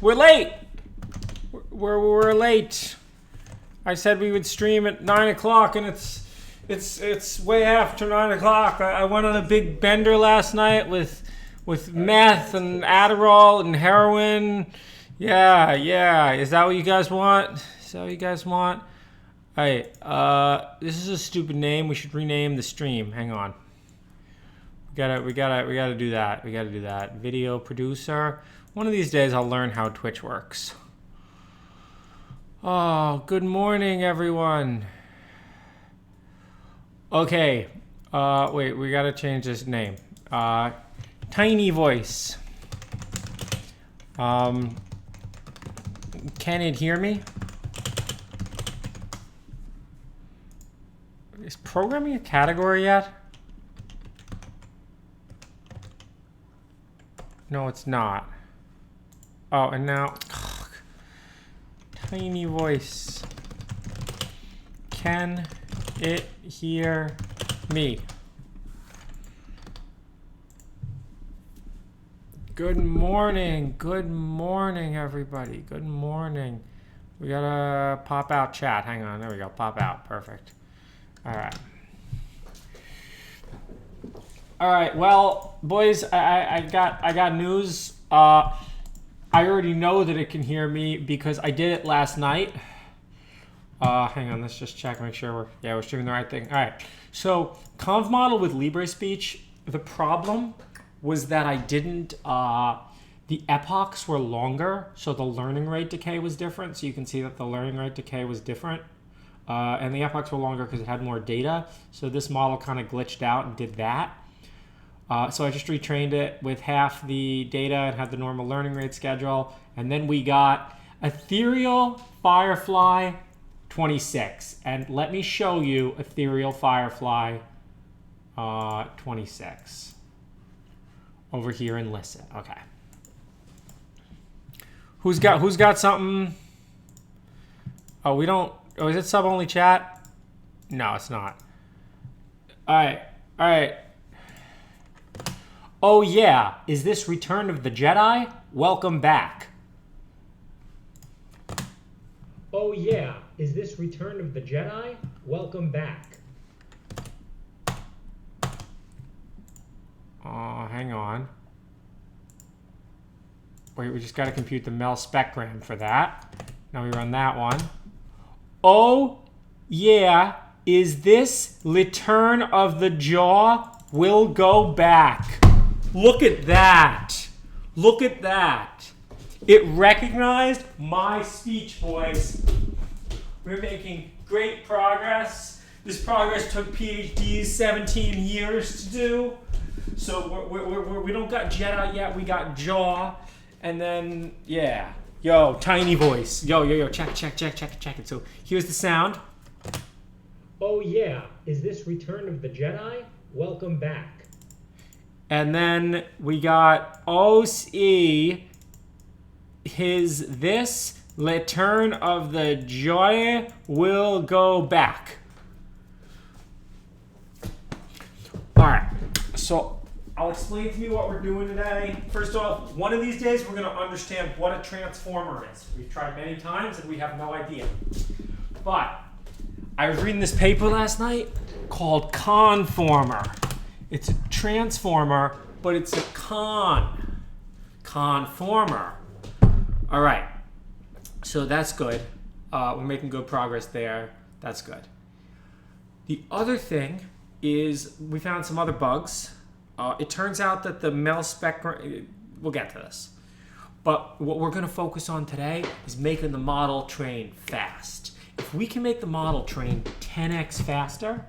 We're late. We're late. I said we would stream at 9 o'clock, and it's way after 9 o'clock. I went on a big bender last night with meth and Adderall and heroin. Yeah. Is that what you guys want? All right. This is a stupid name. We should rename the stream. Hang on. We gotta do that. Video producer. One of these days I'll learn how Twitch works. Oh, good morning, everyone. Okay. Wait, we gotta change this name. tinyvoice. Can it hear me? Is programming a category yet? No, it's not. Oh, and now, tinyvoice. Can it hear me? Good morning, everybody. Good morning. We gotta pop out chat. Hang on, there we go. Pop out, perfect. All right. Well, boys, I got news. I already know that it can hear me because I did it last night. Hang on, let's just check, make sure we're streaming the right thing. All right. So, conv model with Libre speech. The problem was that I didn't. The epochs were longer, so the learning rate decay was different. So you can see that the learning rate decay was different. And the epochs were longer because it had more data. So this model kind of glitched out and did that. So I just retrained it with half the data and had the normal learning rate schedule. And then we got Ethereal Firefly 26. And let me show you Ethereal Firefly 26. Over here and listen. Okay. Who's got something? Oh, we don't. Oh, is it sub-only chat? No, it's not. All right. Oh, yeah. Is this Return of the Jedi? Welcome back. Oh, yeah. Is this Return of the Jedi? Welcome back. Oh, hang on. Wait, we just got to compute the Mel spectrum for that. Now we run that one. Oh, yeah. Is this Return of the Jaw? Will go back. Look at that. Look at that. It recognized my speech, boys. We're making great progress. This progress took PhDs 17 years to do. So we don't got Jedi yet. We got Jaw. And then, yeah. Yo, tinyvoice. Yo. Check it. So here's the sound. Oh, yeah. Is this Return of the Jedi? Welcome back. And then we got OC. This Return of the Jedi will go back. All right. So I'll explain to you what we're doing today. First off, one of these days we're going to understand what a transformer is. We've tried many times and we have no idea. But I was reading this paper last night called Conformer. It's a transformer, but it's a conformer. All right. So that's good. We're making good progress there. That's good. The other thing is we found some other bugs. It turns out that the Mel spectrum, we'll get to this. But what we're going to focus on today is making the model train fast. If we can make the model train 10x faster,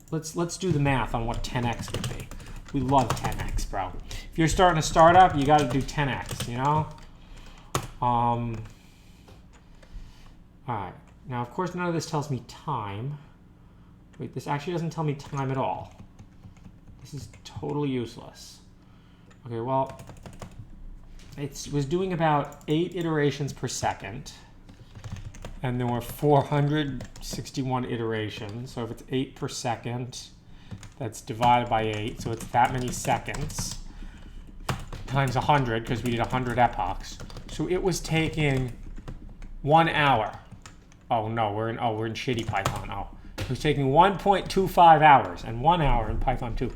let's do the math on what 10x would be. We love 10x, bro. If you're starting a startup, you got to do 10x, you know? All right. Now, of course, none of this tells me time. Wait, this actually doesn't tell me time at all. This is totally useless. Okay, well, it was doing about 8 iterations per second. And there were 461 iterations. So if it's 8 per second, that's divided by 8. So it's that many seconds. times 100, because we did 100 epochs. So it was taking 1 hour. Oh no, we're in shitty Python. Oh, it was taking 1.25 hours, and 1 hour in Python 2.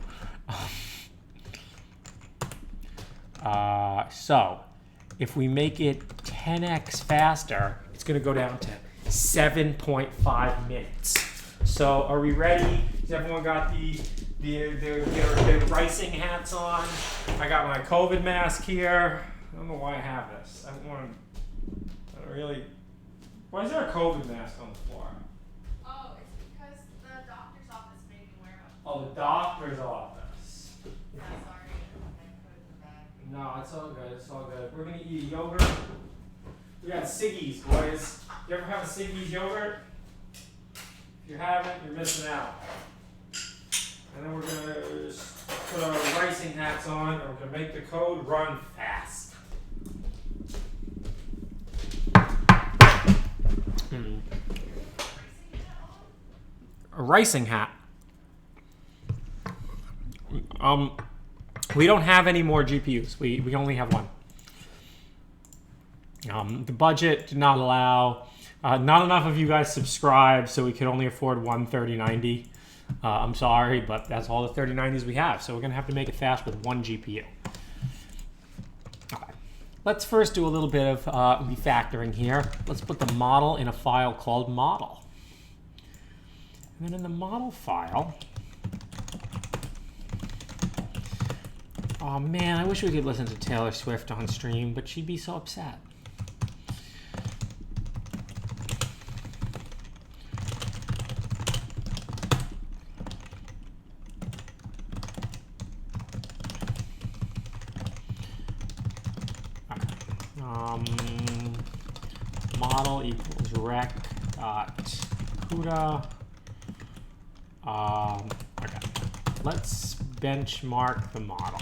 So if we make it 10x faster, it's going to go down to 7.5 minutes. So are we ready? Has everyone got their ricing hats on? I got my COVID mask here. I don't know why I have this. I don't really. Why is there a COVID mask on the floor? Oh, it's because the doctor's office made me wear one. Oh, the doctor's office. Yeah, sorry, I put it in the bag. No, it's all good. It's all good. We're gonna eat a yogurt. We got Siggy's, boys. You ever have a Siggy's yogurt? If you haven't, you're missing out. And then we're gonna put our ricing hats on, and we're gonna make the code run fast. A ricing hat. We don't have any more GPUs. We only have one. The budget did not allow. Not enough of you guys subscribed, so we could only afford one 3090. I'm sorry, but that's all the 3090s we have. So we're gonna have to make it fast with one GPU. Okay. Let's first do a little bit of refactoring here. Let's put the model in a file called model. And then in the model file, oh man, I wish we could listen to Taylor Swift on stream, but she'd be so upset. Model equals rec CUDA. Okay, let's benchmark the model.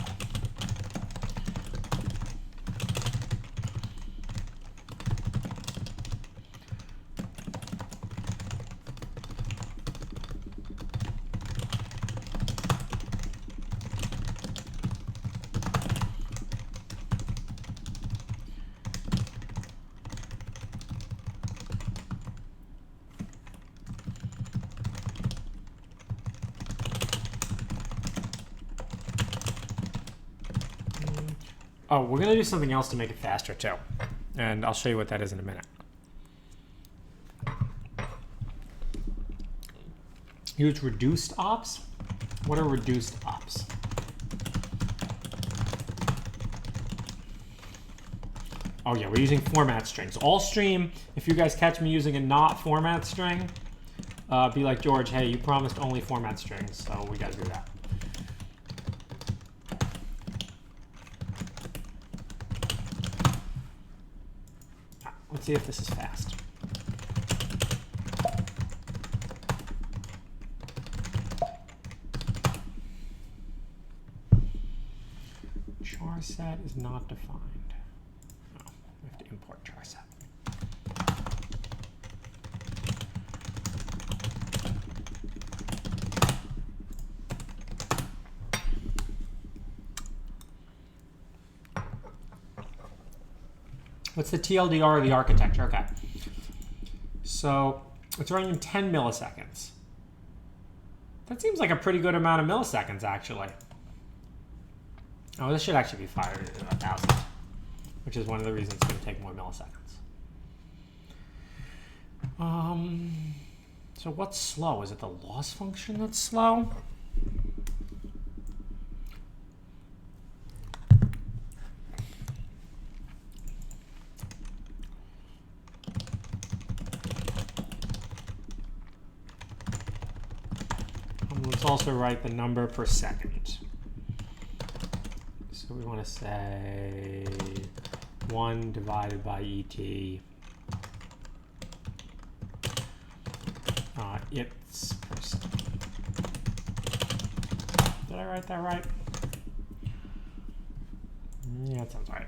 Oh, we're going to do something else to make it faster, too. And I'll show you what that is in a minute. Use reduced ops. What are reduced ops? Oh, yeah, we're using format strings. All stream, if you guys catch me using a not format string, be like, George, hey, you promised only format strings, so we got to do that. Let's see if this is fast. Char set is not defined. Oh, we have to import char set. What's the TLDR of the architecture? Okay. So it's running in 10 milliseconds. That seems like a pretty good amount of milliseconds, actually. Oh, this should actually be 5,000, which is one of the reasons it's going to take more milliseconds. So what's slow? Is it the loss function that's slow? Let's also write the number per second. So we want to say 1 divided by ET. It's per second. Did I write that right? Yeah, that sounds right.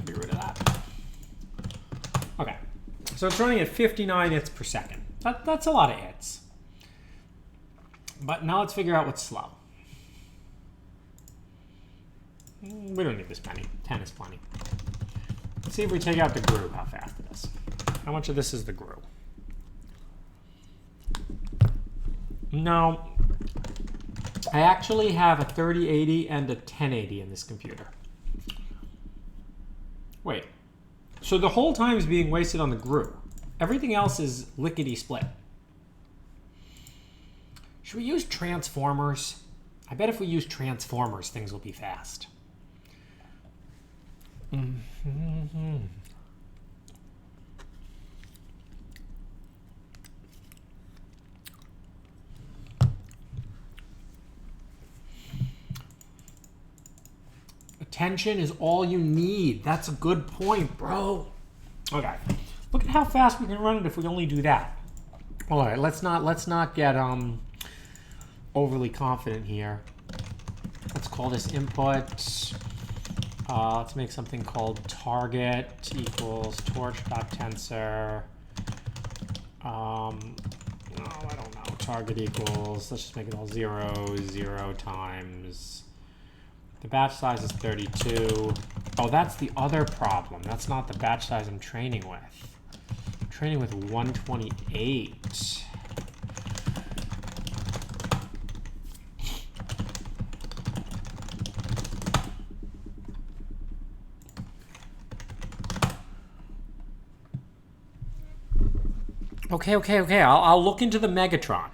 Get rid of that. Okay, so it's running at 59 hits per second. That's a lot of hits. But now let's figure out what's slow. We don't need this many. 10 is plenty. Let's see if we take out the GRU, how fast it is. How much of this is the GRU? No. I actually have a 3080 and a 1080 in this computer. Wait. So the whole time is being wasted on the GRU. Everything else is lickety-split. Should we use transformers? I bet if we use transformers, things will be fast. Attention is all you need. That's a good point, bro. Okay. Look at how fast we can run it if we only do that. All right, let's not get overly confident here. Let's call this input. Let's make something called target equals torch.tensor. Oh, I don't know. Target equals, let's just make it all 0, 0 times. The batch size is 32. Oh, that's the other problem. That's not the batch size I'm training with. I'm training with 128. Okay. I'll look into the Megatron.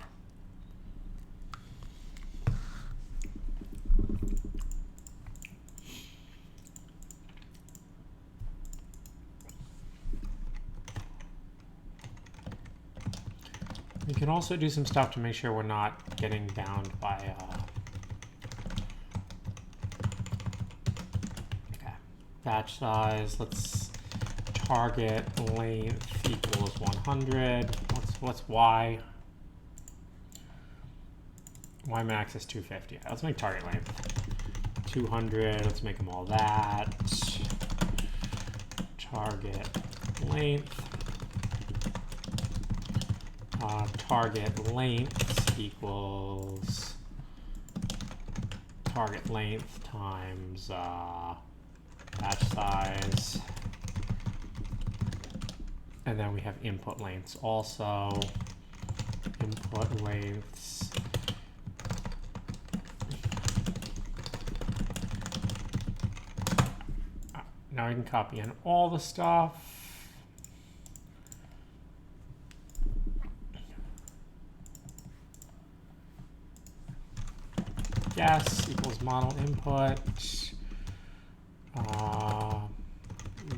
We can also do some stuff to make sure we're not getting bound by okay. Batch size, let's target length equals 100. What's y? Y max is 250. Let's make target length 200. Let's make them all that. Target length. Target length equals target length times batch size. And then we have input lengths also. Input lengths. Now we can copy in all the stuff. Yes equals model input.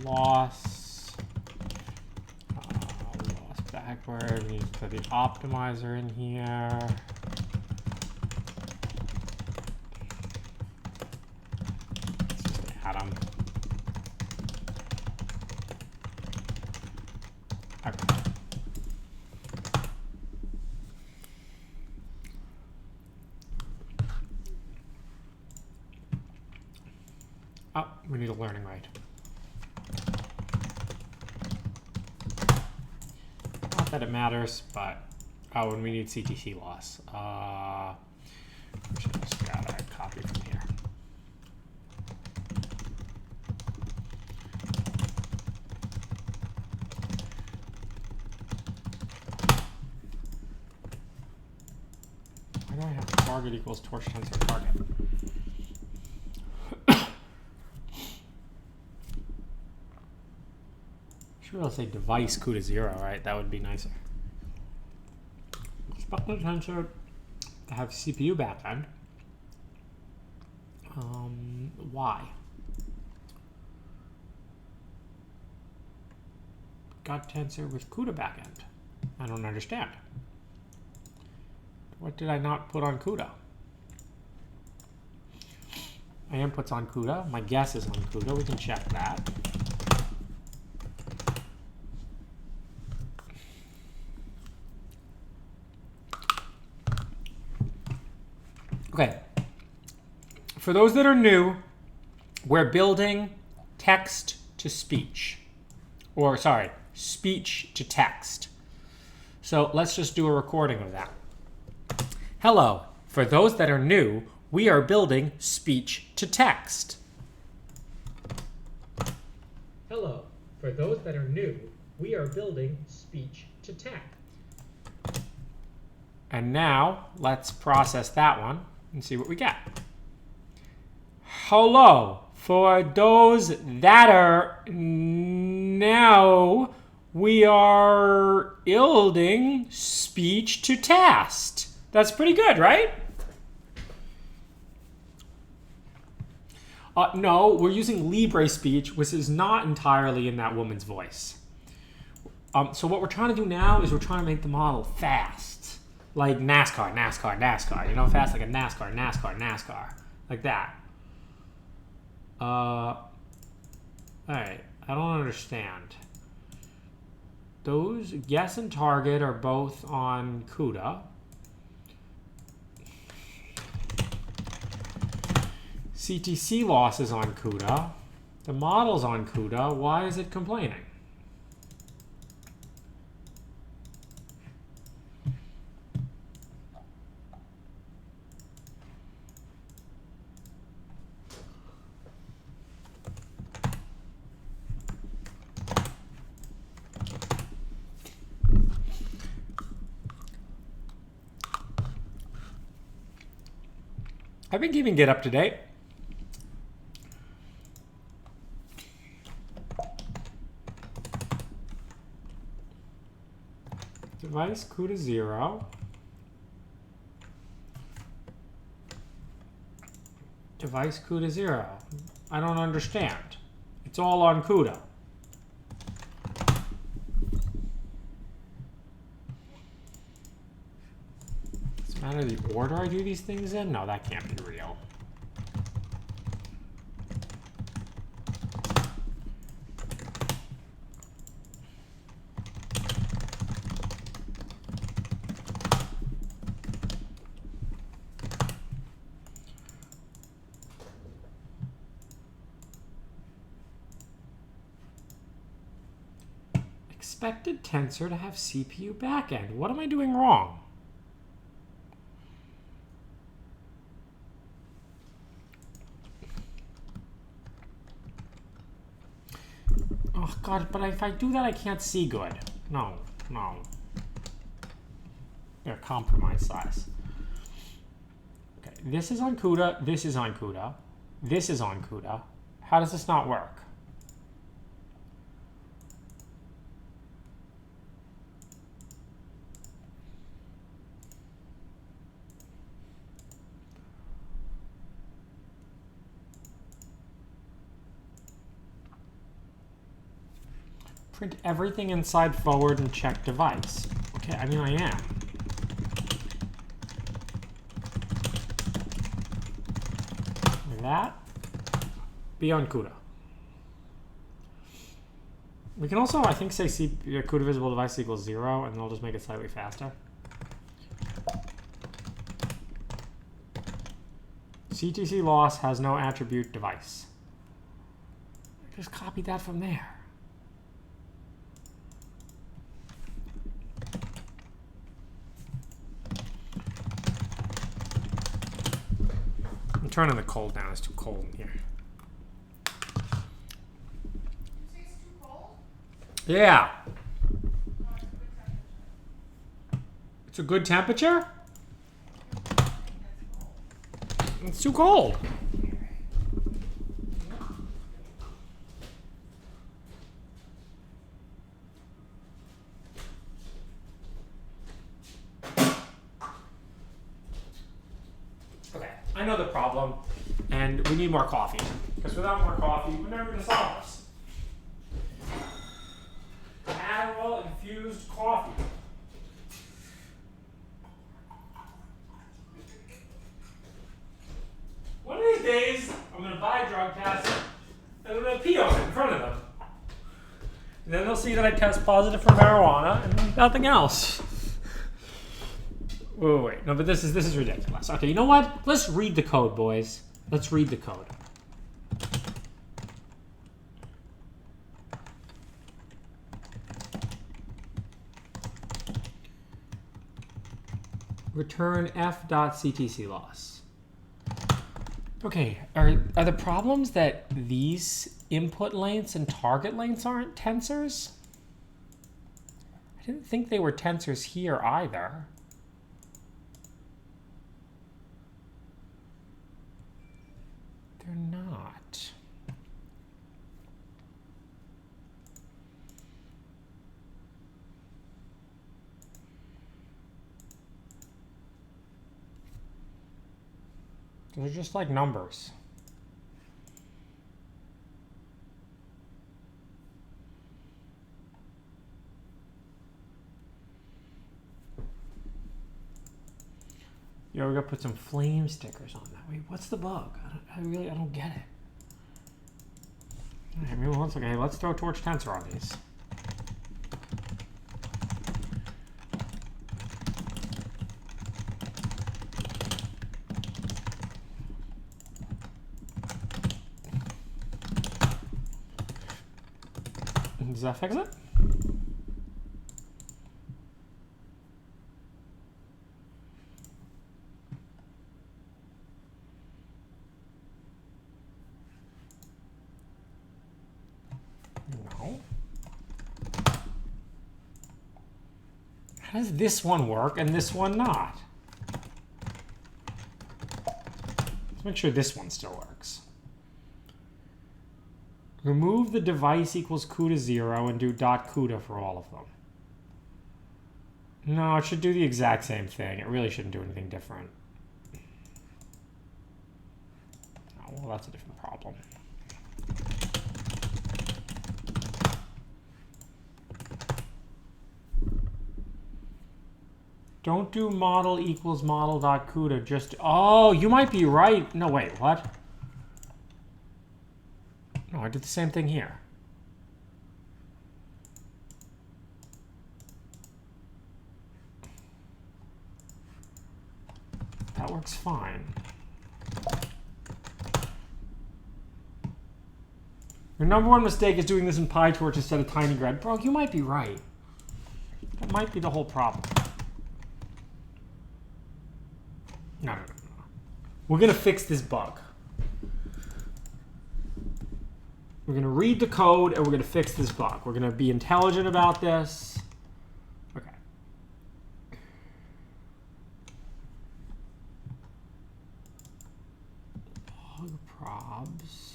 Loss. Loss backward. We need to put the optimizer in here. Let's just add them. Okay. Oh, we need a learning rate. Not that it matters, but oh, and we need CTC loss. We should just grab a copy from here. Why do I have target equals torch tensor target? Sure, I'll say device CUDA 0, right? That would be nicer. Expect the tensor to have CPU backend. Why? Got tensor with CUDA backend. I don't understand. What did I not put on CUDA? My input's on CUDA. My guess is on CUDA. We can check that. Okay, for those that are new, we're building text to speech, or sorry, speech to text. So let's just do a recording of that. Hello. For those that are new, we are building speech to text. Hello. For those that are new, we are building speech to text. And now let's process that one and see what we get. Hello. For those that are now, we are building speech to text. That's pretty good, right? No, we're using Libre speech, which is not entirely in that woman's voice. So what we're trying to do now is we're trying to make the model fast. Like NASCAR, NASCAR, NASCAR. You know, fast like a NASCAR, NASCAR, NASCAR. Like that. Alright, I don't understand. Those guess and target are both on CUDA. CTC loss is on CUDA. The model's on CUDA. Why is it complaining? I've been keeping Git up to date. Device CUDA 0. Device CUDA 0. I don't understand. It's all on CUDA. Does it matter the order I do these things in? No, that can't be real. Expected tensor to have CPU backend. What am I doing wrong? Oh God, but if I do that, I can't see good. No, no. They're compromise size. Okay, this is on CUDA, this is on CUDA, this is on CUDA. How does this not work? Print everything inside forward and check device. Okay, I mean, I am. Like that. Be on CUDA. We can also, I think, say CUDA visible device equals 0, and they'll just make it slightly faster. CTC loss has no attribute device. Just copy that from there. I'm turning the cold down. It's too cold in here. You say it's too cold? Yeah. Oh, it's a good temperature. It's a good temperature? It's too cold. Okay, I know the problem, and we need more coffee. Because without more coffee, we're never going to solve this. Adderall infused coffee. One of these days, I'm going to buy a drug test, and I'm going to pee on it in front of them. And then they'll see that I test positive for marijuana and nothing else. Wait. No, but this is ridiculous. Okay, you know what? Let's read the code, boys. Let's read the code. Return f.ctc loss. Okay, are the problems that these input lengths and target lengths aren't tensors? I didn't think they were tensors here either. They're not. They're just like numbers. Yeah, we gotta put some flame stickers on that. Wait, what's the bug? I don't get it. All right, maybe let's throw torch tensor on these. Does that fix it? No. How does this one work and this one not? Let's make sure this one still works. Remove the device equals CUDA 0 and do .CUDA for all of them. No, it should do the exact same thing. It really shouldn't do anything different. Oh, well, that's a different problem. Don't do model equals model.CUDA. Just, oh, you might be right. No, wait, what? No, I did the same thing here. That works fine. Your number one mistake is doing this in PyTorch instead of TinyGrid. Bro, you might be right. That might be the whole problem. No. We're going to fix this bug. We're going to read the code, and we're going to fix this bug. We're going to be intelligent about this. Okay. Bug probs.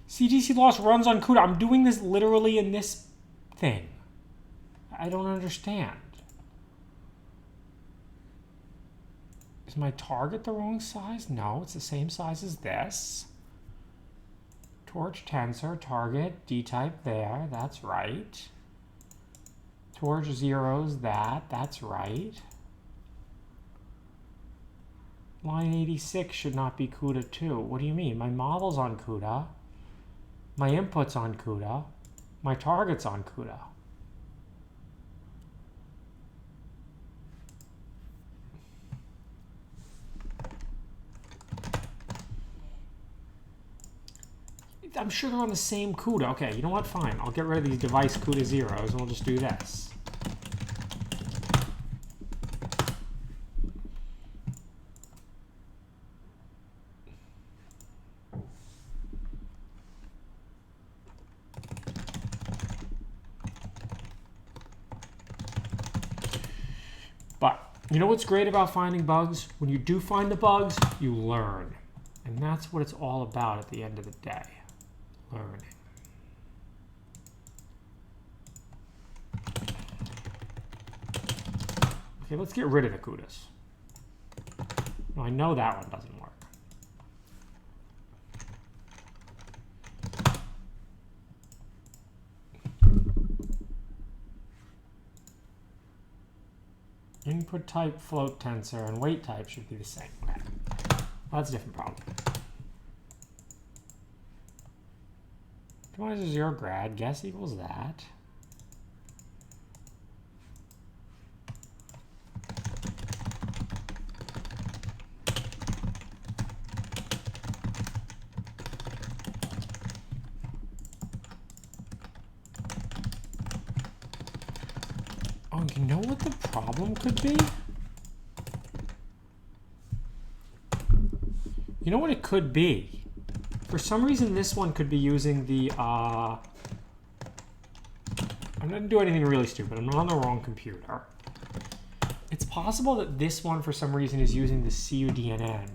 CTC loss runs on CUDA. I'm doing this literally in this thing. I don't understand. Is my target the wrong size? No, it's the same size as this. Torch tensor, target, D-type there. That's right. Torch zeros that. That's right. Line 86 should not be CUDA 2. What do you mean? My model's on CUDA. My input's on CUDA. My target's on CUDA. I'm sure they're on the same CUDA. Okay, you know what? Fine. I'll get rid of these device CUDA zeros and we'll just do this. You know what's great about finding bugs? When you do find the bugs, you learn. And that's what it's all about at the end of the day. Learning. Okay, let's get rid of the CUDAs. No, I know that one doesn't work. Input type float tensor and weight type should be the same. Okay. Well, that's a different problem. Optimizer 0 grad, guess equals that. Oh, you know what the problem could be? You know what it could be? For some reason, this one could be using the, I'm not going to do anything really stupid. I'm on the wrong computer. It's possible that this one, for some reason, is using the CUDNN.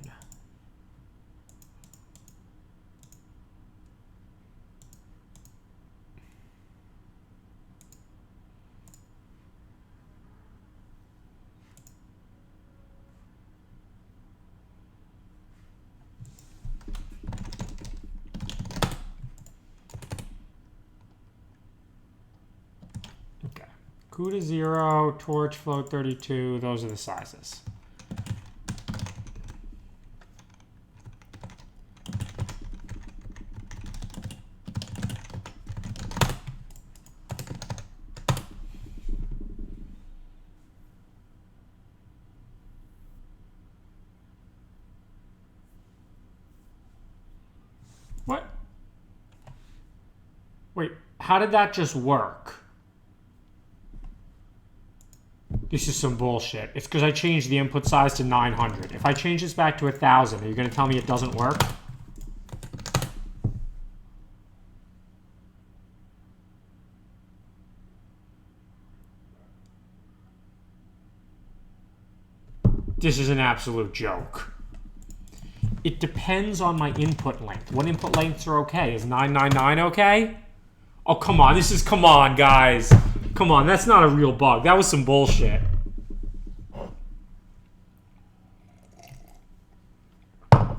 CUDA 0, torch float 32, those are the sizes. What? Wait, how did that just work? This is some bullshit. It's because I changed the input size to 900. If I change this back to 1,000, are you going to tell me it doesn't work? This is an absolute joke. It depends on my input length. What input lengths are okay? Is 999 okay? Oh, come on. This is, come on, guys. Come on, that's not a real bug. That was some bullshit.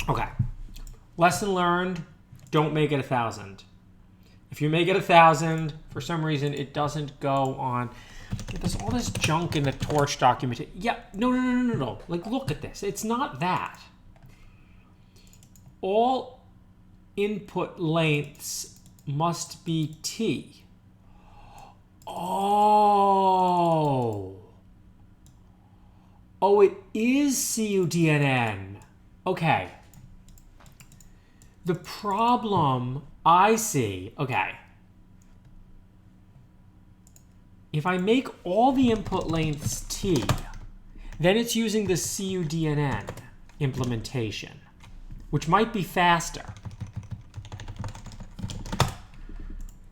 Okay. Lesson learned, don't make it 1,000. If you make it 1,000, for some reason, it doesn't go on. There's all this junk in the torch document. Yeah, no. Like, look at this. It's not that. All input lengths must be T. Oh, it is CUDNN. Okay. The problem I see, okay. If I make all the input lengths T, then it's using the CUDNN implementation, which might be faster.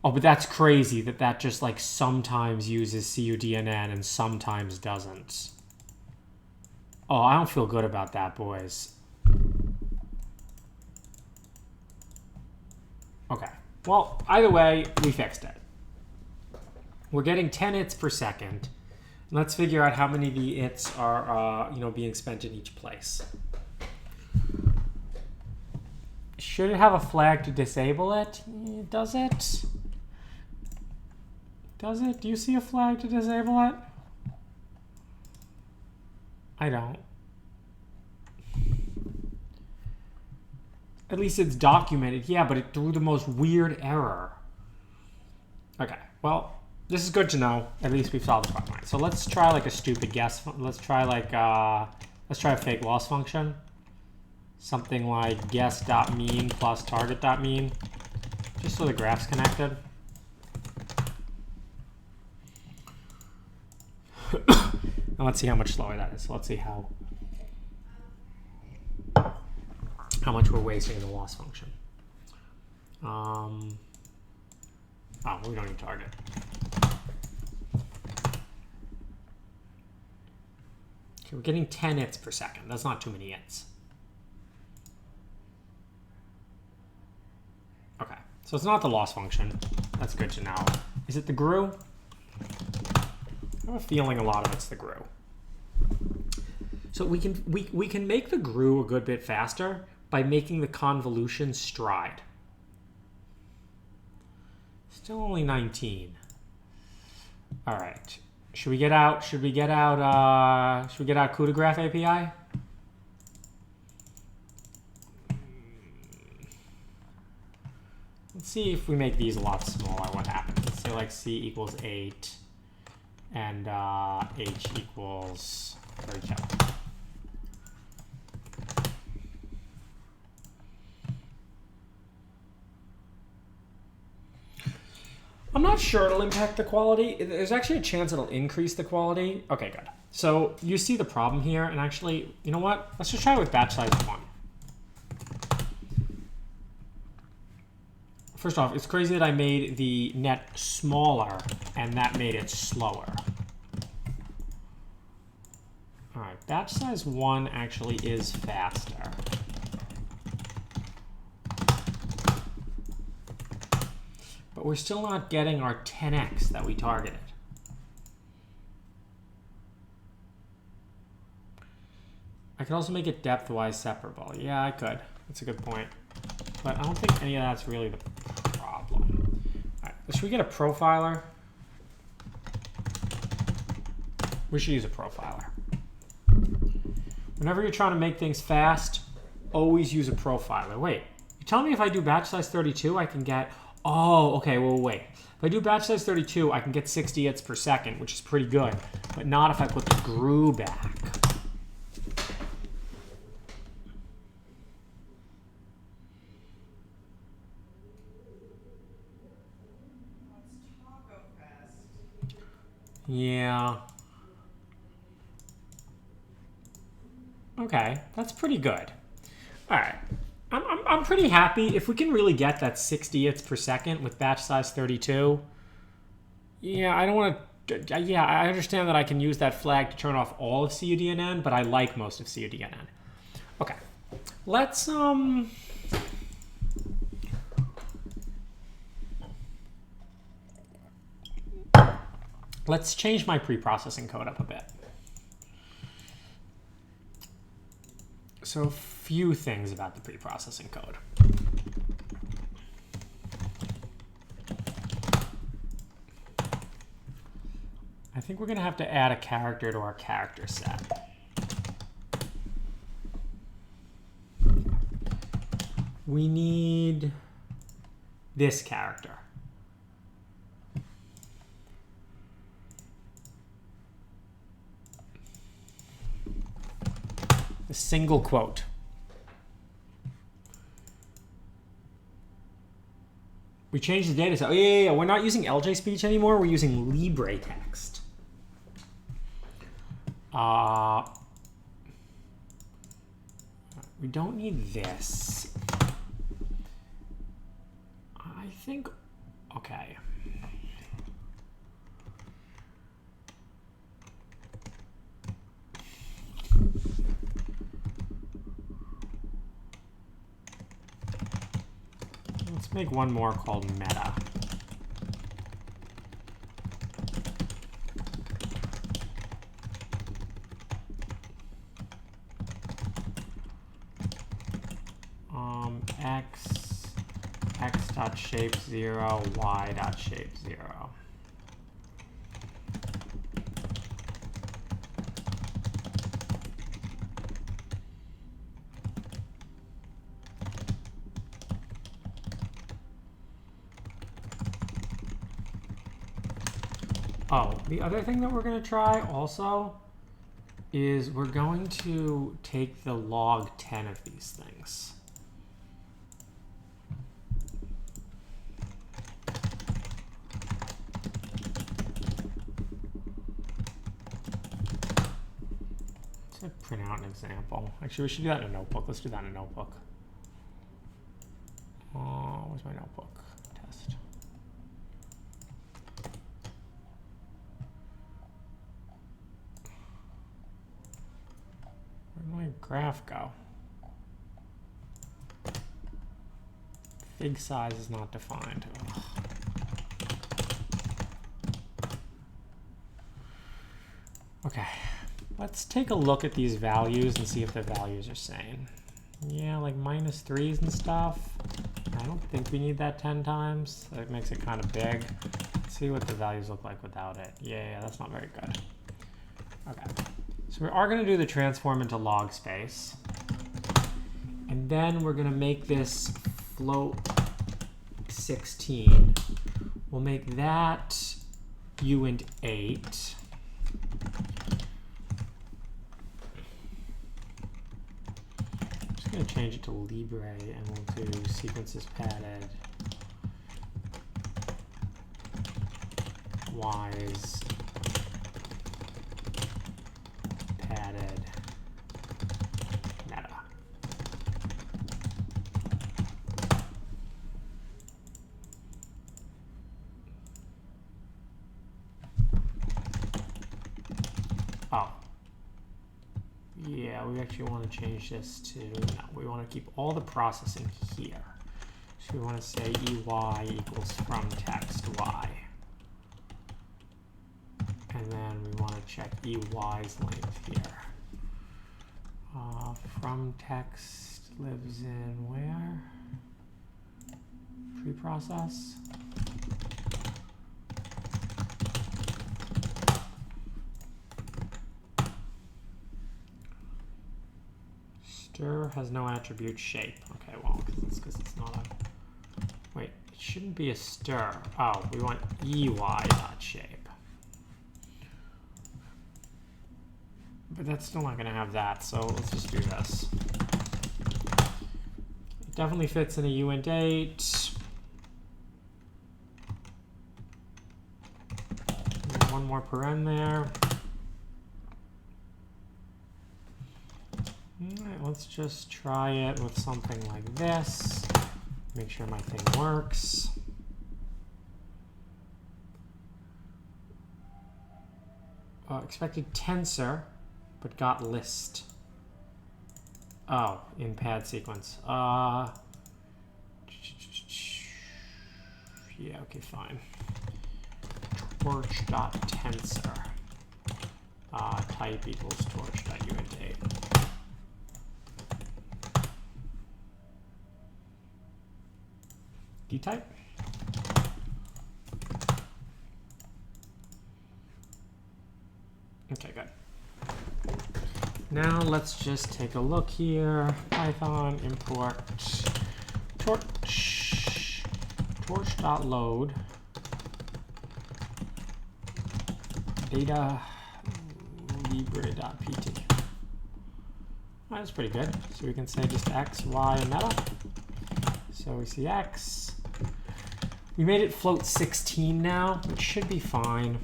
Oh, but that's crazy that just like sometimes uses CUDNN and sometimes doesn't. Oh, I don't feel good about that, boys. Okay. Well, either way, we fixed it. We're getting 10 hits per second. Let's figure out how many of the hits are, being spent in each place. Should it have a flag to disable it? Does it? Does it? Do you see a flag to disable it? I don't. At least it's documented. Yeah, but it threw the most weird error. Okay, well, this is good to know. At least we've solved the problem. So let's try like a stupid guess. Let's try a fake loss function. Something like guess.mean plus target.mean. Just so the graph's connected. Now let's see how much slower that is. So let's see how much we're wasting in the loss function. Oh, we don't need target. Okay, we're getting 10 hits per second. That's not too many hits. Okay, so it's not the loss function. That's good to know. Is it the GRU? I have a feeling a lot of it's the GRU. So we can make the GRU a good bit faster by making the convolution stride. Still only 19. All right. Should we get out CUDA Graph API? Let's see if we make these a lot smaller, what happens. Let's say like C equals 8 and H equals 37. I'm not sure it'll impact the quality. There's actually a chance it'll increase the quality. Okay, good. So you see the problem here, and actually, you know what? Let's just try it with batch size 1. First off, it's crazy that I made the net smaller, and that made it slower. All right, batch size 1 actually is faster. But we're still not getting our 10x that we targeted. I could also make it depth-wise separable. Yeah, I could. That's a good point. But I don't think any of that's really the problem. All right, should we get a profiler? We should use a profiler. Whenever you're trying to make things fast, always use a profiler. Wait, you tell me if I do batch size 32, I can get... Oh, okay, well, wait. If I do batch size 32, I can get 60 hits per second, which is pretty good, but not if I put the GRU back. Yeah. Okay, that's pretty good. All right. I'm pretty happy if we can really get that 60 hits per second with batch size 32. Yeah, I don't want to. Yeah, I understand that I can use that flag to turn off all of CUDNN, but I like most of CUDNN. Okay, let's let's change my preprocessing code up a bit. So a few things about the preprocessing code. I think we're going to have to add a character to our character set. We need this character. A single quote. We changed the data set. Oh, yeah. We're not using LJ speech anymore. We're using Libre text. We don't need this. I think, okay. Let's make one more called meta. X.shape 0, Y.shape 0. Oh, the other thing that we're going to try also is we're going to take the log 10 of these things. Let's print out an example. Actually, we should do that in a notebook. Let's do that in a notebook. Where's my notebook? Test. Where'd my graph go? Fig size is not defined. Ugh. Okay, let's take a look at these values and see if the values are sane. Yeah, like -3s and stuff. I don't think we need that 10 times. That makes it kind of big. Let's see what the values look like without it. Yeah, that's not very good. Okay, so we are going to do the transform into log space. And then we're going to make this float 16. We'll make that uint 8. I'm just going to change it to Libre, and we'll do sequences padded. Y's padded meta. Oh. Yeah, we actually want to change this to, no, we want to keep all the processing here. So we want to say EY equals from text Y. And then we want to check EY's length here. From text lives in where? Preprocess. Stir has no attribute shape. Okay, well, because it's not a. Wait, it shouldn't be a stir. Oh, we want EY.shape. But that's still not going to have that, so let's just do this. It definitely fits in a uint 8. One more paren there. All right, let's just try it with something like this. Make sure my thing works. Expected tensor, but got list. Oh, in pad sequence. Yeah, okay, fine. Torch.tensor. Type equals torch.uint8. D-type. Okay, good. Now let's just take a look here. Python import torch.load data libre.pt. That's pretty good. So we can say just x, y, and meta. So we see x. We made it float 16 now, which should be fine.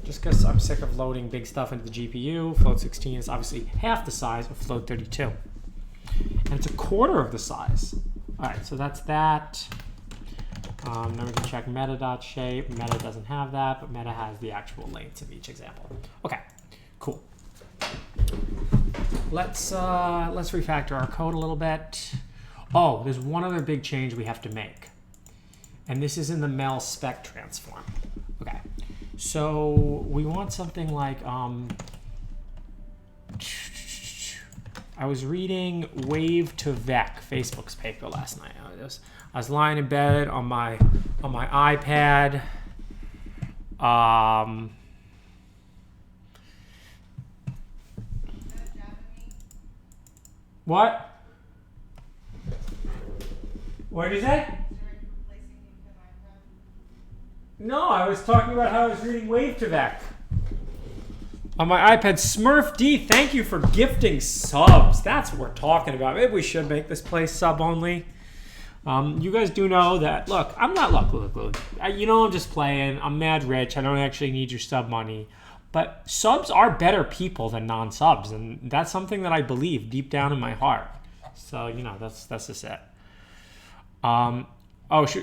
Just because I'm sick of loading big stuff into the GPU. Float 16 is obviously half the size of float 32. And it's a quarter of the size. All right, so that's that. Then we can check meta.shape. Meta doesn't have that, but meta has the actual lengths of each example. Okay, cool. Let's refactor our code a little bit. Oh, there's one other big change we have to make. And this is in the mel spec transform. Okay. So we want something like, I was reading Wave to Vec, Facebook's paper last night. I was lying in bed on my iPad. What? What did you say? No, I was talking about how I was reading Wave to Vec on my iPad. Smurf D, thank you for gifting subs. That's what we're talking about. Maybe we should make this place sub only. You guys do know that. Look, I'm not look. You know, I'm just playing. I'm mad rich. I don't actually need your sub money. But subs are better people than non-subs, and that's something that I believe deep down in my heart. So you know, that's just it. Oh,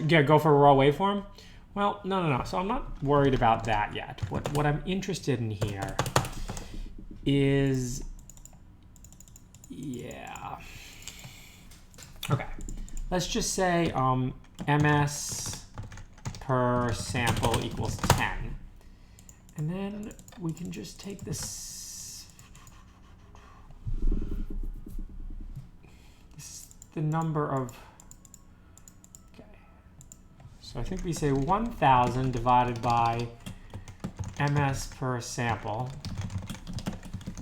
yeah, go for a raw waveform. Well, no. So I'm not worried about that yet. What I'm interested in here is, yeah. Okay. Let's just say ms per sample equals 10. And then we can just take this. This is the number of. So I think we say 1,000 divided by ms per sample.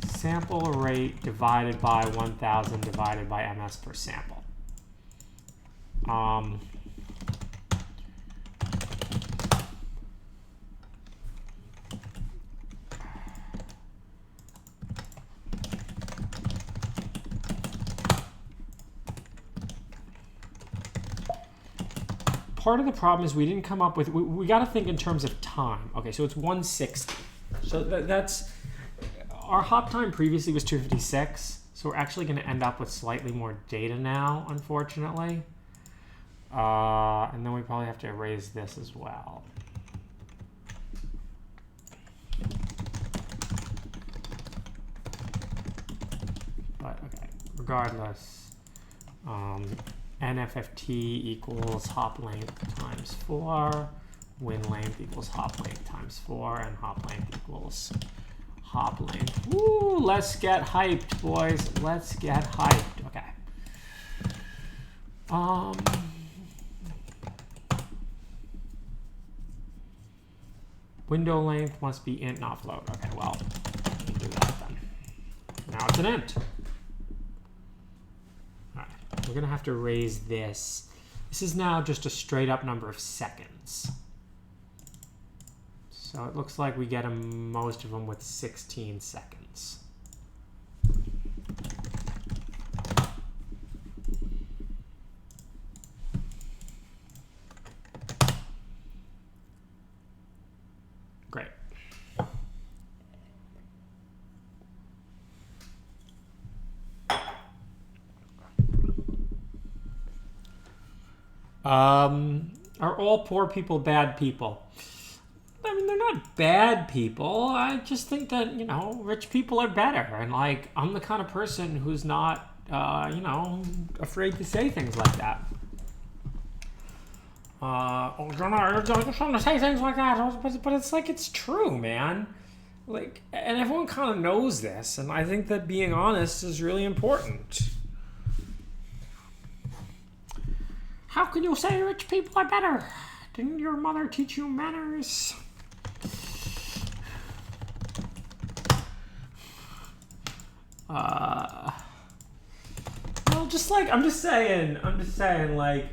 Sample rate divided by 1,000 divided by ms per sample. part of the problem is we didn't come up with, we got to think in terms of time. Okay, so it's 160. So that's, our hop time previously was 256. So we're actually going to end up with slightly more data now, unfortunately. And then we probably have to erase this as well. But okay, regardless, NFFT equals hop length times 4, win length equals hop length times 4, and hop length equals hop length. Woo, let's get hyped, boys. Let's get hyped. Okay. Window length must be int, not float. Okay, well, we'll do that then. Now it's an int. All right, we're gonna have to raise this. This is now just a straight up number of seconds. So it looks like we get most of them with 16 seconds. Great. Are all poor people bad people? I mean, they're not bad people. I just think that, you know, rich people are better. And, like, I'm the kind of person who's not, you know, afraid to say things like that. I just want to say things like that, but it's like, it's true, man. Like, and everyone kind of knows this. And I think that being honest is really important. How can you say rich people are better? Didn't your mother teach you manners? Well, just like, I'm just saying, like,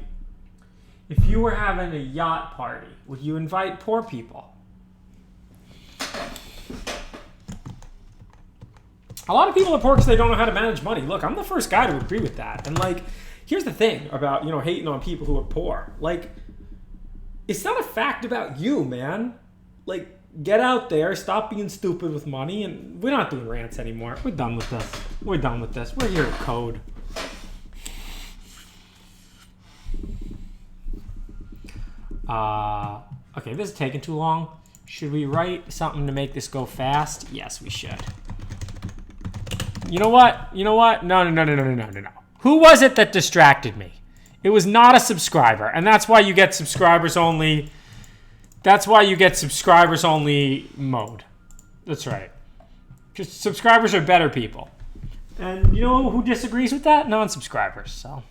if you were having a yacht party, would you invite poor people? A lot of people are poor because they don't know how to manage money. Look, I'm the first guy to agree with that. And, like, here's the thing about, you know, hating on people who are poor. Like, it's not a fact about you, man. Like, get out there, stop being stupid with money, and we're not doing rants anymore. We're done with this. We're done with this. We're here to code. Okay, this is taking too long. Should we write something to make this go fast? Yes, we should. You know what? You know what? No. Who was it that distracted me? It was not a subscriber, and that's why you get subscribers only. That's why you get subscribers only mode. That's right. Because subscribers are better people. And you know who disagrees with that? Non-subscribers. So.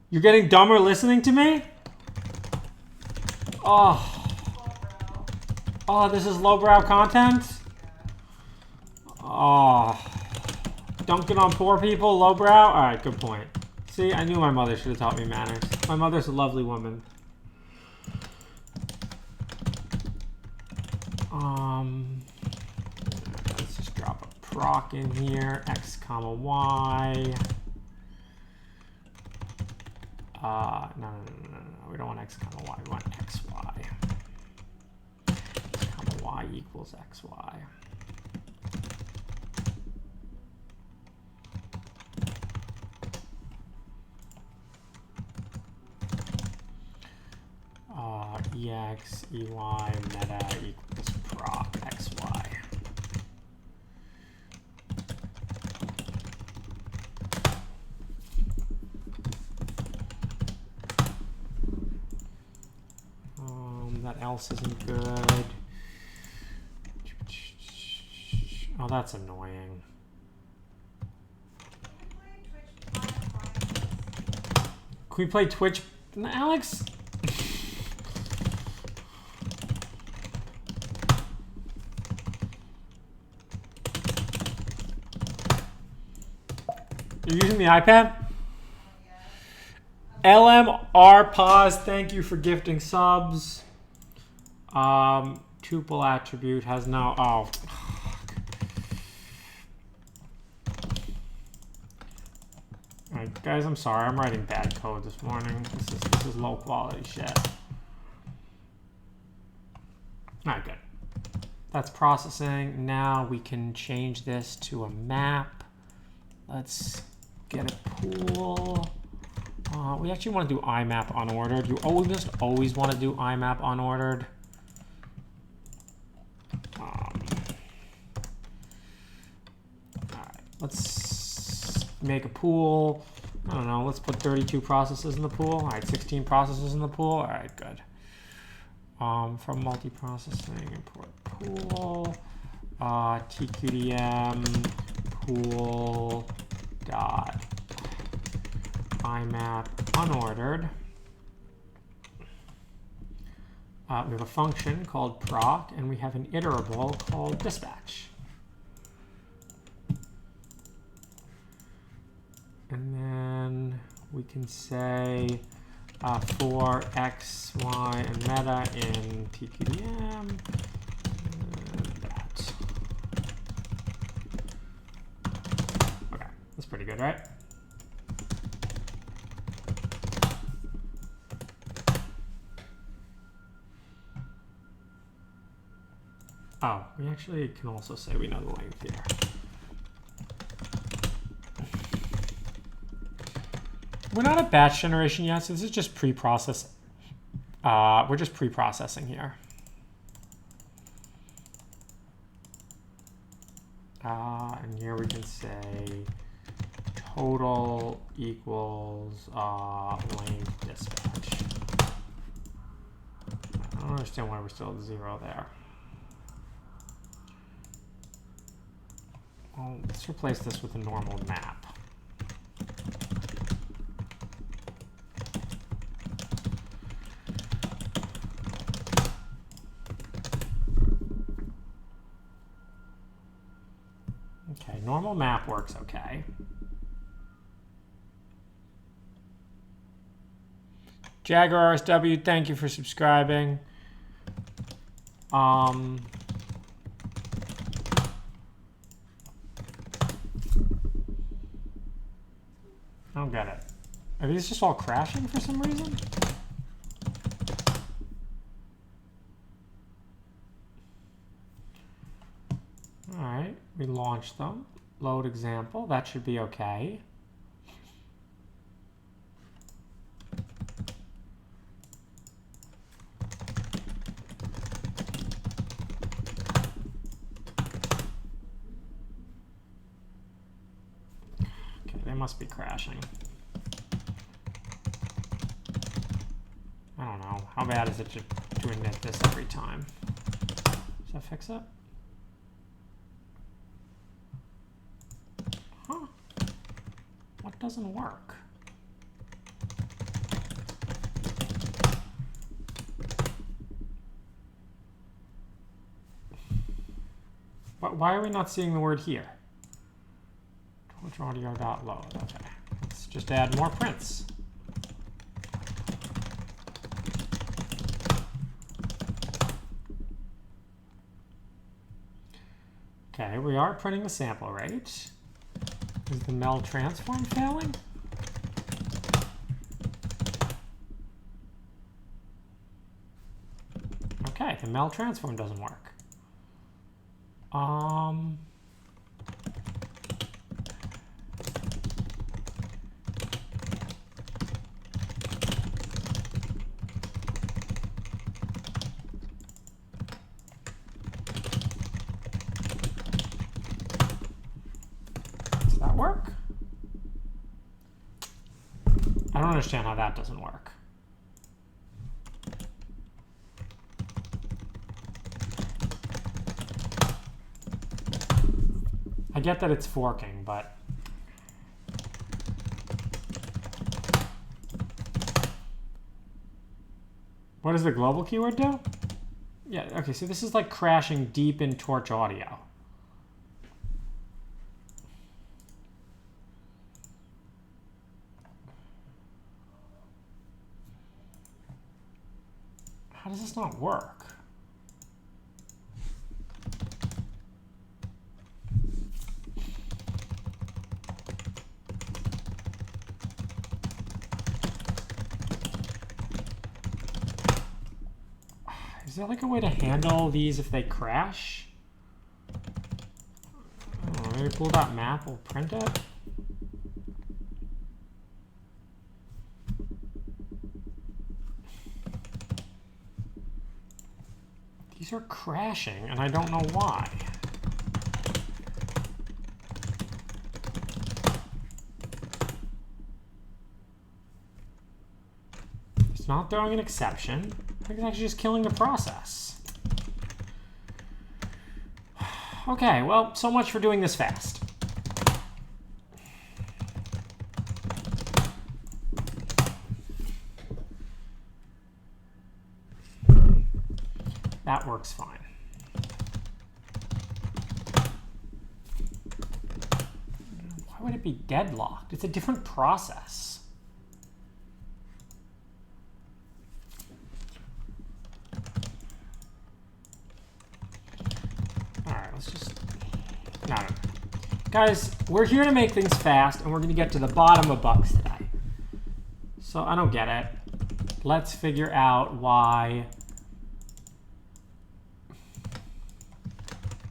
You're getting dumber listening to me? Oh. Oh, this is lowbrow content? Oh. Dunking on poor people, lowbrow? Alright, good point. See, I knew my mother should have taught me manners. My mother's a lovely woman. Let's just drop a proc in here. X comma Y. No. We don't want X comma Y. We want XY. X comma Y equals XY. EX, EY, meta equals proc XY. That else isn't good. Oh, that's annoying. Can we play Twitch? Alex? You're using the iPad? LMR pause, thank you for gifting subs. Tuple attribute has no, Alright, guys, I'm sorry. I'm writing bad code this morning. This is low quality shit. Alright, good. That's processing. Now we can change this to a map. Let's get a pool. We actually want to do IMAP unordered. You always want to do IMAP unordered. Alright, let's make a pool. I don't know, let's put 32 processes in the pool. Alright, 16 processes in the pool. Alright, good. From multiprocessing, import pool, tqdm pool dot IMAP unordered. We have a function called proc, and we have an iterable called dispatch. And then we can say for x, y, and meta in tqdm, that. Okay, that's pretty good, right? Oh, we actually can also say we know the length here. We're not at batch generation yet, so this is just pre-process. We're just pre-processing here. And here we can say total equals length dispatch. I don't understand why we're still at 0 there. Well, let's replace this with a normal map. Okay, normal map works okay. Jaguar RSW, thank you for subscribing. I don't get it. Are these just all crashing for some reason? All right, we launch them. Load example, that should be okay. Okay, they must be crashing. I don't know. How bad is it to init this every time? Does that fix it? Huh. What doesn't work? Why are we not seeing the word here? Torch audio.load. Okay. Let's just add more prints. Okay, we are printing the sample rate. Is the mel transform failing? Okay, the mel transform doesn't work. Does that work? I don't understand how that doesn't work. I get that it's forking, but what does the global keyword do? Yeah, okay, so this is like crashing deep in Torch audio. How does this not work? Is there like a way to handle these if they crash? I don't know, maybe bool.map will print it? These are crashing, and I don't know why. It's not throwing an exception. I think it's actually just killing the process. Okay, well, so much for doing this fast. That works fine. Why would it be deadlocked? It's a different process. All right, let's just... No. Guys, we're here to make things fast, and we're going to get to the bottom of bugs today. So I don't get it. Let's figure out why...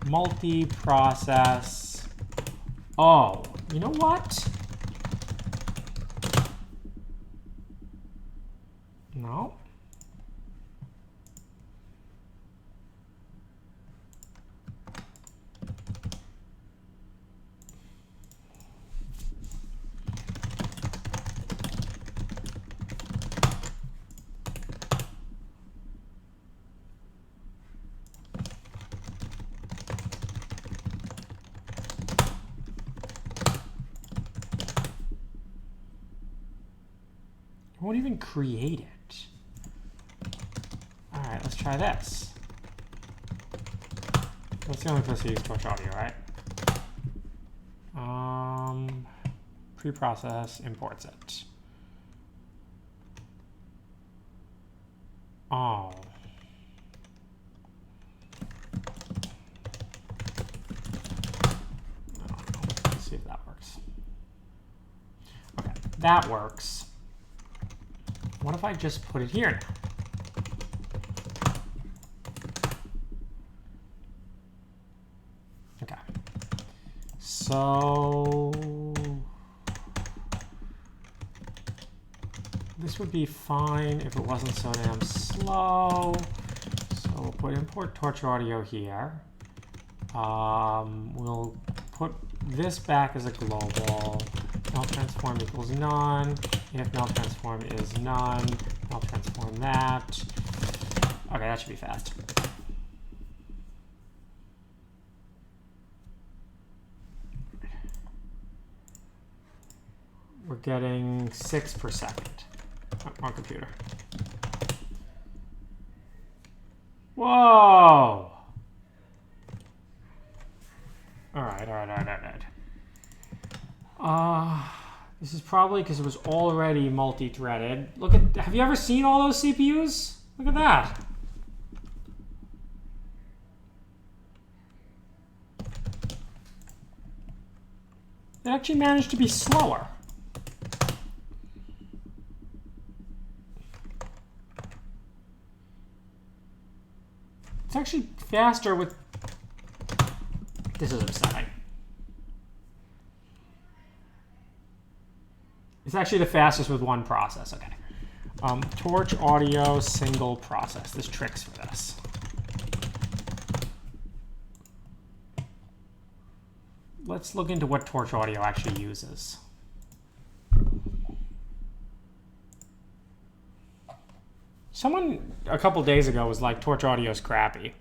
multiprocess. Oh, you know what? No. It won't even create it. All right, let's try this. That's the only place to use Torch Audio, right? Preprocess imports it. Oh. Let's see if that works. Okay, that works. What if I just put it here now? Okay. So this would be fine if it wasn't so damn slow. So we'll put import torch audio here. We'll put this back as a global. Null transform equals none. If null transform is none, null transform that. Okay, that should be fast. We're getting 6 per second. On computer. Whoa! All right. This is probably because it was already multi-threaded. Look at, have you ever seen all those CPUs? Look at that. It actually managed to be slower. It's actually faster with... This is upsetting. It's actually the fastest with one process. Okay. Torch audio single process. There's tricks for this. Let's look into what Torch audio actually uses. Someone a couple days ago was like, Torch audio is crappy.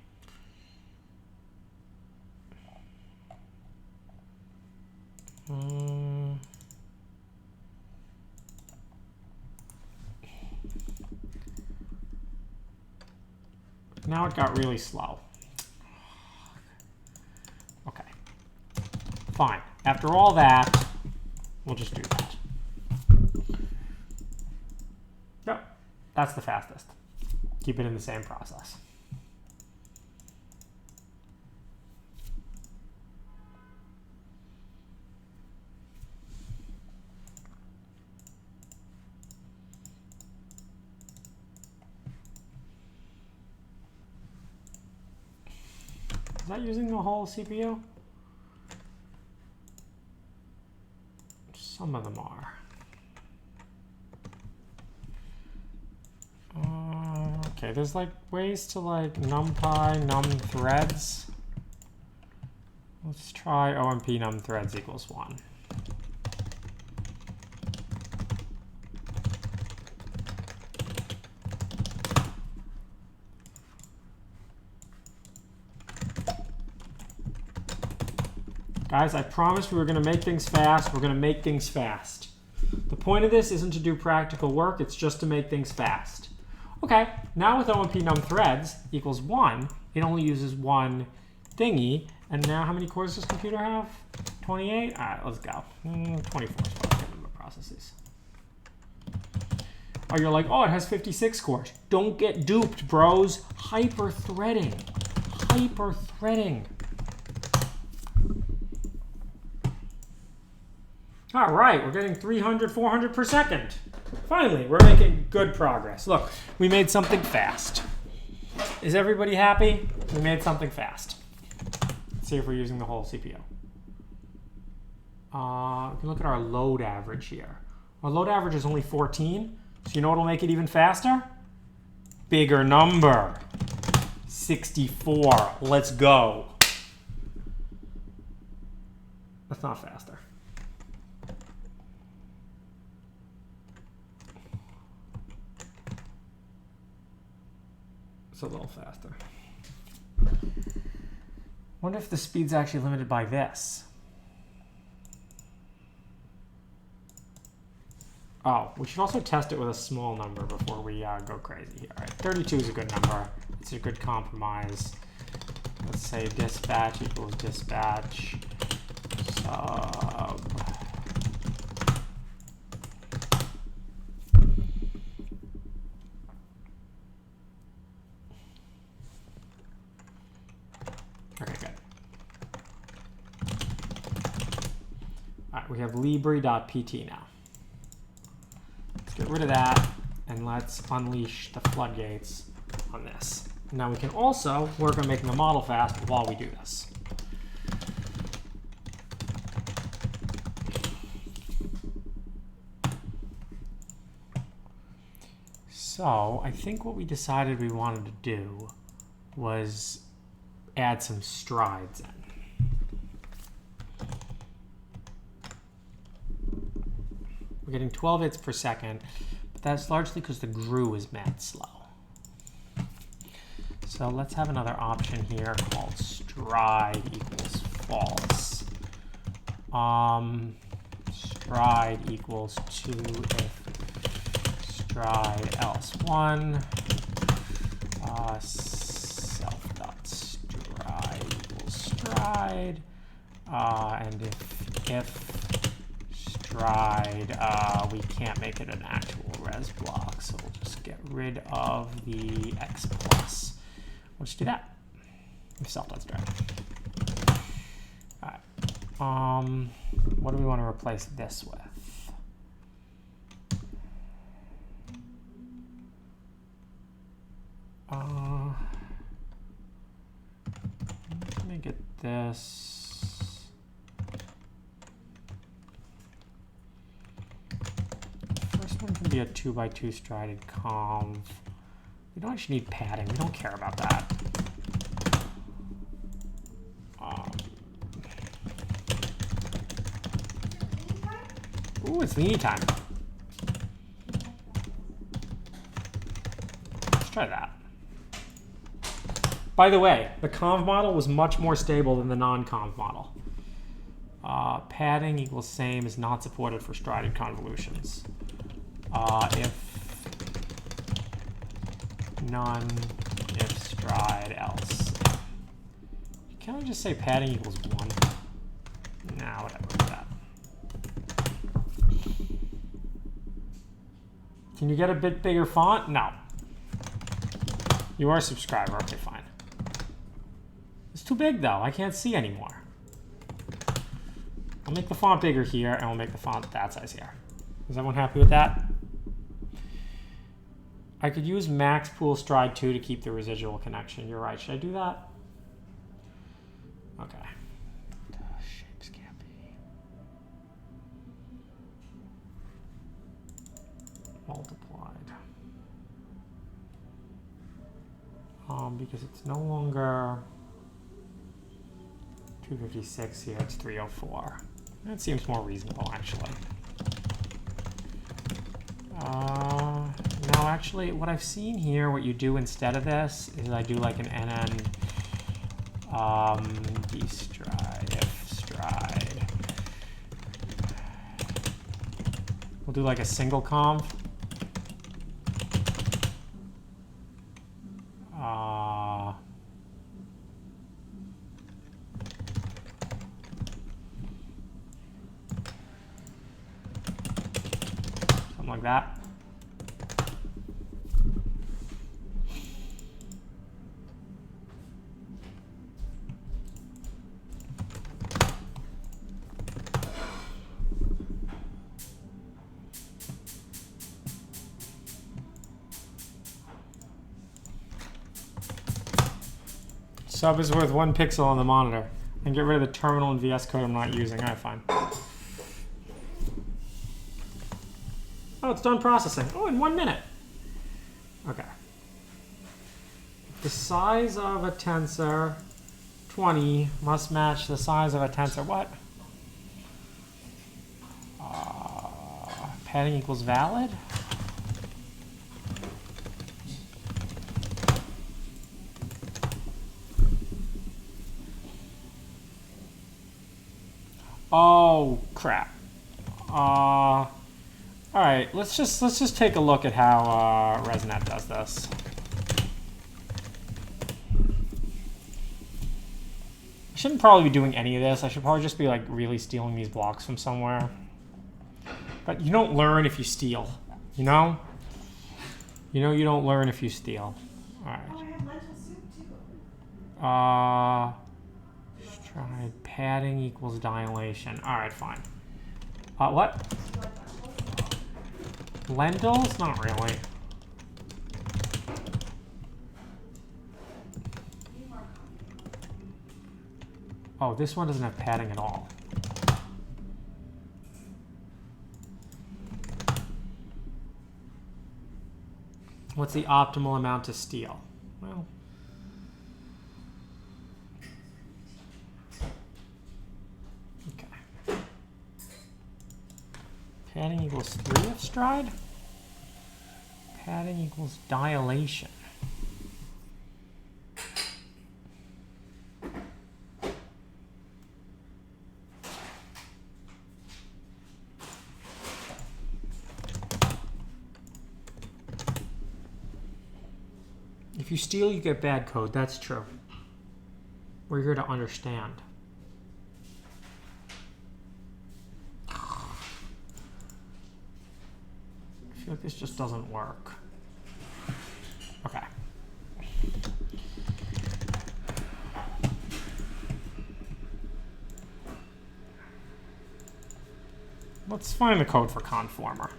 Now it got really slow. Okay. Fine. After all that, we'll just do that. Yep. That's the fastest. Keep it in the same process. that using the whole CPU? Some of them are. Okay, there's like ways to like numpy num threads. Let's try omp num threads equals 1. Guys, I promised we were going to make things fast. We're going to make things fast. The point of this isn't to do practical work. It's just to make things fast. Okay, now with omp num threads equals 1, it only uses one thingy. And now how many cores does this computer have? 28? All right, let's go. 24 is what I remember processes. Oh, you're like, oh, it has 56 cores. Don't get duped, bros. Hyper-threading. Hyper-threading. All right, we're getting 300, 400 per second. Finally, we're making good progress. Look, we made something fast. Is everybody happy? We made something fast. Let's see if we're using the whole CPU. We can look at our load average here. Our load average is only 14. So you know what'll make it even faster? Bigger number. 64. Let's go. That's not faster. It's a little faster. Wonder if the speed's actually limited by this. Oh, we should also test it with a small number before we go crazy here. All right, 32 is a good number. It's a good compromise. Let's say dispatch equals dispatch sub. Okay, good. All right, we have libri.pt now. Let's get rid of that, and let's unleash the floodgates on this. Now we can also work on making the model fast while we do this. So I think what we decided we wanted to do was add some strides in. We're getting 12 hits per second, but that's largely because the GRU is mad slow. So let's have another option here called stride equals false. Stride equals 2 if stride else 1. Self.stride equals stride. And if stride, we can't make it an actual res block, so we'll just get rid of the x plus. We'll just do that. Self.stride. All right. What do we want to replace this with? Let me get this. First one can be a 2x2 strided conv. We don't actually need padding. We don't care about that. Ooh, it's leany time. Let's try that. By the way, the conv model was much more stable than the non-conv model. Padding equals same is not supported for strided convolutions. If none, if stride else. Can I just say padding equals 1? Nah, whatever with that. Can you get a bit bigger font? No. You are a subscriber. Okay, fine. It's too big, though. I can't see anymore. I'll make the font bigger here, and we'll make the font that size here. Is everyone happy with that? I could use max pool stride 2 to keep the residual connection. You're right. Should I do that? Okay. Shapes can't be multiplied. Because it's no longer 256 here, it's 304. That seems more reasonable, actually. No, actually, what I've seen here, what you do instead of this is I do like an NN destride, if stride. We'll do like a single conv. Something like that. Sub is worth 1 pixel on the monitor. And get rid of the terminal and VS Code I'm not using. All right, fine. Oh, it's done processing. Oh, in 1 minute. Okay. The size of a tensor 20 must match the size of a tensor what? Padding equals valid? Oh crap. All right, let's just take a look at how ResNet does this. I shouldn't probably be doing any of this. I should probably just be like really stealing these blocks from somewhere. But you don't learn if you steal, you know? You know you don't learn if you steal. All right. Oh, I have lentil soup too. Stride padding equals dilation. All right, fine. What? Lentils? Not really. Oh, this one doesn't have padding at all. What's the optimal amount to steal? Well, okay. Padding equals 3 of stride. Padding equals dilation. If you steal, you get bad code. That's true. We're here to understand. I feel like this just doesn't work. Okay. Let's find the code for conformer.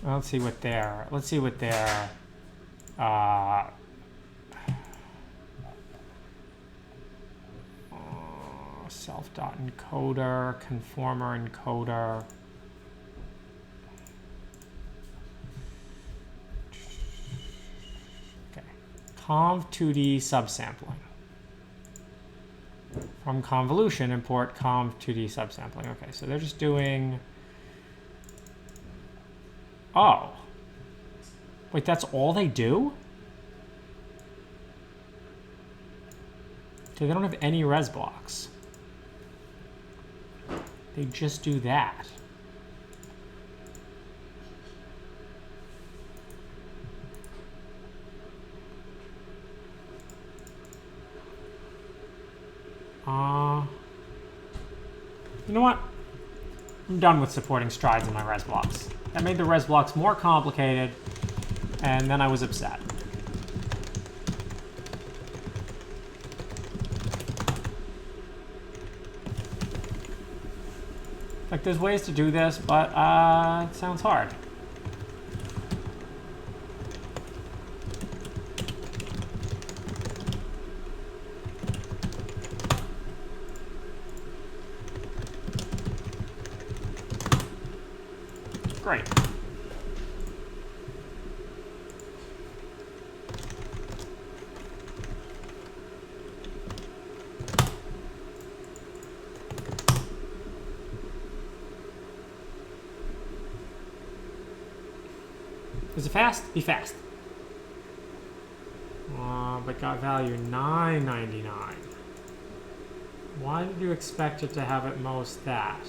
Let's see what their self.encoder, conformer encoder. Okay. Conv2D subsampling. From convolution, import conv2D subsampling. Okay, so they're just doing... Oh. Wait, that's all they do? So they don't have any res blocks. They just do that. You know what? I'm done with supporting strides in my res blocks. That made the res blocks more complicated, and then I was upset. Like, there's ways to do this, but it sounds hard. Great. Is it fast? Be fast. But got value $9.99. Why did you expect it to have at most that?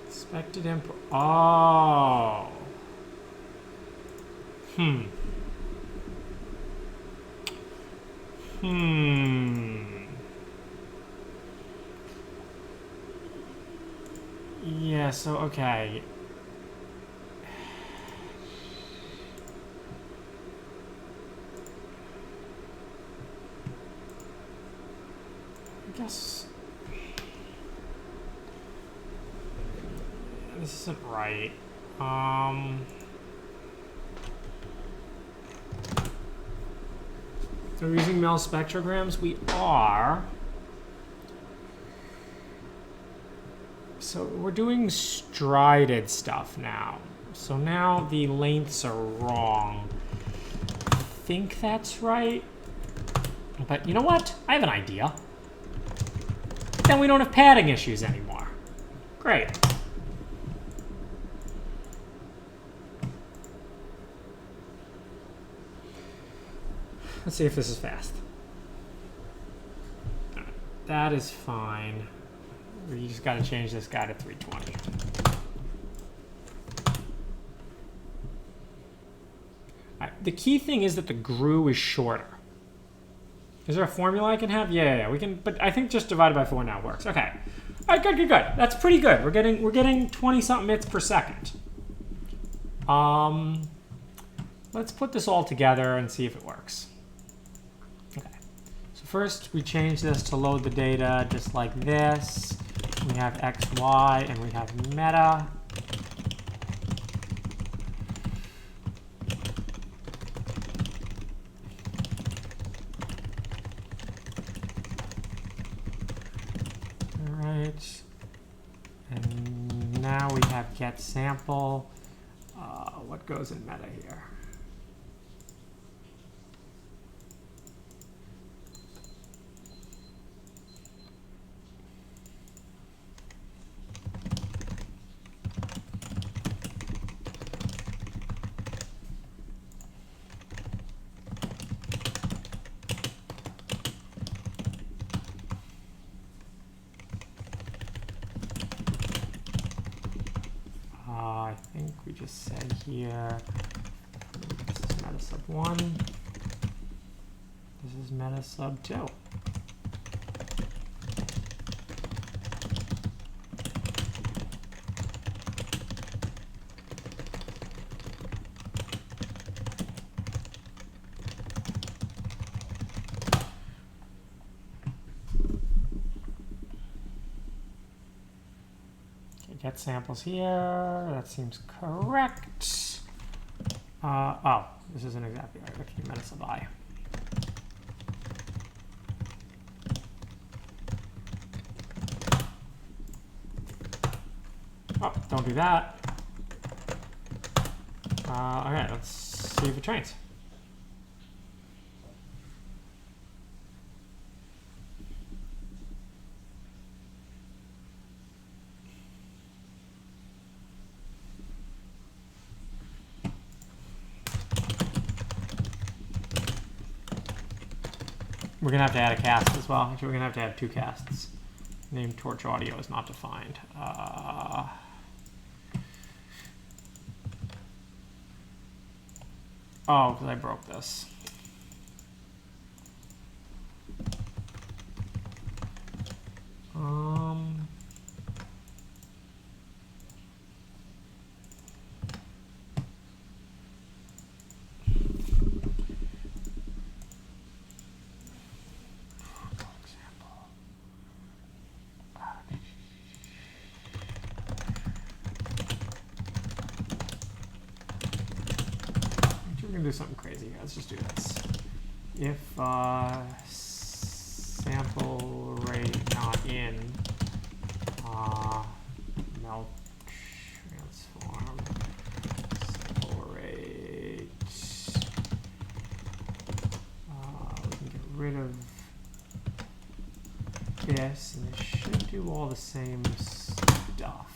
Expected input. Oh. Yeah, so, okay. I guess this isn't right. So we're using MEL spectrograms? We are. So we're doing strided stuff now. So now the lengths are wrong. I think that's right. But you know what? I have an idea. Then we don't have padding issues anymore. Great. Let's see if this is fast. That is fine. We just got to change this guy to 320. The key thing is that the GRU is shorter. Is there a formula I can have? Yeah, we can. But I think just divided by 4 now works. Okay. All right, good. That's pretty good. We're getting 20-something bits per second. Let's put this all together and see if it works. Okay. So first we change this to load the data just like this. We have X, Y, and we have meta. And now we have get sample. What goes in meta here? I think we just say here, this is meta sub 1, this is meta sub 2. Get samples here. That seems correct. Oh, this isn't exactly right. Let's do meta sub I. Oh, don't do that. All right, let's see if it trains. We're gonna have to add a cast as well. Actually, we're gonna have to add 2 casts. Name torch audio is not defined. Oh, because I broke this. Do something crazy. Let's just do this. If sample rate not in do all the same stuff.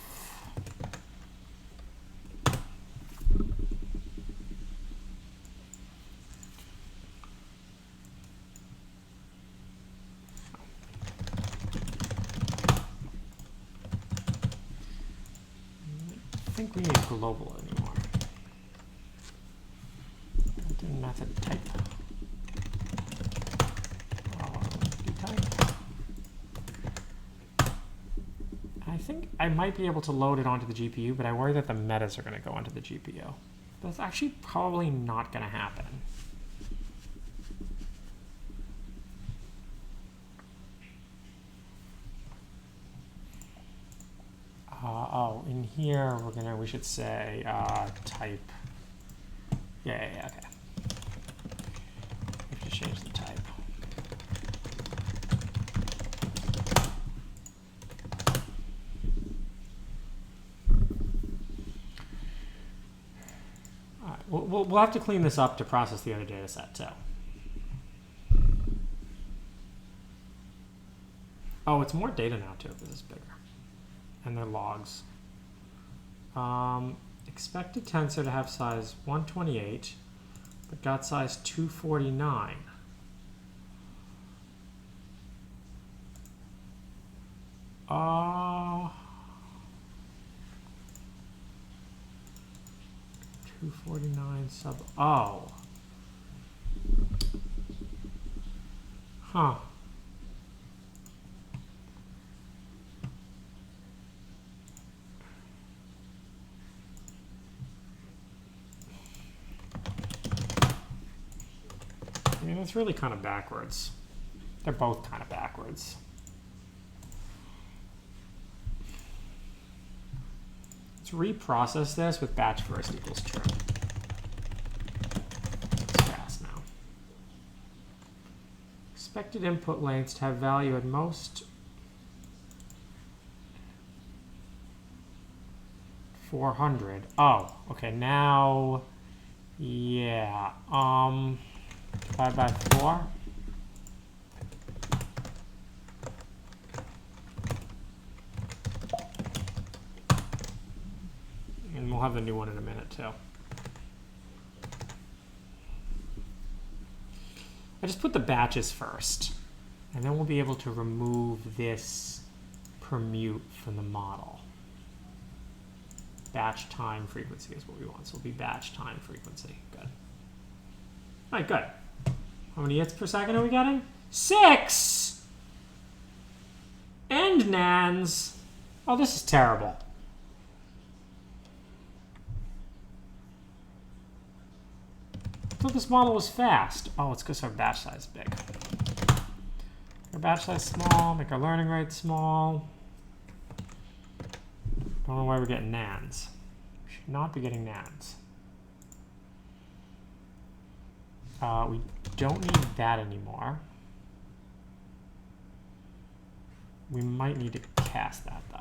I think we need global anymore. Built-in method type. Type. I think I might be able to load it onto the GPU, but I worry that the metas are going to go onto the GPU. That's actually probably not going to happen. Oh, in here we should say type. Yeah, okay. We have to change the type. All right, we'll have to clean this up to process the other data set too. Oh, it's more data now too. This is bigger. And their logs. Expected tensor to have size 128, but got size 249. Uh, 249 sub. Oh. Huh. I mean, it's really kind of backwards. They're both kind of backwards. Let's reprocess this with batch first equals true. It's fast now. Expected input lengths to have value at most 400. Oh, okay, now, yeah. Divide by 4. And we'll have the new one in a minute too. I just put the batches first, and then we'll be able to remove this permute from the model. Batch time frequency is what we want, so it'll be batch time frequency. Good. All right, good. How many hits per second are we getting? 6! And nans. Oh, this is terrible. I thought this model was fast. Oh, it's because our batch size is big. Make our batch size small, make our learning rate small. Don't know why we're getting nans. We should not be getting nans. We don't need that anymore. We might need to cast that though.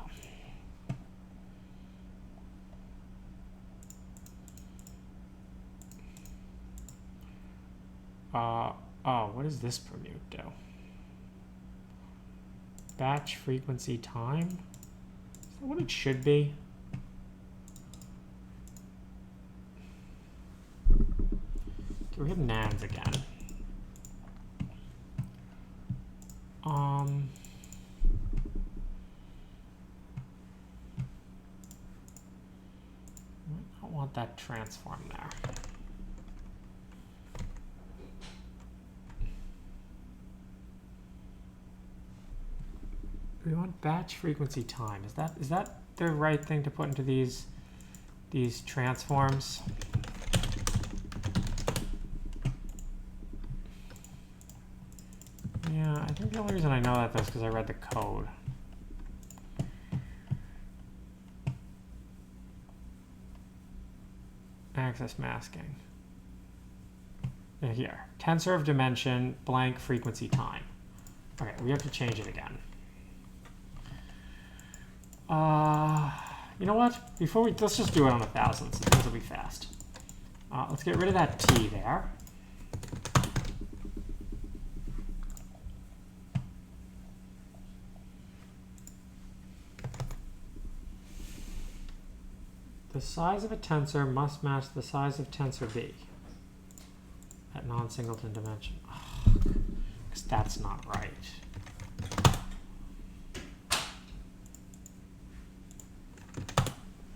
Oh, what does this permute do? Batch frequency time? Is that what it should be? Okay, we have nans again. I don't want that transform there. We want batch frequency time. Is that the right thing to put into these transforms? Yeah, I think the only reason I know that is because I read the code. Access masking. And here, tensor of dimension, blank frequency time. Okay, we have to change it again. You know what? Let's just do it on 1,000, so things will be fast. Let's get rid of that T there. The size of a tensor must match the size of tensor B at non-singleton dimension. Because that's not right.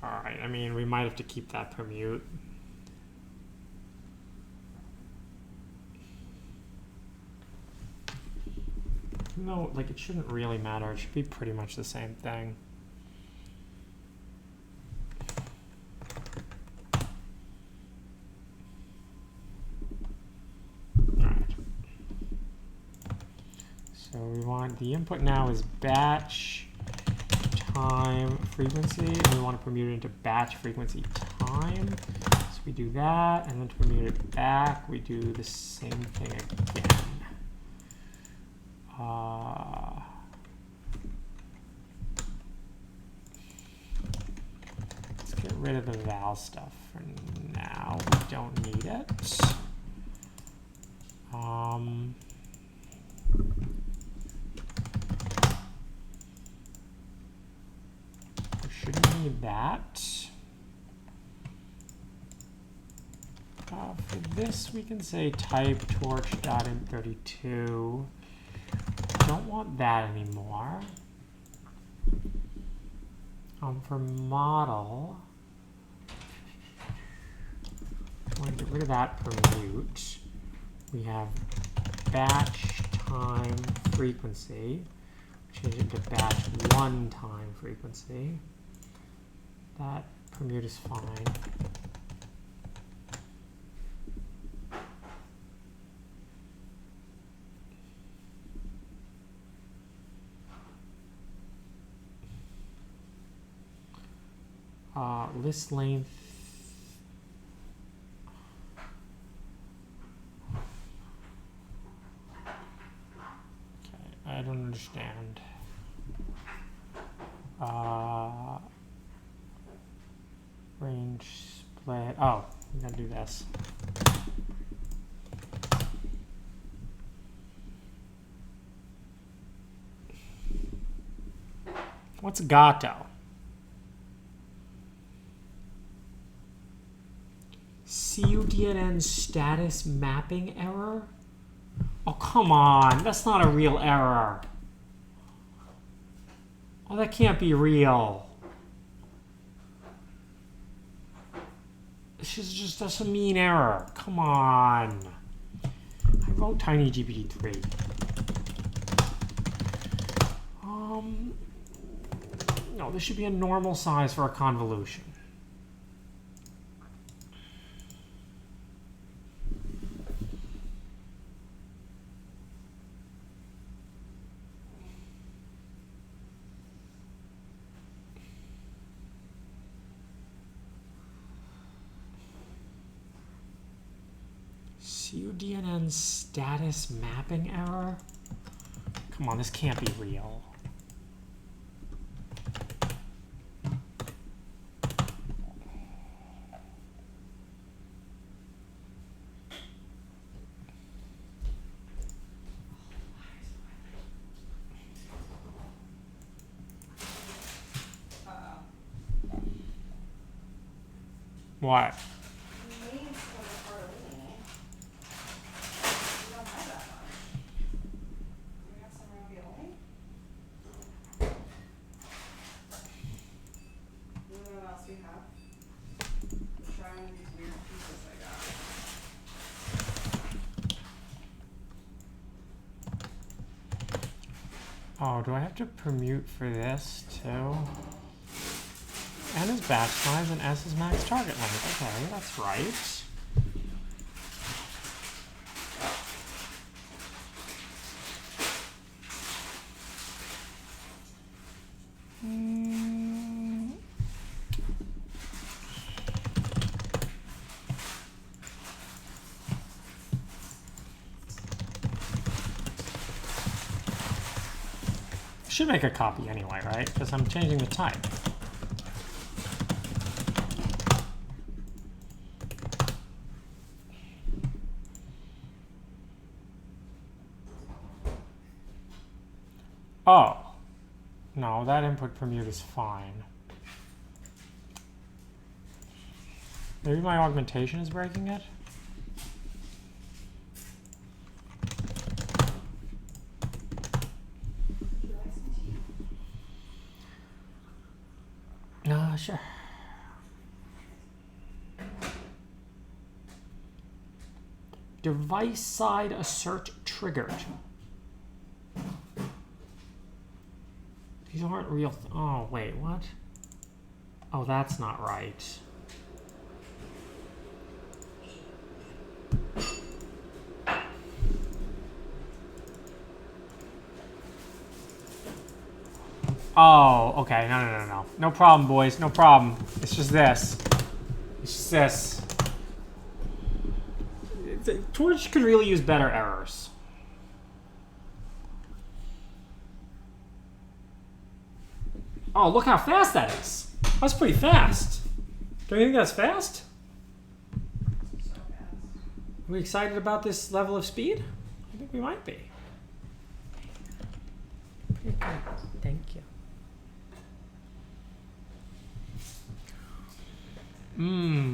All right, I mean, we might have to keep that permute. No, like it shouldn't really matter. It should be pretty much the same thing. All right. So we want the input now is batch time frequency, and we want to permute it into batch frequency time. So we do that, and then to permute it back, we do the same thing again. Let's get rid of the val stuff for now. We don't need it. We shouldn't need that. For this, we can say type torch.int32. Don't want that anymore. For model, I want to get rid of that permute. We have batch time frequency. Change it to batch one time frequency. That permute is fine. List length. Okay, I don't understand. Range split. Oh, I'm gonna do this. What's Gato? CUDNN status mapping error? Oh, come on. That's not a real error. Oh, that can't be real. This is just that's a mean error. Come on. I wrote TinyGPT3. No, this should be a normal size for a convolution. CUDNN status mapping error? Come on, this can't be real. What? Oh, do I have to permute for this too? N is batch size and S is max target length. Okay, that's right. Should make a copy anyway, right? Because I'm changing the type. Oh, no, that input permute is fine. Maybe my augmentation is breaking it. Sure. Device side assert triggered. These aren't real. Oh, wait, what? Oh, that's not right. Oh, okay. No. No problem, boys. No problem. It's just this. It's just this. Torch could really use better errors. Oh, look how fast that is. That's pretty fast. Don't you think that's fast? So fast. Are we excited about this level of speed? I think we might be. Pretty good. Thank you.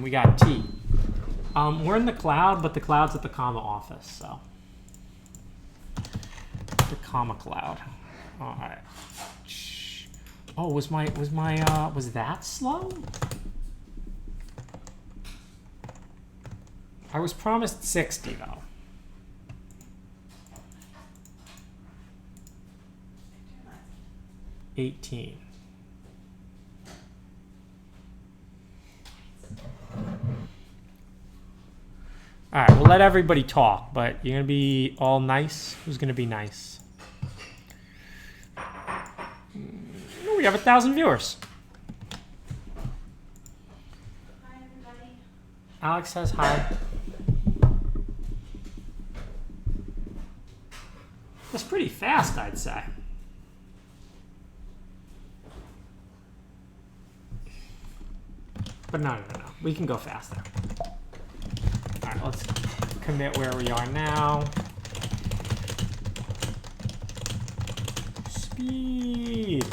We got T. We're in the cloud, but the cloud's at the comma office, so. The comma cloud. All right. Oh, was that slow? I was promised 60 though. 18. All right, we'll let everybody talk, but you're gonna be all nice. Who's gonna be nice? We have 1,000 viewers. Hi, everybody. Alex says hi. That's pretty fast, I'd say. But no. We can go faster. All right, let's commit where we are now. Speed.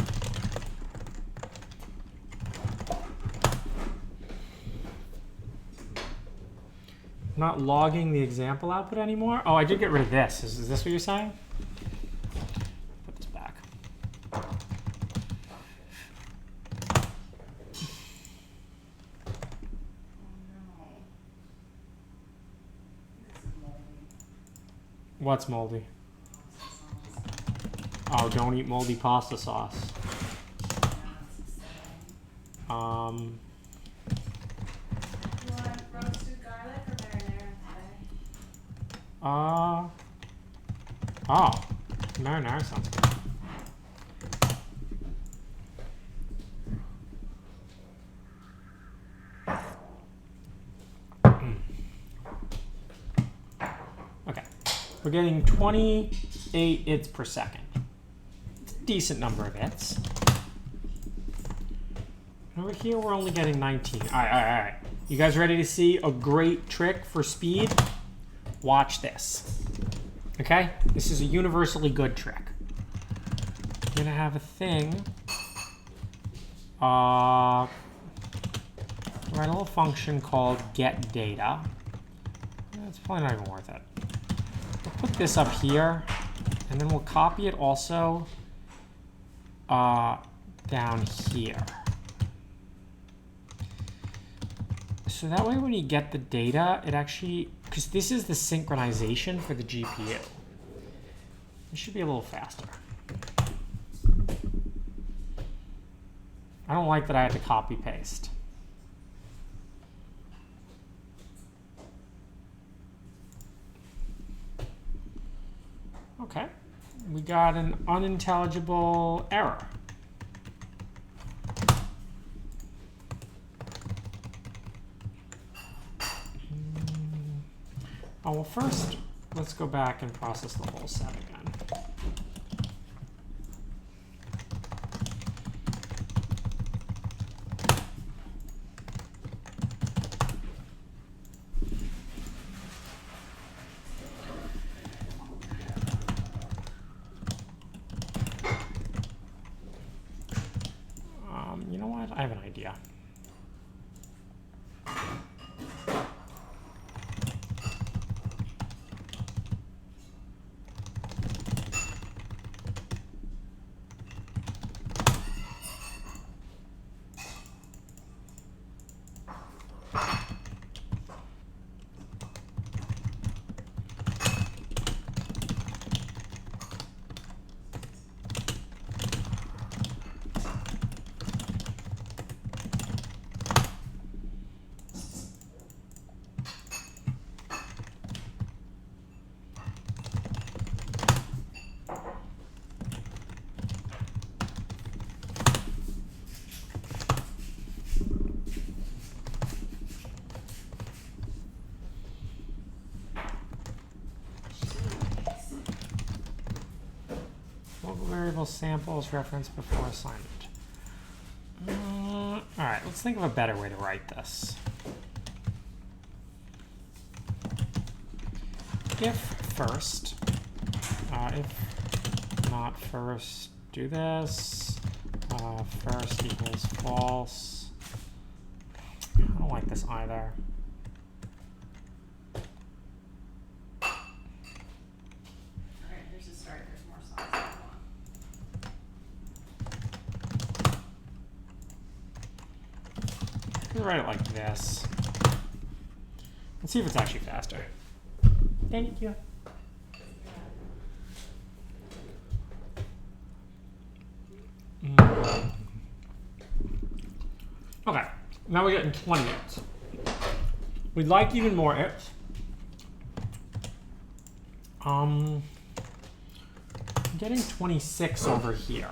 Not logging the example output anymore? Oh, I did get rid of this. Is this what you're saying? Put this back. What's moldy? Oh, don't eat moldy pasta sauce. You want roasted garlic or marinara today? Oh, marinara sounds good. Okay, we're getting 28 hits per second. It's a decent number of hits. Over here, we're only getting 19. All right. You guys ready to see a great trick for speed? Watch this. Okay? This is a universally good trick. You're gonna have a thing. Write a little function called getData. It's probably not even worth it. We'll put this up here, and then we'll copy it also down here. So that way when you get the data, it actually, because this is the synchronization for the GPU. It should be a little faster. I don't like that I had to copy paste. Okay, we got an unintelligible error. Oh, well, first, let's go back and process the whole set again. You know what? I have an idea. Example samples reference before assignment. All right, let's think of a better way to write this. If first, if not first, do this. First equals false. I don't like this either. Alright, there's a start. There's more slides than one. I'm gonna write it like this. Let's see if it's actually faster. Thank you. Okay, now we're getting 20 ifs. We'd like even more ifs. I'm getting 26 over here.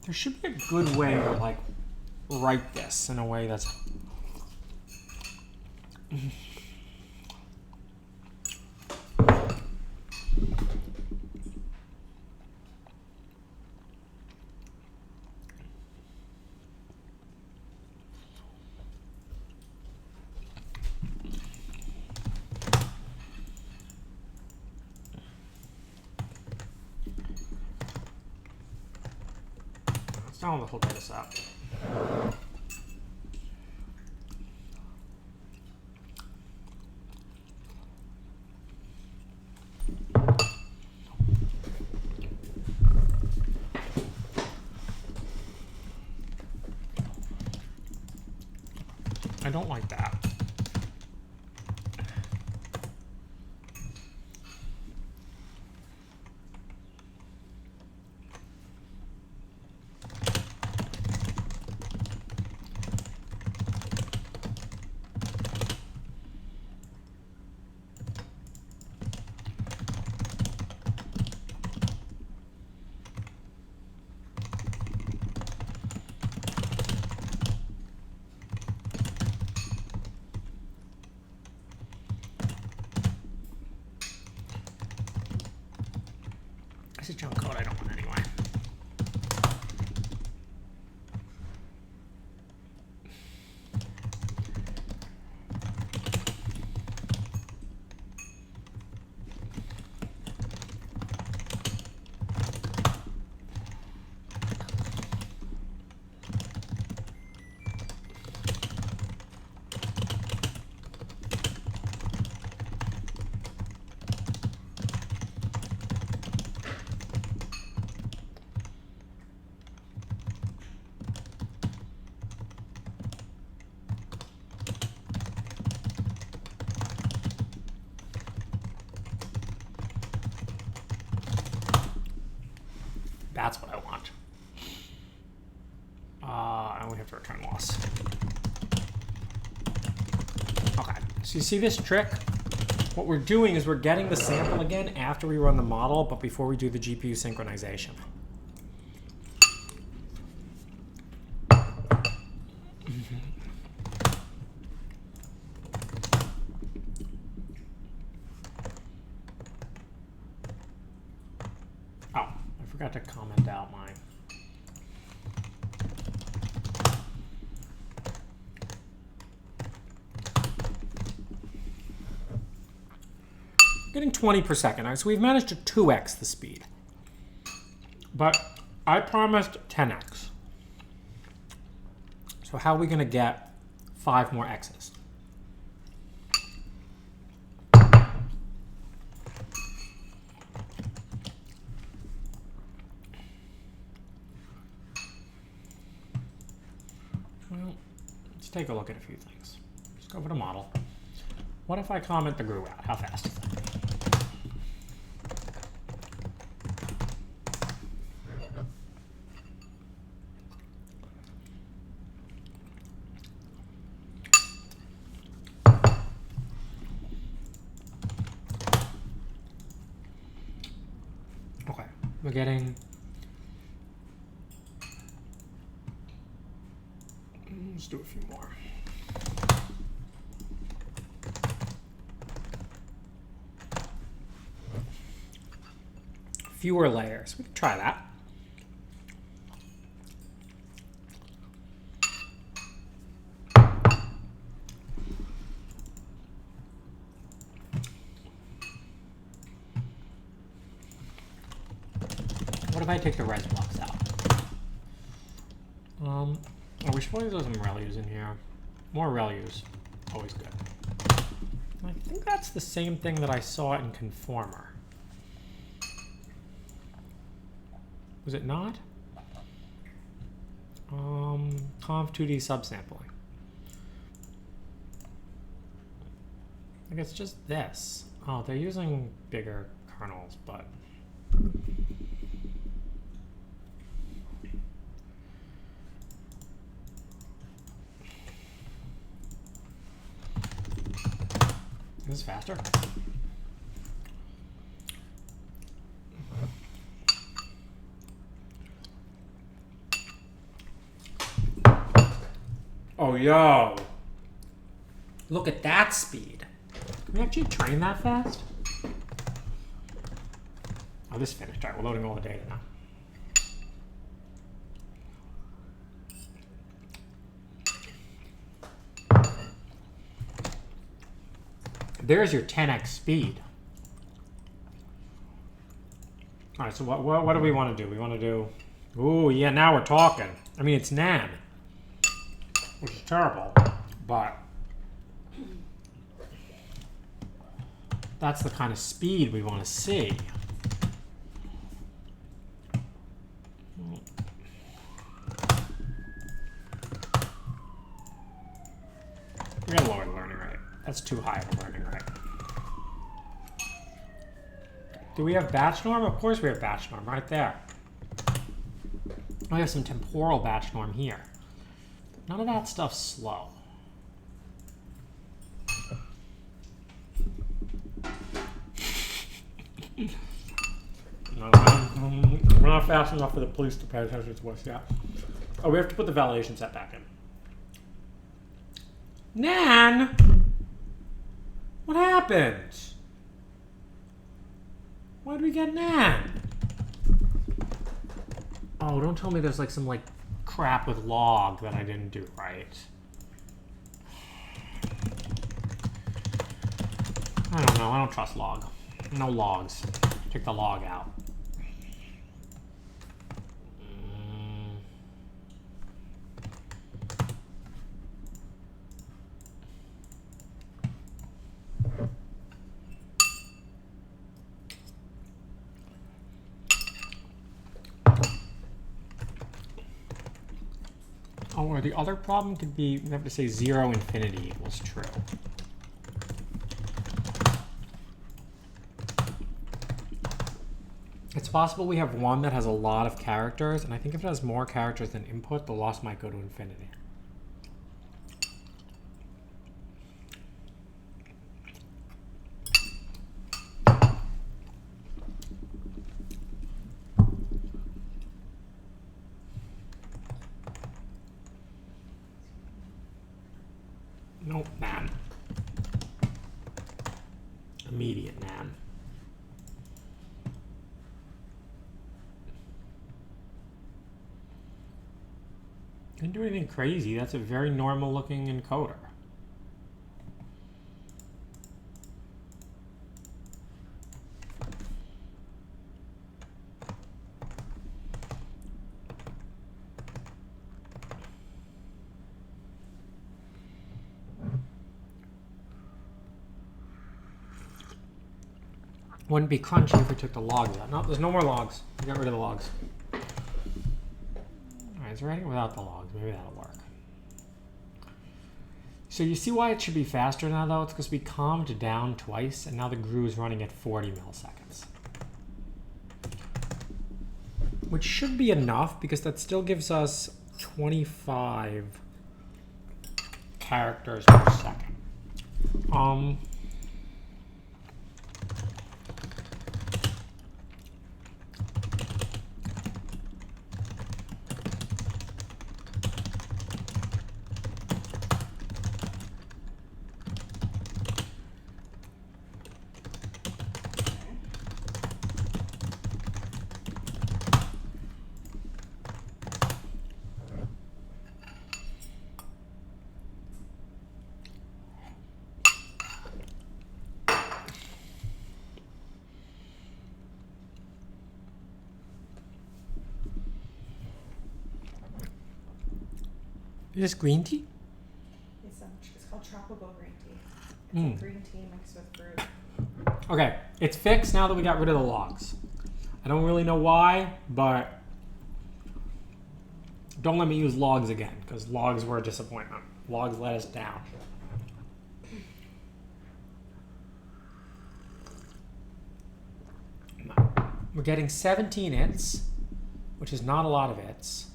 There should be a good way to like write this in a way that's down the whole data set. I don't like that. This is junk code I don't want anyway. That's what I want. And we have to return loss. Okay, so you see this trick? What we're doing is we're getting the sample again after we run the model, but before we do the GPU synchronization. To comment out my getting 20 per second. So we've managed to 2x the speed, but I promised 10x. So how are we going to get 5 more x's? Take a look at a few things. Just go over to model. What if I comment the GRU out? How fast is that? Okay, we're getting do a few more. Fewer layers. We can try that. What if I take the res blocks out? Oh, we should probably throw some ReLUs in here. More ReLUs. Always good. I think that's the same thing that I saw in conformer. Was it not? Conv2D subsampling. I think it's just this. Oh, they're using bigger kernels, but this is faster. Oh, yo. Look at that speed. Can we actually train that fast? Oh, this finished. All right, we're loading all the data now. There's your 10x speed. All right, so what do we want to do? We want to do... Ooh, yeah, now we're talking. I mean, it's NAND, which is terrible, but that's the kind of speed we want to see. We got lower learning rate. That's too high of a learning rate. Do we have batch norm? Of course we have batch norm right there. We have some temporal batch norm here. None of that stuff's slow. No, we're not fast enough for the police to pay attention to us yet. Oh, we have to put the validation set back in. Nan! What happened? Why did we get Nan? Oh, don't tell me there's like some crap with log that I didn't do right. I don't know. I don't trust log. No logs. Take the log out. Oh, or the other problem could be we have to say 0 infinity equals true. It's possible we have one that has a lot of characters, and I think if it has more characters than input, the loss might go to infinity. Nope, man. Immediate man. Didn't do anything crazy. That's a very normal looking encoder. Wouldn't be crunchy if we took the logs out. No, there's no more logs. We got rid of the logs. All right, so we're writing without the logs. Maybe that'll work. So you see why it should be faster now, though? It's because we calmed down twice, and now the GRU is running at 40 milliseconds. Which should be enough, because that still gives us 25 characters per second. Is this green tea? It's called tropical green tea. It's a green tea mixed with fruit. Okay, it's fixed now that we got rid of the logs. I don't really know why, but don't let me use logs again, because logs were a disappointment. Logs let us down. We're getting 17 its, which is not a lot of its.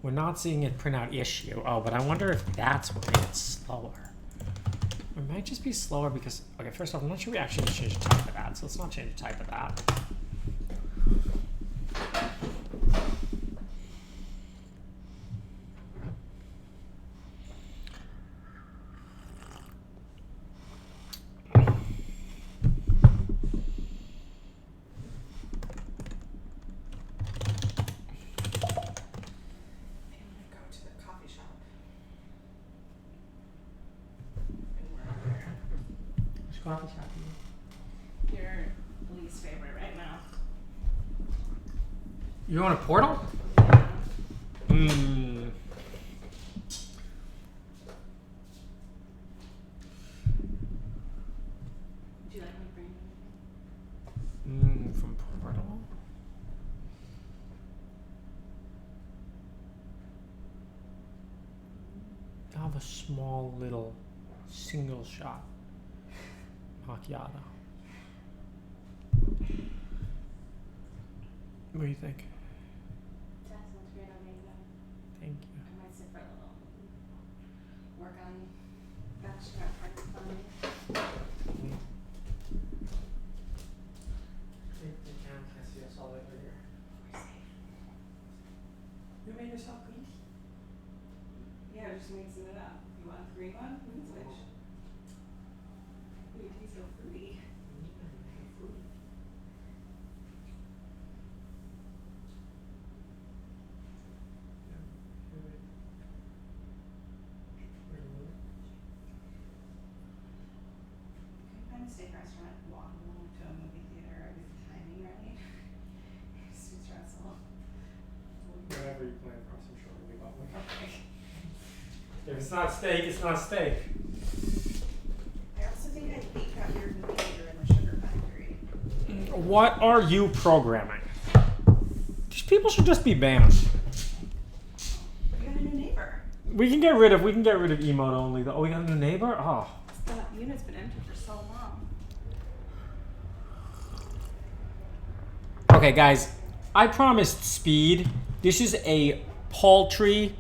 We're not seeing it print out issue. Oh, but I wonder if that's where it's slower. It might just be slower because, okay, first off, I'm not sure we actually change the type of that, so let's not change the type of that. Coffee shop. Your least favorite right now. You want a portal? Yeah. Hmm. Would you like me to bring From portal. I have a small little single shot macchiato. What do you think? That sounds great on me. Thank you. I might sit for a little work on bachelor part of fun. The camera can't see us all the way over here. We're safe. You made yourself green tea? Yeah, we're just mixing it up. You want the green one? We can switch. Green tea's so fruity. Find a steak restaurant, walk along to a movie theater, or get the timing right. It's too stressful. Whatever you plan for us, I'm sure we'll be well. Okay. If it's not steak, it's not steak. I also think I leaked out your movie theater in the sugar factory. What are you programming? These people should just be banned. You got a new neighbor. We can get rid of emote only though. Oh, we got a new neighbor? Oh. That unit's been empty for so long. Okay, guys, I promised speed. This is a paltry,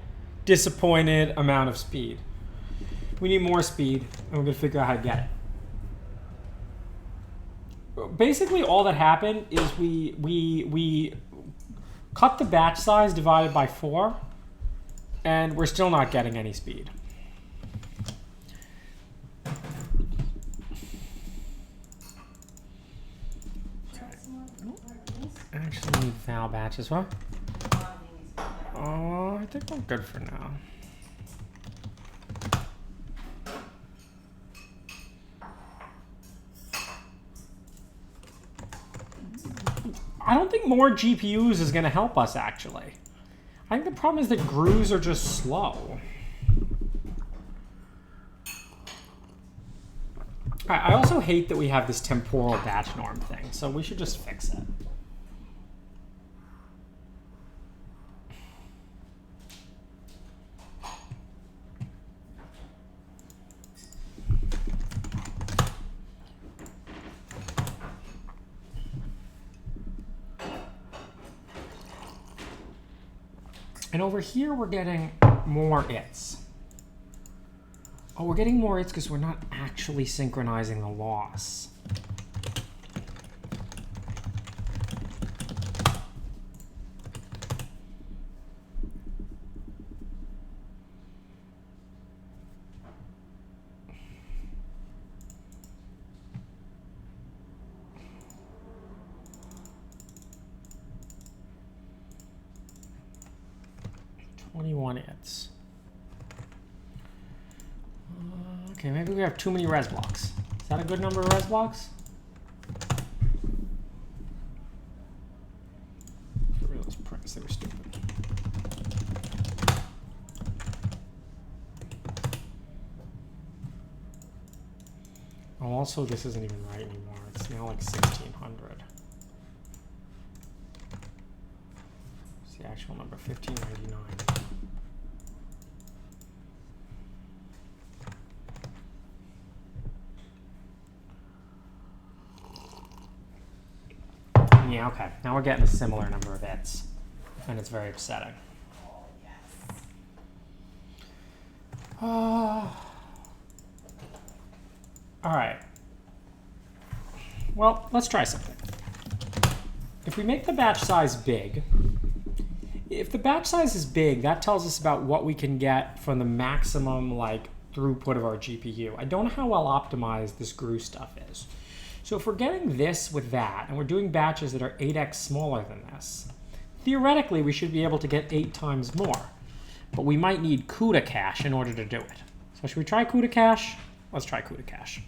disappointed amount of speed. We need more speed, and we're gonna figure out how to get it. Basically, all that happened is we cut the batch size divided by 4, and we're still not getting any speed. Actually need val batches, what? Oh, I think we're good for now. I don't think more GPUs is going to help us, actually. I think the problem is that GRUs are just slow. I also hate that we have this temporal batch norm thing, so we should just fix it. And over here, we're getting more its. Oh, we're getting more its because we're not actually synchronizing the loss. Its. Okay, maybe we have too many res blocks. Is that a good number of res blocks? Get rid of those prints, they were stupid. Oh, also, this isn't even right anymore. It's now like 1600. It's the actual number, 1599. Yeah, okay. Now we're getting a similar number of hits, and it's very upsetting. Oh, yes. All right. Well, let's try something. If we make the batch size big, if the batch size is big, that tells us about what we can get from the maximum like throughput of our GPU. I don't know how well optimized this GRU stuff is. So if we're getting this with that, and we're doing batches that are 8x smaller than this, theoretically we should be able to get 8 times more. But we might need CUDA cache in order to do it. So should we try CUDA cache? Let's try CUDA cache.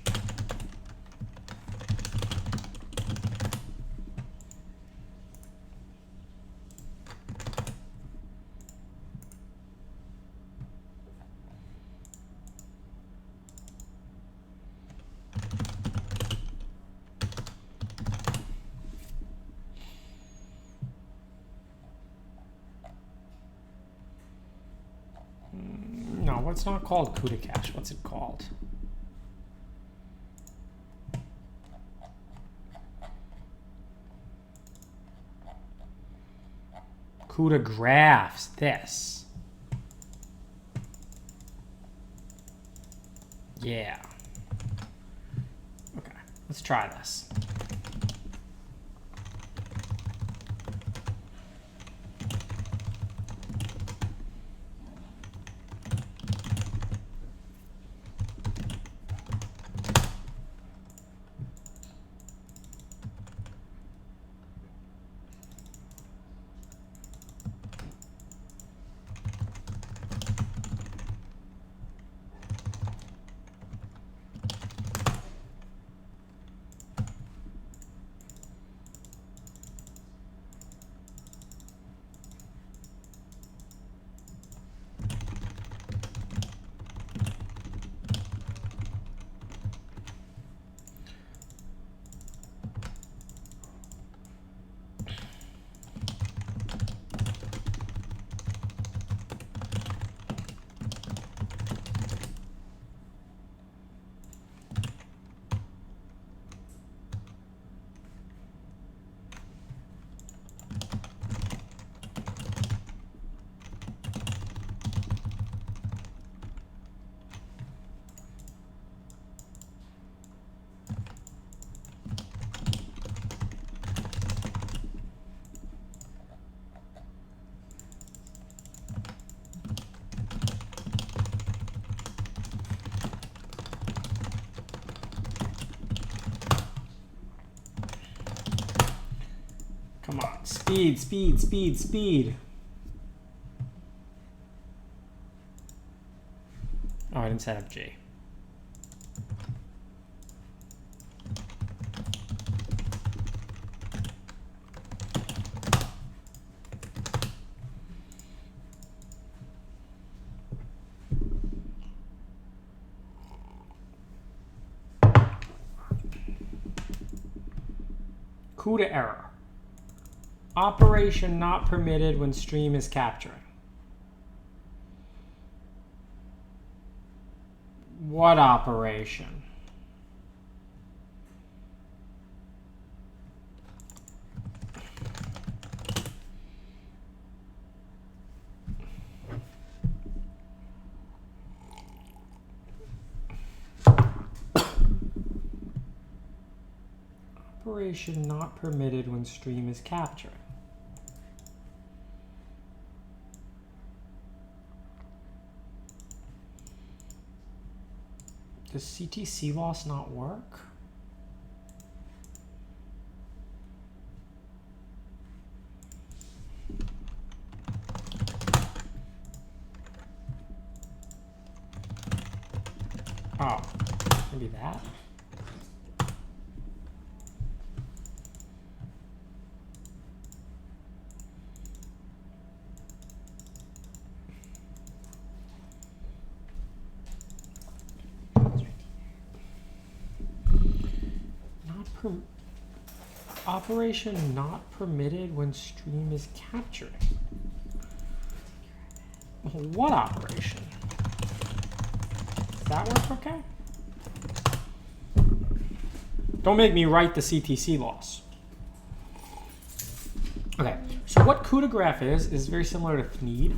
No, it's not called CUDA cache. What's it called? CUDA graphs. This. Yeah. Okay, let's try this. Come on, speed, speed, speed, speed. Oh, I didn't set up G. CUDA error. Operation not permitted when stream is capturing. What operation? Operation not permitted when stream is capturing. Does CTC loss not work? Oh, maybe that? operation not permitted when stream is capturing. What operation? Does that work okay? Don't make me write the CTC loss. Okay, so what CUDA graph is very similar to FNEED.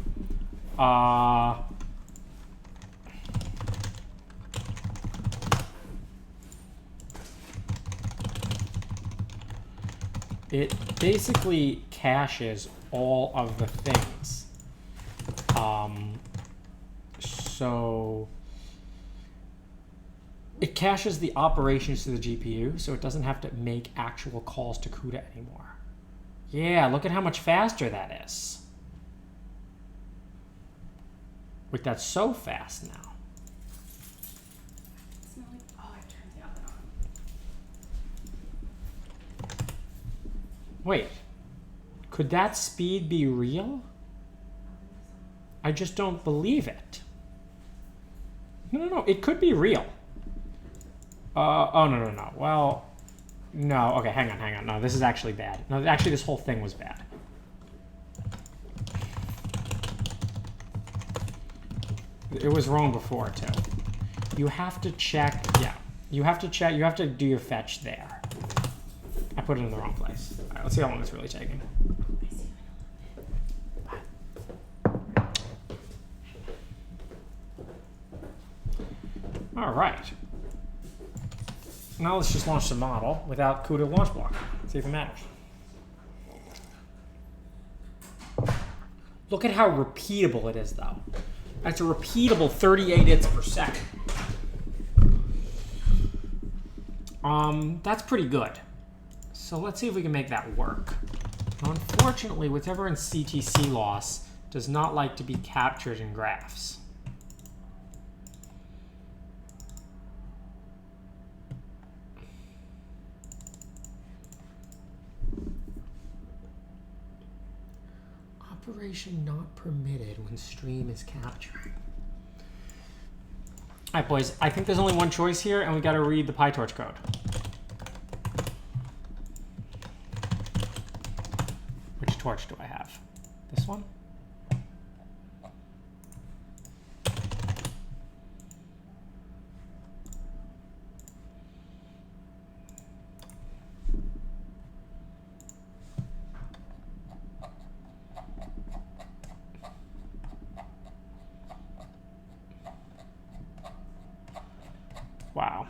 It basically caches all of the things. So it caches the operations to the GPU, so it doesn't have to make actual calls to CUDA anymore. Yeah, look at how much faster that is. Wait, that's so fast now. It's not like, oh, I turned the oven on. Wait, could that speed be real? I just don't believe it. No, it could be real. Oh, no. Well, no, okay, hang on. No, this is actually bad. No, actually, this whole thing was bad. It was wrong before, too. You have to check, yeah. You have to check, you have to do your fetch there. I put it in the wrong place. All right, let's see how long it's really taking. All right. Now let's just launch the model without CUDA launch block. See if it matters. Look at how repeatable it is, though. That's a repeatable 38 hits per second. That's pretty good. So let's see if we can make that work. Now, unfortunately, whatever in CTC loss does not like to be captured in graphs. Operation not permitted when stream is capturing. All right, boys, I think there's only one choice here, and we got to read the PyTorch code. Which torch do I have? This one? Wow.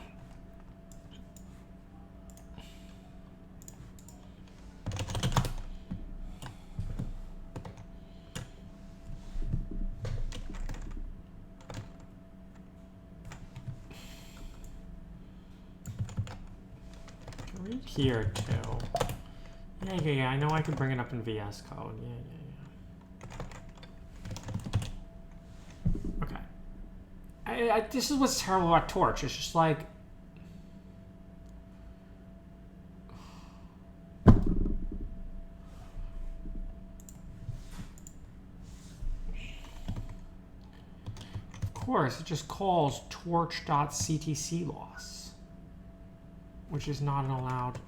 Right here too. Yeah. I know I could bring it up in VS Code. Yeah. This is what's terrible about Torch. It's just like, of course, it just calls torch.ctc loss, which is not an allowed.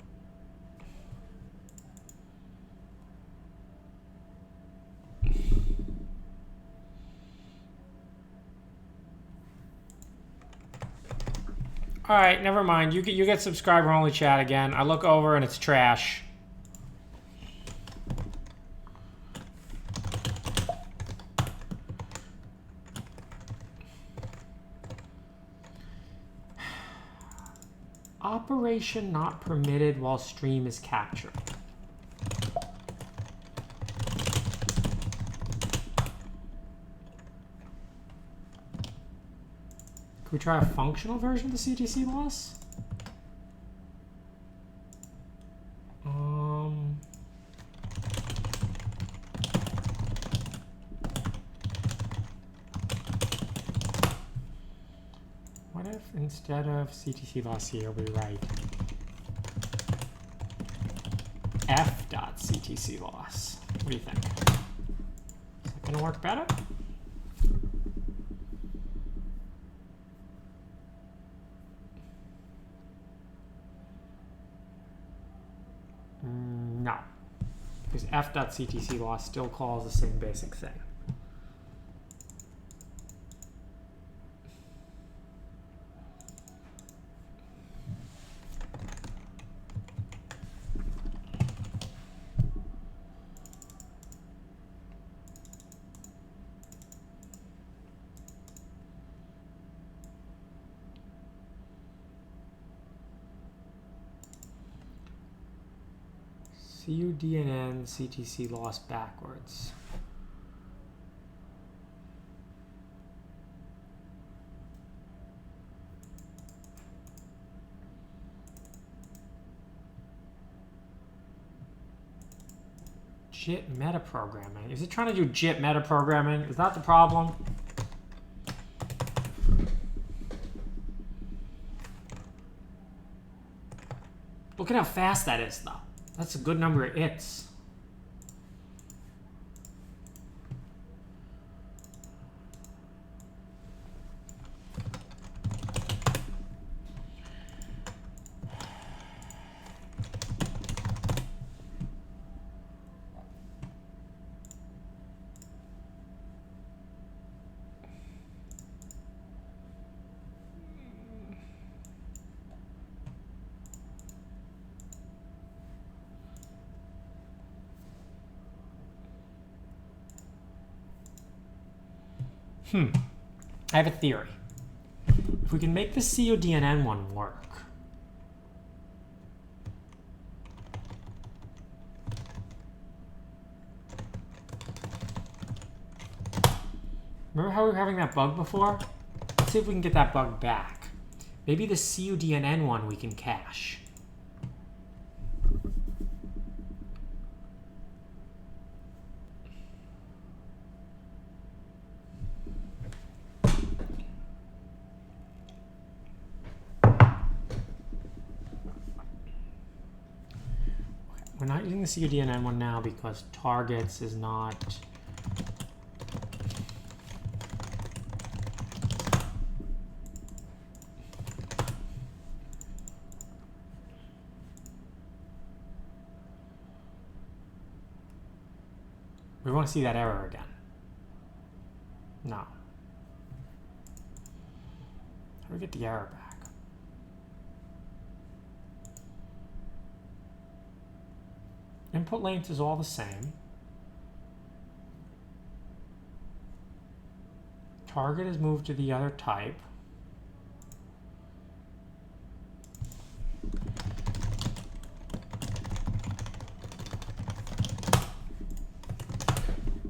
All right, never mind. You get subscriber only chat again. I look over and it's trash. Operation not permitted while stream is captured. Can we try a functional version of the CTC loss? What if instead of CTC loss here, we write f.ctc loss? What do you think? Is that going to work better? Because f.ctc loss still calls the same basic thing. CUDNN CTC lost backwards. JIT metaprogramming. Is it trying to do JIT metaprogramming? Is that the problem? Look at how fast that is, though. That's a good number of its. I have a theory. If we can make the CUDNN one work, remember how we were having that bug before? Let's see if we can get that bug back. Maybe the CUDNN one we can cache. We're not using the CUDNN one now because targets is not. We want to see that error again. No. How do we get the error back? Input length is all the same. Target is moved to the other type.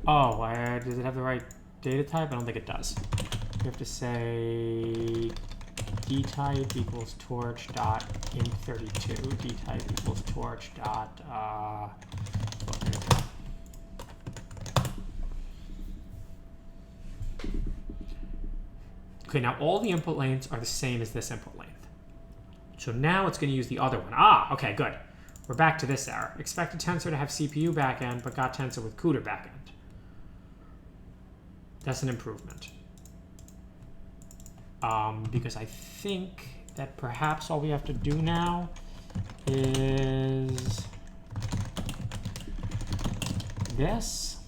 Oh, does it have the right data type? I don't think it does. We have to say dtype equals torch dot int32. Dtype equals torch dot okay, now all the input lengths are the same as this input length. So now it's going to use the other one. Ah, okay, good. We're back to this error. Expected tensor to have CPU backend, but got tensor with CUDA backend. That's an improvement. Because I think that perhaps all we have to do now is this.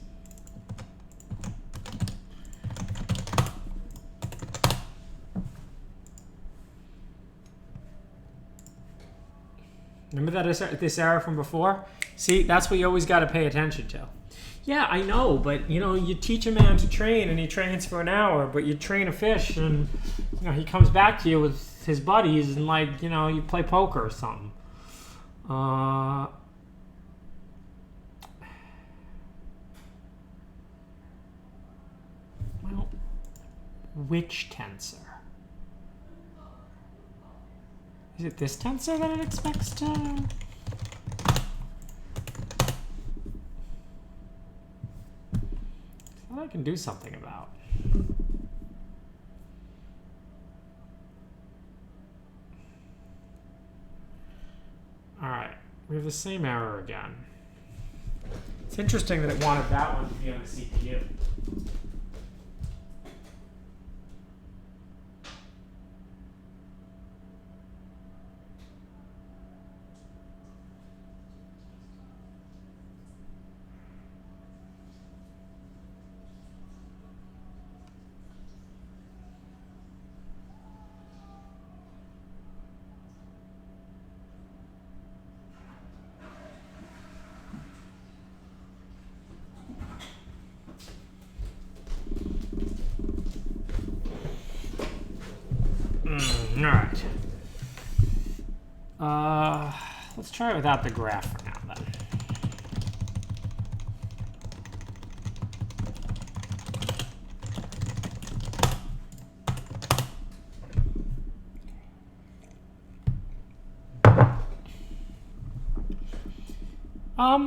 Remember that this error from before? See, that's what you always got to pay attention to. Yeah, I know, but you know, you teach a man to train and he trains for an hour, but you train a fish and you know, he comes back to you with his buddies and like, you know, you play poker or something. Well, which tensor? Is it this tensor that it expects to? I can do something about. All right, we have the same error again. It's interesting that it wanted that one to be on the CPU. Let's try it without the graph for now, then.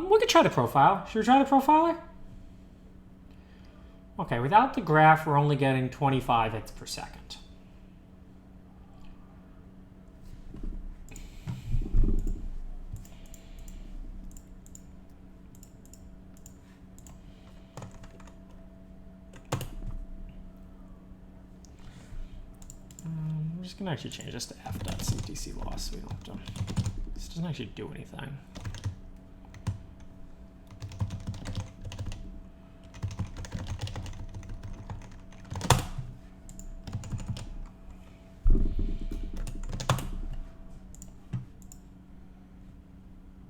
We could try the profile. Should we try the profiler? Okay, without the graph, we're only getting 25 hits per second. We're just going to actually change this to f.ctc loss. We don't have to. This doesn't actually do anything.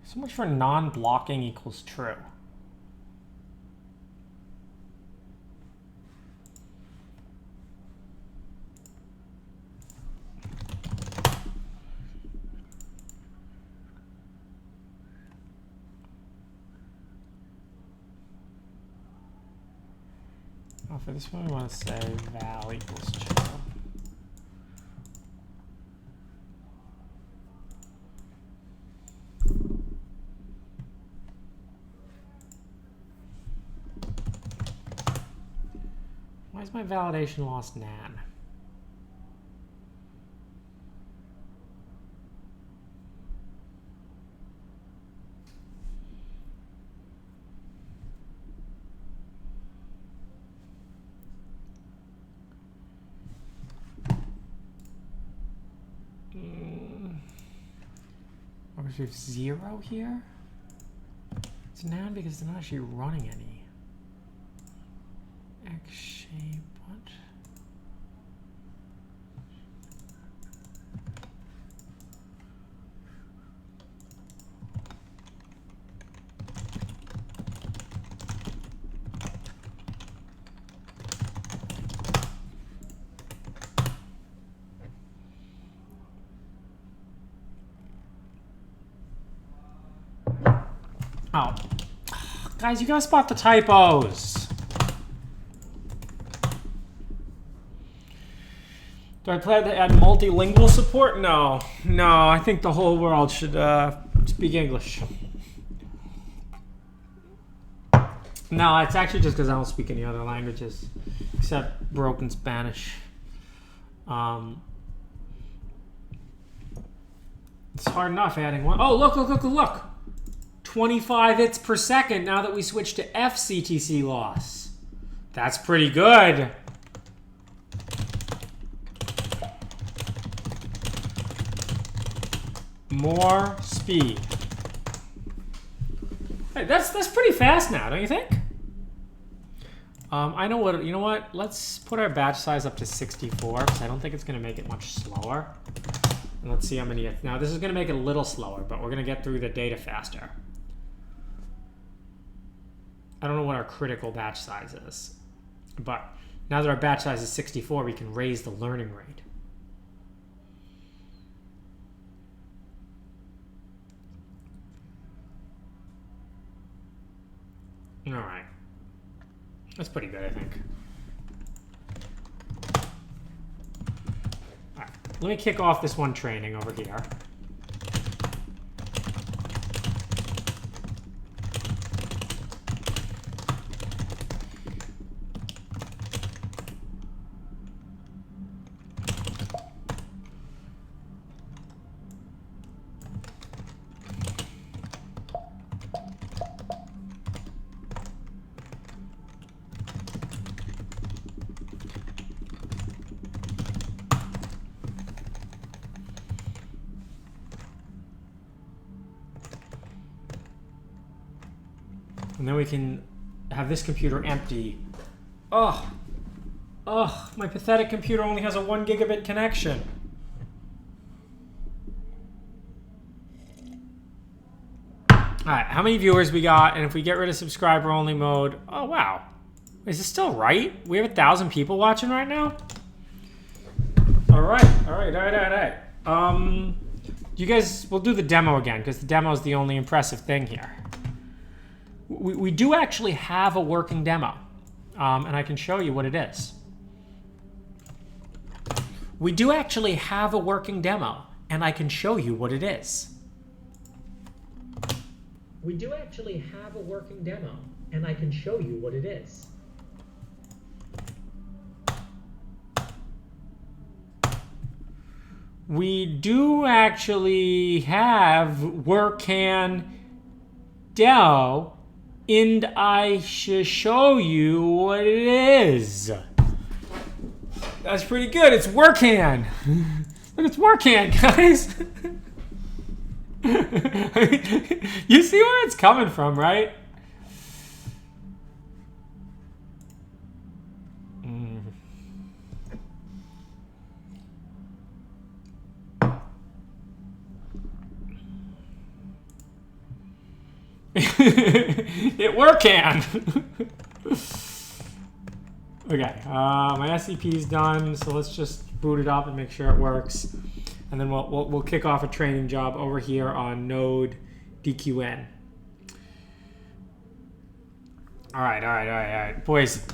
So much for non-blocking equals true. Oh, for this one, we want to say val equals true. Why is my validation loss nan? Or if we have 0 here? It's nan because they're not actually running any. X shape, what? Oh. Guys, you gotta spot the typos. Do I plan to add multilingual support? No. No, I think the whole world should speak English. No, it's actually just because I don't speak any other languages except broken Spanish. It's hard enough adding one. Oh, look, look, look, look. 25 hits per second now that we switch to FCTC loss. That's pretty good. More speed. Hey, that's pretty fast now, don't you think? I know what, you know what? Let's put our batch size up to 64 because I don't think it's going to make it much slower. And let's see how many. Now this is going to make it a little slower, but we're going to get through the data faster. I don't know what our critical batch size is, but now that our batch size is 64, we can raise the learning rate. All right. That's pretty good, I think. All right. Let me kick off this one training over here. And then we can have this computer empty. Oh, my pathetic computer only has a 1 gigabit connection. All right, how many viewers we got? And if we get rid of subscriber only mode, oh wow. Is this still right? We have 1,000 people watching right now? All right. You guys, we'll do the demo again because the demo is the only impressive thing here. We do actually have a working demo, and I can show you what it is. We do actually have a working demo, and I can show you what it is. We do actually have a working demo, and I can show you what it is. We do actually have working demo, and I should show you what it is. That's pretty good. It's working. Look, it's working, guys. You see where it's coming from, right? It working. Okay, my SCP is done, so let's just boot it up and make sure it works, and then we'll kick off a training job over here on node DQN. All right, boys.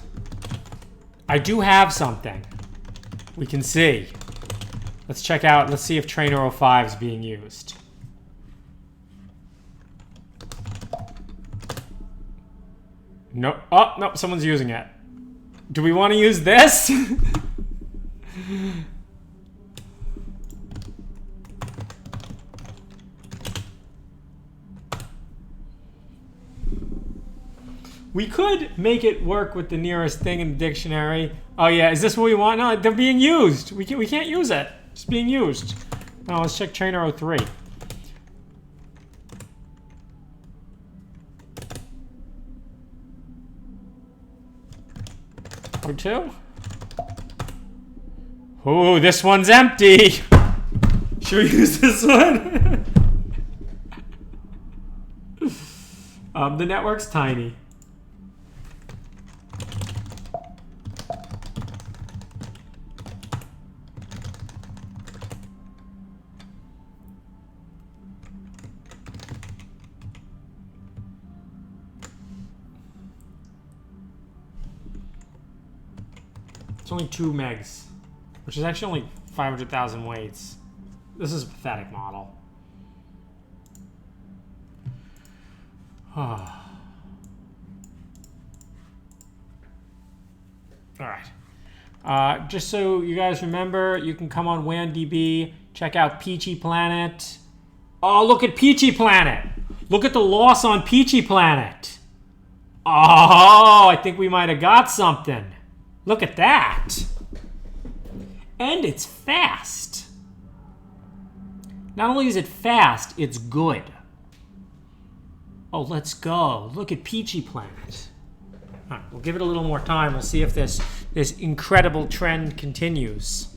I do have something. We can see. Let's check out. Let's see if trainer 05 is being used. No. Oh no, someone's using it. Do we want to use this? We could make it work with the nearest thing in the dictionary. Oh yeah, is this what we want? No, they're being used. We can't use it. It's being used. Now let's check trainer 03. 02? Oh, this one's empty. Should we use this one? The network's tiny. It's only 2 megs, which is actually only 500,000 weights. This is a pathetic model. All right. Just so you guys remember, you can come on WANDB, check out Peachy Planet. Oh, look at Peachy Planet. Look at the loss on Peachy Planet. Oh, I think we might have got something. Look at that. And it's fast. Not only is it fast, it's good. Oh, let's go. Look at Peachy Planet. All right, we'll give it a little more time. We'll see if this incredible trend continues.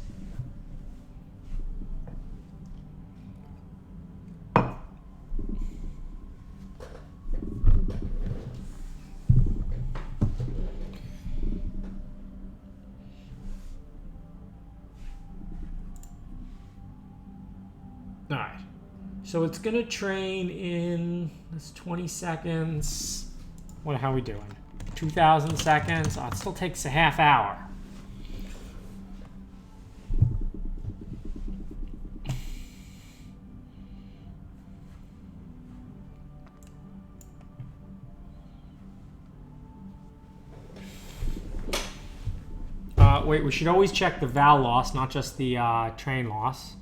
All right, so it's gonna train in, that's 20 seconds. How are we doing? 2,000 seconds. Oh, it still takes a half hour. Wait, we should always check the val loss, not just the train loss.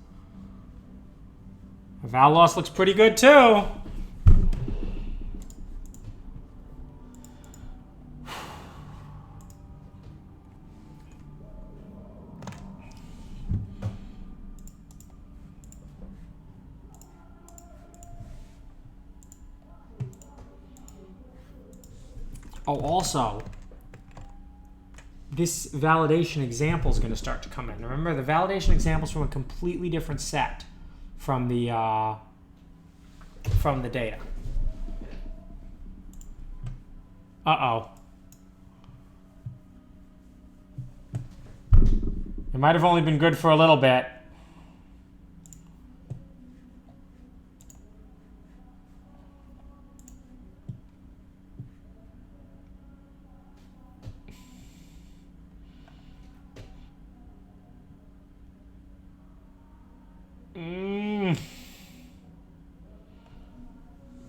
The val loss looks pretty good too. Oh, also, this validation example is going to start to come in. Remember, the validation example is from a completely different set from the data. Uh-oh. It might have only been good for a little bit.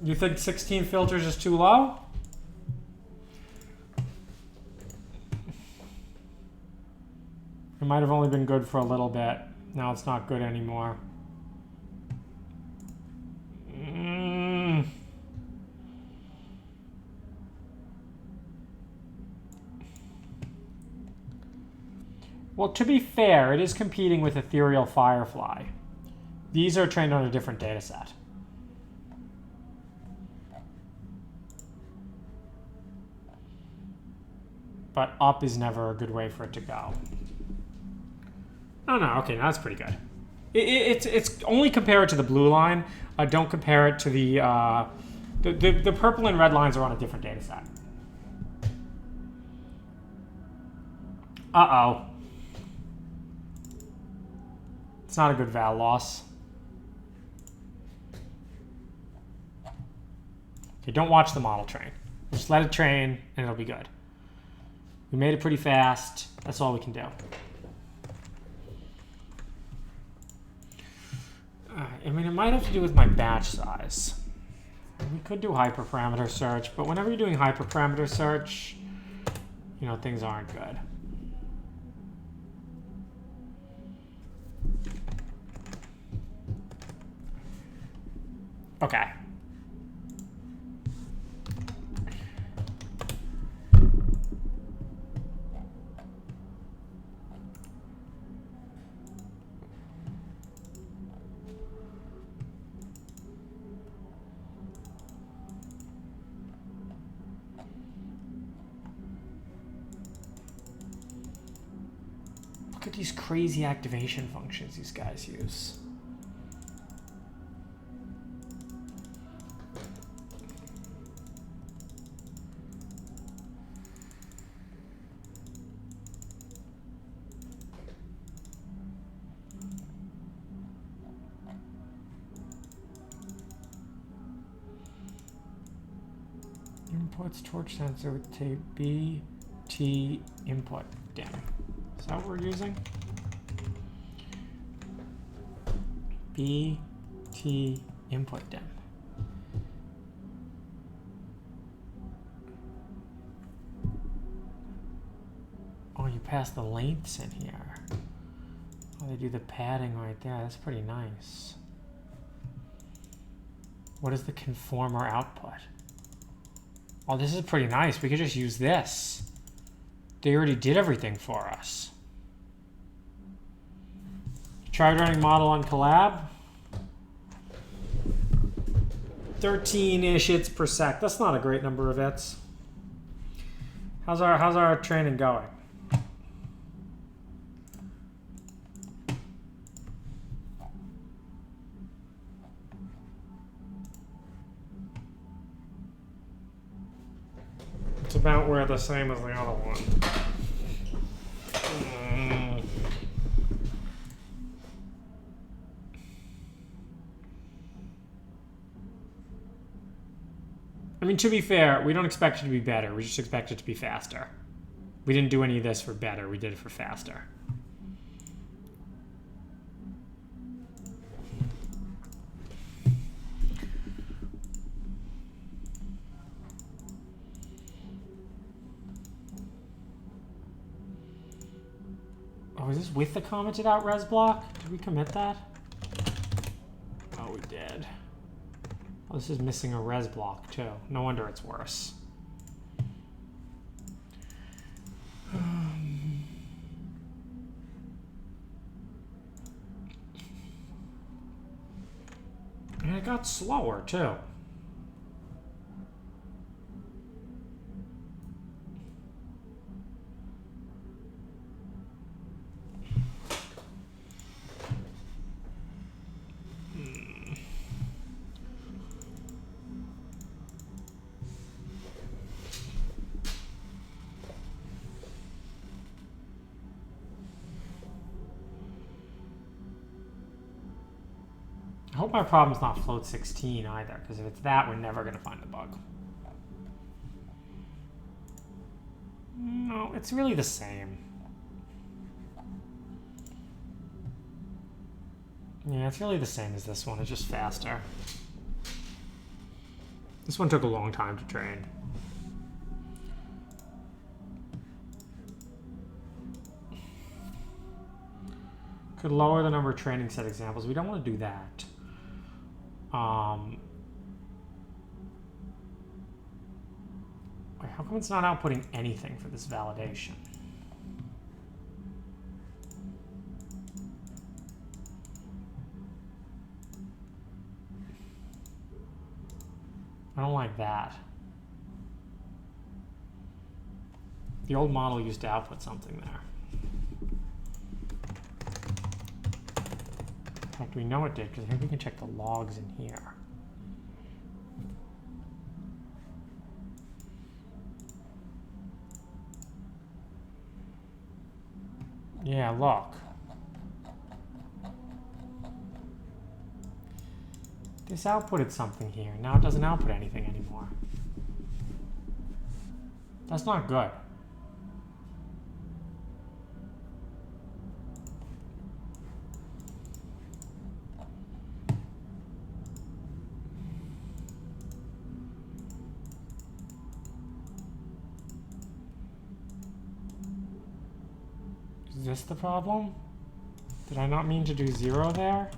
You think 16 filters is too low? It might have only been good for a little bit. Now it's not good anymore. Well, to be fair, it is competing with Ethereal Firefly. These are trained on a different data set. But up is never a good way for it to go. Oh no, okay, now that's pretty good. It's only compare it to the blue line. Don't compare it to the purple and red lines are on a different data set. Uh-oh. It's not a good val loss. Okay, don't watch the model train. Just let it train and it'll be good. We made it pretty fast. That's all we can do. I mean, it might have to do with my batch size. We could do hyperparameter search, but whenever you're doing hyperparameter search, you know, things aren't good. Okay. Look at these crazy activation functions these guys use. Inputs torch sensor with tape BT input dim. Is that what we're using? BT input dim. Oh, you pass the lengths in here. Oh, they do the padding right there. That's pretty nice. What is the conformer output? Oh, this is pretty nice. We could just use this. They already did everything for us. Tried running model on collab. 13-ish hits per sec. That's not a great number of hits. How's our training going? It's about where the same as the other one. I mean, to be fair, we don't expect it to be better. We just expect it to be faster. We didn't do any of this for better. We did it for faster. Oh, is this with the commented out res block? Did we commit that? Oh, we did. Oh, this is missing a res block too. No wonder it's worse. And it got slower too. I hope my problem's not float 16 either, because if it's that, we're never going to find the bug. No, it's really the same. Yeah, it's really the same as this one. It's just faster. This one took a long time to train. Could lower the number of training set examples. We don't want to do that. Wait, how come it's not outputting anything for this validation? I don't like that. The old model used to output something there. In fact, we know it did because I think we can check the logs in here. Yeah, look. This outputted something here. Now it doesn't output anything anymore. That's not good. Is this the problem? Did I not mean to do 0 there?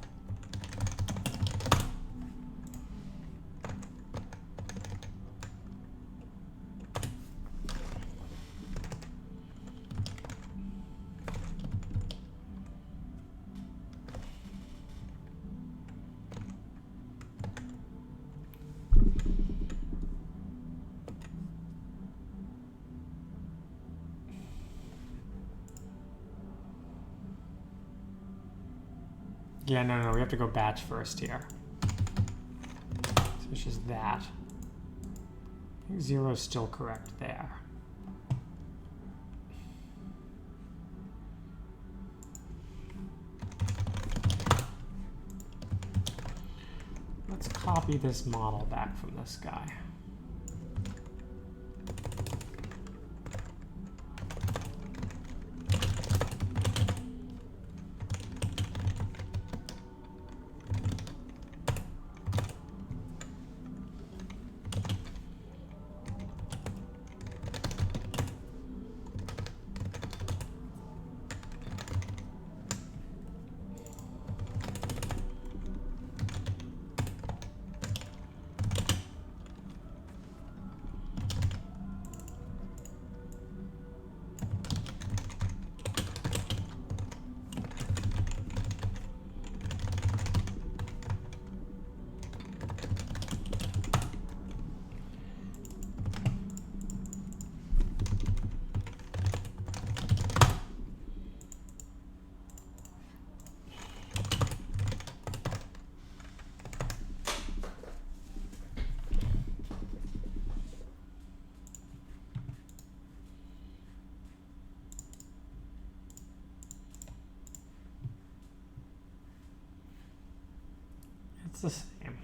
Yeah, no, we have to go batch first here. So it's just that. I think 0 is still correct there. Let's copy this model back from this guy. It's the same.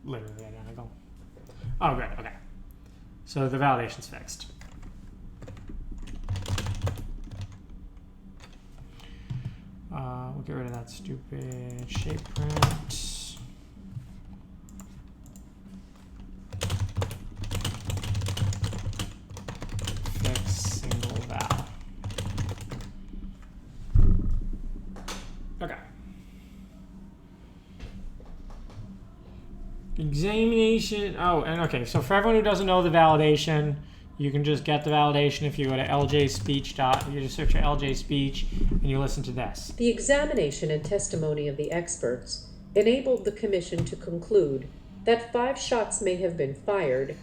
Literally identical. Oh, good. Okay. So the validation's fixed. We'll get rid of that stupid shape print. Fix single val. Okay. Examination. Oh, and okay. So for everyone who doesn't know the validation, you can just get the validation if you go to ljspeech. You just search for LJ Speech and you listen to this. The examination and testimony of the experts enabled the commission to conclude that 5 shots may have been fired.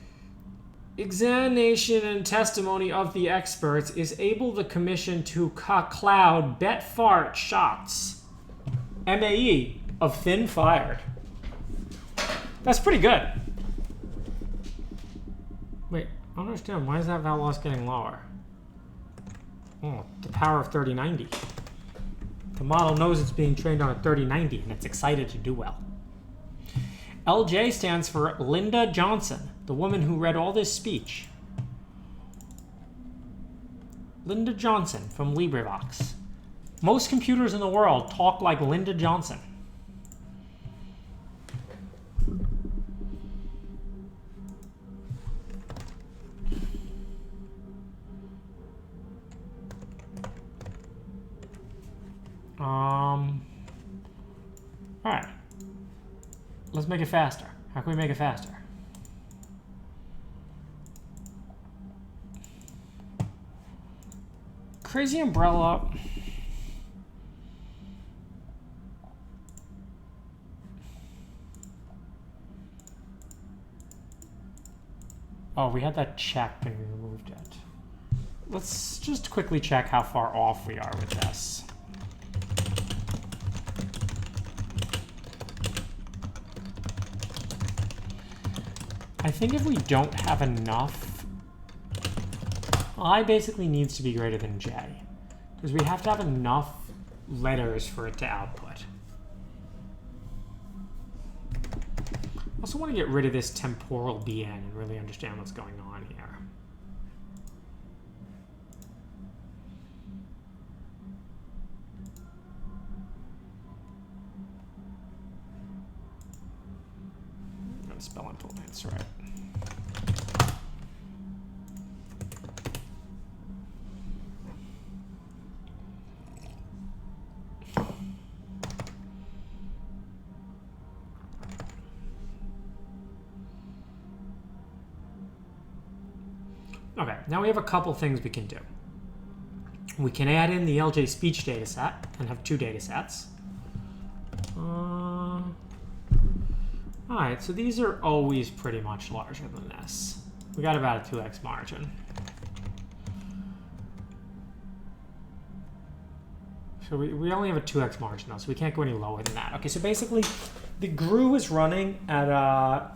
Examination and testimony of the experts is able the commission to cloud bet fart shots. MAE of thin fired. That's pretty good. Wait, I don't understand. Why is that val loss getting lower? Oh, the power of 3090. The model knows it's being trained on a 3090 and it's excited to do well. LJ stands for Linda Johnson, the woman who read all this speech. Linda Johnson from LibriVox. Most computers in the world talk like Linda Johnson. All right. Let's make it faster. How can we make it faster? Crazy umbrella. Oh, we had that checked and we removed it. Let's just quickly check how far off we are with this. I think if we don't have enough, I basically needs to be greater than J, because we have to have enough letters for it to output. I also want to get rid of this temporal BN and really understand what's going on here. I'm going to spell implements, right? Okay, now we have a couple things we can do. We can add in the LJ speech dataset and have two datasets. All right, so these are always pretty much larger than this. We got about a 2x margin. So we only have a 2x margin though, so we can't go any lower than that. Okay, so basically the GRU is running at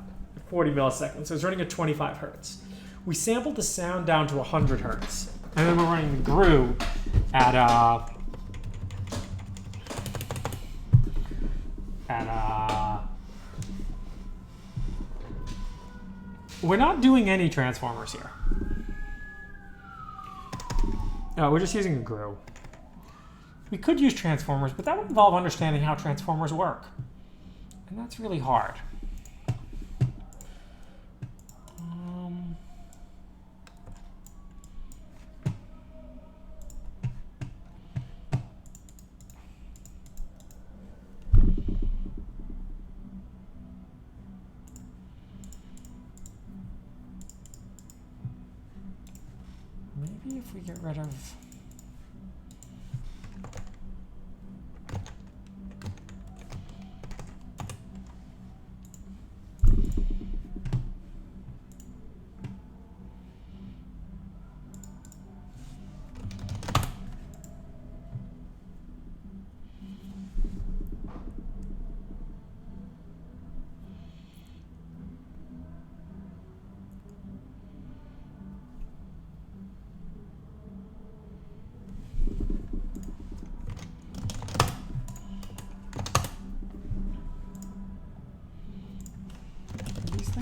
40 milliseconds, so it's running at 25 hertz. We sampled the sound down to 100 hertz, and then we're running the GRU at we're not doing any transformers here. No, we're just using a GRU. We could use transformers, but that would involve understanding how transformers work, and that's really hard. Maybe if we get rid of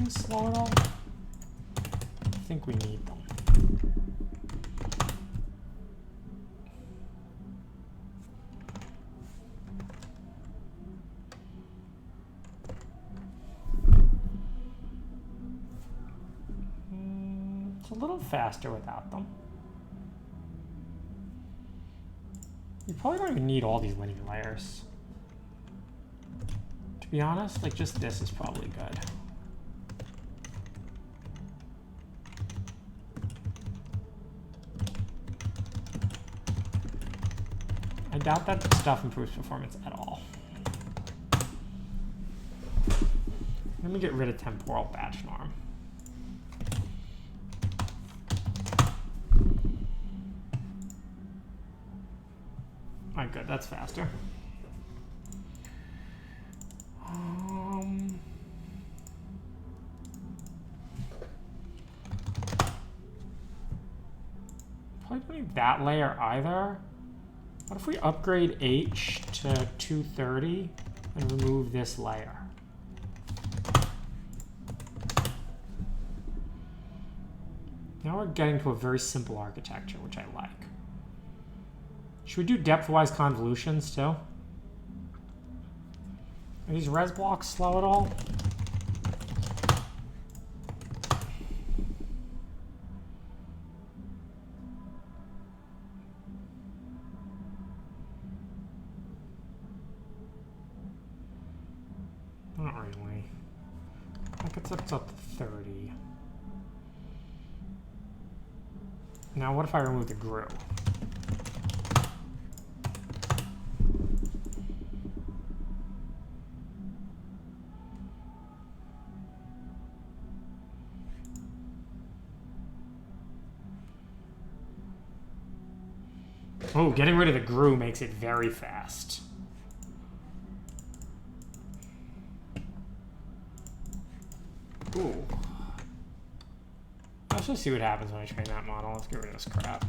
slow at all? I think we need them. It's a little faster without them. You probably don't even need all these linear layers. To be honest, like just this is probably good. I doubt that stuff improves performance at all. Let me get rid of temporal batch norm. All right, good, that's faster. Probably don't need that layer either. What if we upgrade H to 230 and remove this layer? Now we're getting to a very simple architecture, which I like. Should we do depth-wise convolutions too? Are these res blocks slow at all? Not really. I think it's up to 30. Now, what if I remove the GRU? Oh, getting rid of the GRU makes it very fast. Ooh. Let's just see what happens when I train that model. Let's get rid of this crap.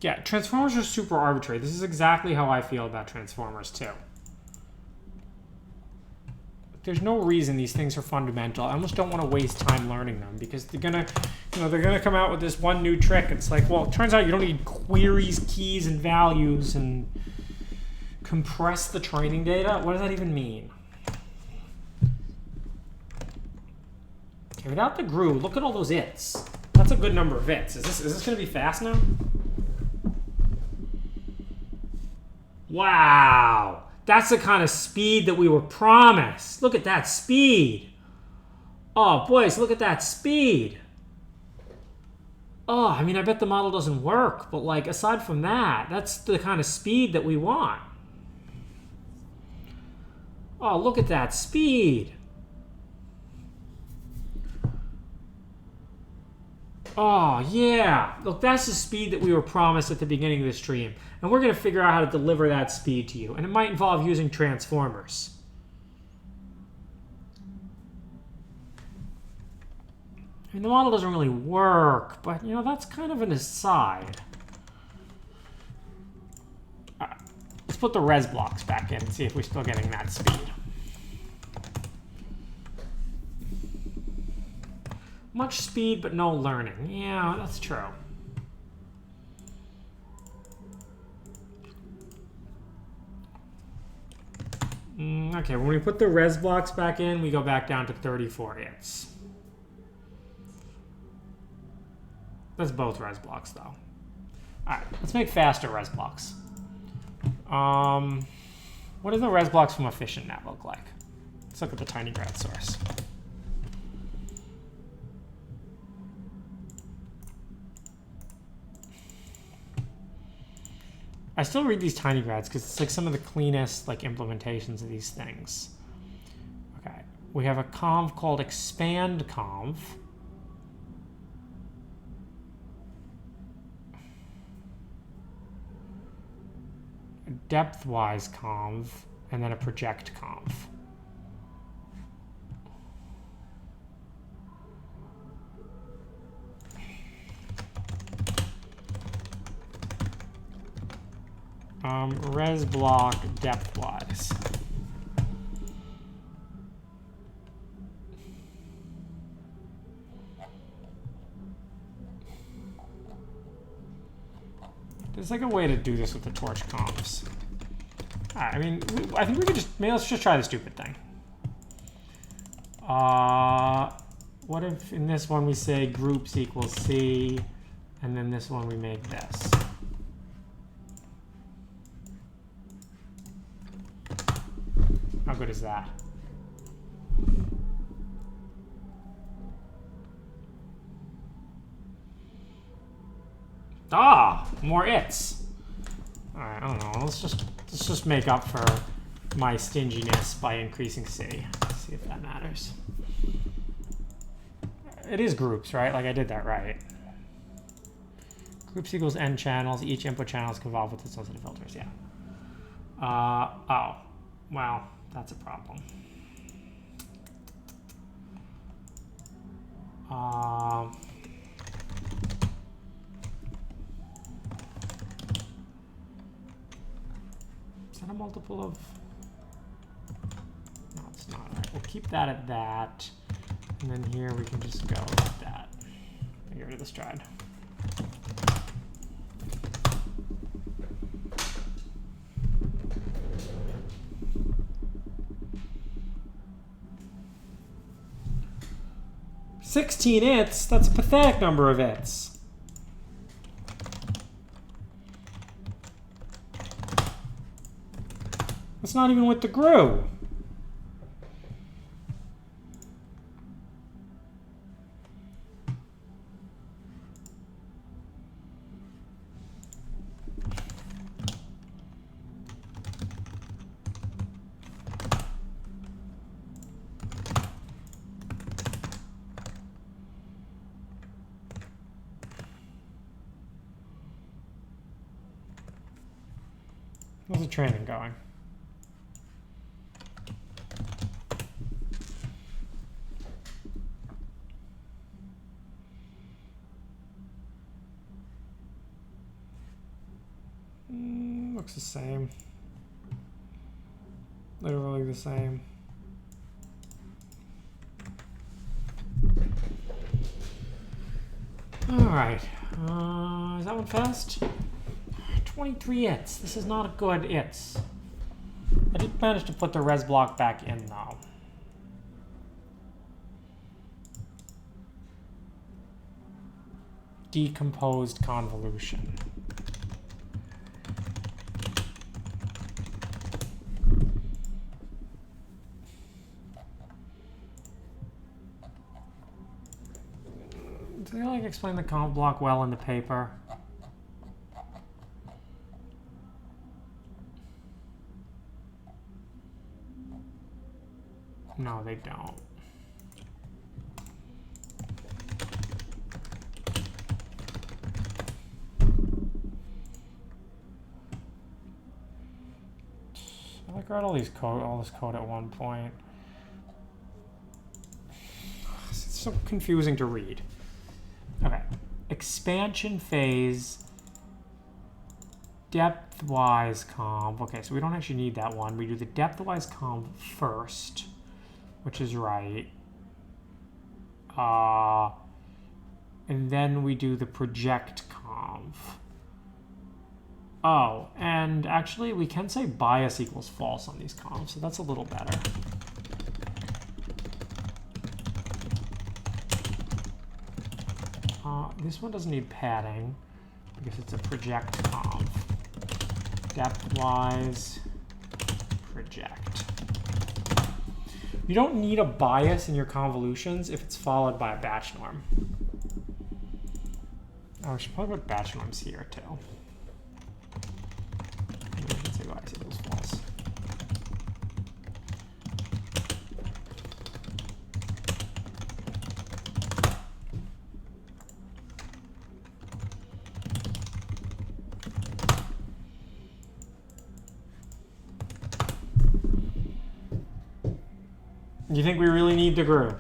Yeah, transformers are super arbitrary. This is exactly how I feel about transformers too. There's no reason these things are fundamental. I almost don't want to waste time learning them because they're gonna, they're gonna come out with this one new trick. It's like, well, it turns out you don't need queries, keys, and values and compress the training data. What does that even mean? Okay, without the GRU, look at all those its. That's a good number of its. Is this gonna be fast now? Wow, that's the kind of speed that we were promised. Look at that speed. Oh, boys, look at that speed. Oh, I mean, I bet the model doesn't work, but like, aside from that, that's the kind of speed that we want. Oh, look at that speed. Oh, yeah. Look, that's the speed that we were promised at the beginning of the stream. And we're going to figure out how to deliver that speed to you. And it might involve using transformers. I mean, the model doesn't really work, but, that's kind of an aside. All right. Let's put the res blocks back in and see if we're still getting that speed. Much speed, but no learning. Yeah, that's true. Okay, when we put the res blocks back in, we go back down to 34 hits. That's both res blocks, though. All right, let's make faster res blocks. What do the res blocks from EfficientNet look like? Let's look at the tinygrad source. I still read these tinygrads because it's like some of the cleanest implementations of these things. Okay, we have a conv called expand conv. A depth-wise conv, and then a project conv. Res block depth-wise. There's like a way to do this with the torch convs. I mean, I think we could let's just try the stupid thing. What if in this one we say groups equals C, and then this one we make this? How good is that? Ah, more its. All right, I don't know. Let's just make up for my stinginess by increasing C. Let's see if that matters. It is groups, right? Like I did that right. Groups equals n channels. Each input channel is convolved with its own set of filters. Yeah. Oh, well. That's a problem. Is that a multiple of? No, it's not. All right, we'll keep that at that. And then here we can just go like that. Get rid of the stride. 16 its? That's a pathetic number of its. That's not even with the GRU. How's the training going? Looks the same. Literally the same. All right. Is that one fast? 23 its. This is not a good its. I did manage to put the res block back in though. Decomposed convolution. Do they like explain the conv block well in the paper? No, they don't. I like read all this code at one point. It's so confusing to read. Okay, expansion phase, depth-wise conv. Okay, so we don't actually need that one. We do the depth-wise conv first, which is right. And then we do the project conv. Oh, and actually we can say bias equals false on these convs, so that's a little better. This one doesn't need padding because it's a project conv. Depth-wise project. You don't need a bias in your convolutions if it's followed by a batch norm. Oh, we should probably put batch norms here too. Maybe we should say bias equals false. You think we really need the GRU?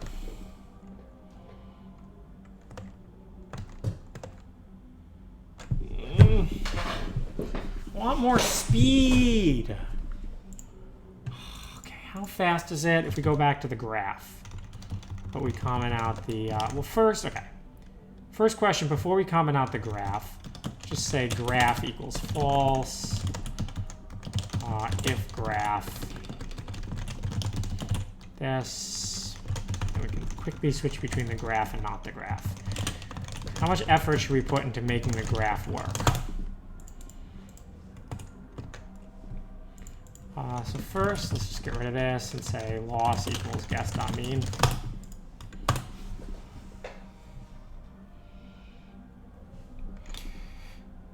Want more speed. Okay, how fast is it if we go back to the graph? But we comment out the, well first, okay. First question, before we comment out the graph, just say graph equals false. If graph this, and we can quickly switch between the graph and not the graph. How much effort should we put into making the graph work? So first, let's just get rid of this and say loss equals guess.mean.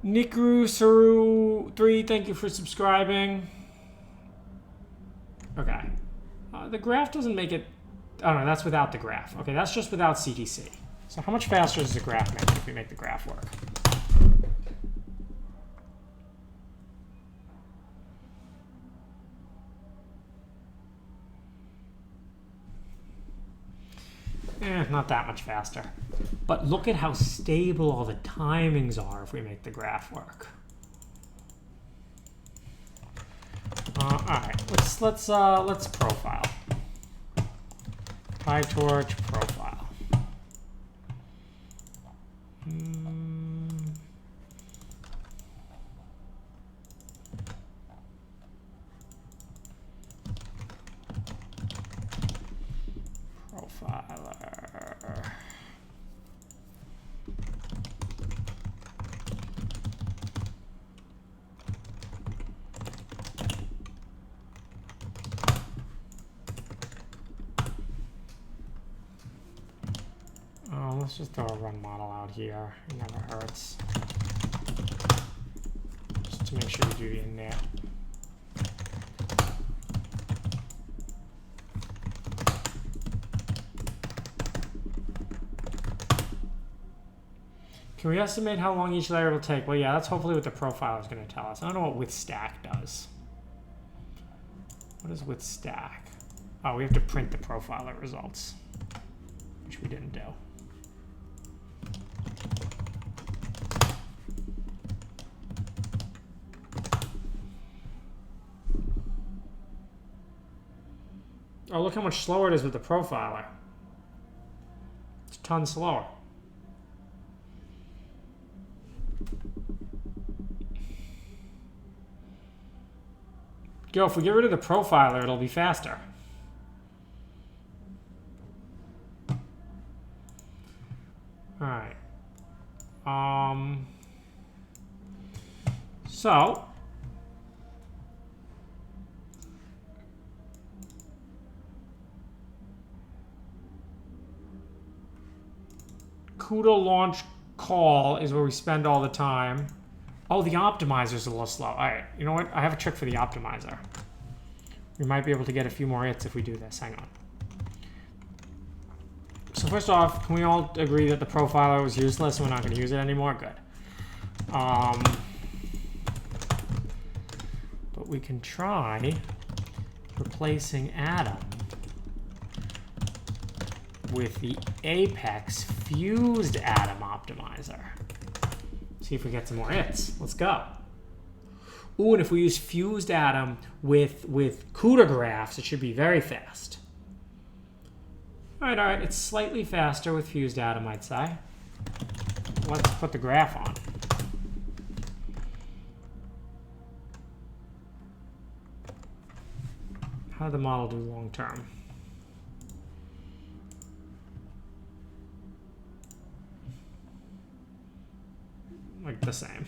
Nikru Saru 3, thank you for subscribing. Okay. The graph doesn't make it... Oh, no, that's without the graph. Okay, that's just without CTC. So how much faster does the graph make if we make the graph work? Not that much faster. But look at how stable all the timings are if we make the graph work. All right, let's profile. PyTorch profile. Profiler. let's just throw a run model out here. It never hurts. Just to make sure we do the init. Can we estimate how long each layer will take? Well, yeah, that's hopefully what the profiler is going to tell us. I don't know what with stack does. What is with stack? Oh, we have to print the profiler results, which we didn't do. Oh, look how much slower it is with the profiler. It's a ton slower. Yo, if we get rid of the profiler, it'll be faster. All right. So CUDA launch call is where we spend all the time. Oh, the optimizer's a little slow. All right, you know what? I have a trick for the optimizer. We might be able to get a few more hits if we do this. Hang on. So first off, can we all agree that the profiler was useless and we're not going to use it anymore? Good. But we can try replacing Atom with the Apex fused Atom optimizer. See if we get some more hits. Let's go. Ooh, and if we use fused Atom with CUDA graphs, it should be very fast. All right, it's slightly faster with fused Atom, I'd say. Let's put the graph on. How did the model do long term? Like the same.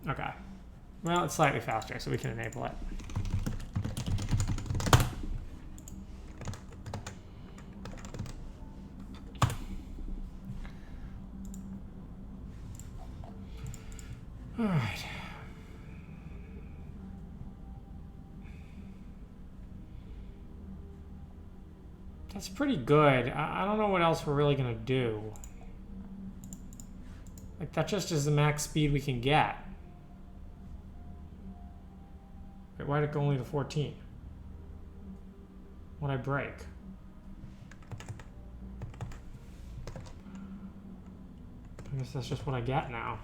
Okay. Well, it's slightly faster, so we can enable it. All right. That's pretty good. I don't know what else we're really going to do. Like, that just is the max speed we can get. Wait, why did it go only to 14? What'd I break? I guess that's just what I get now.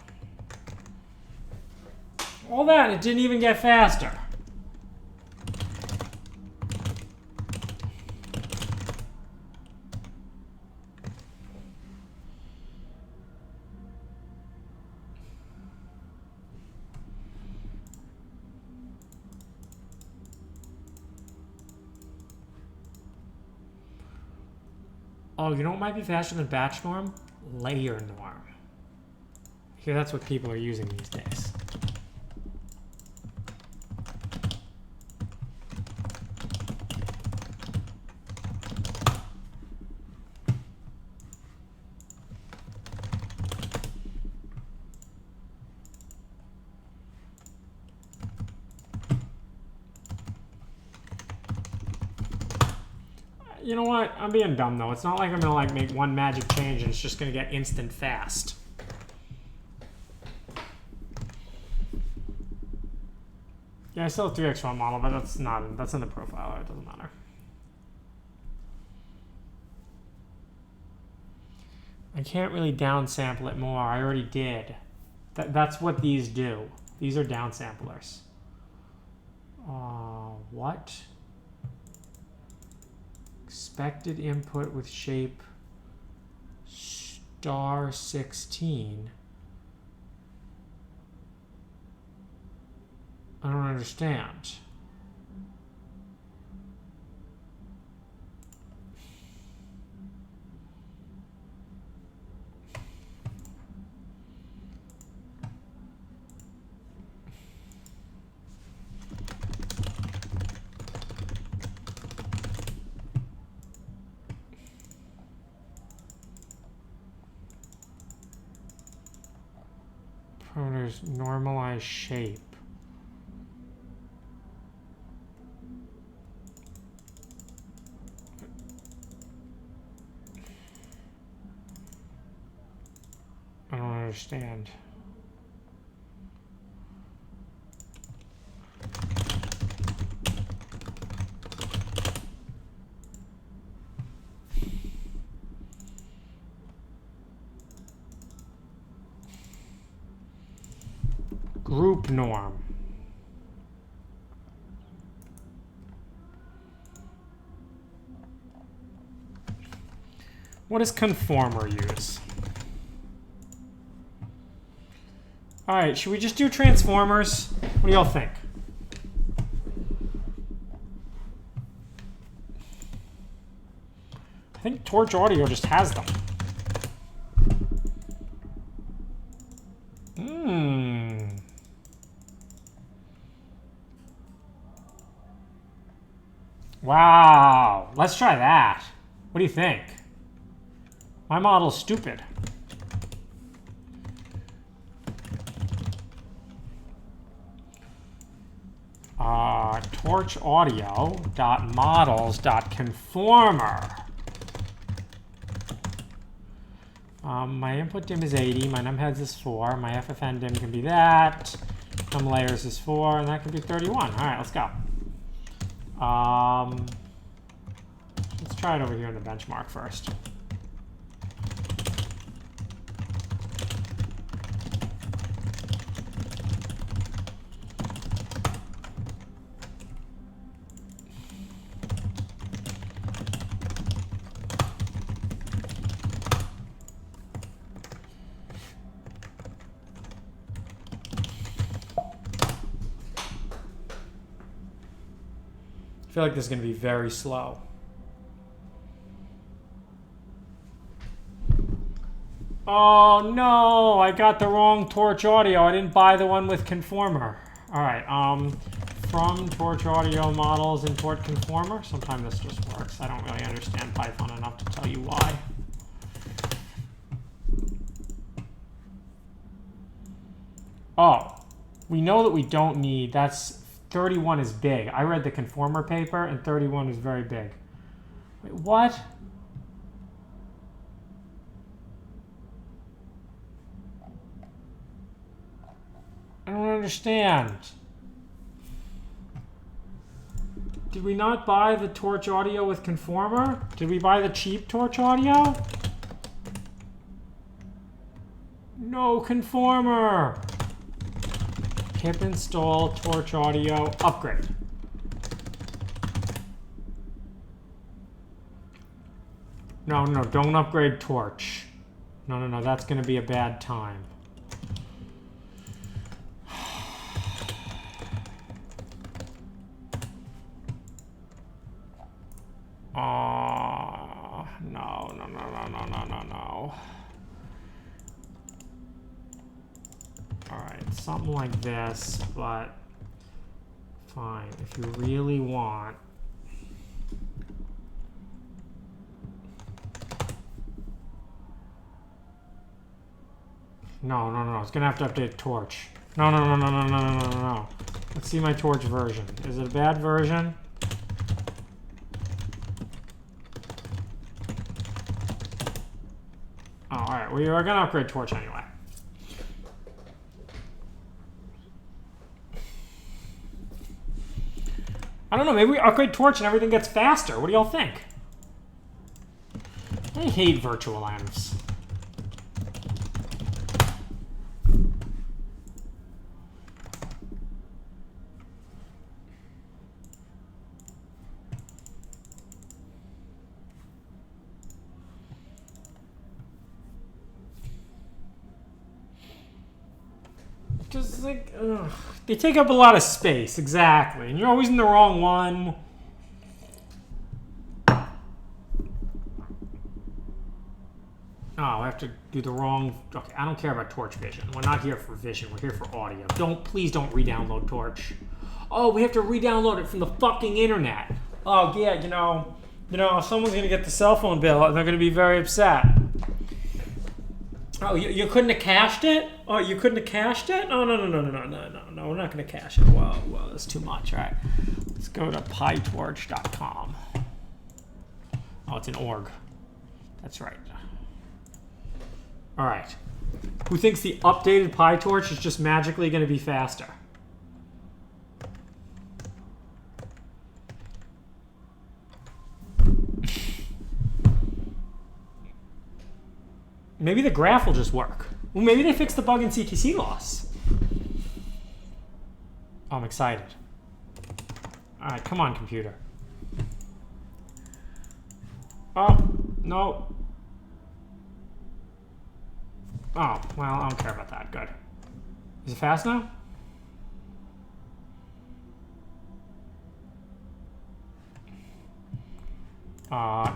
All that, it didn't even get faster. Oh, you know what might be faster than batch norm? Layer norm. Here, that's what people are using these days. You know what? I'm being dumb though. It's not like I'm gonna like make one magic change and it's just gonna get instant fast. Yeah, I still have 3x font model, but that's in the profiler. It doesn't matter. I can't really downsample it more. I already did. That's what these do. These are downsamplers. What? Expected input with shape star 16. I don't understand. There's normalized shape. I don't understand. Group norm. What does conformer use? All right, should we just do transformers? What do y'all think? I think Torch Audio just has them. Wow, let's try that. What do you think? My model's stupid. Torch Audio .models.conformer. My input dim is 80, my numheads is 4, my FFN dim can be that, num layers is 4, and that can be 31. All right, let's go. Let's try it over here in the benchmark first. I feel like this is going to be very slow. Oh no, I got the wrong Torch Audio. I didn't buy the one with conformer. All right, from Torch Audio models import conformer. Sometimes this just works. I don't really understand Python enough to tell you why. Oh, we know that we don't need, that's 31 is big. I read the conformer paper and 31 is very big. Wait, what? I don't understand. Did we not buy the Torch Audio with conformer? Did we buy the cheap Torch Audio? No conformer. Pip install Torch Audio upgrade. No, don't upgrade Torch. No, that's going to be a bad time. No. All right, something like this, but fine. If you really want, no. It's gonna have to update Torch. No. Let's see my Torch version. Is it a bad version? Oh, all right. We are gonna upgrade Torch anyway. I don't know, maybe we upgrade Torch and everything gets faster. What do y'all think? I hate virtual envs. Just like, ugh. They take up a lot of space, exactly. And you're always in the wrong one. Oh, I have to do the wrong... Okay, I don't care about Torch Vision. We're not here for vision. We're here for audio. Please don't re-download Torch. Oh, we have to re-download it from the fucking internet. Oh, yeah, you know, someone's going to get the cell phone bill and they're going to be very upset. Oh, you couldn't have cached it? Oh, you couldn't have cached it? No, we're not going to cache it. Whoa, that's too much. All right, let's go to pytorch.com. Oh, it's an org. That's right. All right. Who thinks the updated PyTorch is just magically going to be faster? Maybe the graph will just work. Well, maybe they fixed the bug in CTC loss. I'm excited. All right, come on, computer. Oh, no. Oh, well, I don't care about that. Good. Is it fast now?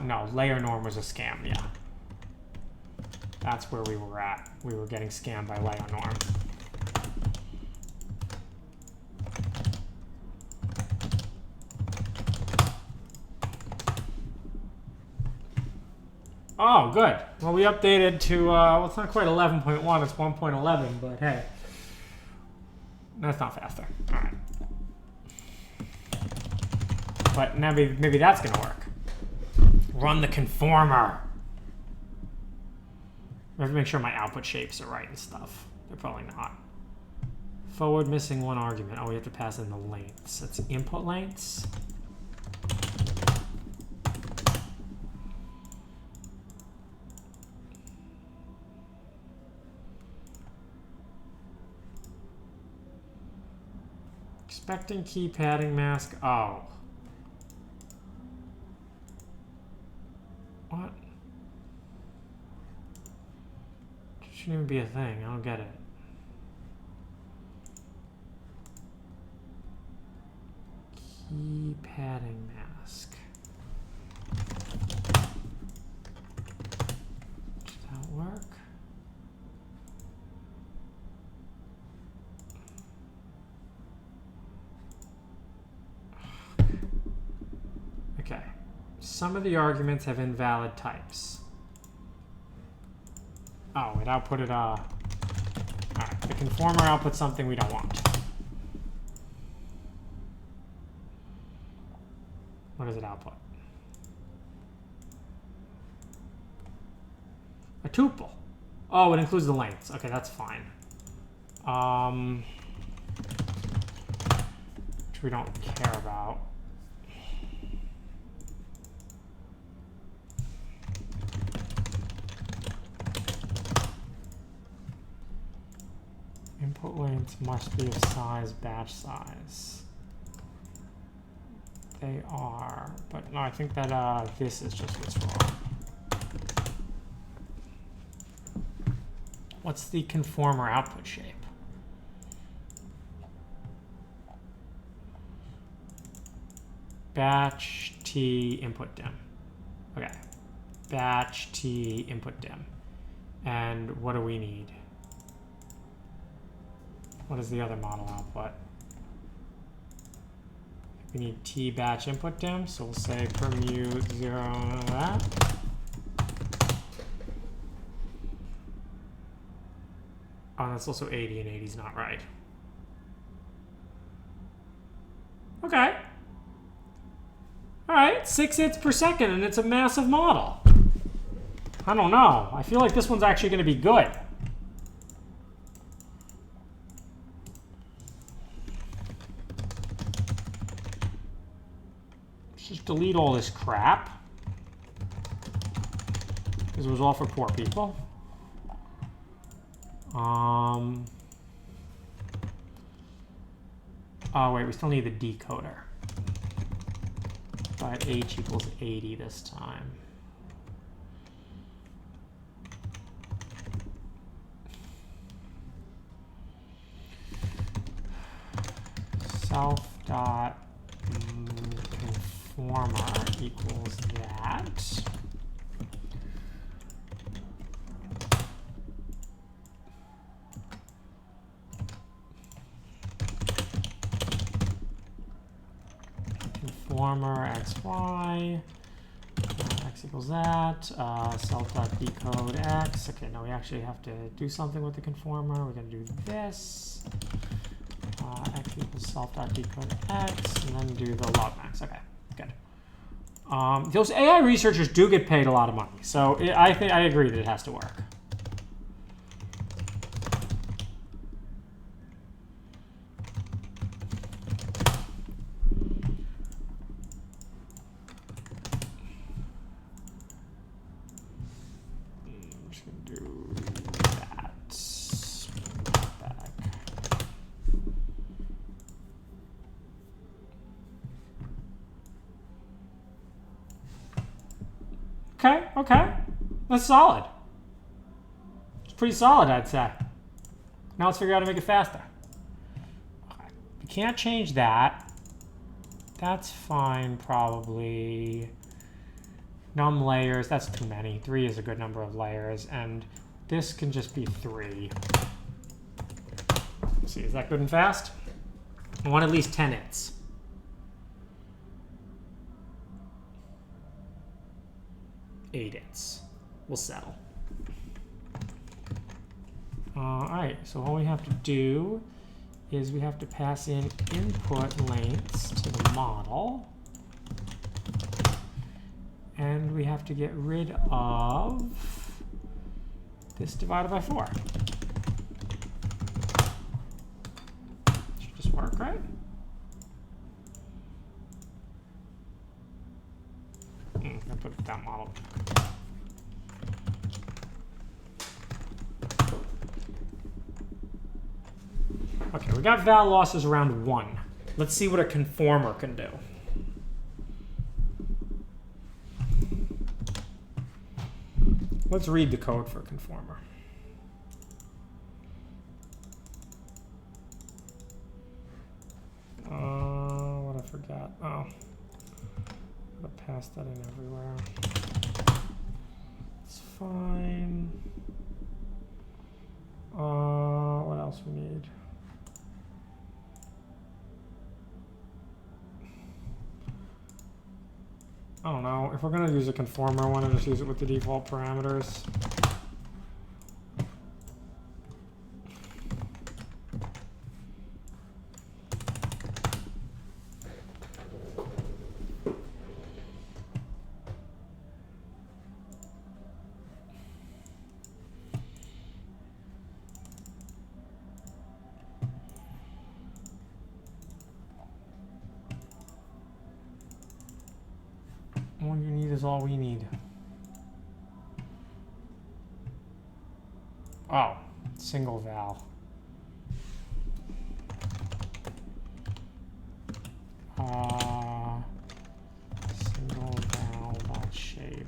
No, layer norm was a scam, yeah. That's where we were at. We were getting scammed by layer norm. Oh, good. Well, we updated to, well, it's not quite 11.1, it's 1.11, but hey. That's not faster. All right. But now maybe that's going to work. Run the conformer. I have to make sure my output shapes are right and stuff. They're probably not. Forward missing one argument. Oh, we have to pass in the lengths. That's input lengths. Expecting key padding mask. Oh. What? Shouldn't even be a thing. I don't get it. Key padding mask. Does that work? Okay. Some of the arguments have invalid types. Oh, it outputted all right, the conformer outputs something we don't want. What does it output? A tuple. Oh, it includes the lengths. Okay, that's fine. Which we don't care about. Input lengths must be of size, batch size. They are, but no, I think that this is just what's wrong. What's the conformer output shape? Batch T input dim. Okay. Batch T input dim. And what do we need? What is the other model output? We need T batch input dim, so we'll say permute 0 that. Oh, that's also 80, and 80 is not right. Okay. All right, 6 hits per second, and it's a massive model. I don't know. I feel like this one's actually going to be good. Just delete all this crap, because it was all for poor people. Oh wait, we still need the decoder. But h equals 80 this time. Self dot conformer equals that. Conformer xy, x equals that, self.decode x. Okay, now we actually have to do something with the conformer. We're going to do this. X equals self.decode x, and then do the log max. Okay, good. Those AI researchers do get paid a lot of money, so I think I agree that it has to work. Okay, that's solid. It's pretty solid, I'd say. Now let's figure out how to make it faster. Okay. We can't change that. That's fine, probably. Num layers, that's too many. 3 is a good number of layers, and this can just be 3. Let's see, is that good and fast? I want at least 10 its. Eight its. We'll settle. All right, so all we have to do is we have to pass in input lengths to the model. And we have to get rid of this divided by 4. Should just work, right? I'll put that model. Okay, we got val losses around 1. Let's see what a conformer can do. Let's read the code for a conformer. What I forgot. Oh. I'll pass that in everywhere. It's fine. What else we need? I don't know. If we're going to use a conformer, I want to just use it with the default parameters. All you need is all we need. Oh, single val. Single val dot shape.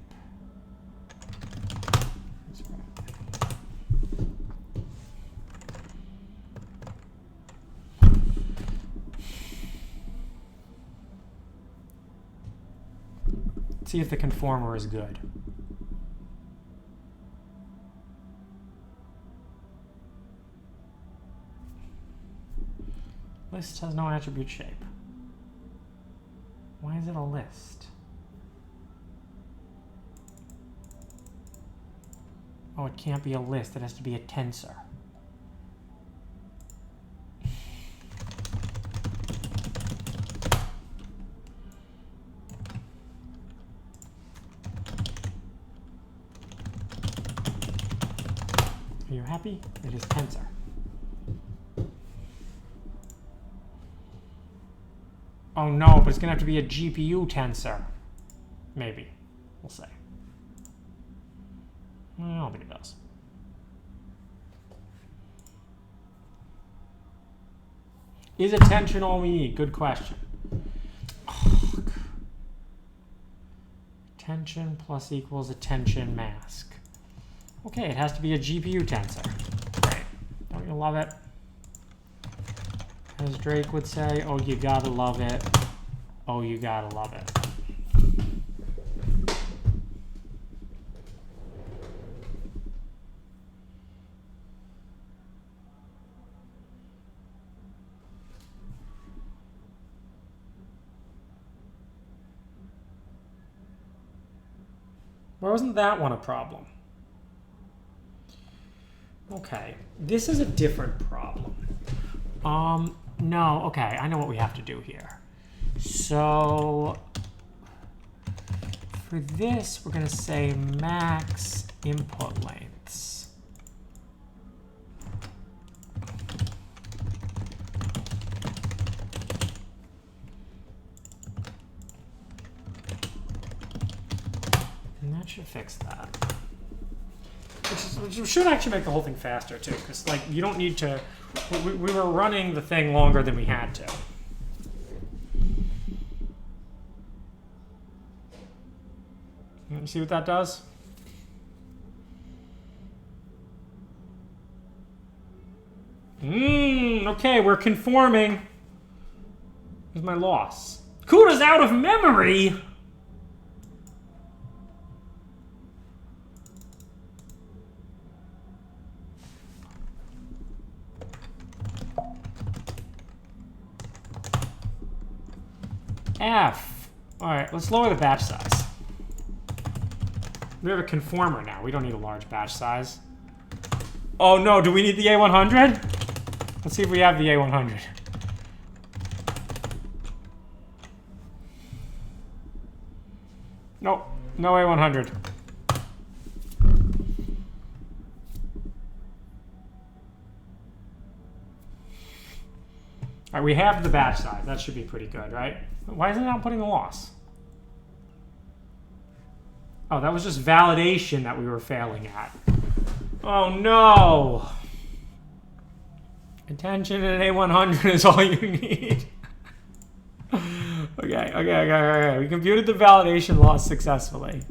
See if the conformer is good. List has no attribute shape. Why is it a list? Oh, it can't be a list. It has to be a tensor. Are you happy? It is tensor. Oh no, but it's gonna have to be a GPU tensor. Maybe. We'll see. I don't think it does. Is attention all we need? Good question. Oh, attention plus equals attention mask. Okay, it has to be a GPU tensor. Great. Don't you love it? As Drake would say, oh, you gotta love it. Oh, you gotta love it. Why wasn't that one a problem? Okay, this is a different problem. No, okay, I know what we have to do here. So for this, we're going to say max input lengths. And that should fix that. Which should actually make the whole thing faster too, because like you don't need to. We were running the thing longer than we had to. See what that does? Okay, we're conforming. Here's my loss. CUDA's out of memory. F. All right, let's lower the batch size. We have a conformer now. We don't need a large batch size. Oh no, do we need the A100? Let's see if we have the A100. Nope, no A100. All right, we have the batch size. That should be pretty good, right? Why isn't it outputting the loss? Oh, that was just validation that we were failing at. Oh no! Attention and A100 is all you need. Okay. We computed the validation loss successfully.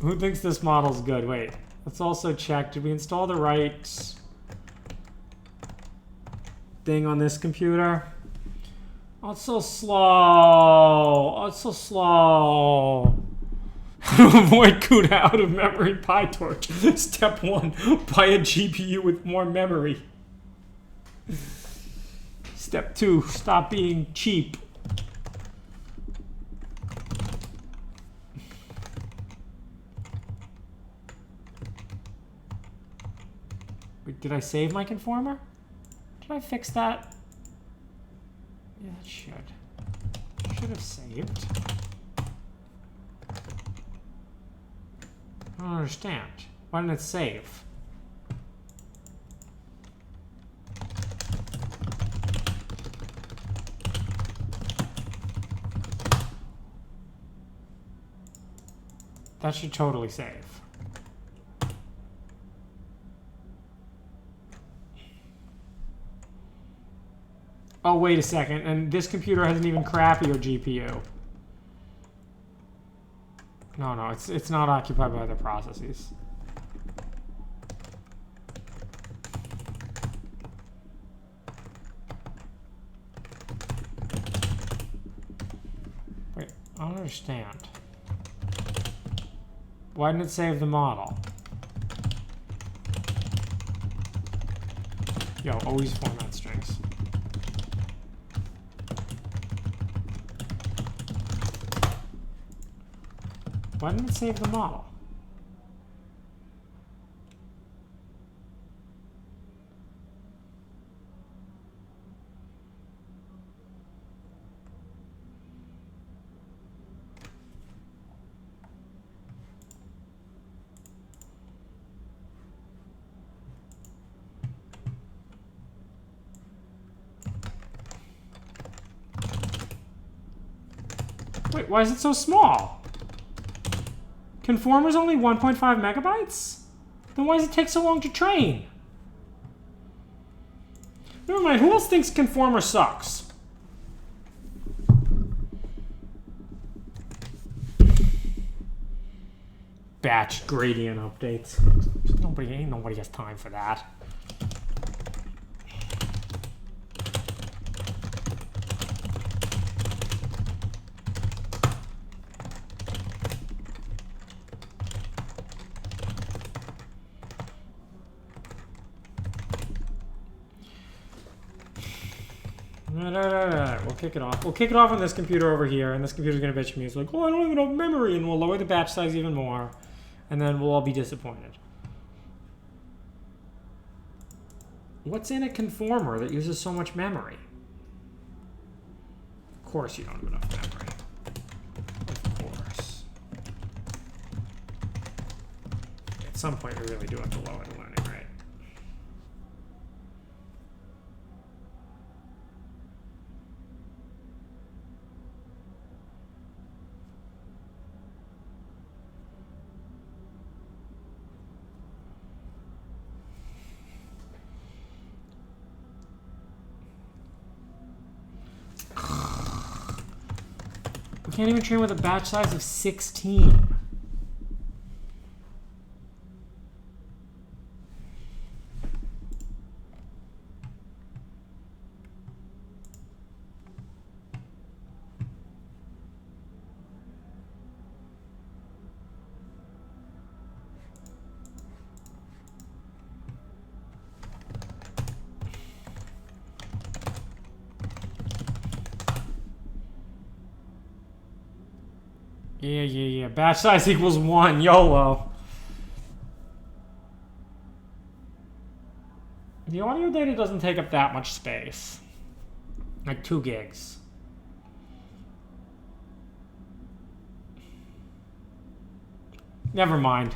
Who thinks this model's good? Wait, let's also check. Did we install the right thing on this computer? Oh, it's so slow. Oh, it's so slow. Avoid CUDA out of memory PyTorch. Step 1, buy a GPU with more memory. Step 2, stop being cheap. Wait, did I save my conformer? Did I fix that? Yeah, it should. Should have saved. I don't understand. Why didn't it save? That should totally save. Oh, wait a second. And this computer has an even crappier GPU. No, it's not occupied by other processes. Wait, I don't understand. Why didn't it save the model? Yo, always format strings. Why didn't it save the model? Wait, why is it so small? Conformer's only 1.5 megabytes? Then why does it take so long to train? Never mind, who else thinks conformer sucks? Batch gradient updates. Ain't nobody has time for that. We'll kick it off. We'll kick it off on this computer over here, and this computer's going to bitch at me. It's like, oh, I don't have enough memory, and we'll lower the batch size even more, and then we'll all be disappointed. What's in a conformer that uses so much memory? Of course you don't have enough memory. Of course. At some point, we really do have to lower the learning rate. We can't even train with a batch size of 16. Yeah. Batch size equals 1. YOLO. The audio data doesn't take up that much space. Like 2 gigs. Never mind.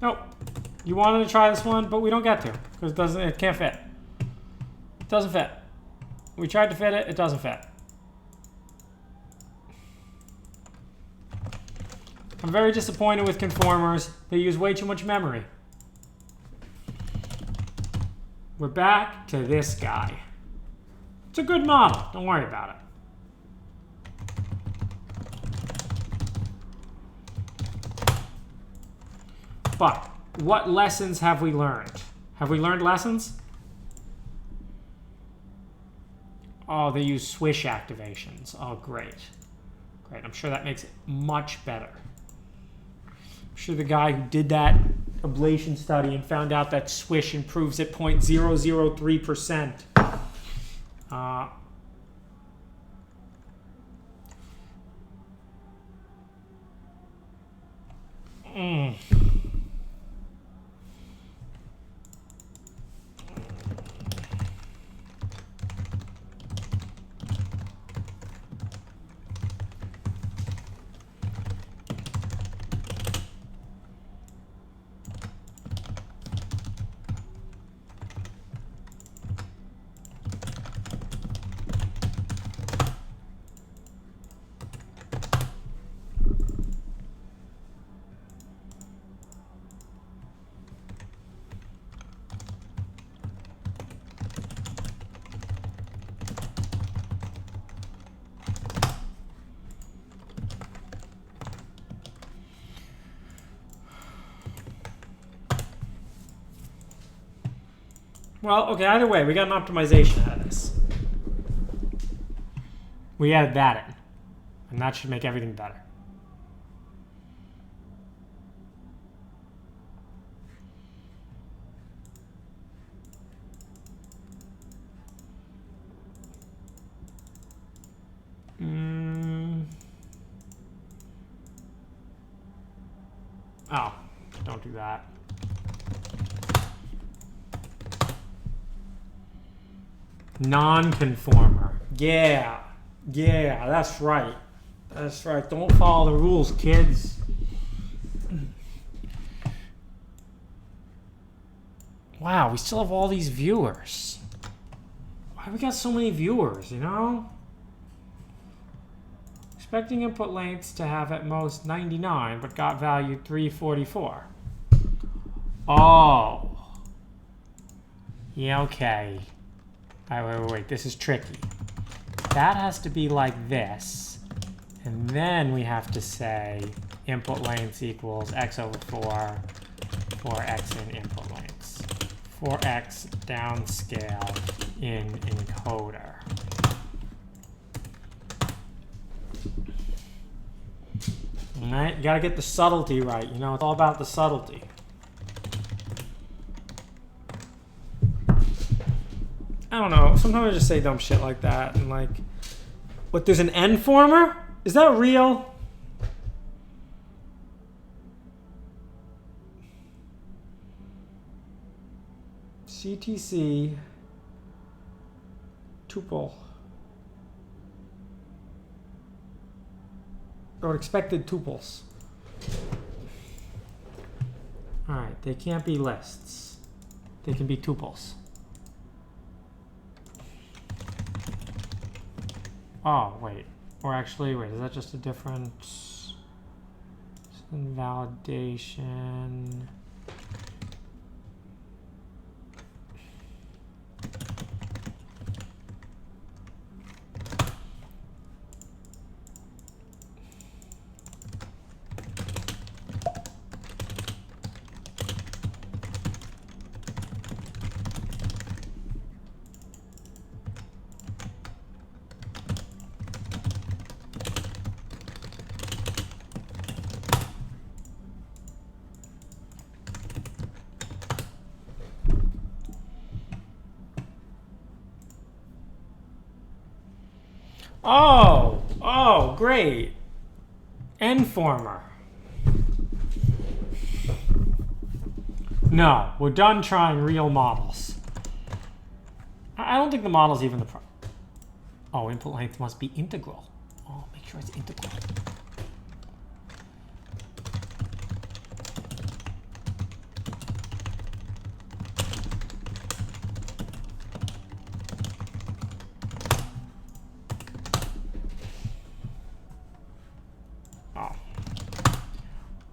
Nope. You wanted to try this one, but we don't get to. Because it can't fit. It doesn't fit. We tried to fit it, it doesn't fit. I'm very disappointed with conformers. They use way too much memory. We're back to this guy. It's a good model. Don't worry about it. But what lessons have we learned? Have we learned lessons? Oh, they use swish activations. Oh, great. Great. I'm sure that makes it much better. I'm sure the guy who did that ablation study and found out that swish improves at 0.003%. Well, okay, either way, we got an optimization out of this. We added that in, and that should make everything better. Oh, don't do that. Non-conformer. Yeah, that's right. That's right. Don't follow the rules, kids. Wow, we still have all these viewers. Why have we got so many viewers, you know? Expecting input lengths to have at most 99, but got value 344. Oh. Yeah, okay. Wait, this is tricky. That has to be like this. And then we have to say input lengths equals x over 4 for x in input lengths. 4x downscale in encoder. All right, you gotta get the subtlety right. You know, it's all about the subtlety. I don't know. Sometimes I just say dumb shit like that. And like, what, there's an N-former? Is that real? CTC tuple. Or expected tuples. Alright, they can't be lists. They can be tuples. Oh, wait. Or actually, wait, is that just a different invalidation? Oh, great. N-former. No, we're done trying real models. I don't think the model's even the problem. Oh, input length must be integral. Oh, make sure it's integral.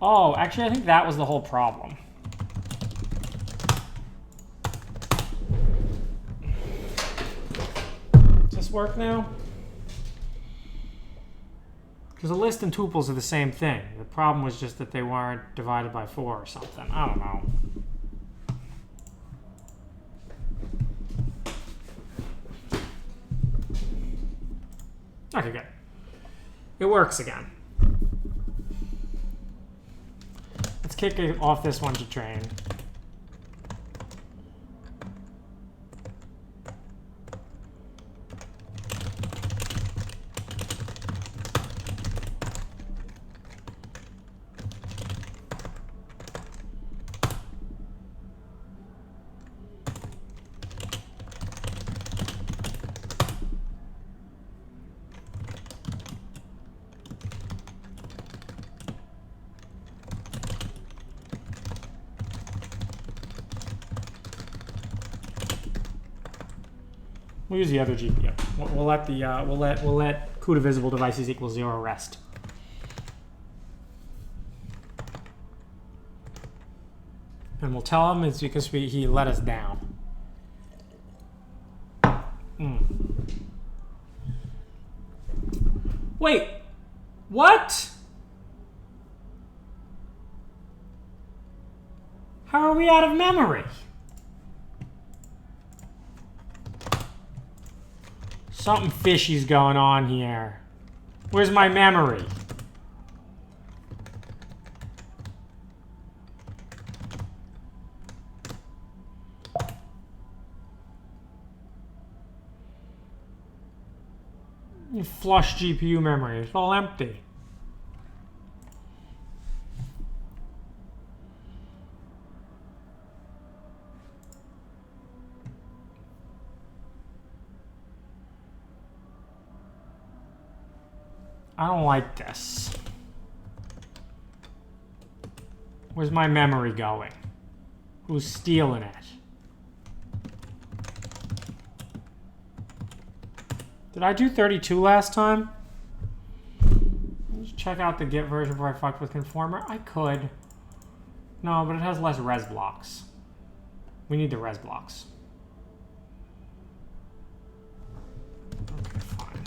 Oh, actually, I think that was the whole problem. Does this work now? Because a list and tuples are the same thing. The problem was just that they weren't divided by 4 or something. I don't know. Okay, good. It works again. Let's kick it off this one to train. We'll use the other GPU. We'll let the we'll let CUDA visible devices equal 0 rest. And we'll tell him it's because he let us down. Wait, what? How are we out of memory? Something fishy's going on here. Where's my memory? You flush GPU memory. It's all empty. I don't like this. Where's my memory going? Who's stealing it? Did I do 32 last time? Let's check out the Git version before I fuck with conformer. I could. No, but it has less res blocks. We need the res blocks. Okay, fine.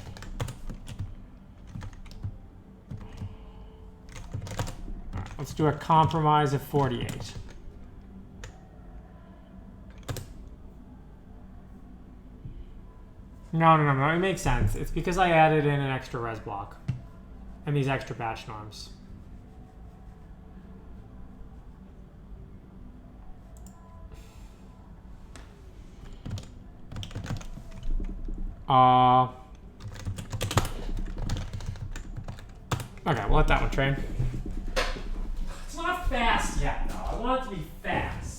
All right, let's do a compromise of 48. No, it makes sense. It's because I added in an extra res block and these extra batch norms. Okay, we'll let that one train. It's not fast yet, though. I want it to be fast.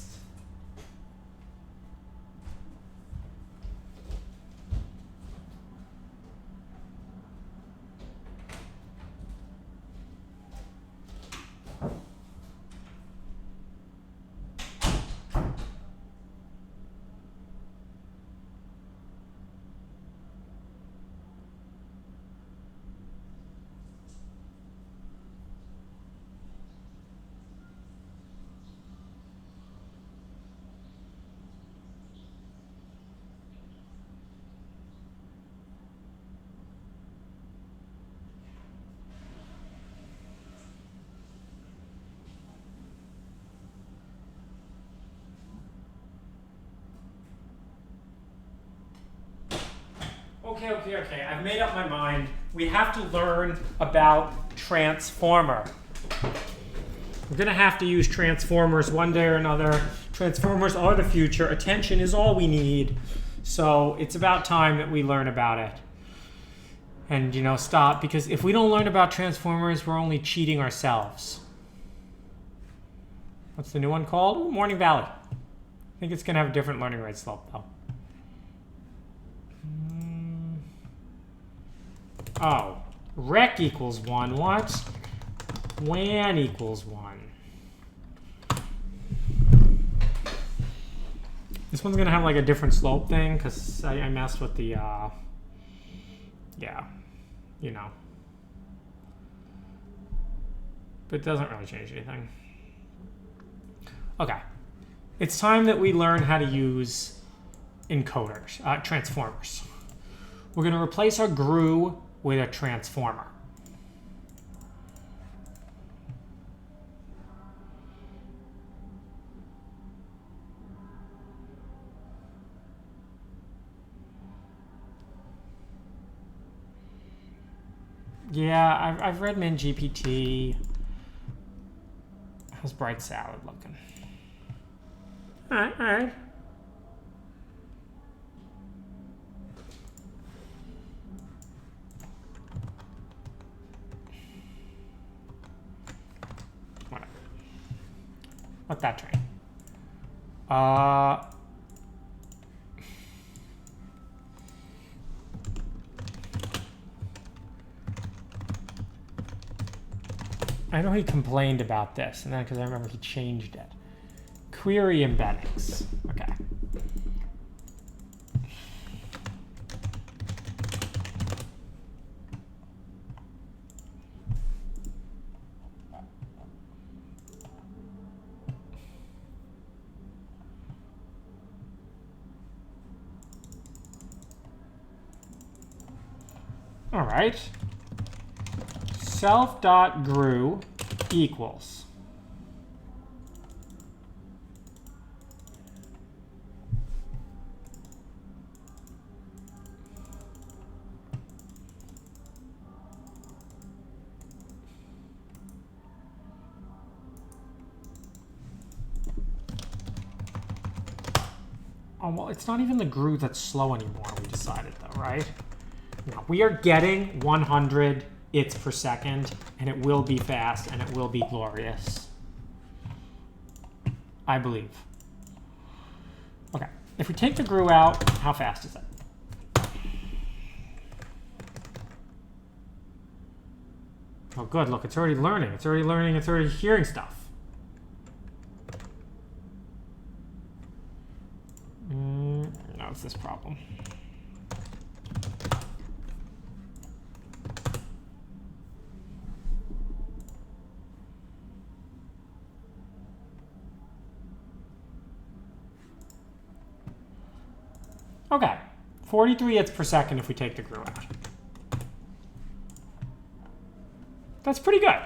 Okay. I've made up my mind. We have to learn about transformer. We're going to have to use transformers one day or another. Transformers are the future. Attention is all we need. So it's about time that we learn about it. And, you know, stop. Because if we don't learn about transformers, we're only cheating ourselves. What's the new one called? Ooh, Morning Valley. I think it's going to have a different learning rate slope, though. Oh, rec equals 1. What? WAN equals 1. This one's going to have like a different slope thing because I messed with the, yeah, you know. But it doesn't really change anything. Okay. It's time that we learn how to use encoders, transformers. We're going to replace our GRU with a transformer. Yeah, I've read MinGPT. How's Bright Salad looking? All right. Whatever. Let that train. I know he complained about this, and then because I remember he changed it. Query embeddings. Okay. All right. Self.gru equals. Oh, well, it's not even the GRU that's slow anymore, we decided, though, right? No, we are getting 100 its per second, and it will be fast, and it will be glorious. I believe. Okay, if we take the GRU out, how fast is it? Oh, good, look, it's already learning. It's already learning, it's already hearing stuff. No, it's this problem. Okay, 43 its per second if we take the GRU out. That's pretty good.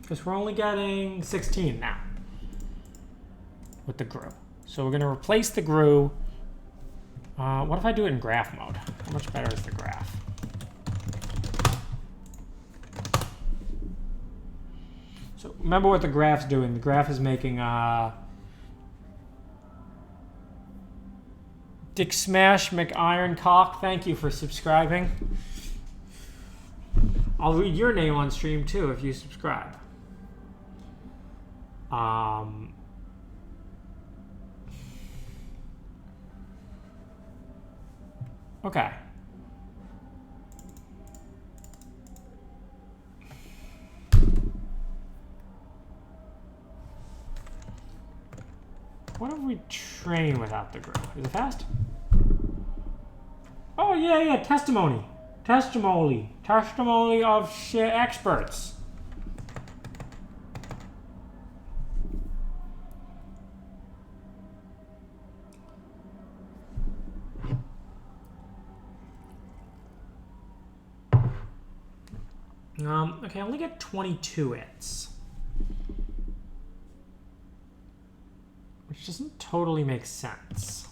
Because we're only getting 16 now with the GRU. So we're going to replace the GRU. What if I do it in graph mode? How much better is the graph? So remember what the graph's doing. The graph is making Dick Smash McIroncock, thank you for subscribing. I'll read your name on stream too if you subscribe. Okay. What if we train without the GRU? Is it fast? Oh, yeah, testimony. Testimony of experts. Okay, I only get 22 hits. Which doesn't totally make sense.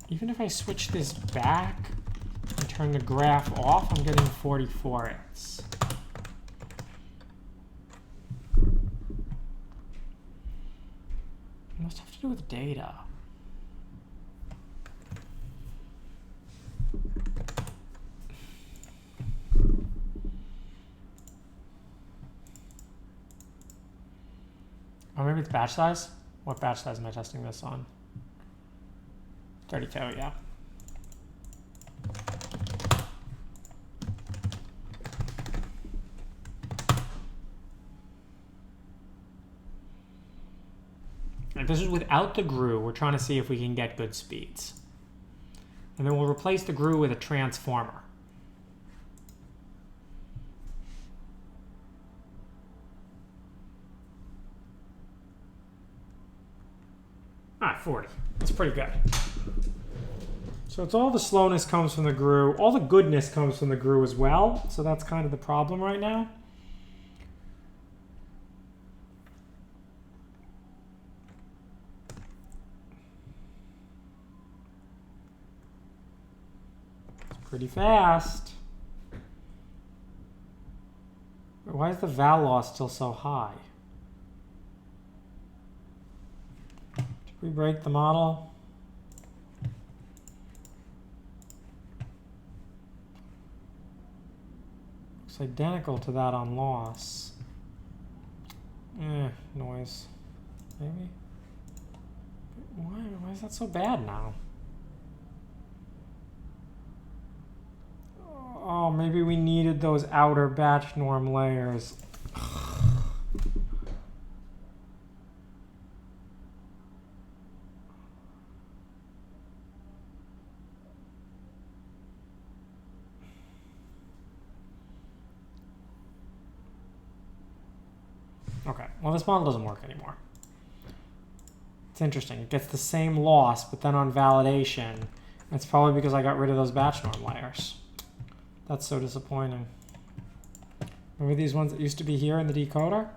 Even if I switch this back and turn the graph off, I'm getting 44 hits. It must have to do with data. Or maybe it's batch size? What batch size am I testing this on? 32, yeah. If this is without the GRU, we're trying to see if we can get good speeds. And then we'll replace the GRU with a transformer. Ah, 40. That's pretty good. So it's all the slowness comes from the GRU. All the goodness comes from the GRU as well. So that's kind of the problem right now. It's pretty fast. But why is the val loss still so high? We break the model. Looks identical to that on loss. Noise. Maybe? Why is that so bad now? Oh, maybe we needed those outer batch norm layers. Okay, well this model doesn't work anymore. It's interesting. It gets the same loss, but then on validation, it's probably because I got rid of those batch norm layers. That's so disappointing. Remember these ones that used to be here in the decoder?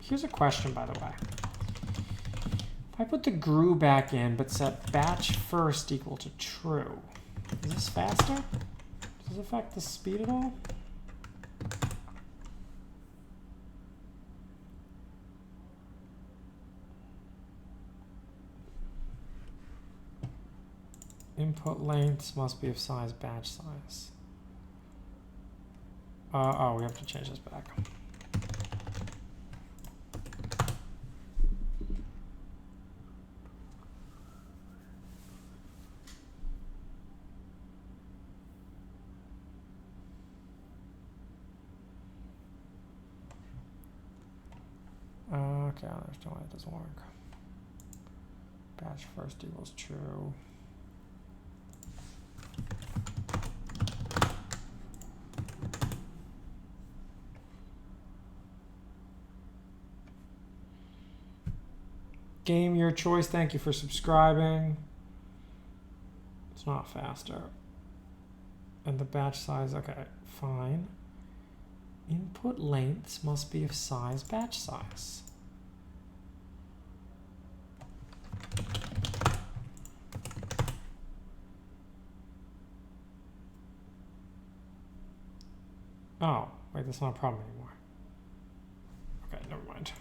Here's a question, by the way. If I put the GRU back in, but set batch first equal to true, is this faster? Does this affect the speed at all? Input lengths must be of size batch size. Oh, we have to change this back. Okay, I understand why it doesn't work. Batch first equals true. Game your choice, thank you for subscribing. It's not faster. And the batch size, okay, fine. Input lengths must be of size batch size. Oh, wait, that's not a problem anymore. Okay, never mind.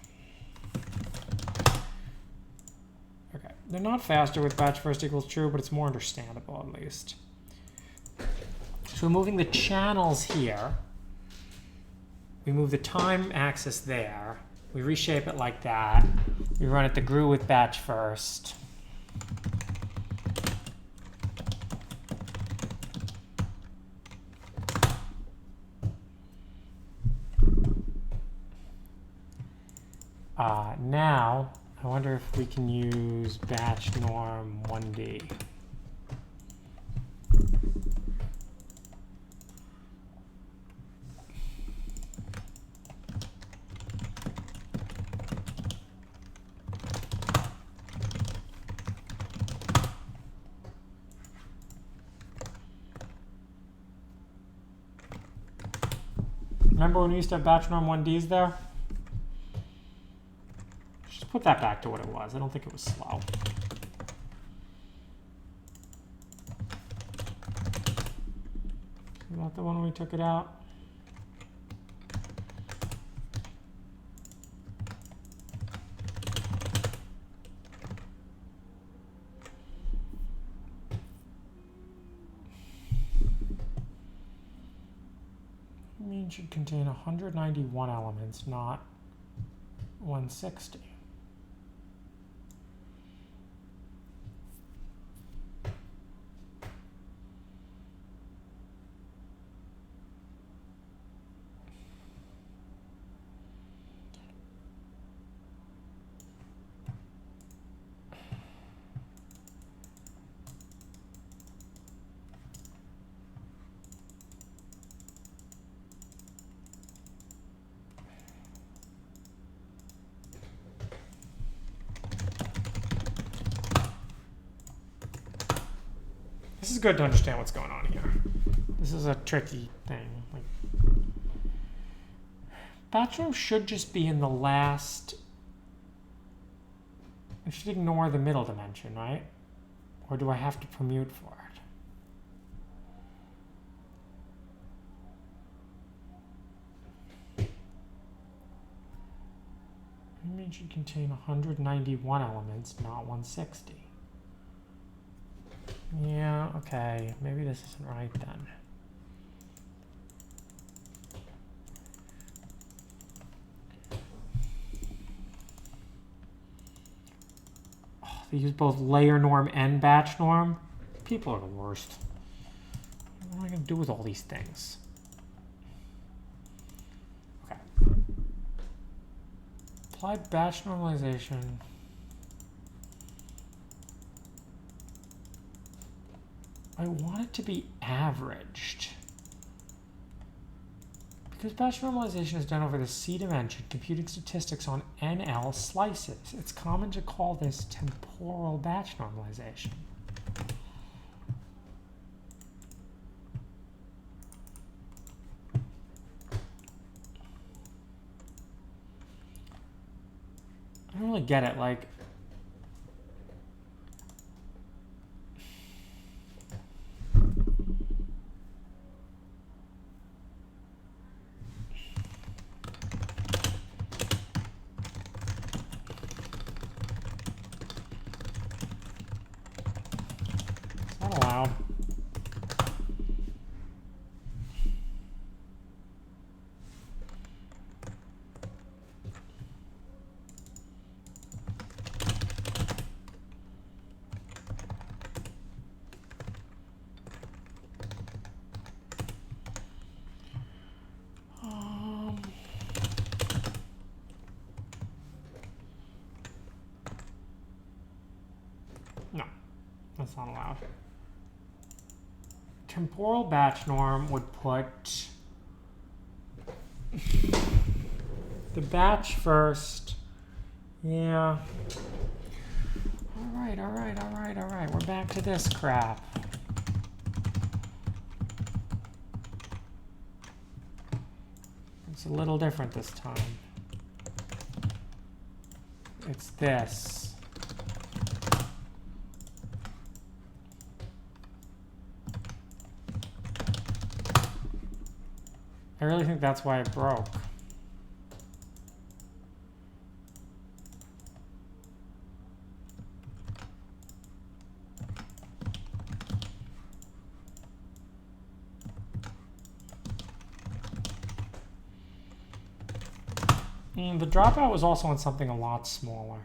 Okay, they're not faster with batch first equals true, but it's more understandable at least. So we're moving the channels here. We move the time axis there. We reshape it like that. We run it the GRU with batch first. Now, I wonder if we can use batch norm 1D. Remember when we used to have batch norm 1Ds there? Just put that back to what it was. I don't think it was slow. Is that the one we took it out? Mean should contain 191 elements, not 160. This is good to understand what's going on here. This is a tricky thing. Like, batch norm should just be in the last. I should ignore the middle dimension, right? Or do I have to permute for it? It should contain 191 elements, not 160. Yeah, okay. Maybe this isn't right then. Oh, they use both layer norm and batch norm. People are the worst. What am I going to do with all these things? Okay. Apply batch normalization. I want it to be averaged. Because batch normalization is done over the C dimension, computing statistics on NL slices. It's common to call this temporal batch normalization. I don't really get it. Like, allowed. No, that's not allowed. Temporal batch norm would put the batch first. Yeah. All right. We're back to this crap. It's a little different this time. It's this. I really think that's why it broke. The dropout was also on something a lot smaller.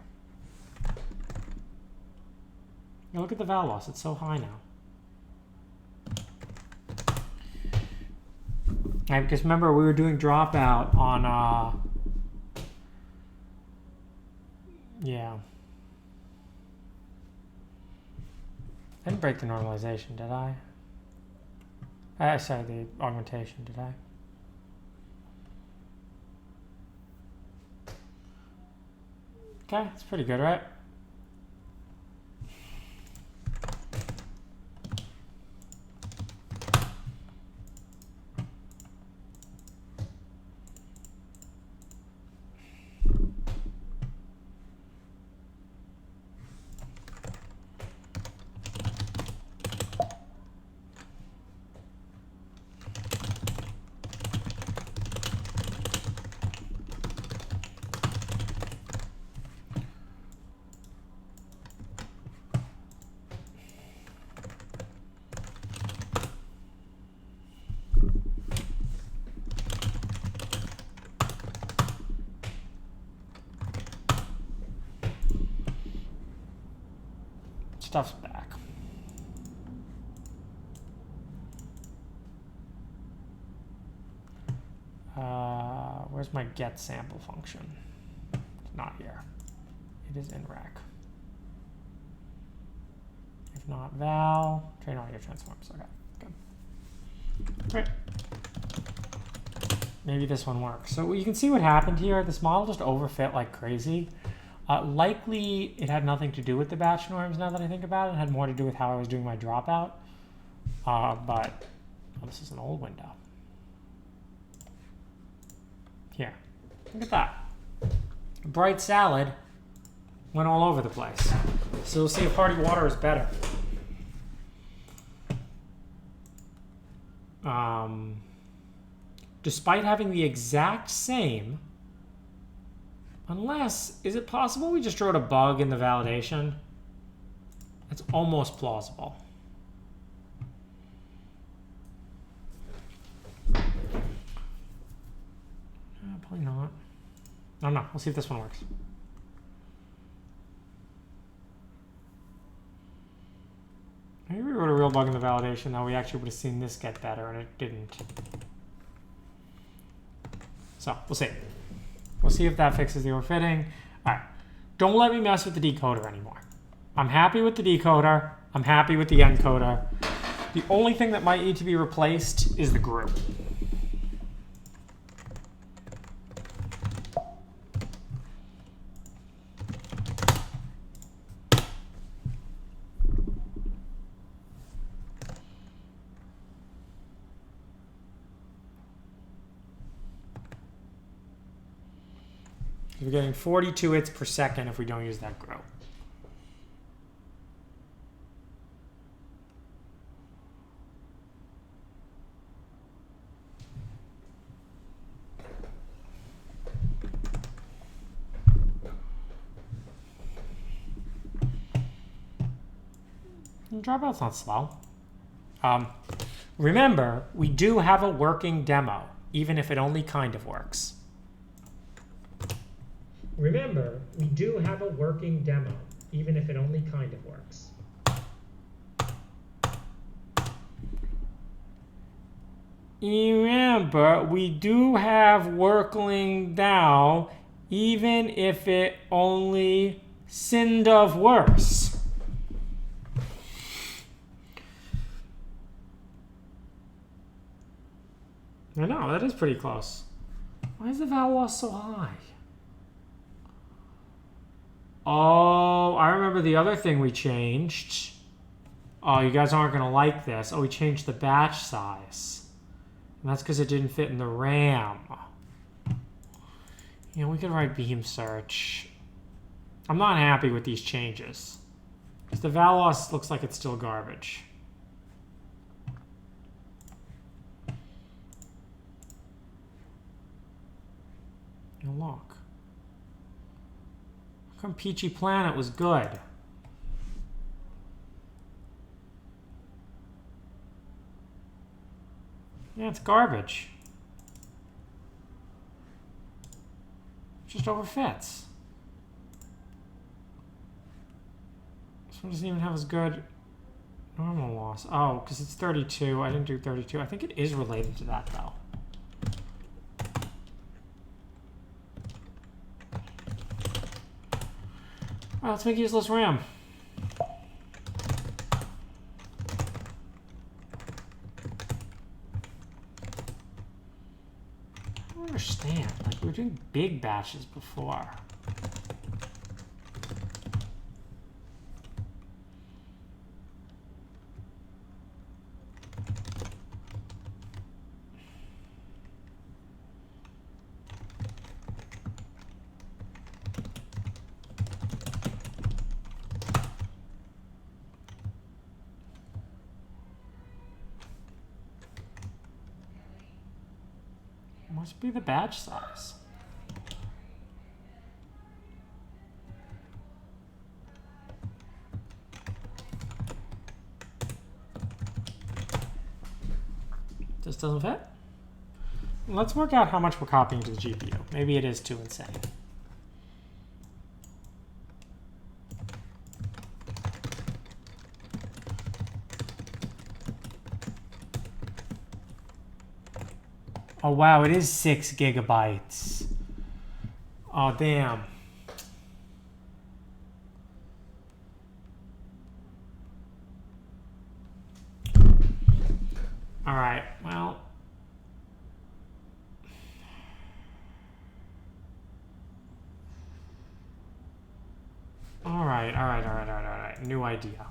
Now look at the val loss, it's so high now. Because remember, we were doing dropout on, yeah. I didn't break the normalization, did I? Sorry, the augmentation, did I? Okay, that's pretty good, right? Stuff's back. Where's my get sample function? It's not here. It is in rack. If not val, train audio transforms. Okay, good. Great. Maybe this one works. So you can see what happened here. This model just overfit like crazy. Likely it had nothing to do with the batch norms now that I think about it. It had more to do with how I was doing my dropout. But this is an old window. Here, look at that. Bright salad went all over the place. So we'll see if Hearty Water is better. Despite having the exact same, unless, is it possible we just wrote a bug in the validation? That's almost plausible. Probably not. I don't know. We'll see if this one works. Maybe we wrote a real bug in the validation, though. We actually would have seen this get better, and it didn't. So, we'll see. We'll see if that fixes the overfitting. All right. Don't let me mess with the decoder anymore. I'm happy with the decoder. I'm happy with the encoder. The only thing that might need to be replaced is the group. We're getting 42 hits per second if we don't use that grow. Dropout's not slow. Remember, we do have a working demo, even if it only kind of works. Remember, we do have a working demo, even if it only kind of works. Remember, we do have working demo, even if it only kind of works. I know, that is pretty close. Why is the val loss so high? Oh, I remember the other thing we changed. Oh, you guys aren't going to like this. Oh, we changed the batch size. And that's because it didn't fit in the RAM. Yeah, we could write beam search. I'm not happy with these changes. Because the Valos looks like it's still garbage. And look. How come Peachy Planet was good? Yeah, it's garbage. It just overfits. This one doesn't even have as good normal loss. Oh, because it's 32. I didn't do 32. I think it is related to that, though. Well, let's make useless RAM. I don't understand. Like, we were doing big batches before. Must be the batch size. This doesn't fit? Let's work out how much we're copying to the GPU. Maybe it is too insane. Oh wow, it is 6 gigabytes. Oh damn. All right, well. All right. New idea.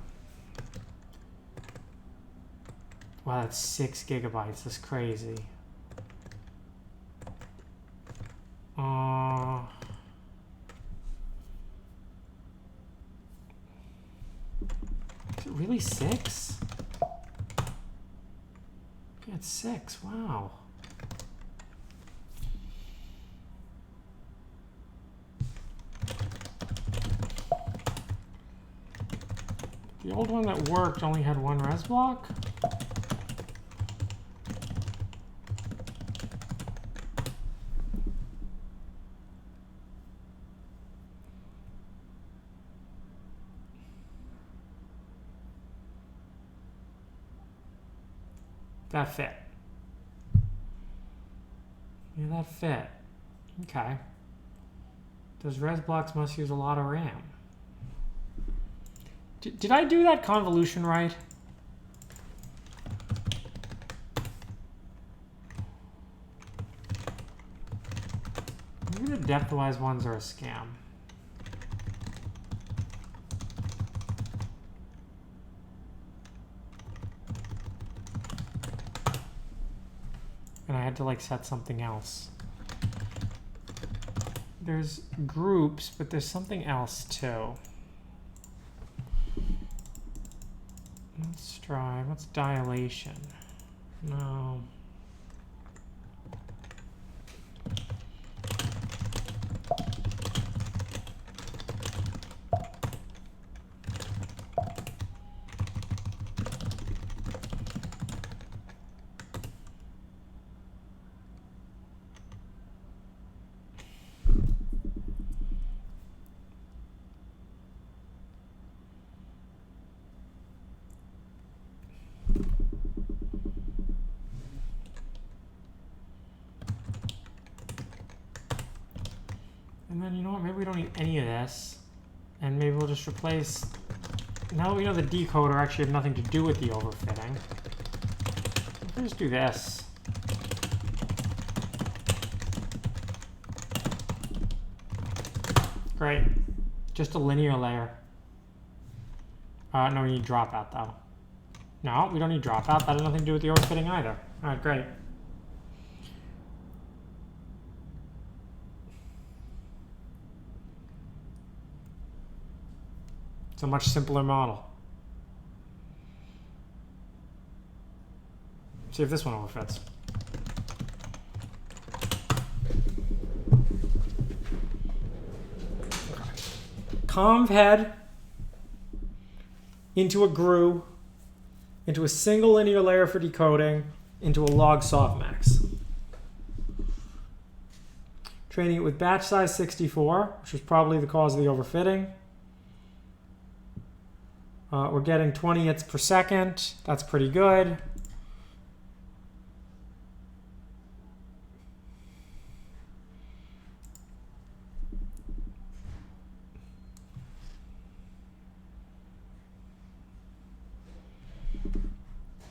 Wow, that's 6 gigabytes. That's crazy. Is it really 6? Yeah, it's 6. Wow. The old one that worked only had 1 res block? That fit. Yeah, that fit. Okay. Those res blocks must use a lot of RAM. Did I do that convolution right? Maybe the depthwise ones are a scam. And I had to like set something else. There's groups, but there's something else too. Let's try, what's dilation? No. And then, you know what, maybe we don't need any of this. And maybe we'll just replace, now that we know the decoder actually had nothing to do with the overfitting. Let's just do this. Great. Just a linear layer. No, we need dropout though. No, we don't need dropout. That has nothing to do with the overfitting either. All right, great. It's a much simpler model. See if this one overfits. Conv head into a GRU, into a single linear layer for decoding, into a log softmax. Training it with batch size 64, which was probably the cause of the overfitting. We're getting 20 hits per second. That's pretty good.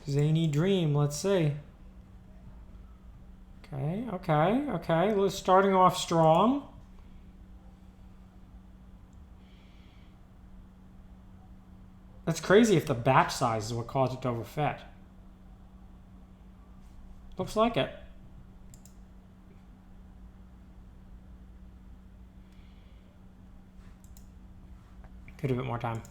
Zany dream, let's see. Okay. We're starting off strong. That's crazy if the batch size is what caused it to overfit. Looks like it. Could have a bit more time.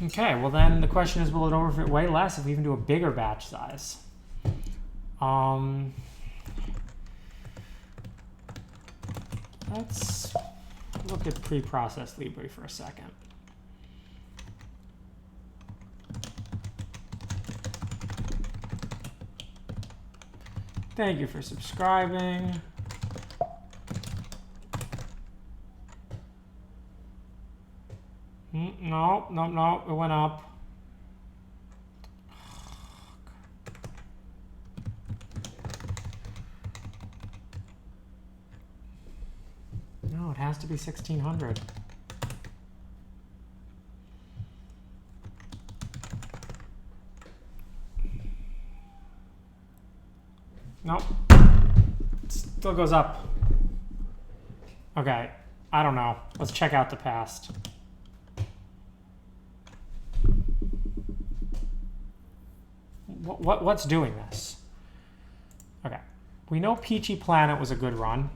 Okay, well then the question is, will it overfit way less if we even do a bigger batch size? Let's look at preprocess Libre for a second. Thank you for subscribing. No, it went up. No, it has to be 1600. Nope. It still goes up. Okay, I don't know. Let's check out the past. What's doing this? Okay, we know Peachy Planet was a good run.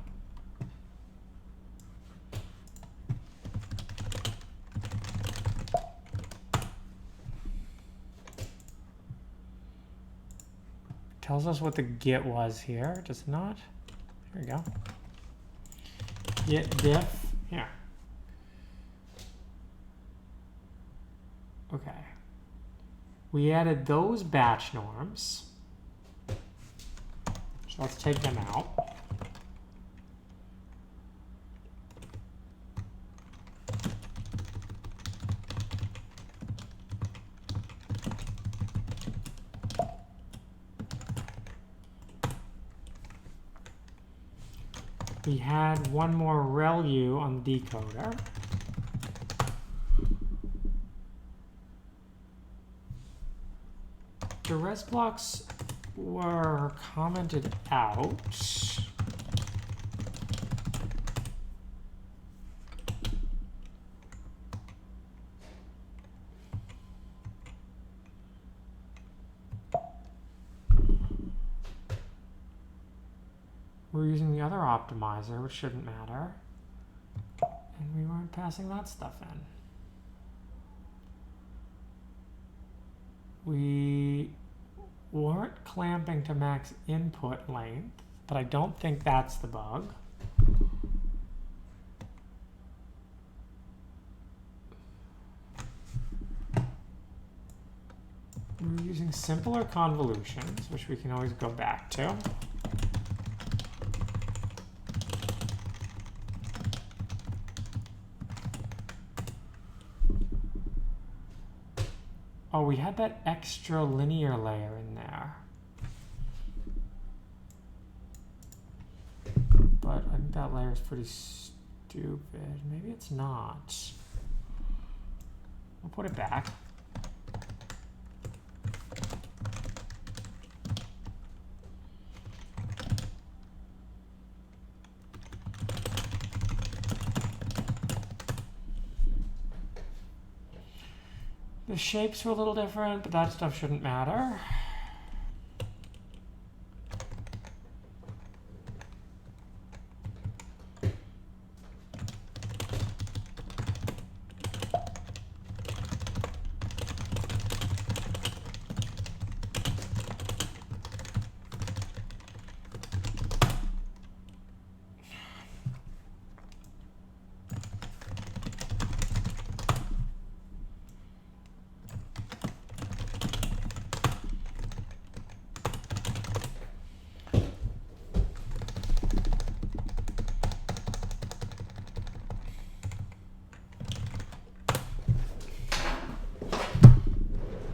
Tells us what the git was here, does it not? There we go. Git diff, here. Okay. We added those batch norms. So let's take them out. We had one more ReLU on the decoder. The res blocks were commented out. We're using the other optimizer, which shouldn't matter. And we weren't passing that stuff in. We weren't clamping to max input length, but I don't think that's the bug. We're using simpler convolutions, which we can always go back to. Oh, we had that extra linear layer in there. But I think that layer is pretty stupid. Maybe it's not. We'll put it back. The shapes were a little different, but that stuff shouldn't matter.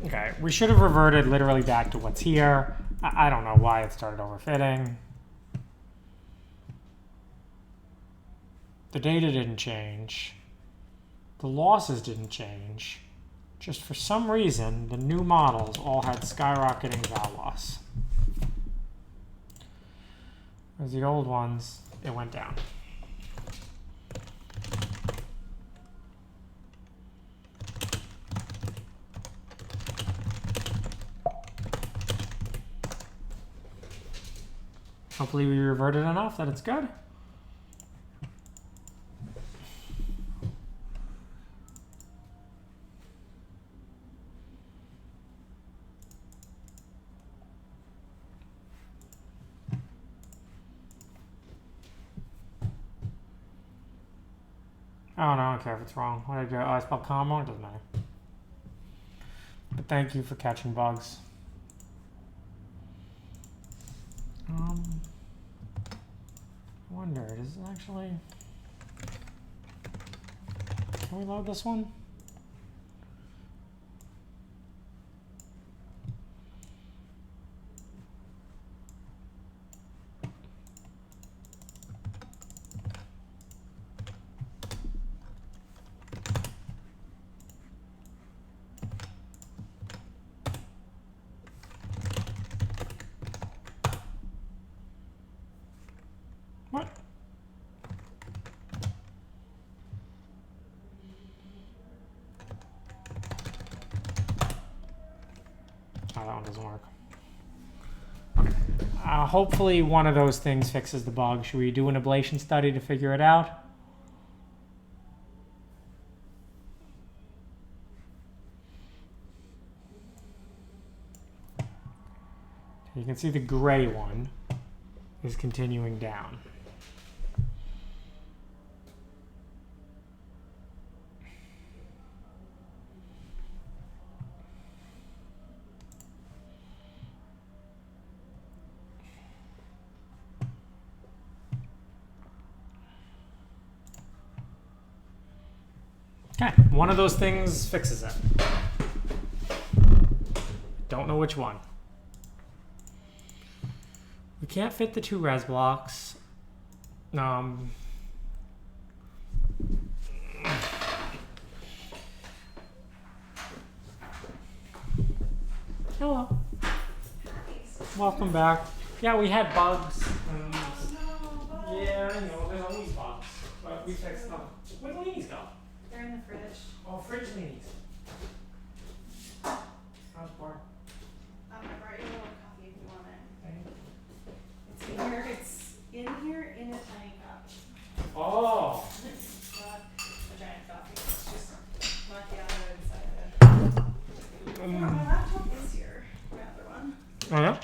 Okay, we should have reverted literally back to what's here. I don't know why it started overfitting. The data didn't change. The losses didn't change. Just for some reason, the new models all had skyrocketing val loss. Whereas the old ones, it went down. Hopefully we reverted enough that it's good. Oh no, I don't care if it's wrong. What did I do? Oh, I spelled comma. It doesn't matter. But thank you for catching bugs. I wonder, does it actually... Can we load this one? What? Oh, that one doesn't work. Okay. Hopefully one of those things fixes the bug. Should we do an ablation study to figure it out? You can see the gray one is continuing down. Okay, one of those things fixes it. Don't know which one. We can't fit the two res blocks. Hello. Welcome back. Yeah, we had bugs. Yeah, I know, there's always bugs. But we fixed them. Where do leanies go? They're in the fridge. Oh, fridge leanies. How's bar? I brought you a little coffee if you want it. Thank you. It's in here. It's in here in a tiny cup. Oh. It's not a giant coffee. It's just macchiato inside it. My laptop is here. My other one. Oh yeah?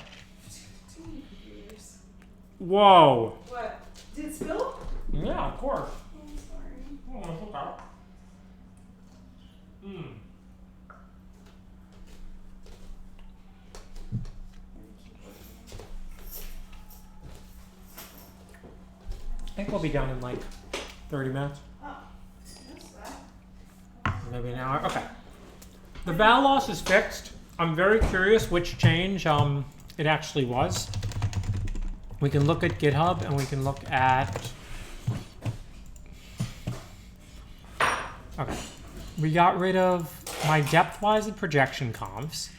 Too many computers. Whoa. What? Did it spill? Yeah, of course. Oh, I'm sorry. Oh, that's okay. I think we'll be done in like 30 minutes. Oh, that's that. Maybe an hour. Okay. The val loss is fixed. I'm very curious which change it actually was. We can look at GitHub and we can look at... Okay. We got rid of my depth-wise and projection convs.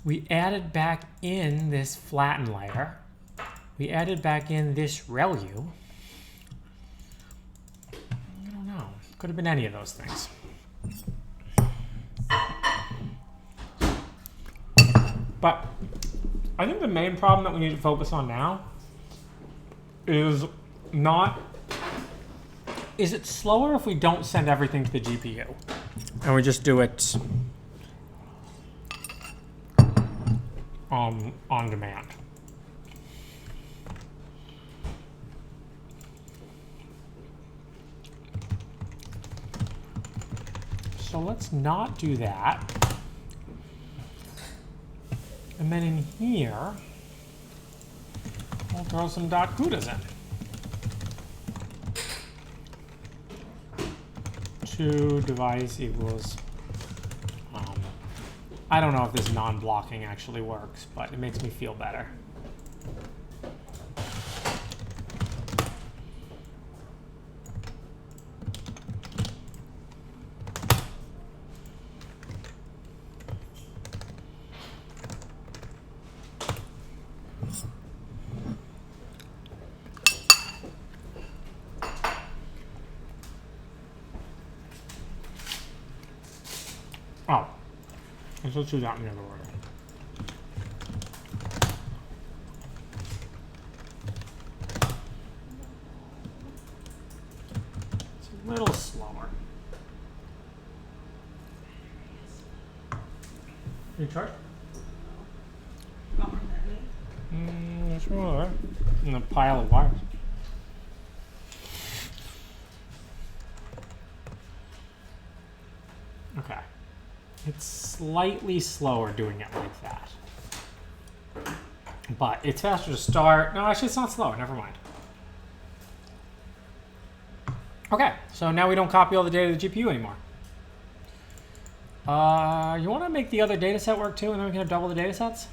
We added back in this flatten layer. We added back in this ReLU. I don't know. Could have been any of those things. But I think the main problem that we need to focus on now is is it slower if we don't send everything to the GPU and we just do it on demand? So let's not do that. And then in here, we'll throw some .CUDAs in. To device equals, I don't know if this non-blocking actually works, but it makes me feel better. Oh, let's do that in the other order. It's a little slower. You charged? There's more in a pile of wires. Okay. It's slightly slower doing it like that. But it's faster to start. No, actually, it's not slower. Never mind. Okay, so now we don't copy all the data to the GPU anymore. You want to make the other data set work too, and then we can have double the data sets?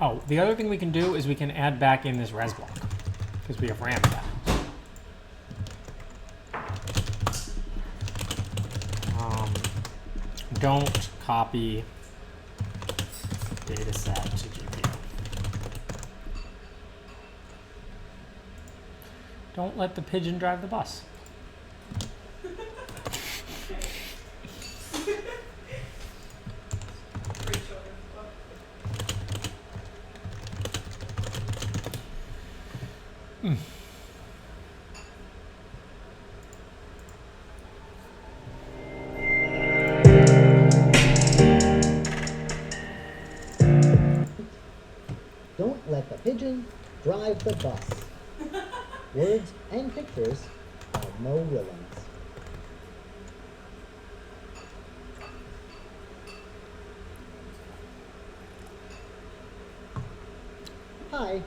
Oh, the other thing we can do is we can add back in this res block, because we have RAM for that. Don't copy data set to GPU. Don't let the pigeon drive the bus. Don't let the pigeon drive the bus. Words and pictures are no villains. Hi,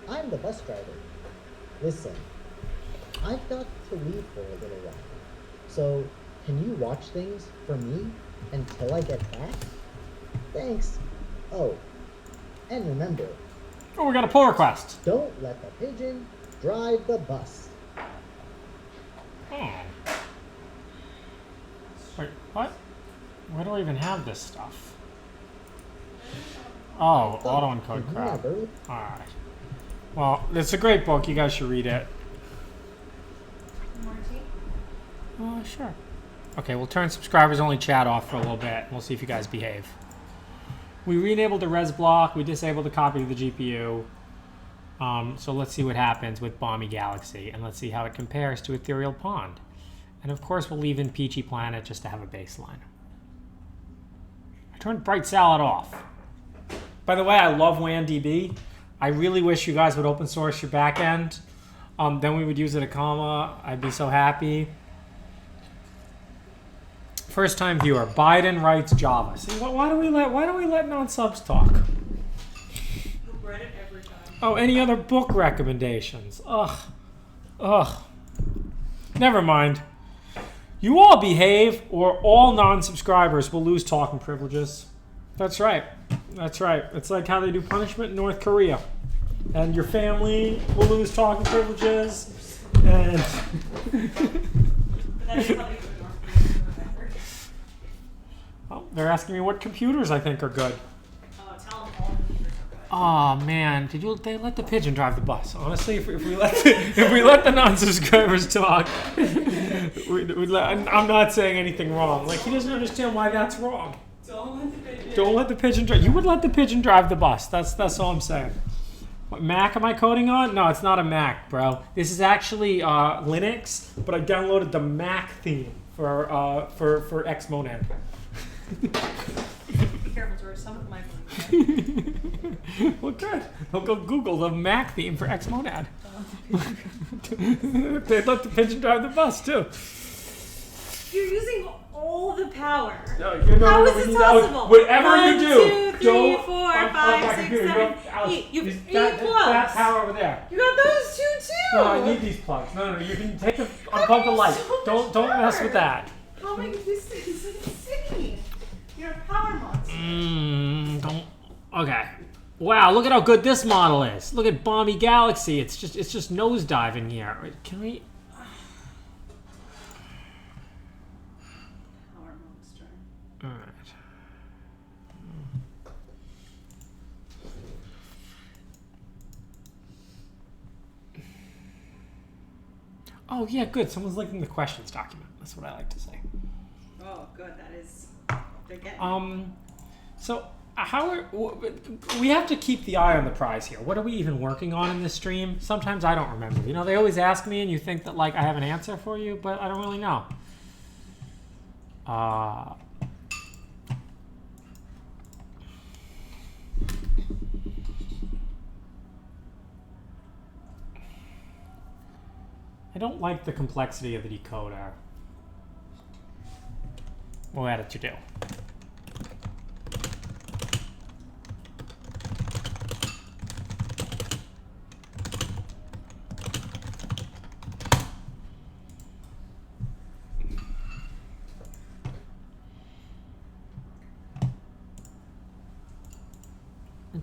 I'm the bus driver. Listen, I've got to leave for a little while. So, can you watch things for me until I get back? Thanks. Oh, and remember, Oh, we got a pull request. don't let the pigeon drive the bus. Oh. Wait, what? Where do I even have this stuff? Oh, auto encode crap. Never. Alright. Well, it's a great book. You guys should read it. More tea? Oh, sure. Okay, we'll turn subscribers only chat off for a little bit. We'll see if you guys behave. We re-enabled the res block. We disabled the copy to the GPU. So let's see what happens with Balmy Galaxy, and let's see how it compares to Ethereal Pond. And of course, we'll leave in Peachy Planet just to have a baseline. I turned Bright Salad off. By the way, I love WANDB. I really wish you guys would open source your backend. Then we would use it a comma. I'd be so happy. First time viewer, Biden writes Java. See, why do we let non-subs talk? You've read it every time. Oh, any other book recommendations? Ugh. Never mind. You all behave, or all non-subscribers will lose talking privileges. That's right. That's right. It's like how they do punishment in North Korea. And your family will lose talking privileges. And But that is how they do it in North Korea, remember. oh, they're asking me what computers I think are good. Tell them all the computers are good. Oh man, they let the pigeon drive the bus? Honestly, if we let the non-subscribers talk, I'm not saying anything wrong. Like, he doesn't understand why that's wrong. Don't let the pigeon drive. You would let the pigeon drive the bus. That's all I'm saying. What Mac am I coding on? No, it's not a Mac, bro. This is actually Linux, but I downloaded the Mac theme for Xmonad. Be careful, George. Some of them might believe that. Well, good. I'll go Google the Mac theme for Xmonad. They let the pigeon drive the bus too. You're using all the power. No, How is this possible? Whatever you do, 1, 2, 3, don't 4, unplug 5, my 6, computer. 7, Alex, 8. You have 8 that plugs. power over there. You got those two too. No, I need these plugs. No, you can unplug the light. So Don't mess with that. Oh my god, this is insane. You're a power monster. Don't. Okay. Wow, look at how good this model is. Look at Balmy Galaxy. It's just nosediving here. Can we? Power monster. All right. Oh yeah, good. Someone's linking the questions document. That's what I like to say. Oh, good. That is. They're getting. So we have to keep the eye on the prize here. What are we even working on in this stream? Sometimes I don't remember. You know, they always ask me, and you think that like I have an answer for you, but I don't really know. I don't like the complexity of the decoder. We'll add it to do.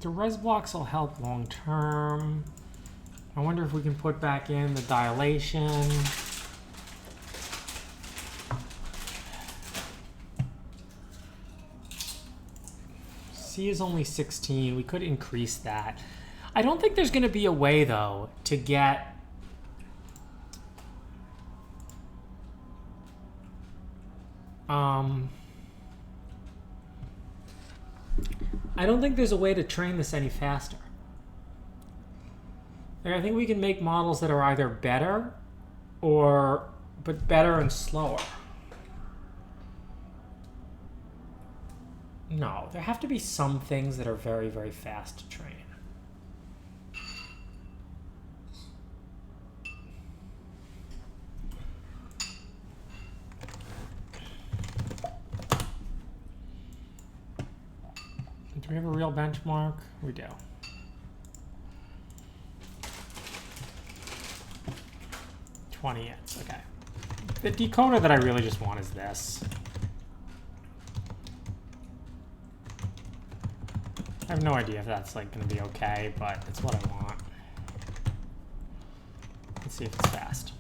The res blocks will help long term. I wonder if we can put back in the dilation. C is only 16. We could increase that. I don't think there's going to be a way, though, to get... I don't think there's a way to train this any faster. Like, I think we can make models that are either better but better and slower. No, there have to be some things that are very, very fast to train. Do we have a real benchmark? We do. $20. Okay. The decoder that I really just want is this. I have no idea if that's like going to be okay, but it's what I want. Let's see if it's fast.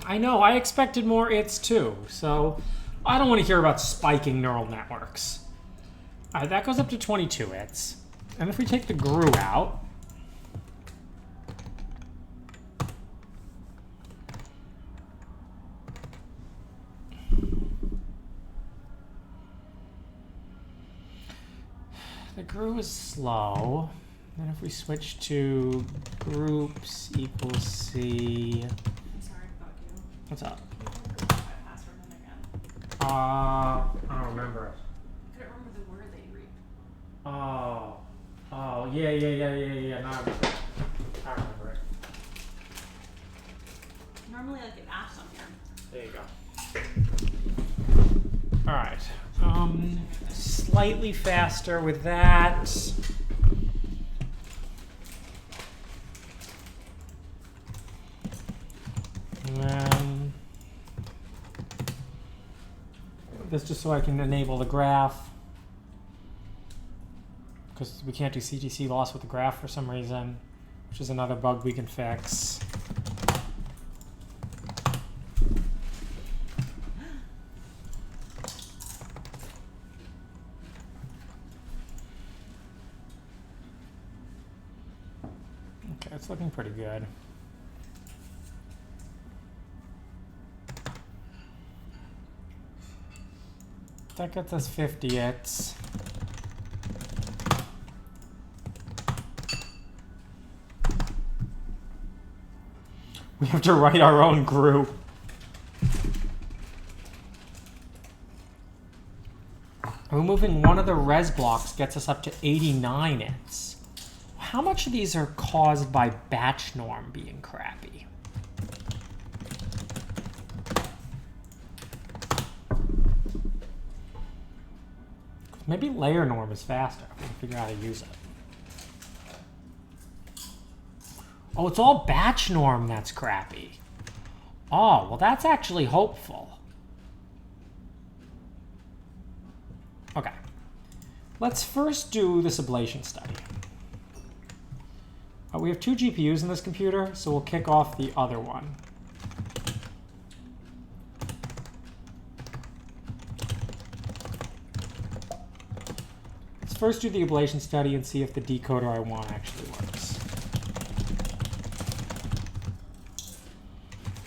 I know, I expected more its too, so I don't want to hear about spiking neural networks. All right, that goes up to 22 its. And if we take the GRU out, the GRU is slow. And if we switch to groups equals C. I'm sorry, fuck you. What's up? Can you my password in again? I don't remember it. I couldn't remember the word that you read. Oh, yeah. Now I remember it. I remember it. Normally, like, it asks on here. There you go. All right. Slightly faster with that. And then this just so I can enable the graph. Because we can't do CTC loss with the graph for some reason, which is another bug we can fix. looking pretty good. That gets us 50 hits. We have to write our own group. Removing one of the res blocks gets us up to 89 hits. How much of these are caused by batch norm being crappy? Maybe layer norm is faster. We can figure out how to use it. Oh, it's all batch norm that's crappy. Oh, well, that's actually hopeful. Okay. Let's first do this ablation study. We have 2 GPUs in this computer, so we'll kick off the other one. Let's first do the ablation study and see if the decoder I want actually works.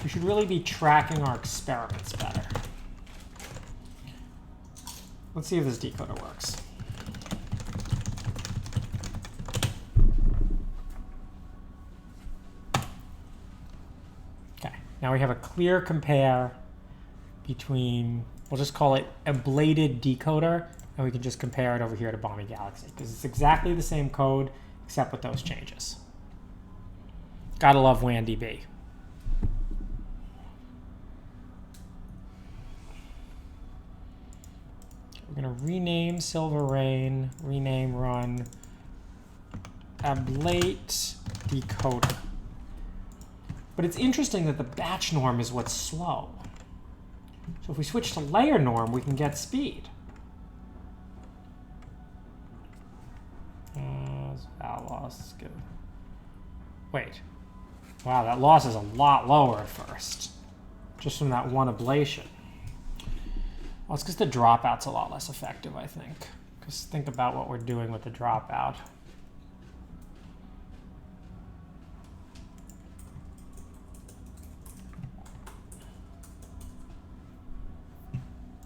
We should really be tracking our experiments better. Let's see if this decoder works. Okay, now we have a clear compare between, we'll just call it ablated decoder, and we can just compare it over here to Balmy Galaxy, because it's exactly the same code, except with those changes. Gotta love WANDB. We're going to rename Silver Rain, rename run, ablate decoder. But it's interesting that the batch norm is what's slow. So if we switch to layer norm, we can get speed. Val loss is good. Wait. Wow, that loss is a lot lower at first. Just from that one ablation. Well, it's because the dropout's a lot less effective, I think. Because think about what we're doing with the dropout.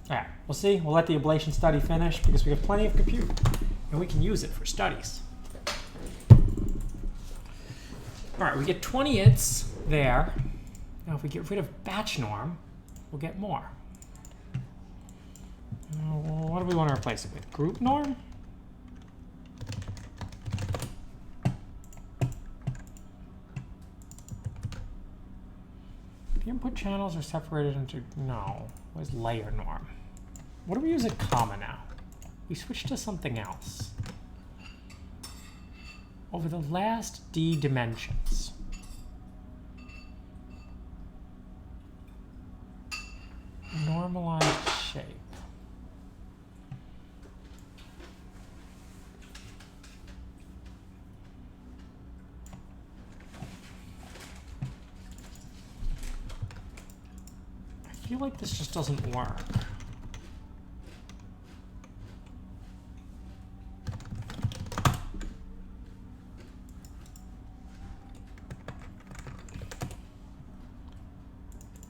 All right, we'll see. We'll let the ablation study finish because we have plenty of compute and we can use it for studies. All right, we get 20 hits there. Now, if we get rid of batch norm, we'll get more. What do we want to replace it with? Group norm? The input channels are separated into, no. Where's layer norm? What do we use at comma now? We switched to something else. Over the last D dimensions. Normalized shape. I feel like this just doesn't work.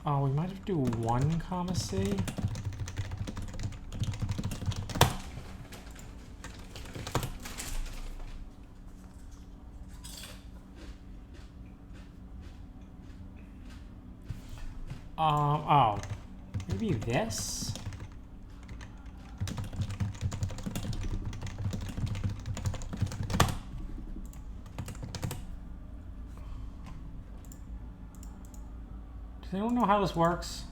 Oh, we might have to do 1 comma C. Oh, maybe this? Does anyone know how this works?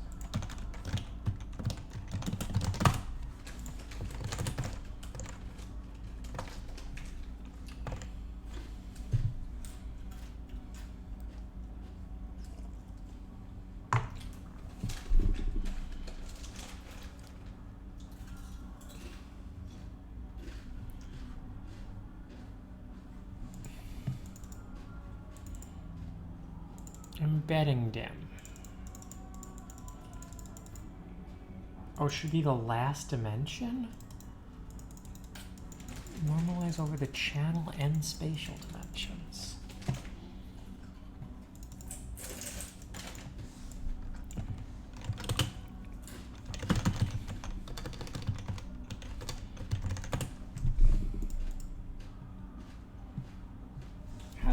Embedding dim. Oh, it should be the last dimension? Normalize over the channel and spatial dimensions.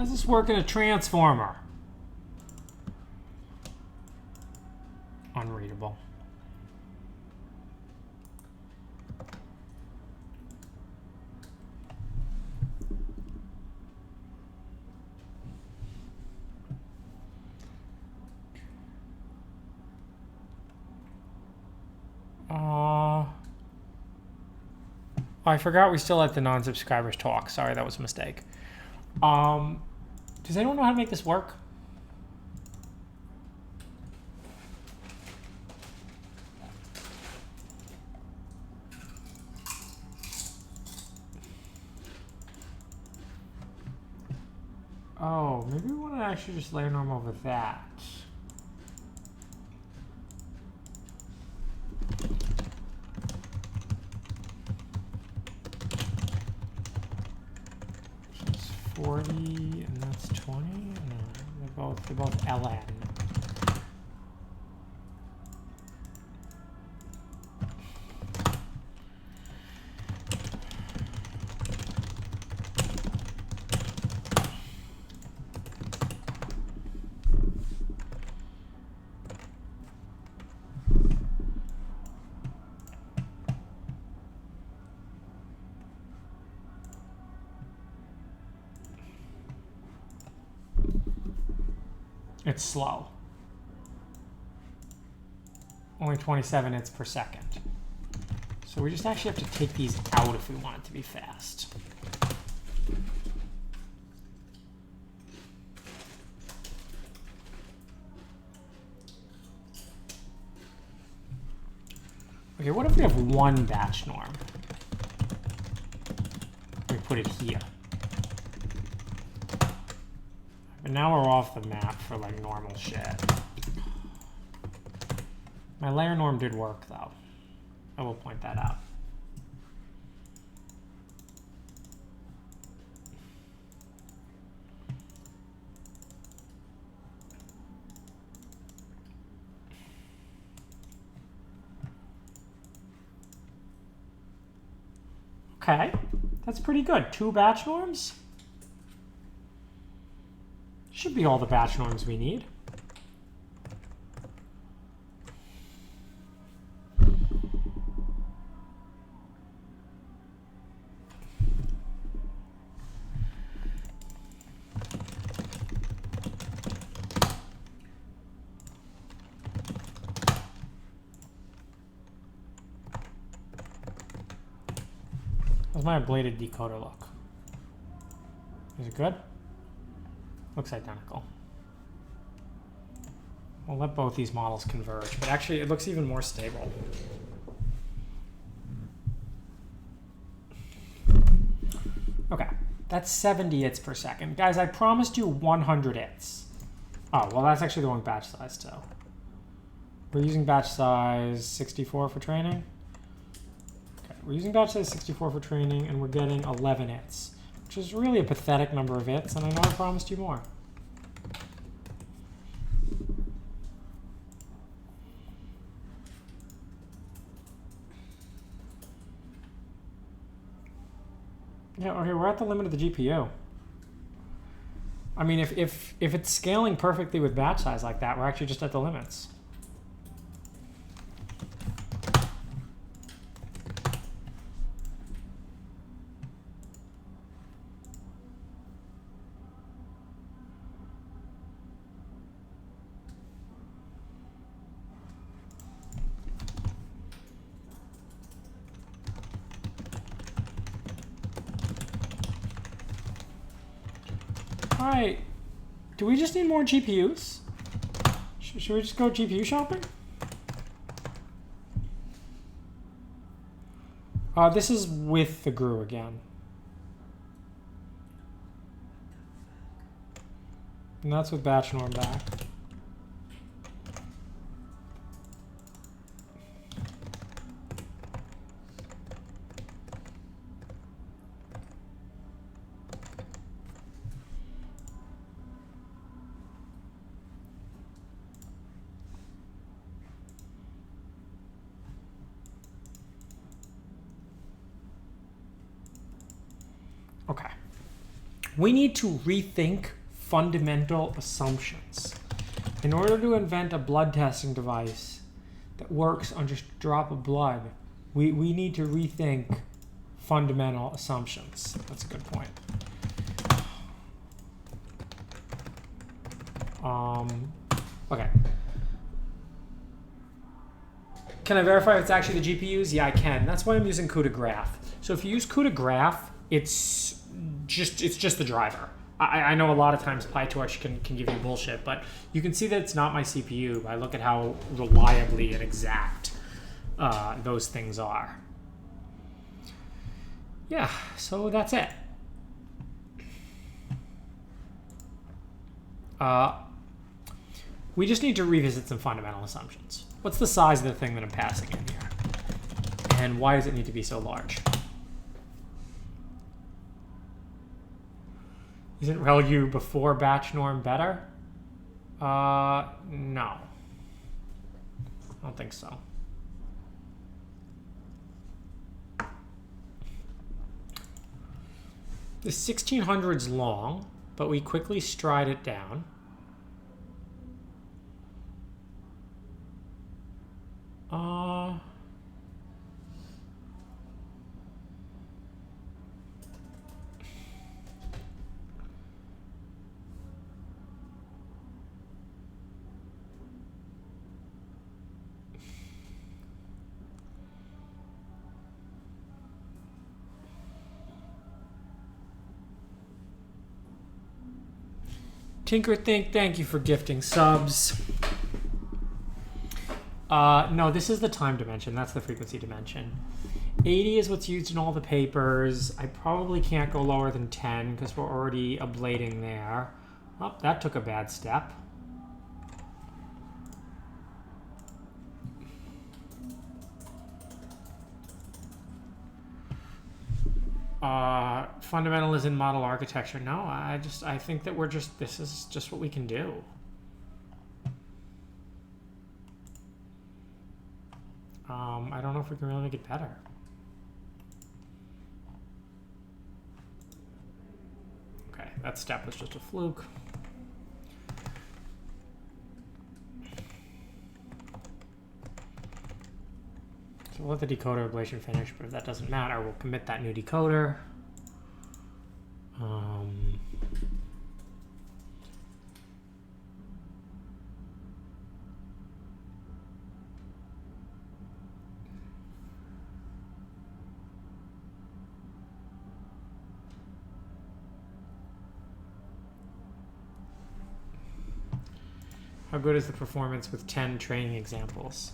does this work in a transformer? Unreadable. I forgot we still let the non-subscribers talk. Sorry, that was a mistake. Does anyone know how to make this work? Oh, maybe we want to actually just layer norm over that. So it's 40 and that's 20. No, they're both ln. It's slow. Only 27 hits per second. So we just actually have to take these out if we want it to be fast. Okay, what if we have one batch norm? We put it here. But now we're off the map for like normal shit. My layer norm did work though. I will point that out. Okay, that's pretty good. 2 batch norms? Should be all the batch norms we need. How's my ablated decoder look? Is it good? Looks identical. We'll let both these models converge, but actually it looks even more stable. Okay, that's 70 hits per second. Guys, I promised you 100 hits. Oh, well, that's actually the wrong batch size too. We're using batch size 64 for training. Okay, we're using batch size 64 for training, and we're getting 11 hits. Which is really a pathetic number of hits, and I know I promised you more. Yeah, okay, we're at the limit of the GPU. I mean, if it's scaling perfectly with batch size like that, we're actually just at the limits. All right, do we just need more GPUs? Should we just go GPU shopping? This is with the GRU again. And that's with batch norm back. Okay. We need to rethink fundamental assumptions. In order to invent a blood testing device that works on just a drop of blood, we need to rethink fundamental assumptions. That's a good point. Okay. Can I verify if it's actually the GPUs? Yeah, I can. That's why I'm using CUDA Graph. So if you use CUDA Graph, it's just the driver. I know a lot of times PyTorch can give you bullshit, but you can see that it's not my CPU. I look at how reliably and exact those things are. Yeah, so that's it. We just need to revisit some fundamental assumptions. What's the size of the thing that I'm passing in here? And why does it need to be so large? Isn't ReLU before batch norm better? No. I don't think so. The 1600's long, but we quickly stride it down. Tinkerthink, thank you for gifting subs. No, this is the time dimension. That's the frequency dimension. 80 is what's used in all the papers. I probably can't go lower than 10 because we're already ablating there. Oh, that took a bad step. Fundamentalism model architecture. No, I think that this is just what we can do. I don't know if we can really make it better. Okay, that step was just a fluke. So we'll let the decoder ablation finish, but if that doesn't matter, we'll commit that new decoder. How good is the performance with 10 training examples?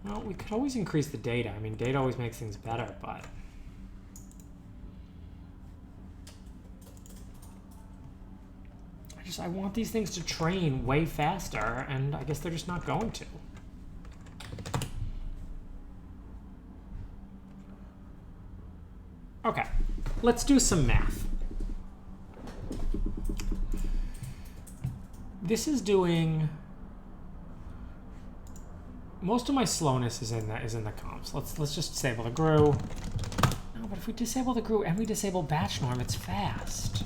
Well, we could always increase the data. I mean, data always makes things better, but I want these things to train way faster, and I guess they're just not going to. Okay, let's do some math. This is doing... Most of my slowness is in the comps. Let's just disable the GRU. No, but if we disable the GRU and we disable batch norm, it's fast.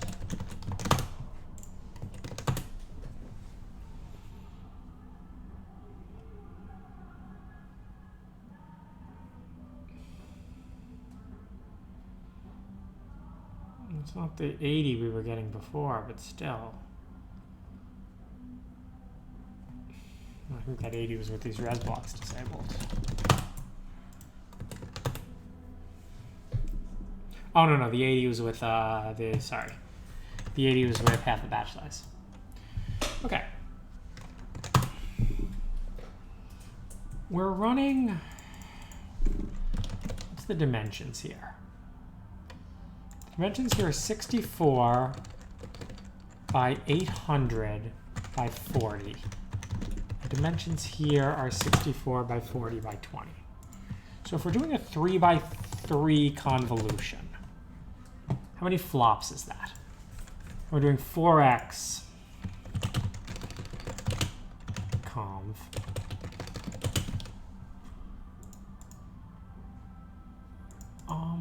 It's not the 80 we were getting before, but still. I think that 80 was with these res blocks disabled. Oh, no, the 80 was with the 80 was with half the batch size. Okay. We're running, what's the dimensions here? Dimensions here are 64 by 800 by 40. The dimensions here are 64 by 40 by 20. So if we're doing a 3 by 3 convolution, how many flops is that? We're doing 4x conv.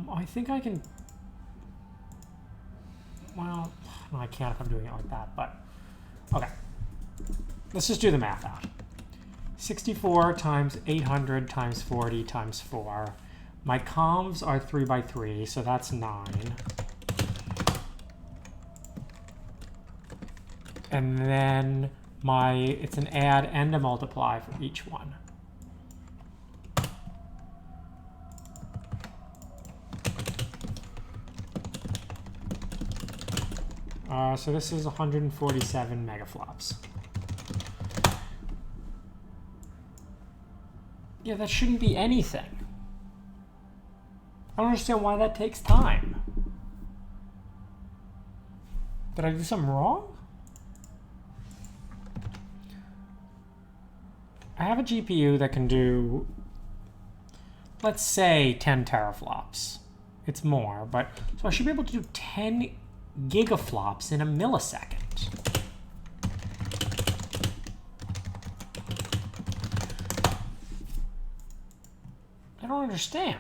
I think I can, well, Well, I can't if I'm doing it like that, but okay. Let's just do the math out. 64 times 800 times 40 times 4. My convs are 3 by 3, so that's 9. And then it's an add and a multiply for each one. So this is 147 megaflops. Yeah, that shouldn't be anything. I don't understand why that takes time. Did I do something wrong? I have a GPU that can do, let's say, 10 teraflops. It's more, but so I should be able to do 10 gigaflops in a millisecond. I don't understand.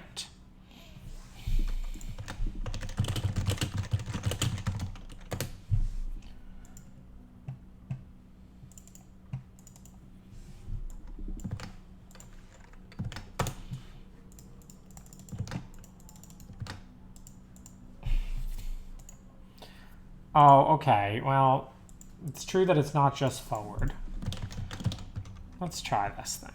Oh, okay. Well, it's true that it's not just forward. Let's try this thing.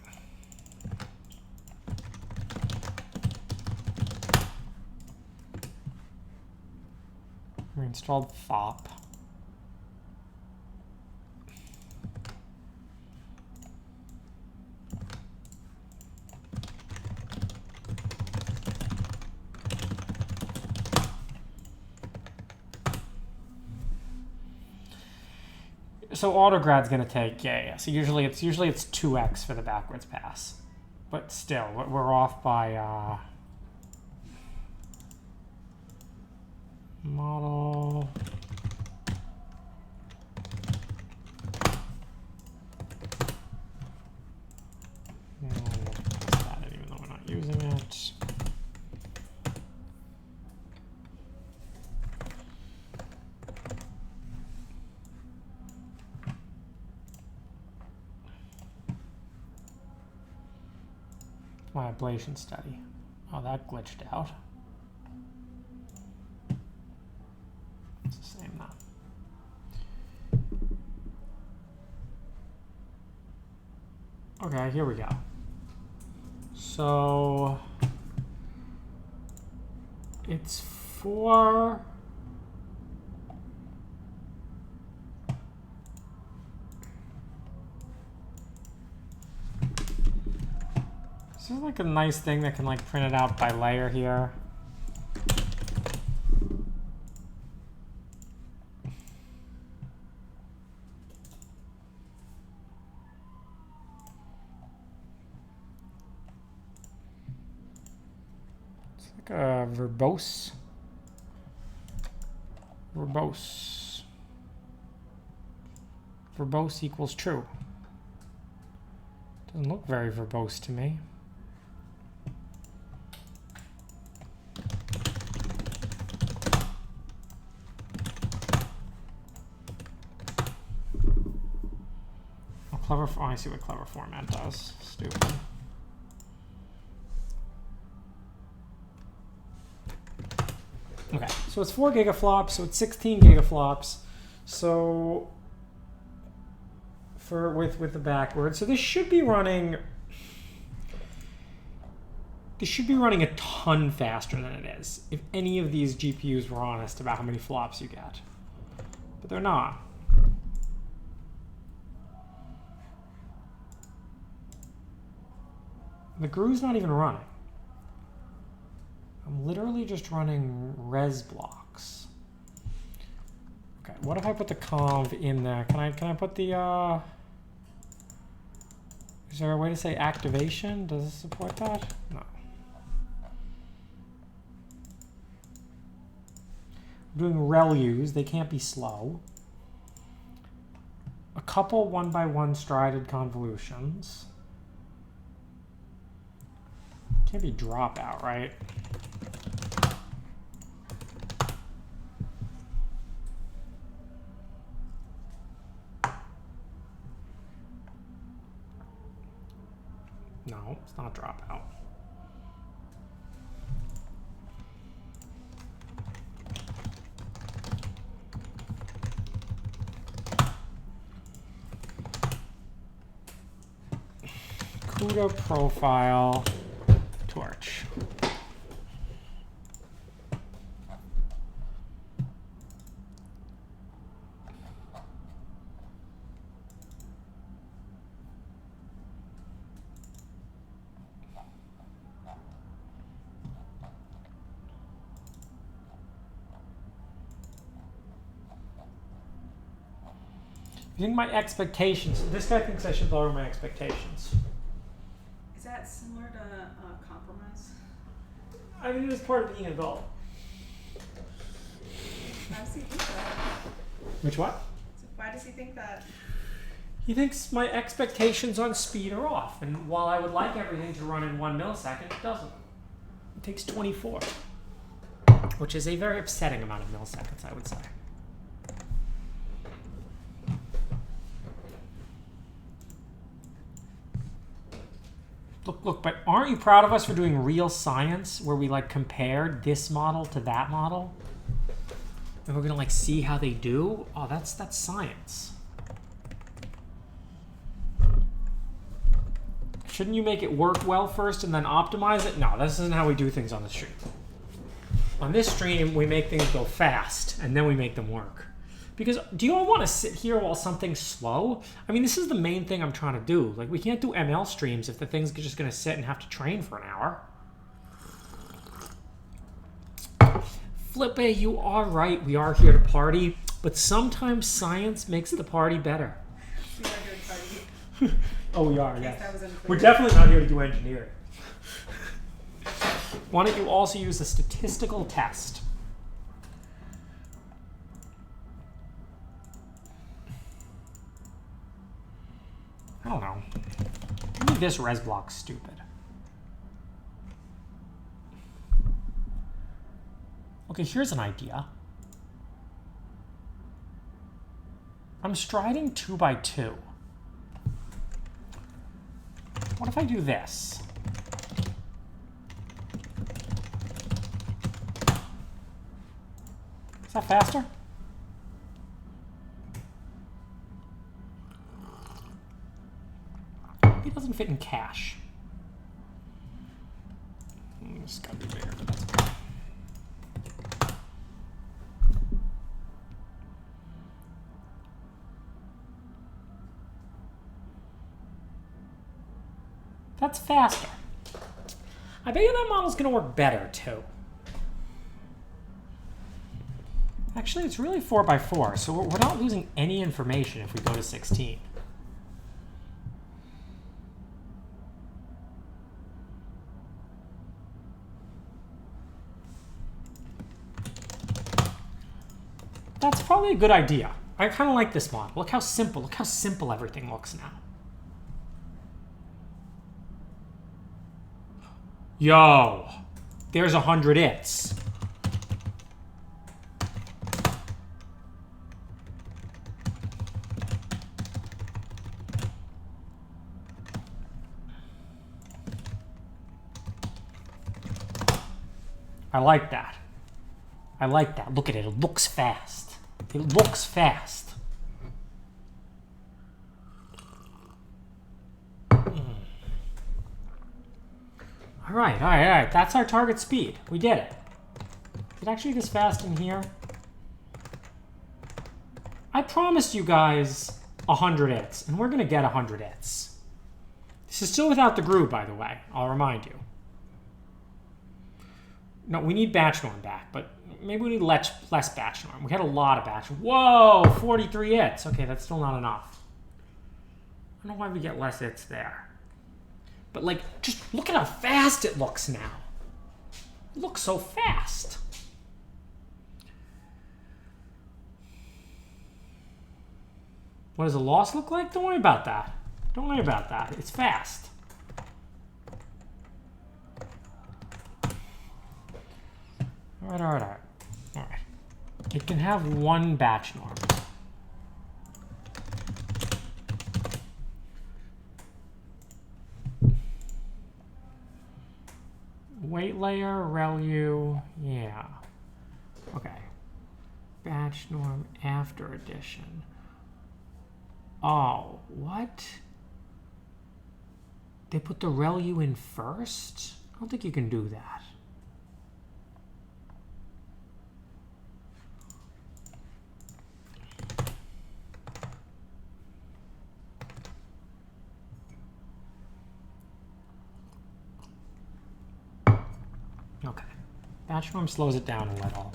We installed FOP. So AutoGrad's going to take, yeah. So usually it's 2x for the backwards pass, but still we're off by model. We'll pass that in even though we're not using it. My ablation study. Oh, that glitched out. It's the same now. Okay, here we go. So it's 4. This is like a nice thing that can like print it out by layer here. It's like a verbose. Verbose. Verbose equals true. Doesn't look very verbose to me. Oh, I see what clever format does. Stupid. Okay, so it's 4 gigaflops, so it's 16 gigaflops. So with the backwards, so this should be running. This should be running a ton faster than it is if any of these GPUs were honest about how many flops you get, but they're not. The GRU's not even running. I'm literally just running res blocks. Okay, what if I put the conv in there? Can I put the is there a way to say activation? Does it support that? No. I'm doing ReLUs, they can't be slow. A couple 1x1 strided convolutions. Can't be dropout, right? No, it's not dropout. CUDA profile torch. I think my expectations, this guy thinks I should lower my expectations. Is that similar to compromise? I mean, it's part of being an adult. Why does he think that? Which what? So why does he think that? He thinks my expectations on speed are off, and while I would like everything to run in 1 millisecond, it doesn't. It takes 24, which is a very upsetting amount of milliseconds, I would say. Look, but aren't you proud of us for doing real science where we like compared this model to that model? And we're gonna like see how they do? Oh, that's science. Shouldn't you make it work well first and then optimize it? No, this isn't how we do things on the stream. On this stream, we make things go fast and then we make them work. Because do you all want to sit here while something's slow? I mean, this is the main thing I'm trying to do. Like, we can't do ML streams if the thing's just going to sit and have to train for an hour. Flippe, you are right. We are here to party. But sometimes science makes the party better. We are here to party. Oh, we are, In case yes. that was unclear. We're definitely not here to do engineering. Why don't you also use a statistical test? I don't know. Maybe this res block's stupid. Okay, here's an idea. I'm striding 2 by 2. What if I do this? Is that faster? It doesn't fit in cache. This gotta be bigger, but that's okay. That's faster. I bet you that model's gonna work better too. Actually, it's really 4 by 4, so we're not losing any information if we go to 16. That's probably a good idea. I kind of like this model. Look how simple everything looks now. Yo, there's 100 its. I like that. I like that. Look at it. It looks fast. It looks fast. All right. That's our target speed. We did it. Is it actually this fast in here? I promised you guys 100 its, and we're going to get 100 its. This is still without the GRU, by the way. I'll remind you. No, we need batch norm back, but maybe we need less batch norm. We had a lot of batch. Whoa, 43 its. Okay, that's still not enough. I don't know why we get less its there. But like, just look at how fast it looks now. It looks so fast. What does the loss look like? Don't worry about that. Don't worry about that. It's fast. All right. It can have one batch norm. weight layer, ReLU, yeah. Okay. Batch norm after addition. Oh, what? They put the ReLU in first? I don't think you can do that. Okay. Batch norm slows it down a little.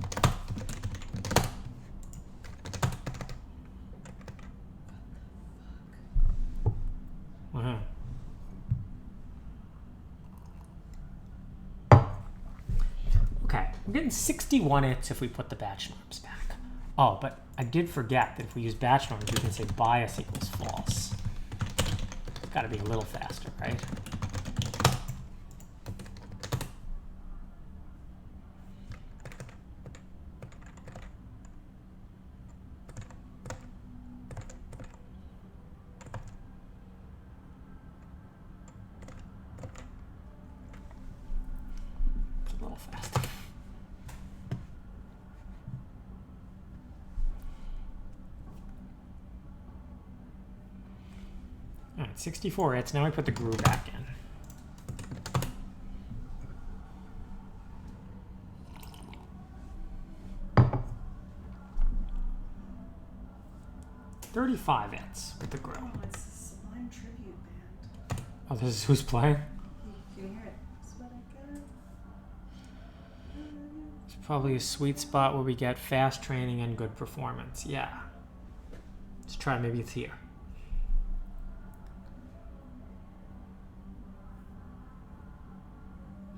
Okay, I'm getting 61 its if we put the batch norms back. Oh, but I did forget that if we use batch norms, we can say bias equals false. It's got to be a little faster, right? All right, 64 its. Now we put the GRU back in. $35 its with the GRU. Oh, it's a Sublime tribute band. Oh, this is who's playing? You can hear it. That's what I got. It's probably a sweet spot where we get fast training and good performance. Yeah. Let's try. Maybe it's here.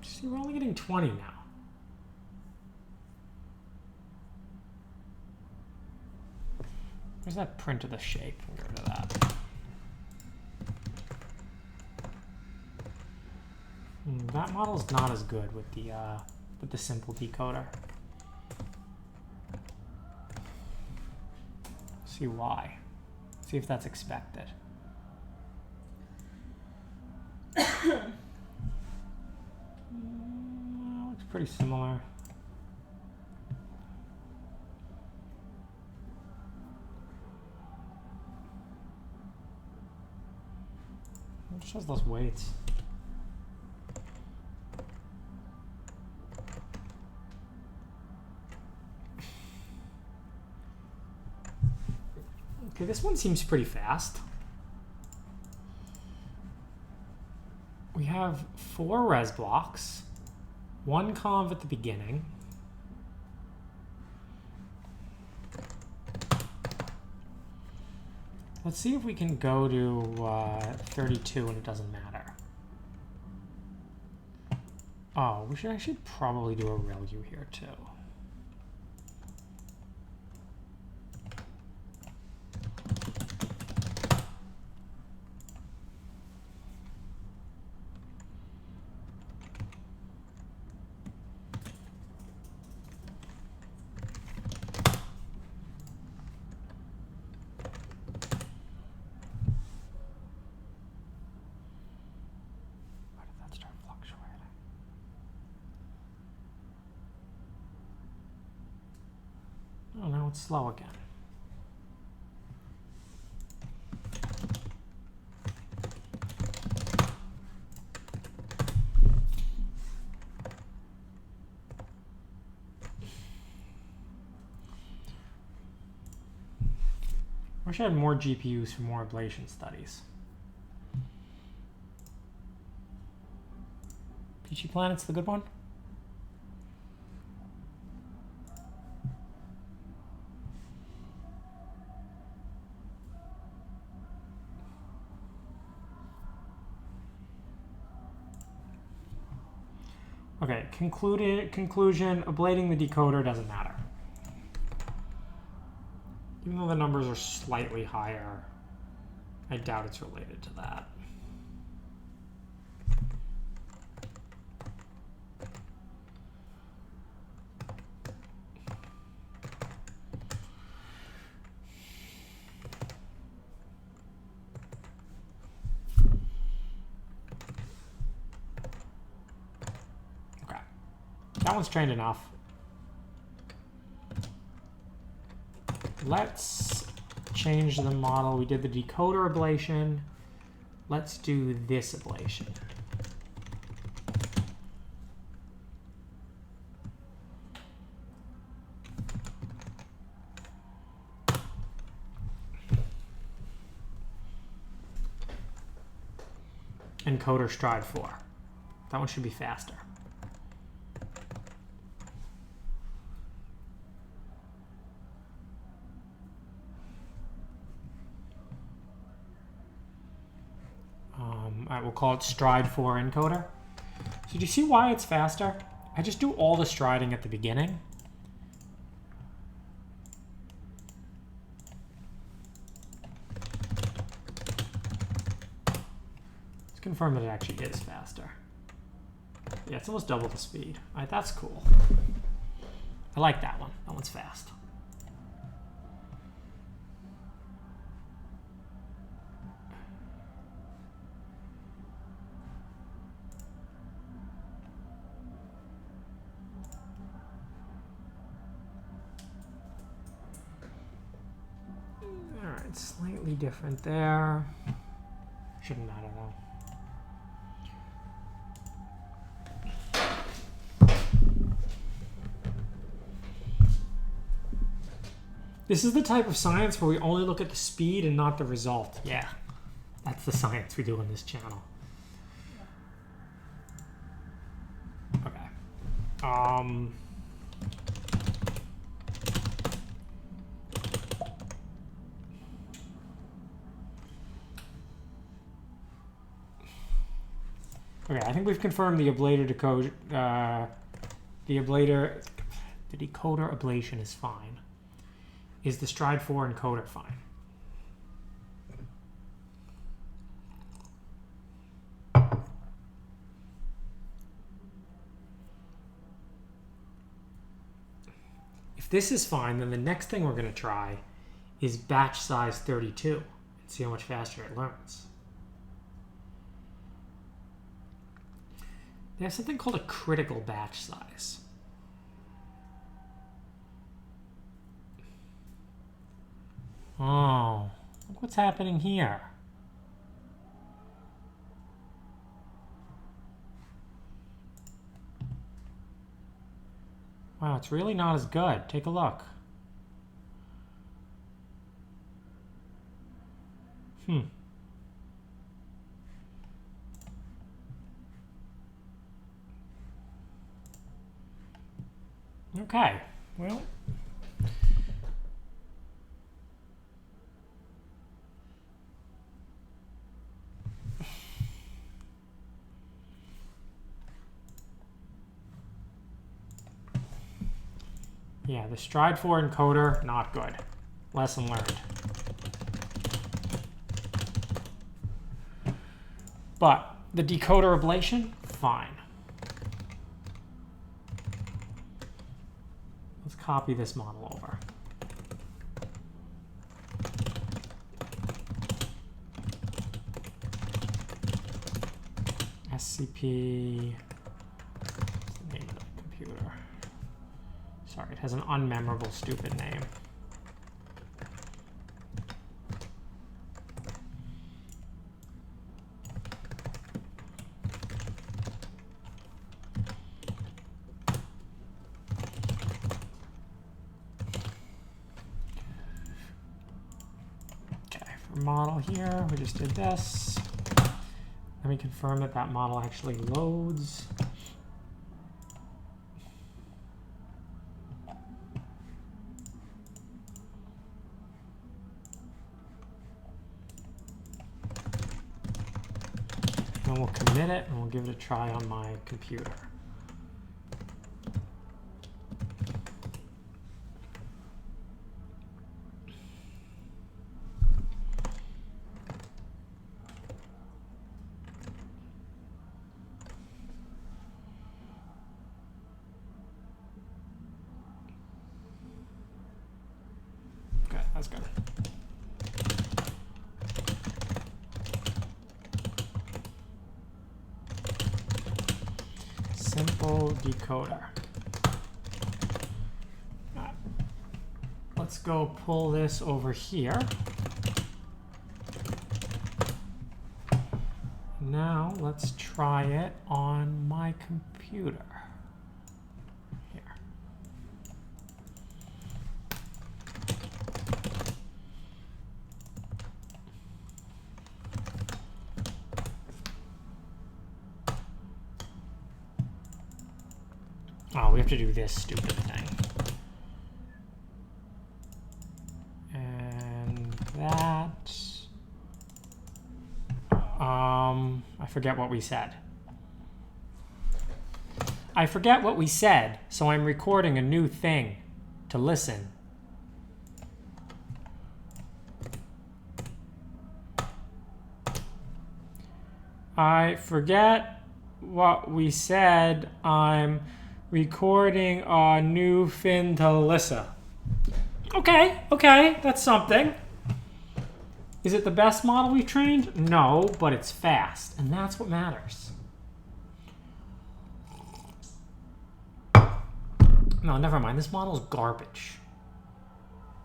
See, we're only getting 20 now. Where's that print of the shape? We'll go to that. That model's not as good with the simple decoder. See why. See if that's expected. Looks pretty similar. It just has those weights. Okay, this one seems pretty fast. We have 4 res blocks, 1 conv at the beginning. Let's see if we can go to 32 and it doesn't matter. Oh, we should actually probably do a ReLU here too. Oh, now it's slow again. I wish I had more GPUs for more ablation studies. Peachy Planet's the good one? Okay, conclusion, ablating the decoder doesn't matter. Even though the numbers are slightly higher, I doubt it's related to that. Okay. that one's trained enough. Let's change the model. We did the decoder ablation. Let's do this ablation. Encoder stride 4. That one should be faster. All right, we'll call it stride 4 encoder. So do you see why it's faster? I just do all the striding at the beginning. Let's confirm that it actually is faster. Yeah, it's almost double the speed. All right, that's cool. I like that one. That one's fast. All right, slightly different there. Shouldn't matter though. This is the type of science where we only look at the speed and not the result. Yeah, that's the science we do on this channel. Okay. Okay, I think we've confirmed the ablator decode. The decoder ablation is fine. Is the stride 4 encoder fine? If this is fine, then the next thing we're going to try is batch size 32 and see how much faster it learns. They have something called a critical batch size. Oh, look what's happening here. Wow, it's really not as good. Take a look. Okay, well. Yeah, the stride 4 encoder, not good. Lesson learned. But the decoder ablation, fine. Let's copy this model over. SCP, what's the name of the computer? Sorry, it has an unmemorable, stupid name. Okay, for model here, we just did this. Let me confirm that that model actually loads. And we'll commit it, and we'll give it a try on my computer. Okay, that's good. Simple decoder. let's go pull this over here. Now let's try it on my computer. Here. Oh, we have to do this stupid thing. And that. I forget what we said. I forget what we said, so I'm recording a new thing to listen. I forget what we said. I'm recording a new thing to listen. Okay, that's something. Is it the best model we've trained? No, but it's fast, and that's what matters. No, never mind. This model is garbage.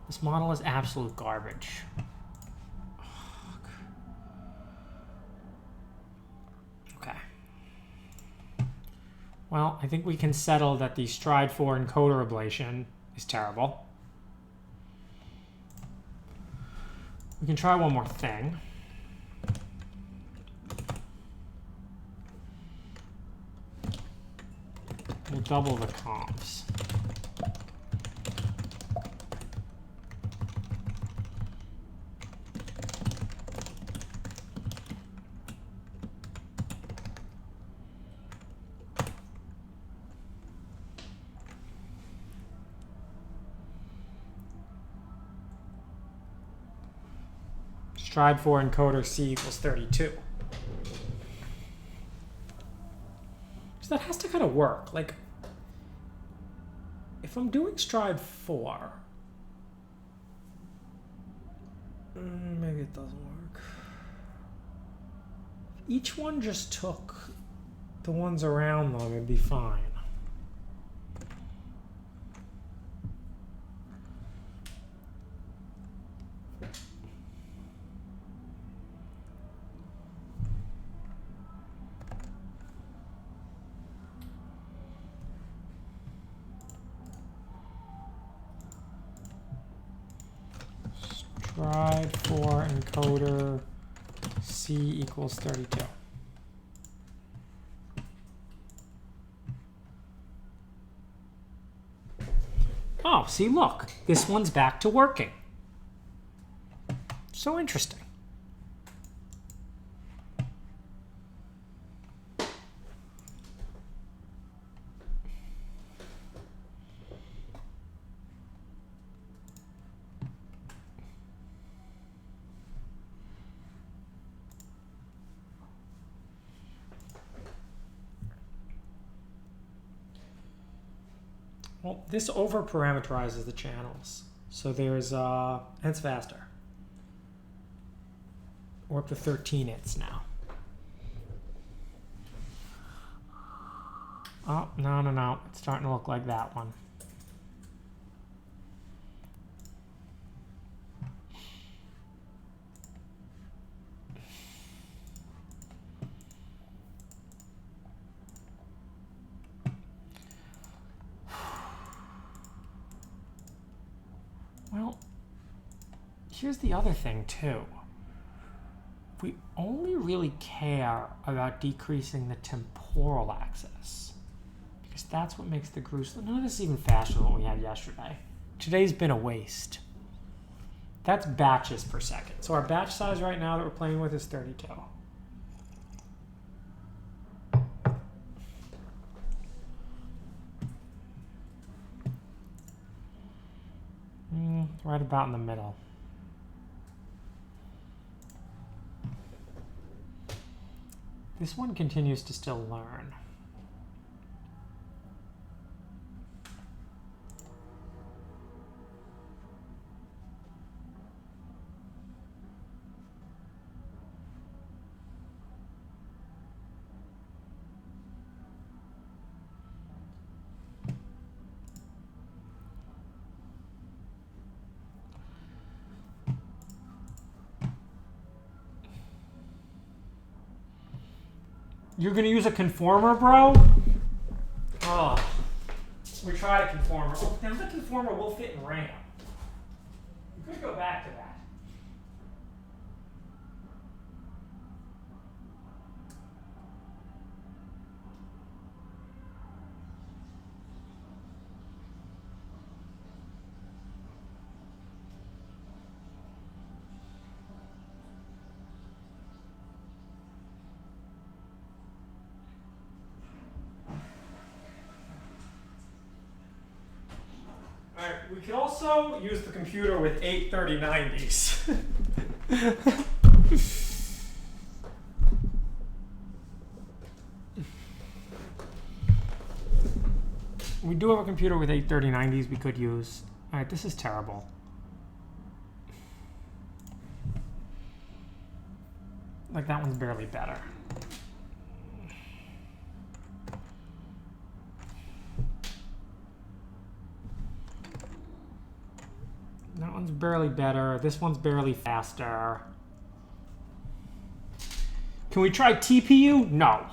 This model is absolute garbage. Okay. Well, I think we can settle that the Stride 4 encoder ablation is terrible. We can try one more thing. We'll double the comps. Stride 4 encoder C equals 32. So that has to kind of work. Like, if I'm doing Stride 4, maybe it doesn't work. If each one just took the ones around them, it'd be fine. Stride 4 encoder C equals 32. Oh, see, look, this one's back to working. So interesting. Well, this over-parameterizes the channels. So there's, and it's faster. We're up to 13 its now. Oh, no. It's starting to look like that one. Well, here's the other thing, too. We only really care about decreasing the temporal axis, because that's what makes the grooves. None of this is even faster than what we had yesterday. Today's been a waste. That's batches per second. So our batch size right now that we're playing with is 32. Right about in the middle. This one continues to still learn. You're gonna use a conformer, bro? Oh. We tried a conformer. Oh, now the conformer will fit in RAM. We could go back to that. Alright, we could also use the computer with 8 3090s. We do have a computer with 8 3090s we could use. Alright, this is terrible. Like, that one's barely better. That one's barely better. This one's barely faster. Can we try TPU? No.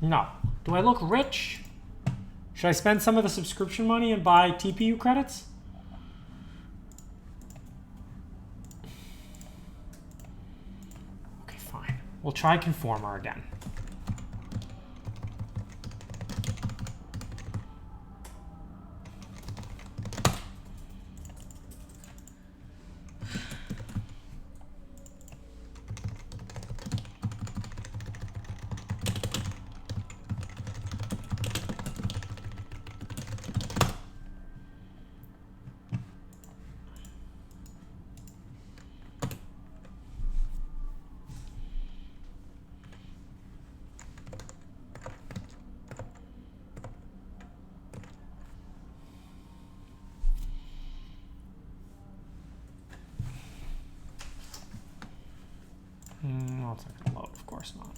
No. Do I look rich? Should I spend some of the subscription money and buy TPU credits? Okay, fine. We'll try conformer again. Well, it's not going to load, of course not.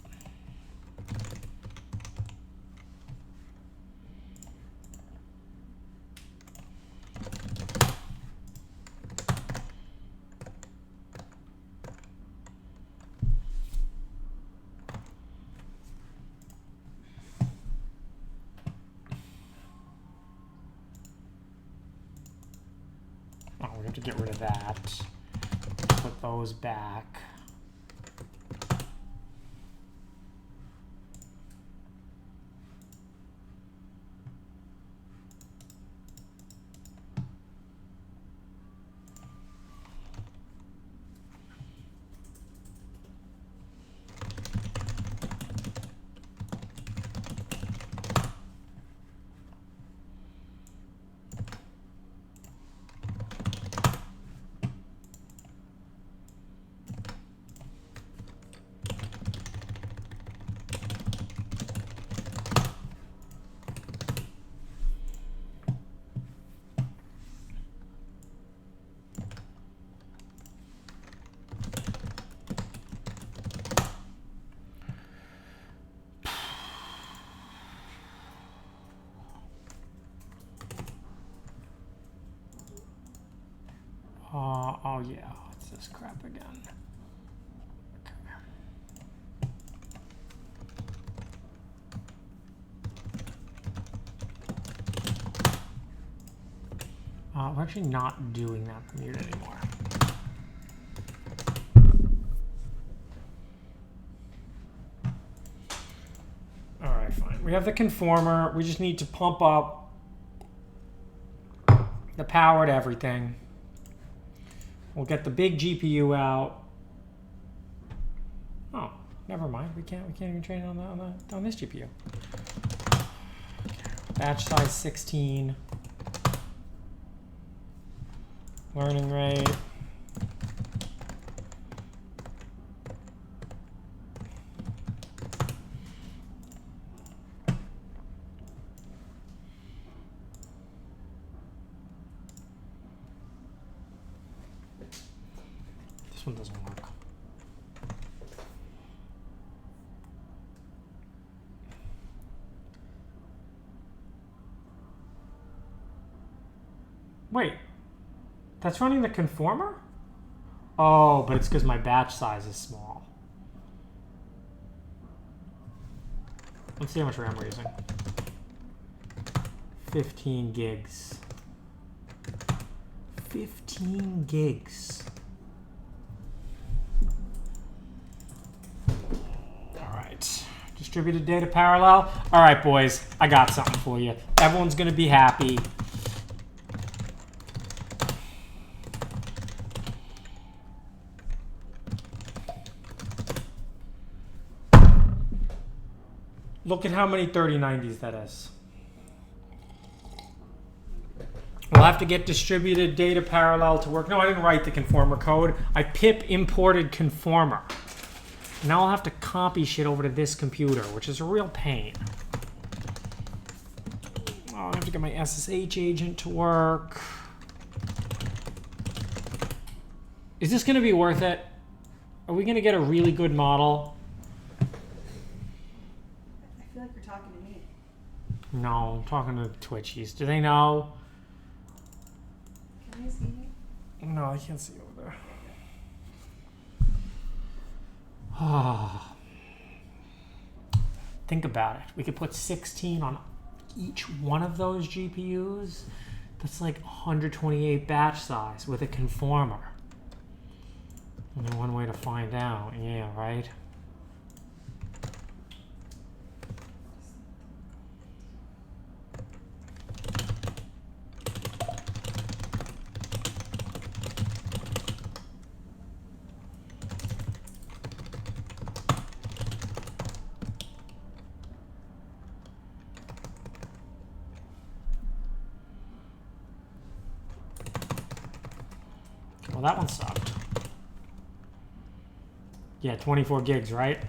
Oh, we have to get rid of that. Put those back. Oh yeah, it's this crap again. Okay. We're actually not doing that commute anymore. All right, fine. We have the conformer. We just need to pump up the power to everything. We'll get the big GPU out. Oh, never mind. We can't even train on this GPU. Batch size 16. Learning rate. This one doesn't work. Wait, that's running the conformer? Oh, but it's because my batch size is small. Let's see how much RAM we're using. 15 gigs. 15 gigs. All right. Distributed data parallel. All right, boys. I got something for you. Everyone's going to be happy. Look at how many 3090s that is. We'll have to get distributed data parallel to work. No, I didn't write the conformer code. I pip imported conformer. Now I'll have to copy shit over to this computer, which is a real pain. Oh, I have to get my SSH agent to work. Is this going to be worth it? Are we going to get a really good model? I feel like you're talking to me. No, I'm talking to the Twitchies. Do they know? Can you see me? No, I can't see over there. Oh. Think about it. We could put 16 on each one of those GPUs. That's like 128 batch size with a conformer. Only one way to find out. Yeah, right? Well, that one sucked. Yeah, 24 gigs, right?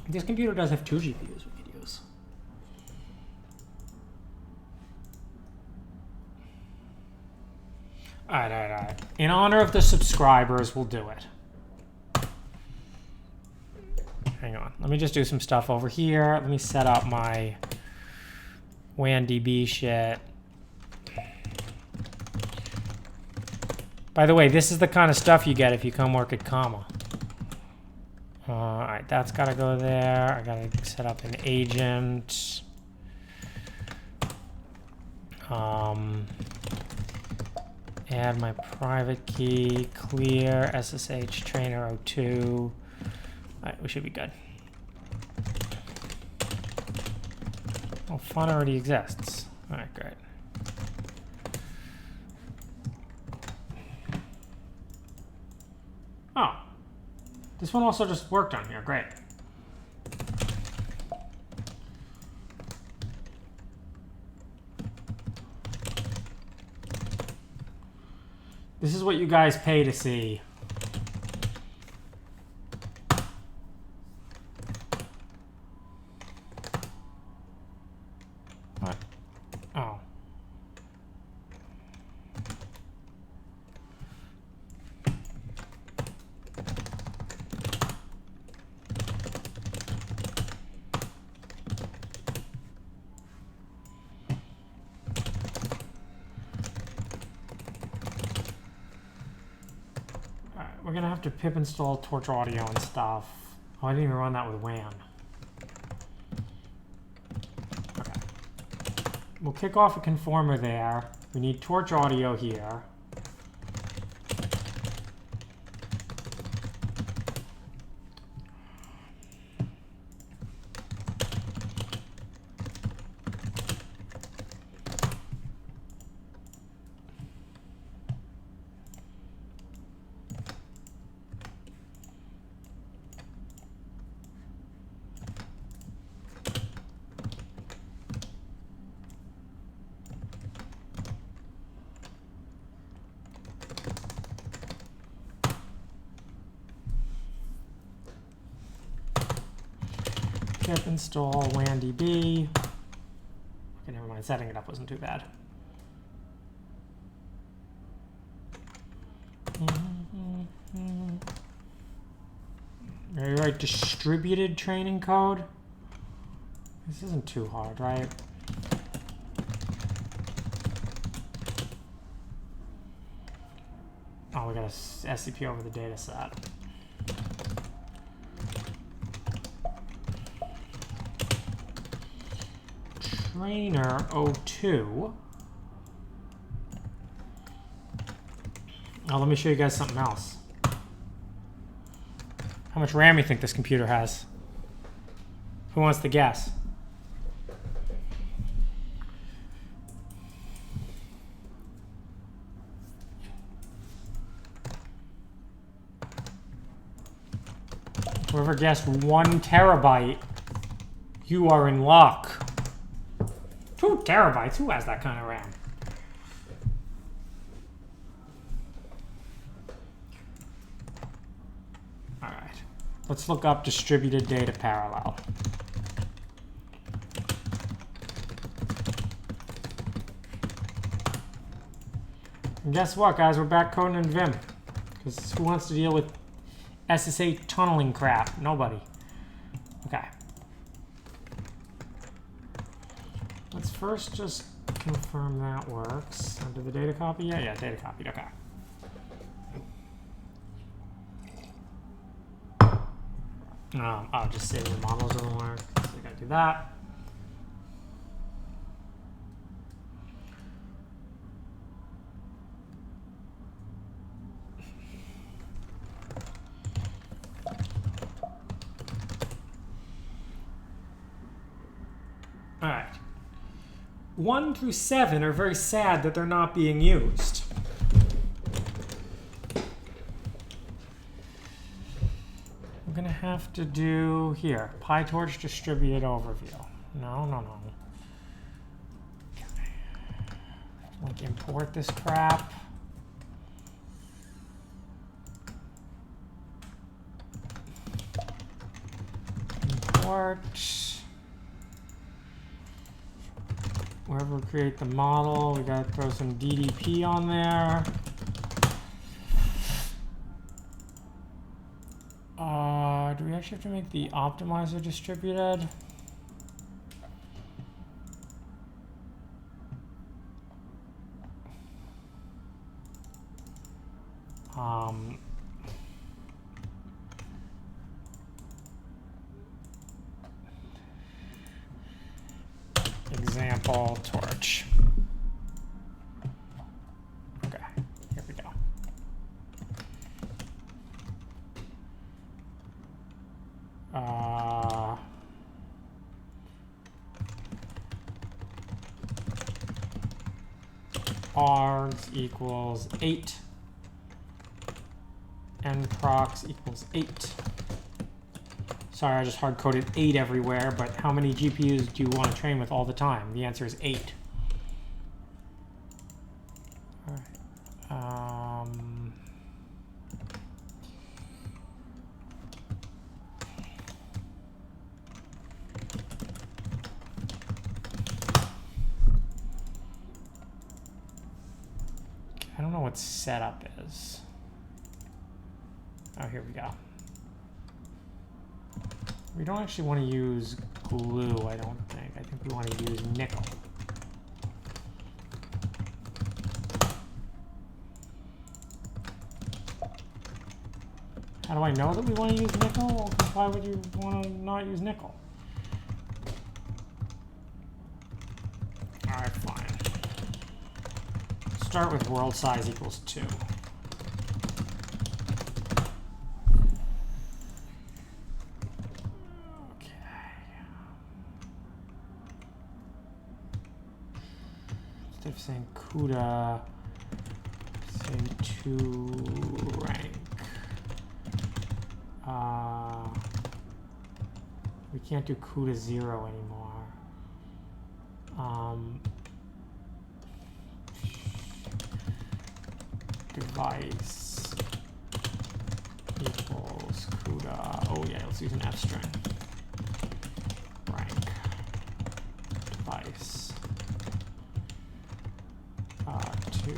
This computer does have 2 GPUs we could use. All right. In honor of the subscribers, we'll do it. Hang on. Let me just do some stuff over here. Let me set up my WAN-DB shit. By the way, this is the kind of stuff you get if you come work at comma. All right, that's got to go there. I got to set up an agent. Add my private key, clear, SSH trainer 02. All right, we should be good. Oh, fun already exists. All right, great. Oh, this one also just worked on here. Great. This is what you guys pay to see. What? Oh. We're gonna have to pip install Torch Audio and stuff. Oh, I didn't even run that with WAN. Okay. We'll kick off a conformer there. We need Torch Audio here. Pip install WAN-DB. Okay, never mind. Setting it up wasn't too bad. Are you right? Distributed training code? This isn't too hard, right? Oh, we got a SCP over the data set. Trainer 02. Oh, let me show you guys something else. How much RAM you think this computer has? Who wants to guess? Whoever guessed 1 terabyte, you are in luck. 2 terabytes? Who has that kind of RAM? All right. Let's look up distributed data parallel. And guess what, guys? We're back coding in Vim. Because who wants to deal with SSH tunneling crap? Nobody. Okay. Let's first just confirm that works. Did the data copy? Yeah, data copied. Okay. I'll just say the models doesn't work. So we gotta do that. All right. 1 through 7 are very sad that they're not being used. I'm going to have to do here, PyTorch distributed overview. No. Okay. Like import this crap. Import. Wherever we create the model, we gotta throw some DDP on there. Do we actually have to make the optimizer distributed? Example torch. Okay, here we go. Args equals 8 and procs equals 8. Sorry, I just hard-coded 8 everywhere, but how many GPUs do you want to train with all the time? The answer is 8. All right. I don't know what setup is. Oh, here we go. We don't actually want to use glue, I don't think. I think we want to use nickel. How do I know that we want to use nickel? Why would you want to not use nickel? All right, fine. Start with world size equals 2. Instead of saying CUDA, say 2 rank. We can't do CUDA 0 anymore. Device equals CUDA. Oh yeah, let's use an F string. Rank device. To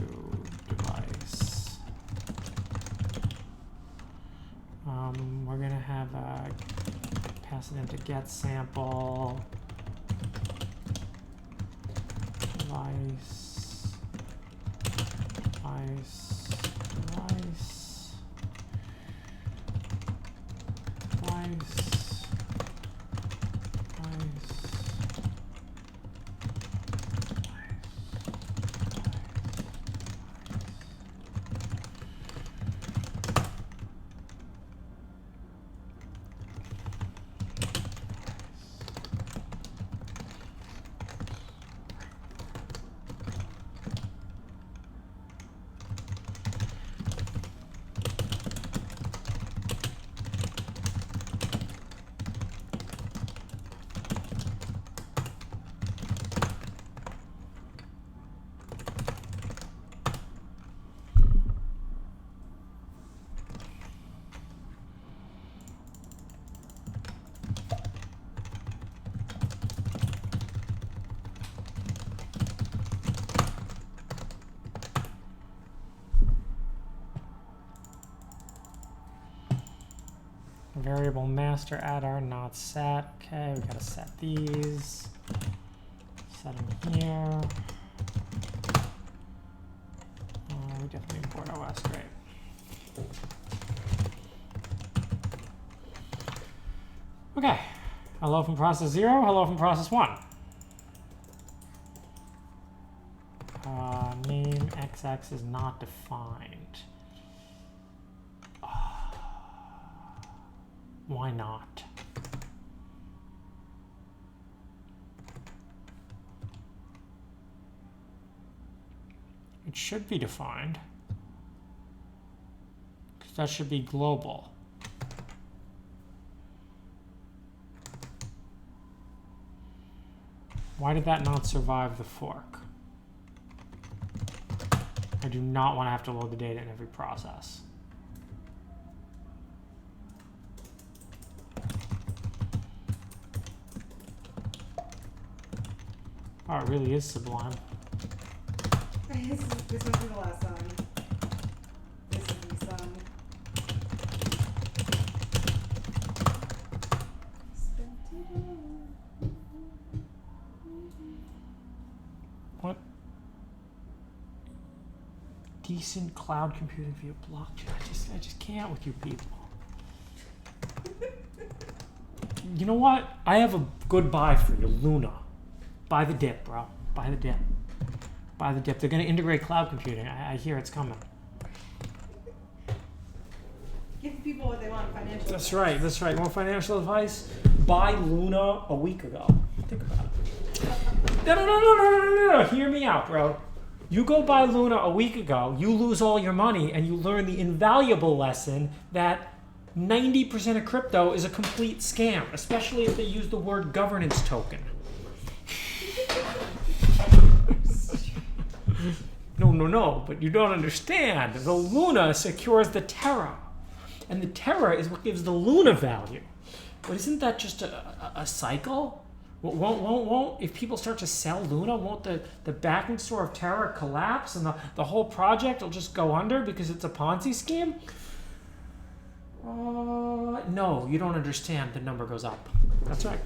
device. We're gonna have pass it into get sample device device device device device. Variable master adder not set. Okay, we gotta set these. Set them here. We definitely import OS, great. Okay, hello from process 0, hello from process 1. Name XX is not defined. Why not? It should be defined, because that should be global. Why did that not survive the fork? I do not want to have to load the data in every process. Oh, it really is Sublime. This must be the last song. This is the song. What? Decent cloud computing via blockchain. I just can't with you people. You know what? I have a good buy for you, Luna. Buy the dip, bro. Buy the dip. Buy the dip. They're going to integrate cloud computing. I hear it's coming. Give people what they want, financial That's advice. right. That's right. You want financial advice? Buy Luna a week ago. Think about it. No. Hear me out, bro. You go buy Luna a week ago, you lose all your money, and you learn the invaluable lesson that 90% of crypto is a complete scam, especially if they use the word governance token. No, but you don't understand. The Luna secures the Terra, and the Terra is what gives the Luna value. But isn't that just a cycle? Won't if people start to sell Luna, won't the backing store of Terra collapse and the whole project will just go under because it's a Ponzi scheme? No, you don't understand. The number goes up. That's right.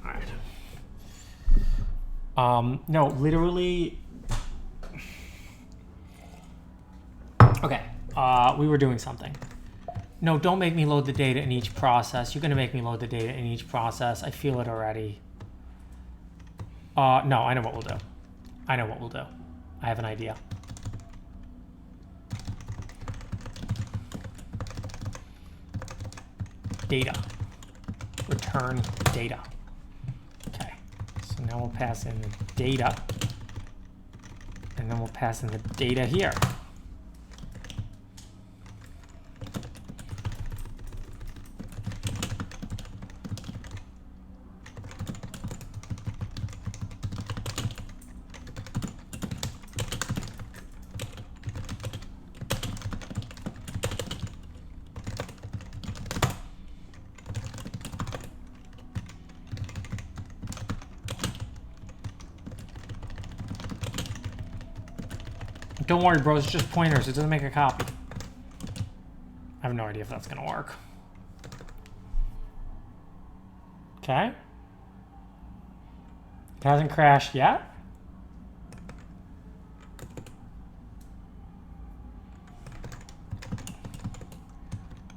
All right. No, literally. Okay, we were doing something. No, don't make me load the data in each process. You're going to make me load the data in each process. I feel it already. No, I know what we'll do. I have an idea. Data. Return data. Okay, so now we'll pass in the data. And then we'll pass in the data here. Don't worry, bro. It's just pointers. It doesn't make a copy. I have no idea if that's going to work. Okay. It hasn't crashed yet.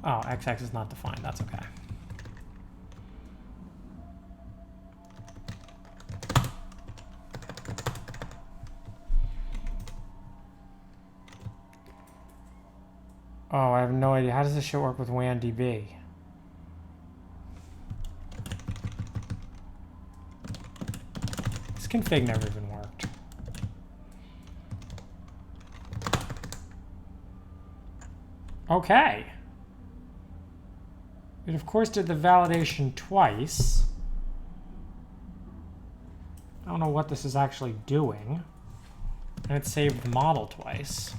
Oh, XX is not defined. That's okay. Oh, I have no idea. How does this shit work with WAN-DB? This config never even worked. Okay. It of course did the validation twice. I don't know what this is actually doing. And it saved the model twice.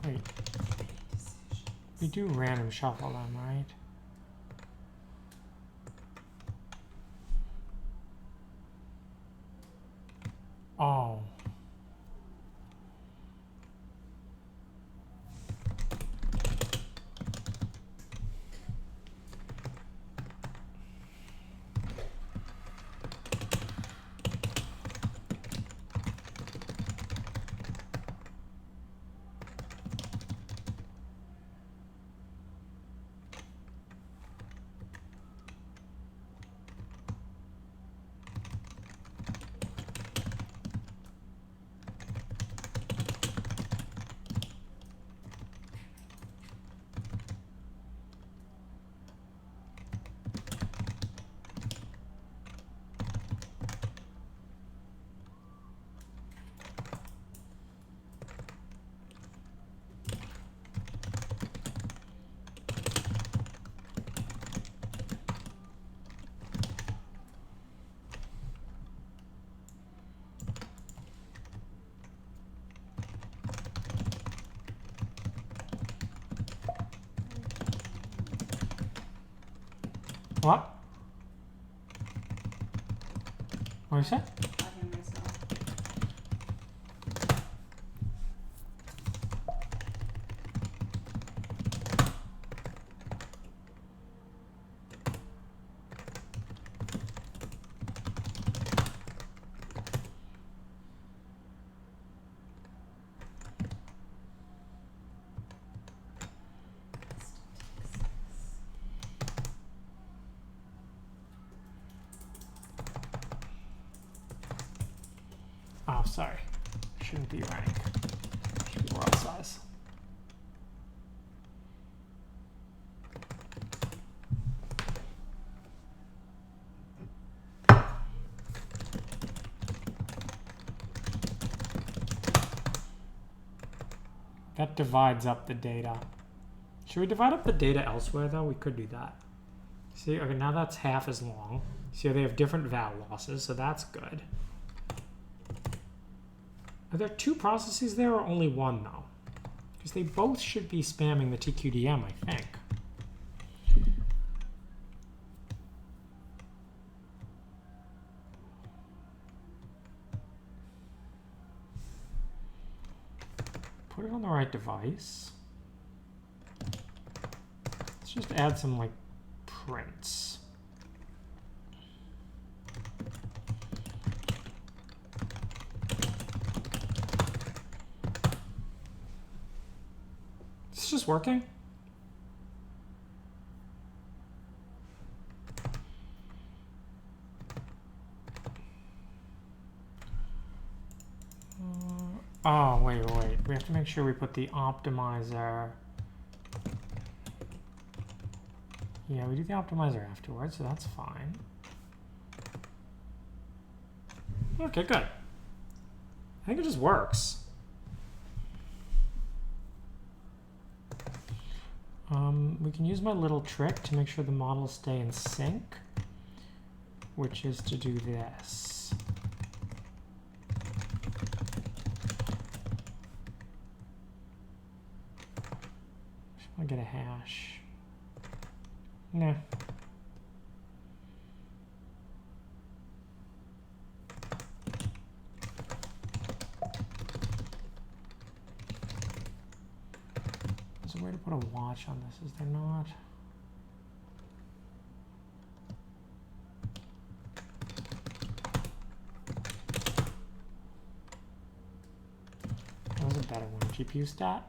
Wait. We do random shuffle them, right? Oh. What? What you say? I hear myself. Oh, sorry. Shouldn't be rank. Should be world size. That divides up the data. Should we divide up the data elsewhere, though? We could do that. See, okay, now that's half as long. See how they have different val losses, so that's good. Are there two processes there or only one, though? Because they both should be spamming the TQDM, I think. Put it on the right device. Let's just add some, like, prints. Is this just working? wait. We have to make sure we put the optimizer. Yeah, we do the optimizer afterwards, so that's fine. Okay, good. I think it just works. We can use my little trick to make sure the models stay in sync, which is to do this. I'll get a hash. Nah. There's a way to put a watch on this, is there not? That was a better one. GPU stat?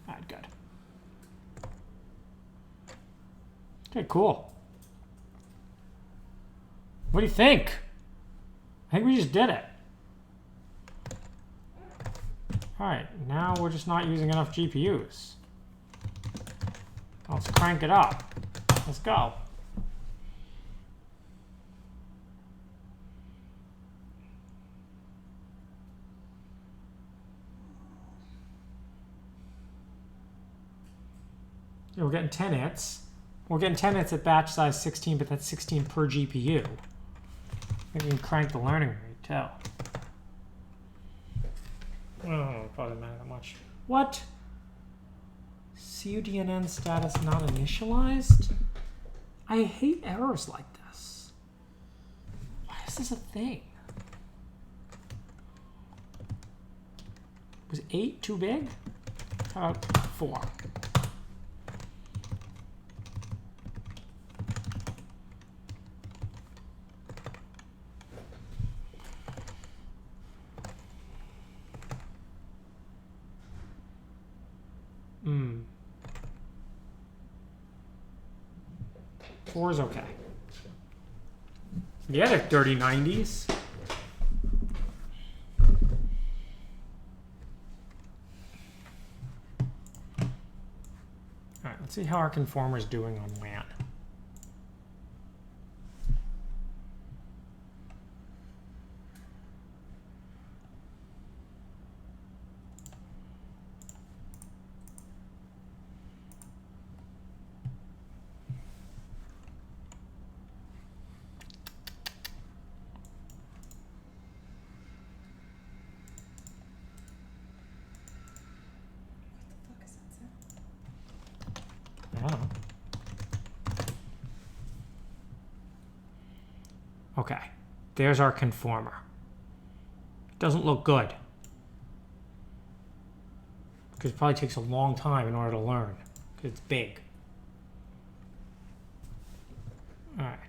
Alright, good. Okay, cool. What do you think? I think we just did it. Alright, now we're just not using enough GPUs. Let's crank it up. Let's go. Yeah, we're getting 10 hits. We're getting 10 hits at batch size 16, but that's 16 per GPU. Maybe we can crank the learning rate too. Oh, probably doesn't matter that much. What? CUDNN status not initialized? I hate errors like this. Why is this a thing? Was 8 too big? How about 4? Four is okay. Yeah, they're 3090s. Alright, let's see how our conformer's doing on WAN. Okay, there's our conformer. Doesn't look good. Because it probably takes a long time in order to learn. Because it's big. Alright.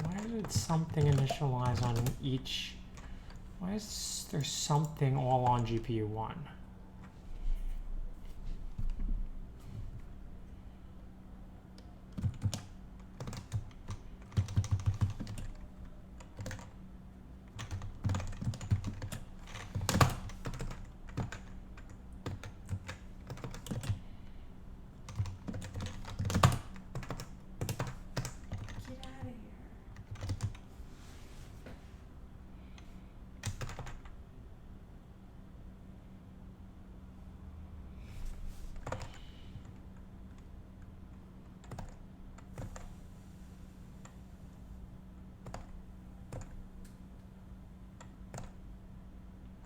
Why did something initialize on each? Why is there something all on GPU 1?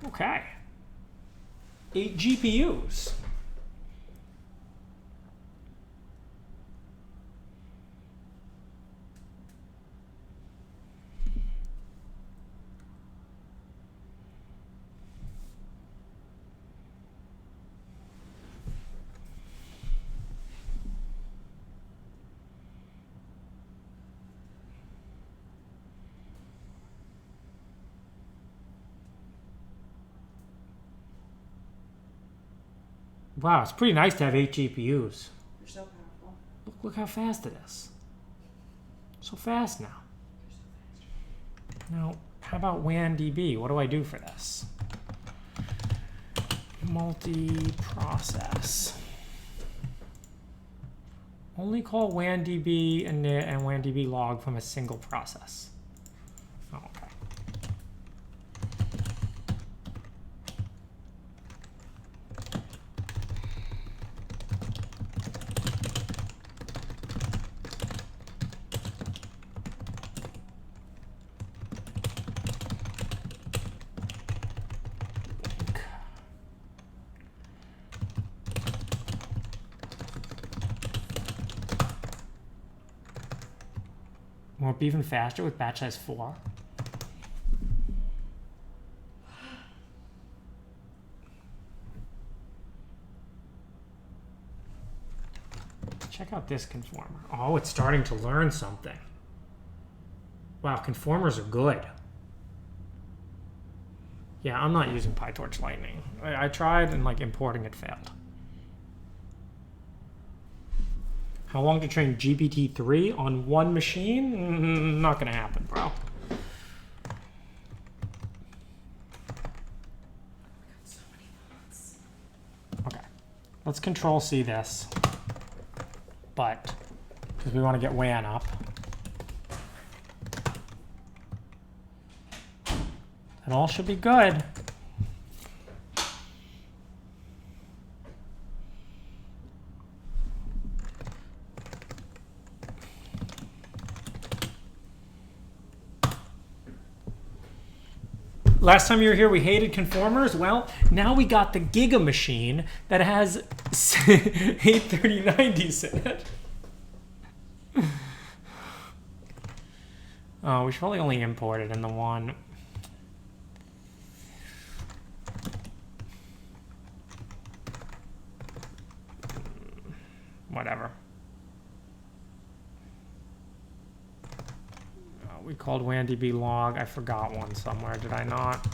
Okay. 8 GPUs. Wow, it's pretty nice to have 8 GPUs. You're so powerful. Look how fast it is. So fast now. Now, how about WAN-DB? What do I do for this? Multiprocess. Only call WAN-DB and WAN-DB log from a single process. Oh, okay. Won't it be even faster with batch size 4? Check out this conformer. Oh, it's starting to learn something. Wow, conformers are good. Yeah, I'm not using PyTorch Lightning. I tried and like importing it failed. How long to train GPT-3 on one machine? Not gonna happen, bro. So many thoughts. Okay, let's Control-C this. But, because we want to get WAN up. That all should be good. Last time you were here, we hated conformers. Well, now we got the Giga machine that has 83090s in it. Oh, we should probably only import it in the one. Whatever. We called WAN-DB log. I forgot one somewhere, did I not?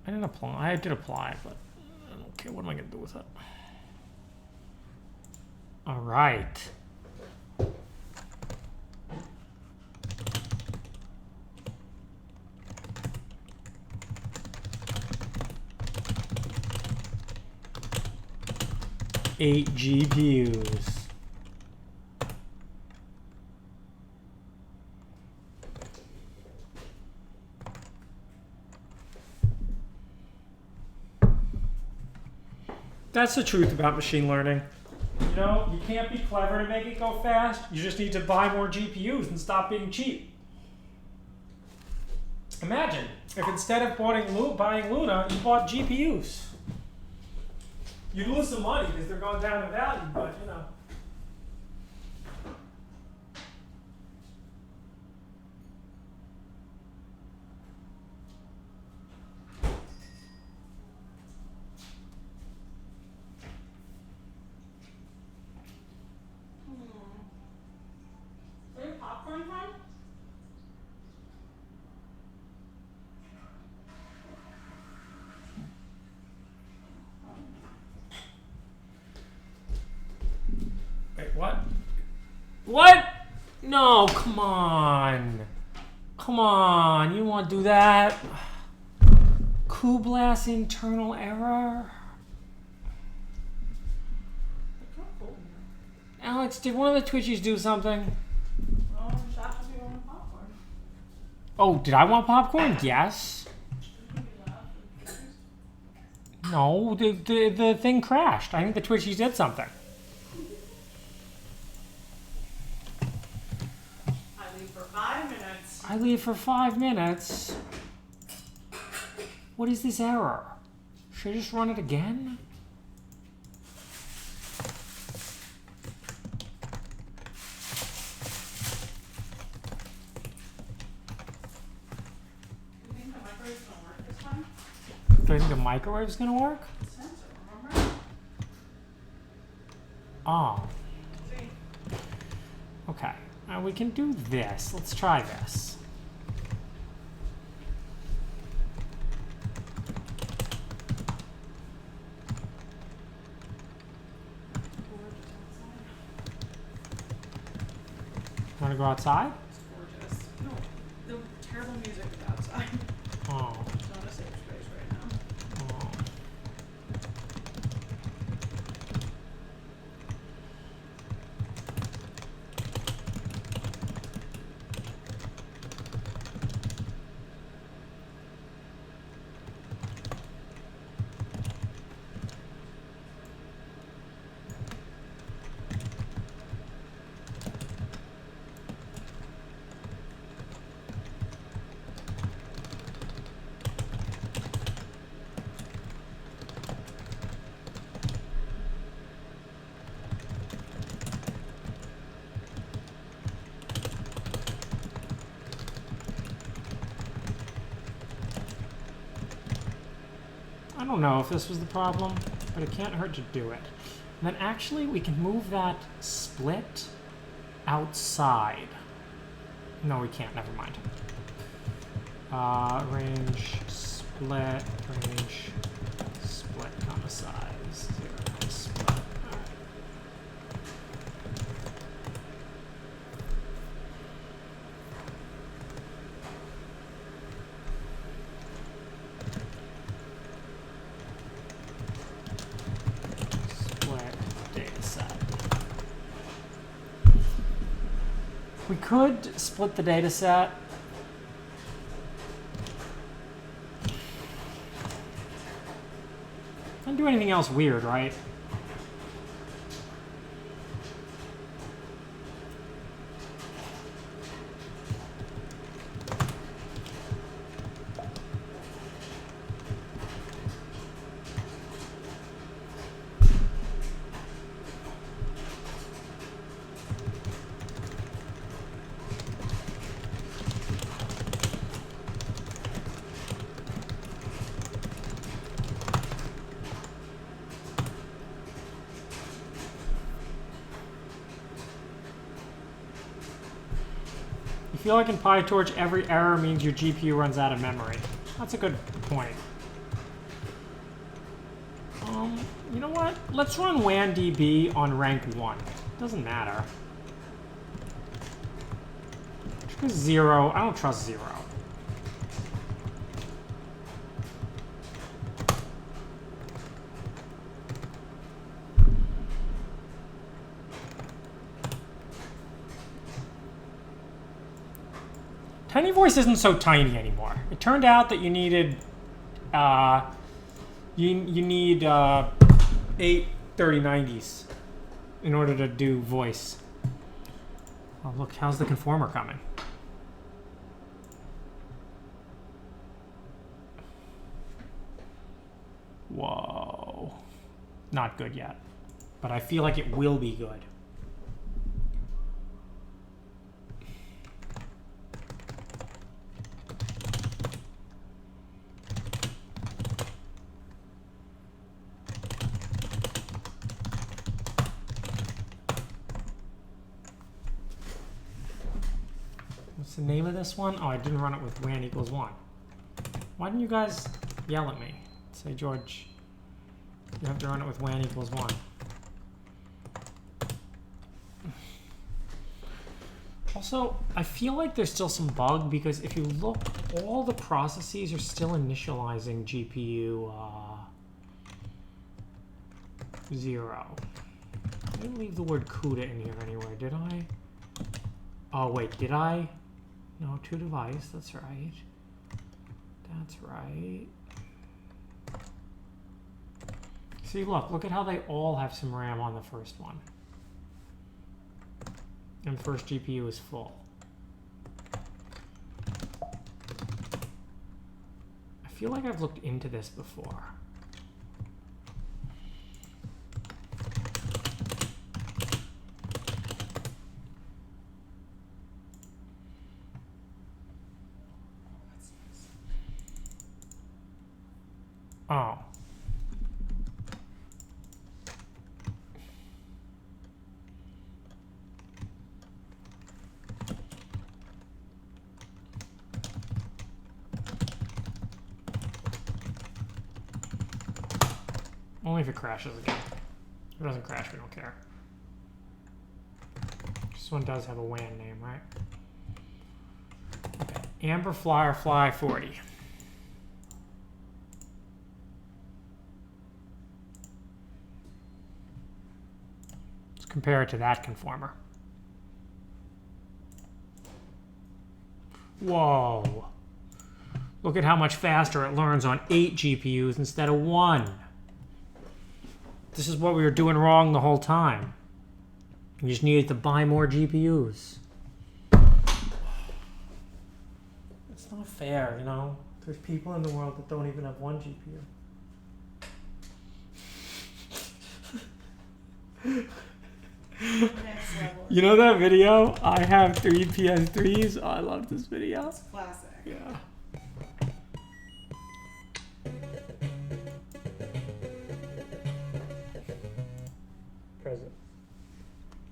I didn't apply. I did apply, but I don't care. What am I going to do with it? All right. Eight GPUs. That's the truth about machine learning. You know, you can't be clever to make it go fast. You just need to buy more GPUs and stop being cheap. Imagine if instead of buying Luna, you bought GPUs. You'd lose some money because they're going down in value, but you know. What? What? No, come on. Come on, you don't want to do that? Kublas internal error? Alex, did one of the Twitchies do something? Oh, I'm shocked if you want popcorn. Oh, did I want popcorn? Yes. No, the thing crashed. I think the Twitchies did something. I leave for 5 minutes. What is this error? Should I just run it again? Do I think a microwave's gonna work? Sensor, remember? Oh, See? okay. We can do this. Let's try this. Want to go outside? It's gorgeous. No, the terrible music is outside. Oh. It's not a safe space right now. Oh. I don't know if this was the problem, but it can't hurt to do it. And then actually we can move that split outside. No, we can't, never mind. Range split, comma size, 0, split. All right. We could split the data set. Don't do anything else weird, right? I feel like in PyTorch, every error means your GPU runs out of memory. That's a good point. You know what? Let's run WANDB on rank 1. Doesn't matter. Because 0, I don't trust 0. tinyvoice isn't so tiny anymore. It turned out that you needed, you need 8 3090s in order to do voice. Oh look, how's the conformer coming? Whoa, not good yet, but I feel like it will be good. What's the name of this one? Oh, I didn't run it with WAN equals 1. Why didn't you guys yell at me? Say, George, you have to run it with WAN equals 1. Also, I feel like there's still some bug because if you look, all the processes are still initializing GPU 0. I didn't leave the word CUDA in here anywhere, did I? Oh, wait, did I? No, to device, that's right. That's right. See, look at how they all have some RAM on the first one. And the first GPU is full. I feel like I've looked into this before. Oh. Only if it crashes again. If it doesn't crash, we don't care. This one does have a WAN name, right? Okay. Amber Firefly 40. Let's compare it to that conformer. Whoa. Look at how much faster it learns on 8 GPUs instead of 1. This is what we were doing wrong the whole time. We just needed to buy more GPUs. It's not fair, you know? There's people in the world that don't even have 1 GPU. Next level. You know that video? I have 3 PS3s. Oh, I love this video. It's classic. Yeah. Present.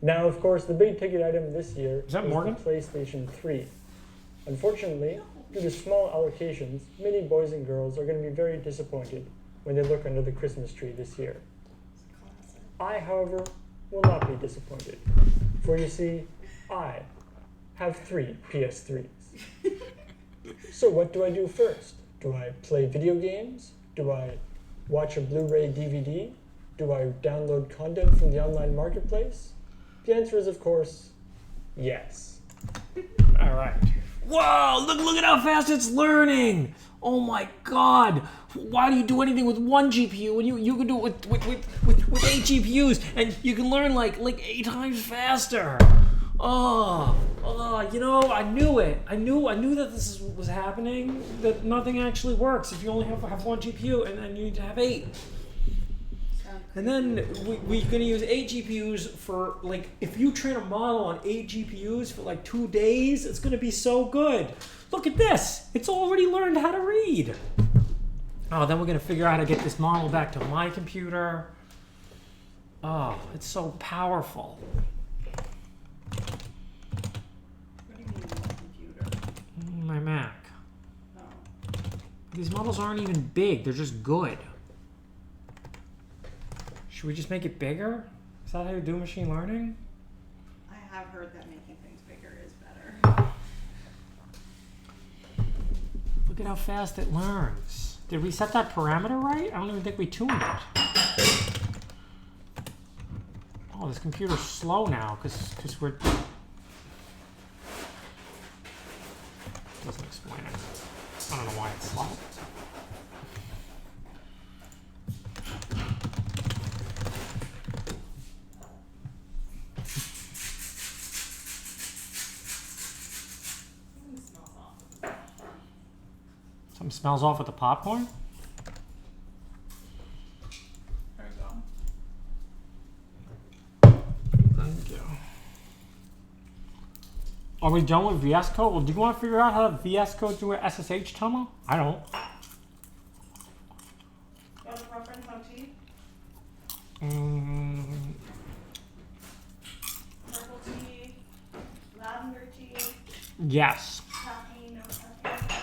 Now, of course, the big ticket item this year Is that Morgan? the PlayStation 3. Unfortunately, due to small allocations, many boys and girls are going to be very disappointed when they look under the Christmas tree this year. It's classic. I, however, will not be disappointed. For you see, I have 3 PS3s. So what do I do first? Do I play video games? Do I watch a Blu-ray DVD? Do I download content from the online marketplace? The answer is, of course, yes. All right. Whoa, look at how fast it's learning. Oh my God. Why do you do anything with 1 GPU when you can do it with 8 GPUs and you can learn like 8 times faster? Oh, you know, I knew it. I knew that this was happening, that nothing actually works if you only have 1 GPU and then you need to have 8. And then we're going to use 8 GPUs for, like, if you train a model on 8 GPUs for like 2 days, it's going to be so good. Look at this. It's already learned how to read. Oh, then we're going to figure out how to get this model back to my computer. Oh, it's so powerful. What do you mean your computer? My Mac. Oh. These models aren't even big. They're just good. Should we just make it bigger? Is that how you do machine learning? I have heard that making things bigger is better. Look at how fast it learns. Did we set that parameter right? I don't even think we tuned it. Oh, this computer's slow now because we're... Doesn't explain it. I don't know why it's slow. Something smells off with the popcorn? There we go. Thank you. Are we done with VS Code? Well, do you want to figure out how to VS Code through a SSH tunnel? I don't. You have a preference on tea? Purple tea? Lavender tea? Yes. Caffeine? No caffeine?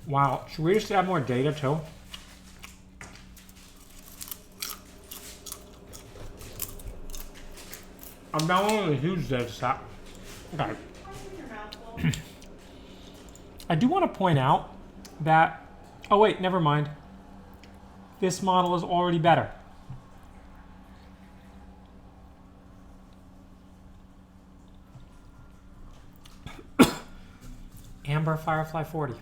Wow. Should we just add more data too? I'm downloading a huge data set. Okay. What's in your mouth full? I do want to point out that... Oh wait, never mind. This model is already better. Amber Firefly 40.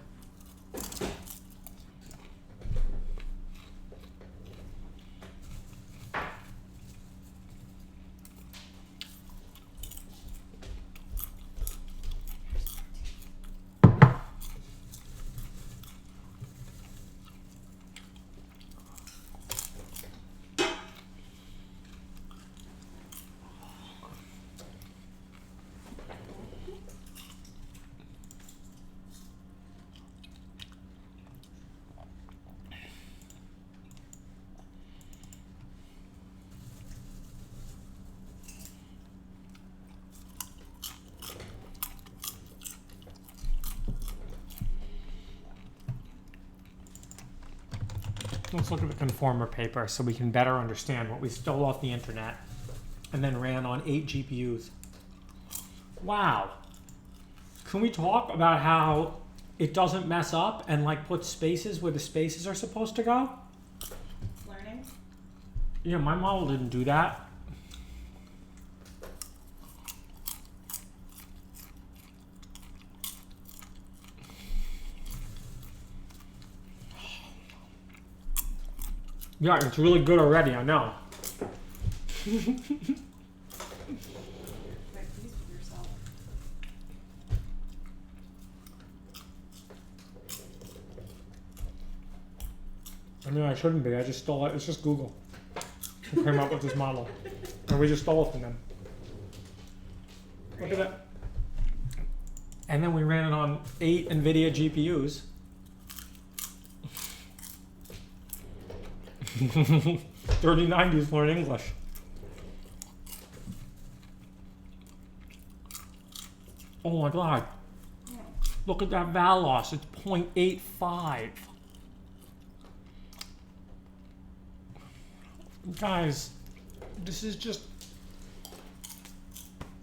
Let's look at the conformer paper so we can better understand what we stole off the internet and then ran on 8 GPUs. Wow. Can we talk about how it doesn't mess up and like put spaces where the spaces are supposed to go? Learning. Yeah, my model didn't do that. Yeah, it's really good already, I know. Quite pleased with yourself. I mean, I shouldn't be. I just stole it. It's just Google who came up with this model. And we just stole it from them. Look at that. And then we ran it on 8 NVIDIA GPUs. 3090s learn English. Oh my god. Look at that val loss. It's 0.85. Guys, this is just...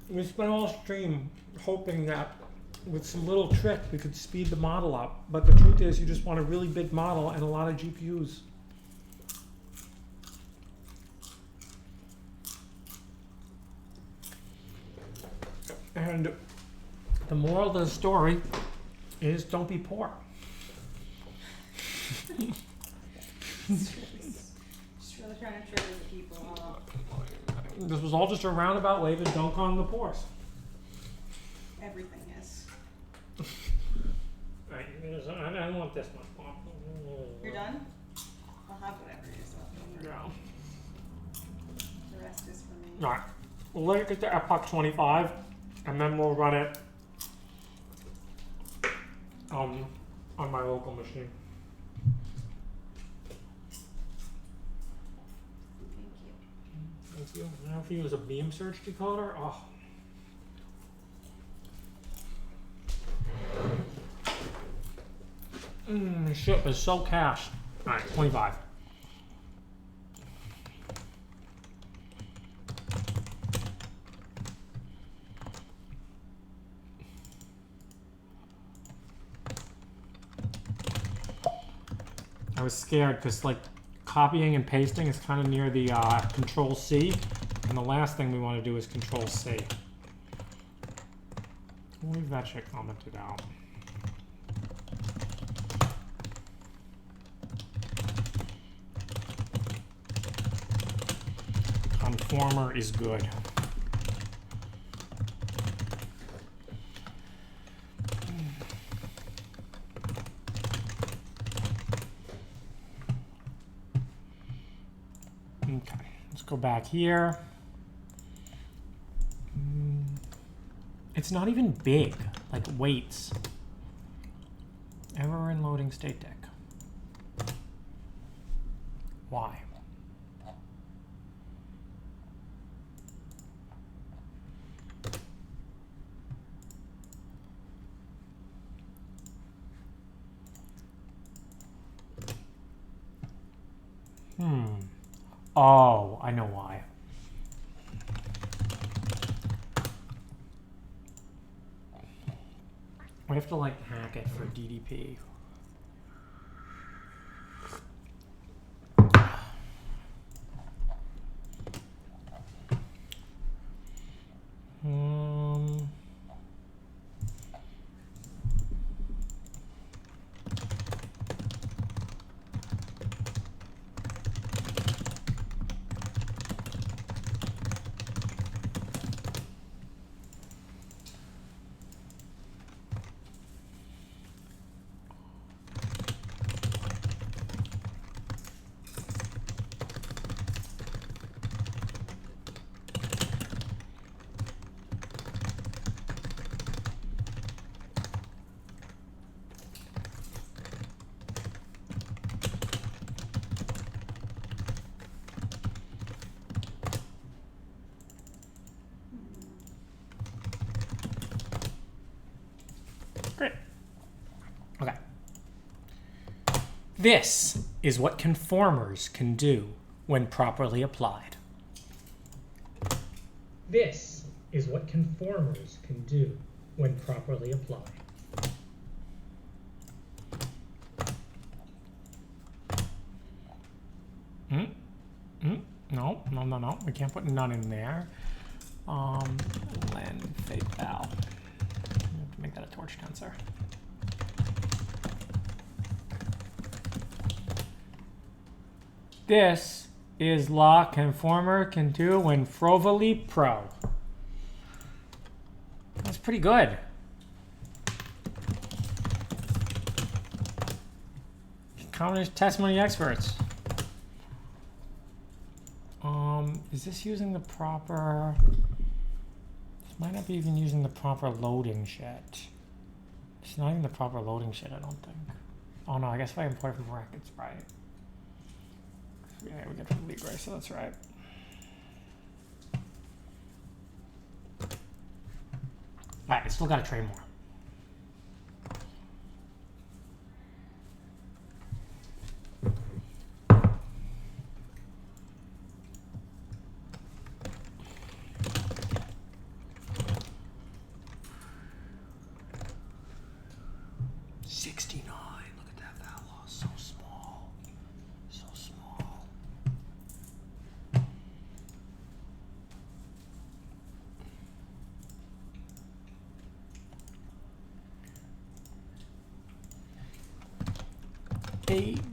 We spent all stream hoping that with some little trick we could speed the model up. But the truth is you just want a really big model and a lot of GPUs. And the moral of the story is don't be poor. Just really trying to trigger the people, huh? This was all just a roundabout way to dunk on the poor. Everything is. Right, I don't want this much. You're done? I'll have whatever it is left. Yeah. The rest is for me. Alright, we'll let it get to Epoch 25, and then we'll run it on my local machine. Thank you. Thank you. Now if you use a beam search decoder, oh. This ship is so cached. Alright, 25. I was scared because like copying and pasting is kind of near the Control C, and the last thing we want to do is Control C. We'll leave that shit commented out. Conformer is good. Okay, let's go back here. It's not even big, like weights. Error in loading state deck. Why? Oh, I know why. We have to like hack it for DDP. Great. Okay. This is what conformers can do when properly applied. This is what conformers can do when properly applied. No. We can't put none in there. Len fade val. Make that a torch tensor. This is la conformer can do when properly pro. That's pretty good. Counter testimony experts. Is this using the proper? This might not be even using the proper loading shit. It's not even the proper loading shit, I don't think. Oh no, I guess if I import it from rec, it's right. Yeah, we get from Libre, so that's right. Alright, I still gotta train more.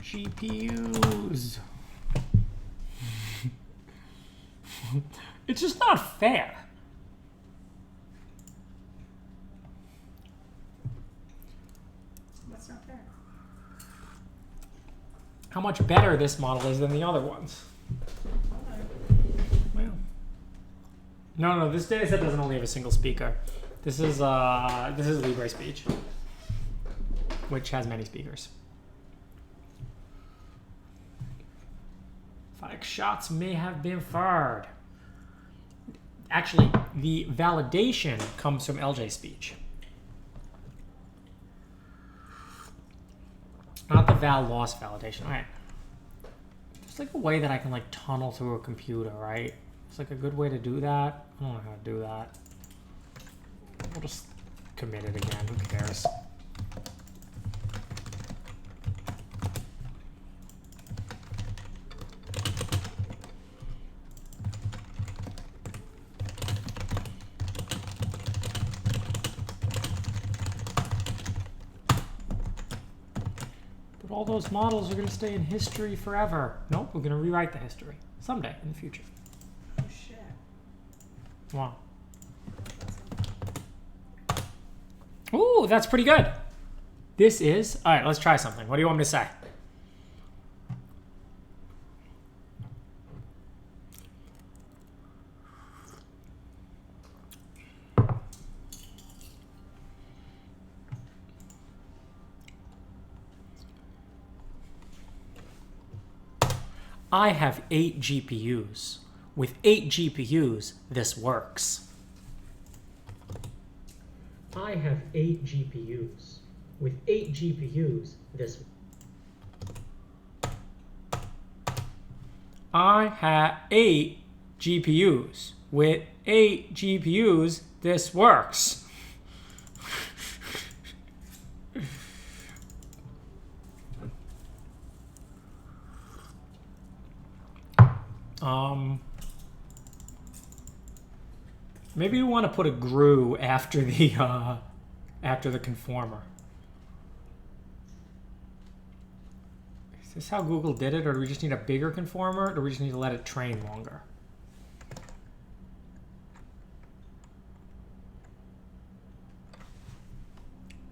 GPUs. It's just not fair. What's not fair? How much better this model is than the other ones. Well, no, this data set doesn't only have a single speaker. This is Libre speech, which has many speakers. 5 shots may have been fired. Actually, the validation comes from LJ speech. Not the val loss validation. All right. There's like a way that I can like tunnel through a computer, right? It's like a good way to do that. I don't know how to do that. We'll just commit it again. Who cares? All those models are going to stay in history forever. Nope, we're going to rewrite the history someday in the future. Oh shit. Wow. Ooh, that's pretty good. This is... All right, let's try something. What do you want me to say? I have 8 GPUs. With 8 GPUs, this works. I have 8 GPUs. With 8 GPUs, this. I have 8 GPUs. With 8 GPUs, this works. Maybe we want to put a GRU after the conformer. Is this how Google did it, or do we just need a bigger conformer, or do we just need to let it train longer?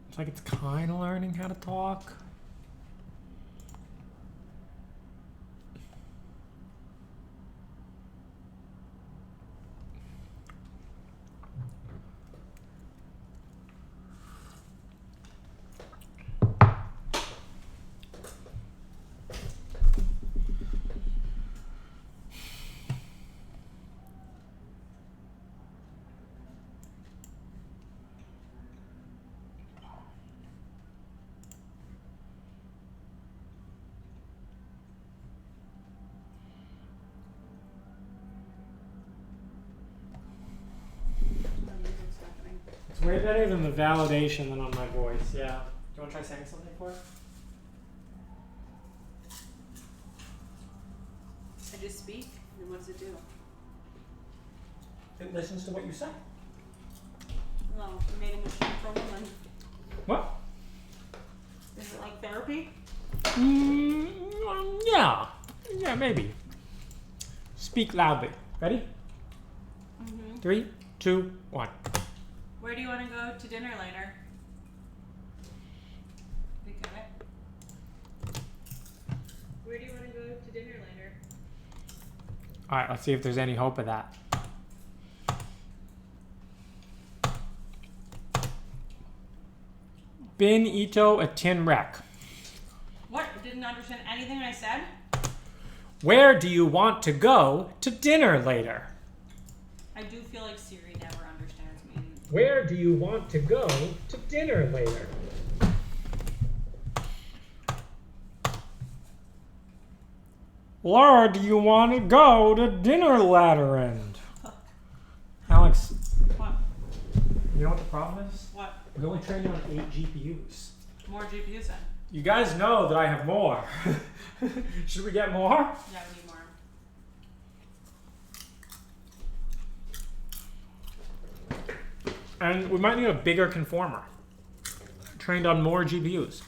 It's like it's kind of learning how to talk. Way better than the validation than on my voice, yeah. Do you want to try saying something for it? I just speak, and what does it do? It listens to what you say. Well, you made a machine for a woman. What? Is it like therapy? Yeah. Yeah, maybe. Speak loudly. Ready? Mm-hmm. 3, 2, 1. Where do you want to go to dinner later? We got it. Where do you want to go to dinner later? All right, let's see if there's any hope of that. Bin ito a tin wreck. What? Didn't understand anything I said? Where do you want to go to dinner later? I do feel like Siri never understands me. Where do you want to go to dinner later? Where do you want to go to dinner later end? Alex, What? you know what the problem is? What? We only trained on 8 GPUs. More GPUs then? You guys know that I have more. Should we get more? Yeah, we need more. And we might need a bigger conformer. Trained on more GPUs.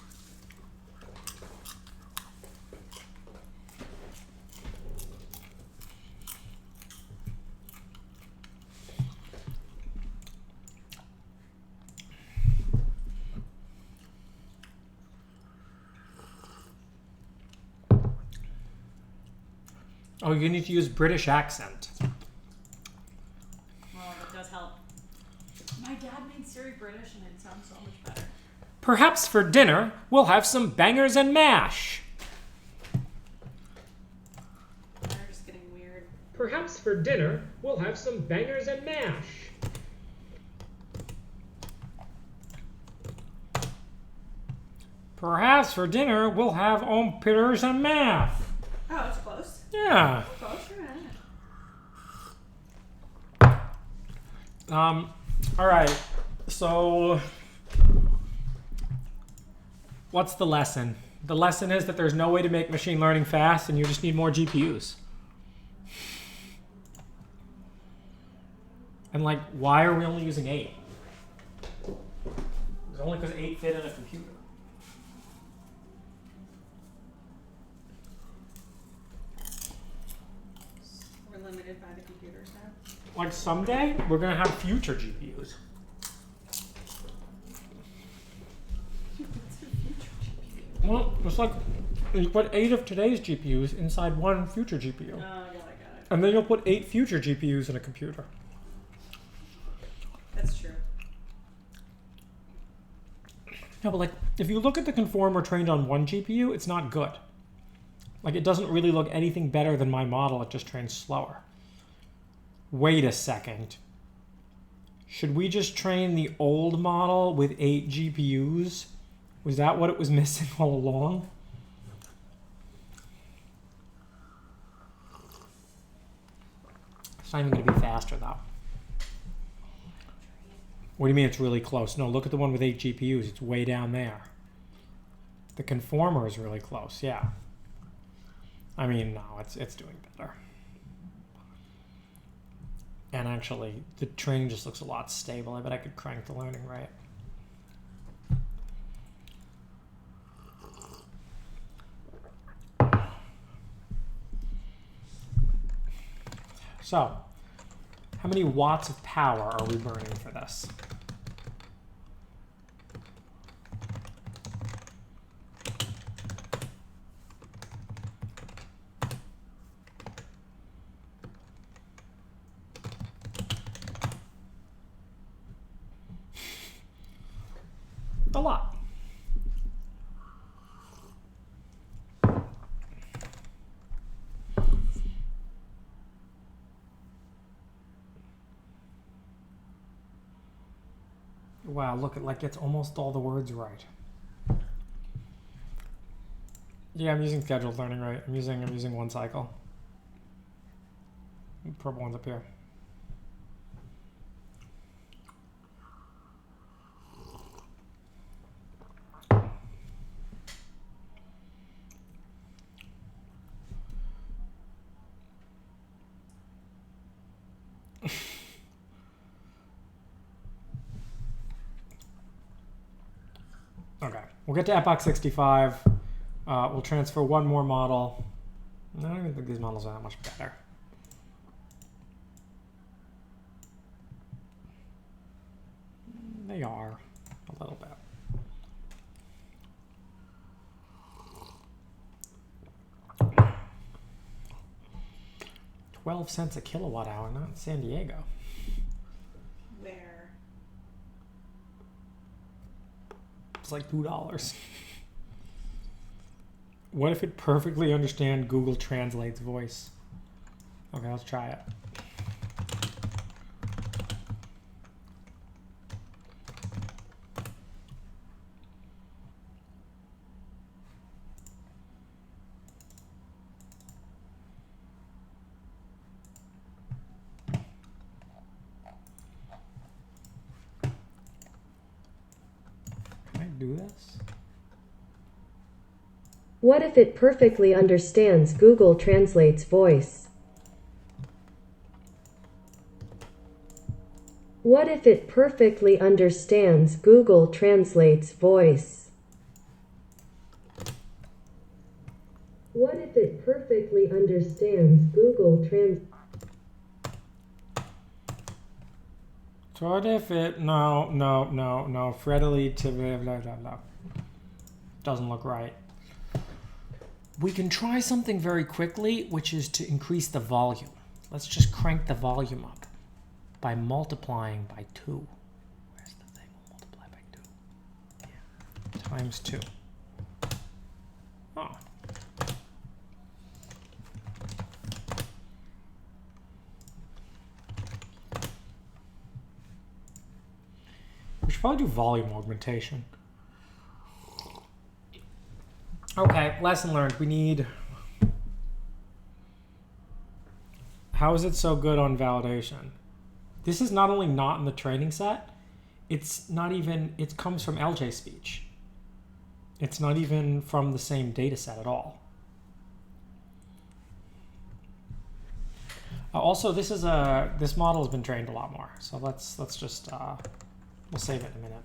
Oh, you need to use British accent. Well, that does help. My dad made Siri British and it sounds so much better. Perhaps for dinner, we'll have some bangers and mash. They're just getting weird. Perhaps for dinner, we'll have some bangers and mash. Perhaps for dinner, we'll have openpilot and math. Oh, it's close. Yeah. Close, yeah. All right. So, what's the lesson? The lesson is that there's no way to make machine learning fast, and you just need more GPUs. And like, why are we only using 8? It's only because 8 fit in a computer. We're limited by the computers now. Like someday, we're gonna have future GPUs. Well, it's like you put 8 of today's GPUs inside one future GPU. Oh, I got it. And then you'll put 8 future GPUs in a computer. That's true. No, but like, if you look at the conformer trained on one GPU, it's not good. Like, it doesn't really look anything better than my model. It just trains slower. Wait a second. Should we just train the old model with 8 GPUs? Was that what it was missing all along? It's not even going to be faster, though. What do you mean it's really close? No, look at the one with 8 GPUs. It's way down there. The conformer is really close, yeah. I mean, no, it's doing better. And actually, the training just looks a lot stable. I bet I could crank the learning rate. So, how many watts of power are we burning for this? A lot. Wow, look at like it's almost all the words right. Yeah, I'm using scheduled learning right. I'm using one cycle. Purple one's up here. Okay, we'll get to Epoch 65. We'll transfer one more model. I don't even think these models are that much better. They are a little bit. $0.12 a kilowatt hour, not in San Diego. Where? It's like $2. What if it perfectly understands Google Translate's voice? Okay, let's try it. Can I do this? What if it perfectly understands Google Translate's voice? What if it perfectly understands Google Translate's voice? What if it perfectly understands Google Translate? What if it, no, Fredely to blah, blah, blah, blah. Doesn't look right. We can try something very quickly, which is to increase the volume. Let's just crank the volume up by multiplying by 2. Where's the thing? We'll multiply by 2. Yeah. Times 2. Oh. We should probably do volume augmentation. Okay, lesson learned. We need... How is it so good on validation? This is not only not in the training set, it's not even... It comes from LJ speech. It's not even from the same data set at all. Also, this model has been trained a lot more. So let's just... we'll save it in a minute.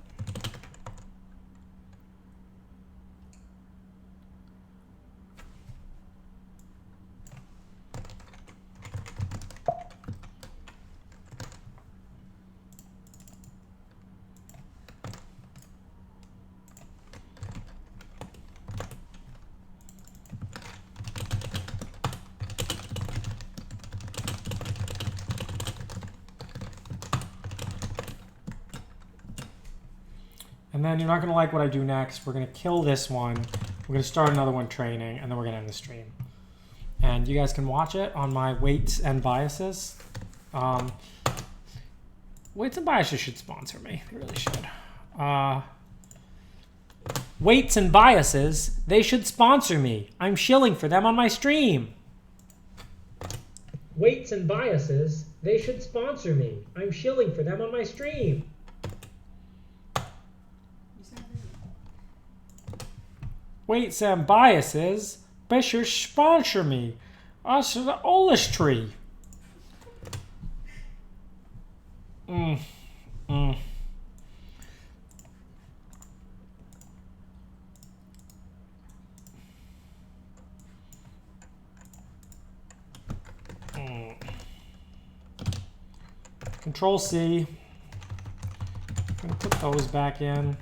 And then you're not going to like what I do next. We're going to kill this one. We're going to start another one training, and then we're going to end the stream. And you guys can watch it on my weights and biases. Weights and biases should sponsor me. They really should. Weights and biases, they should sponsor me. I'm shilling for them on my stream. Weights and biases, they should sponsor me. I'm shilling for them on my stream. Weights and biases, they should sponsor me. Us the oldest tree. Control C. I'm going to put those back in.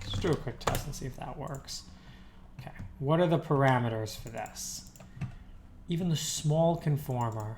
Let's do a quick test and see if that works. Okay, what are the parameters for this? Even the small conformer.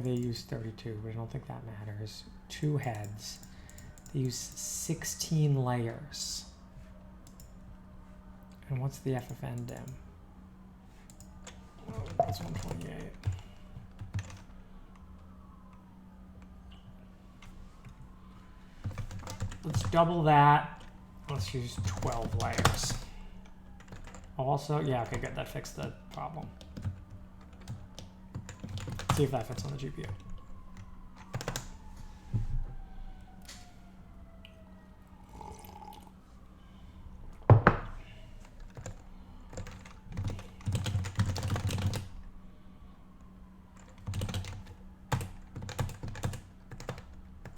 They use 32, but I don't think that matters. 2 heads. They use 16 layers. And what's the FFN dim? That's 128. Let's double that. Let's use 12 layers. Also, yeah, okay, good. That fixed the problem. See if that fits on the GPU.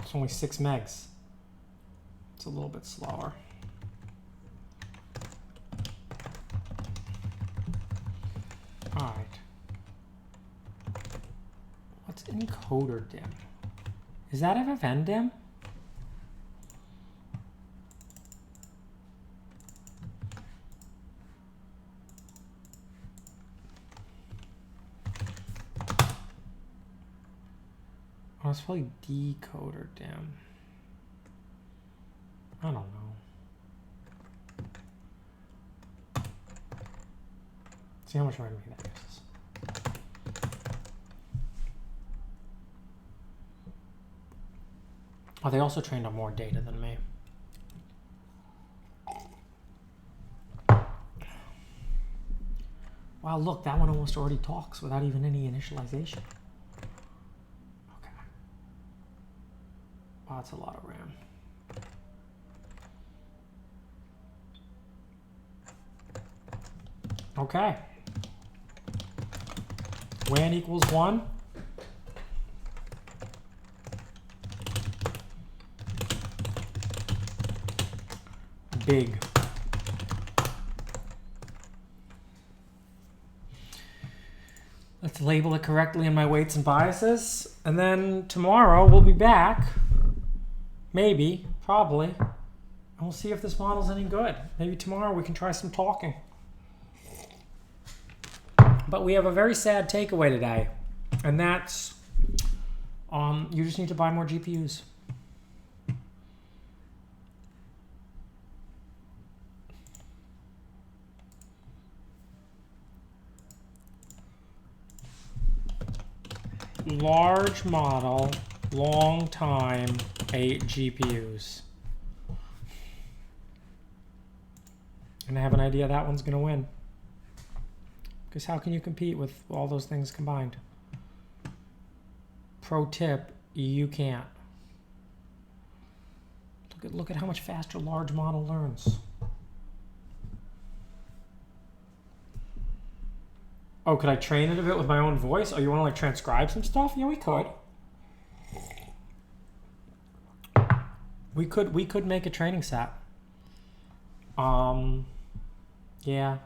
It's only 6 megs. It's a little bit slower. All right. What's encoder dim? Is that FFN dim? Oh, it's probably decoder dim. I don't know. See how much memory that uses. Oh, they also trained on more data than me. Wow, look, that one almost already talks without even any initialization. Okay. Wow, that's a lot of RAM. Okay. WAN equals 1. Big. Let's label it correctly in my weights and biases. And then tomorrow we'll be back. Maybe, probably. And we'll see if this model's any good. Maybe tomorrow we can try some talking. But we have a very sad takeaway today, and that's you just need to buy more GPUs. Large model, long time, 8 GPUs. And I have an idea that one's going to win. Because how can you compete with all those things combined? Pro tip, you can't. Look at how much faster large model learns. Oh, could I train it a bit with my own voice? Oh, you want to like transcribe some stuff? Yeah, we could. We could make a training set. Yeah.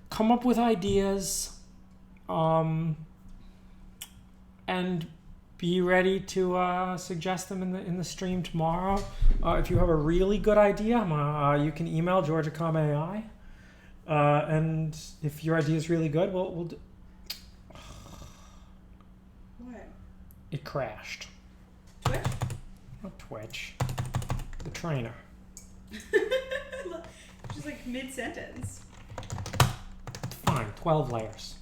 Come up with ideas, and be ready to suggest them in the stream tomorrow. If you have a really good idea, you can email George at comma.ai. And if your idea is really good, we'll do. What? It crashed. Twitch? Not Twitch. The trainer. Just like mid-sentence. Fine, 12 layers.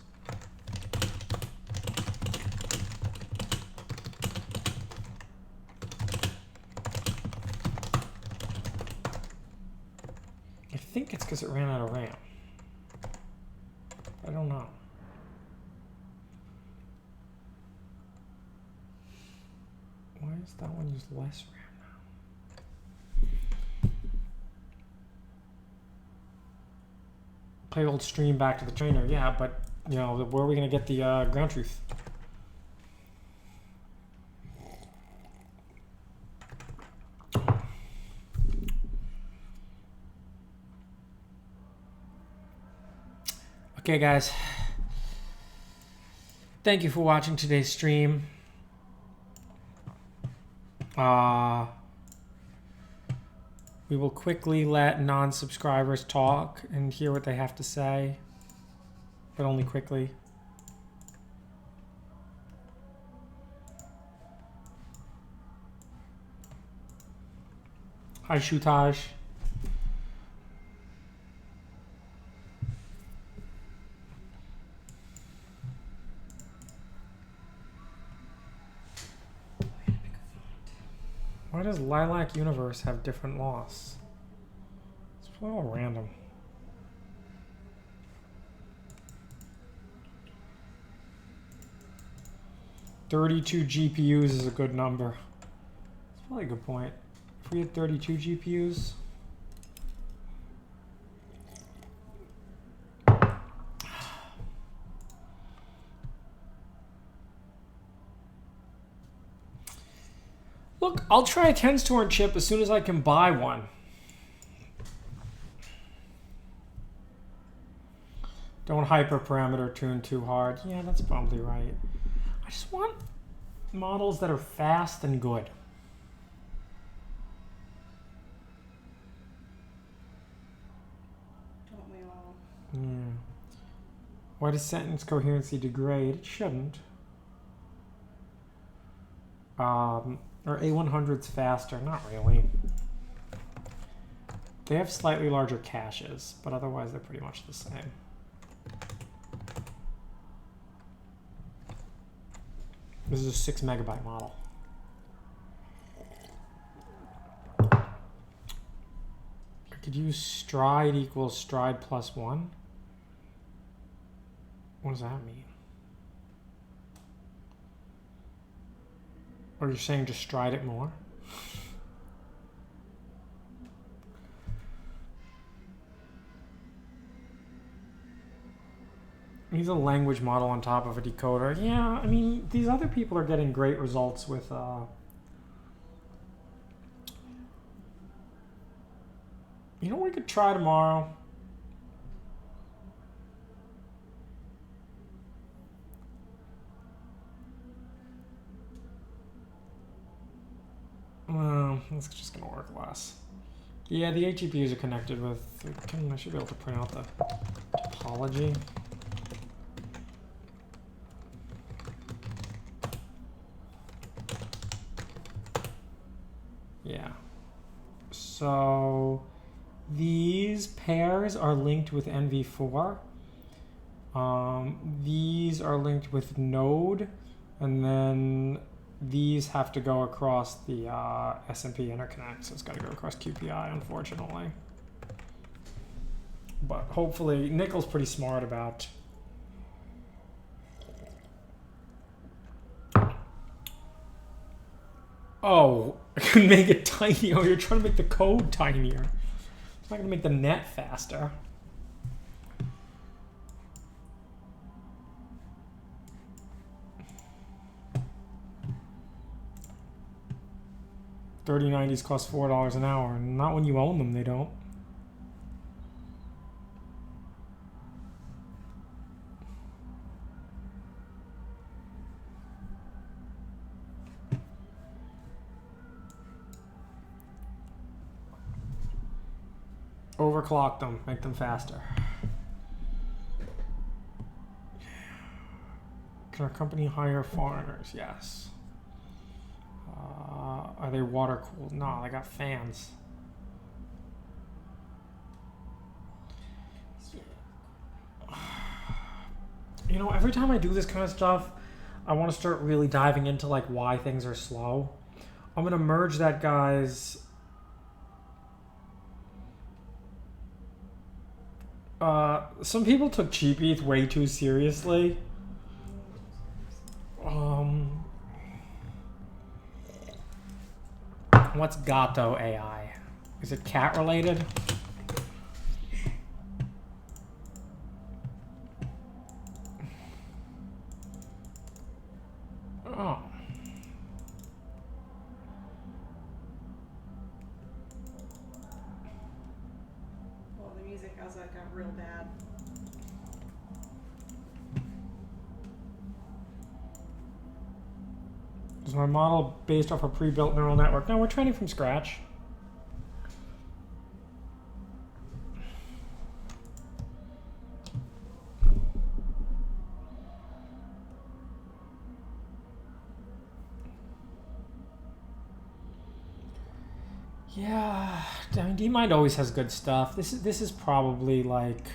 I think it's because it ran out of RAM. I don't know. Why does that one use less RAM now? Play old stream back to the trainer, yeah, but you know, where are we gonna get the ground truth? Okay, guys. Thank you for watching today's stream. We will quickly let non-subscribers talk and hear what they have to say, but only quickly. Hi, Shutaj. Why does Lilac Universe have different loss? It's probably all random. $32 GPUs is a good number. That's probably a good point. If we had 32 GPUs. Look, I'll try a 10-store chip as soon as I can buy one. Don't hyperparameter tune too hard. Yeah, that's probably right. I just want models that are fast and good. Don't we all? Yeah. Why does sentence coherency degrade? It shouldn't. Are A100s faster? Not really. They have slightly larger caches, but otherwise they're pretty much the same. This is a 6 megabyte model. I could use stride equals stride plus 1. What does that mean? Or you're saying just stride it more? He's a language model on top of a decoder. Yeah, I mean, these other people are getting great results with you know what we could try tomorrow? It's just gonna work less. Yeah, the HGPUs are connected with. I should be able to print out the topology. Yeah. So these pairs are linked with NV4. These are linked with Node, and then these have to go across the SMP interconnect, so it's got to go across QPI, unfortunately. But hopefully, Nickel's pretty smart about oh, I can make it tiny. Oh, you're trying to make the code tinier. It's not going to make the net faster. $3090s cost $4 an hour. Not when you own them, they don't. Overclock them, make them faster. Can our company hire foreigners? Yes. Are they water cooled? No, they got fans. You know, every time I do this kind of stuff, I want to start really diving into like why things are slow. I'm gonna merge that guy's some people took Cheap ETH way too seriously. What's Gato AI? Is it cat related? Oh. Well, the music outside got real bad. Is my model based off a pre-built neural network? No, we're training from scratch. Yeah, I mean, DeepMind always has good stuff. This is probably like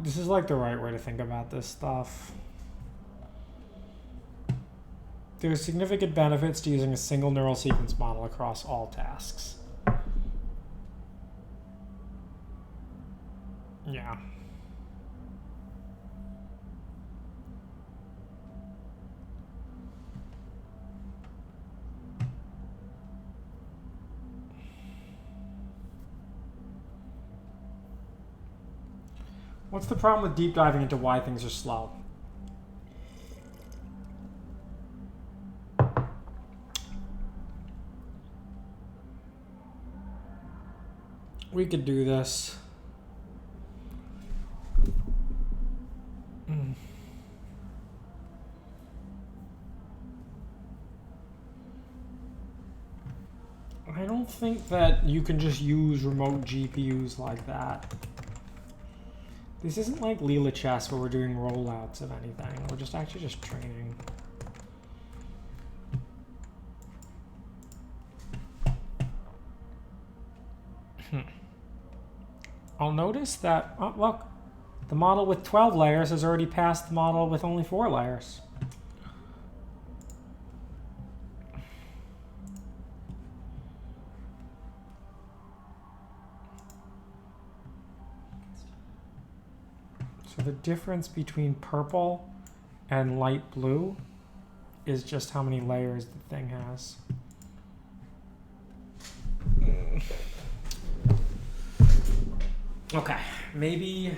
This is like the right way to think about this stuff. There are significant benefits to using a single neural sequence model across all tasks. Yeah. What's the problem with deep diving into why things are slow? We could do this. I don't think that you can just use remote GPUs like that. This isn't like Leela Chess where we're doing rollouts of anything. We're just actually just training. I'll notice that, oh, look, the model with 12 layers has already passed the model with only 4 layers. So the difference between purple and light blue is just how many layers the thing has. Okay, maybe,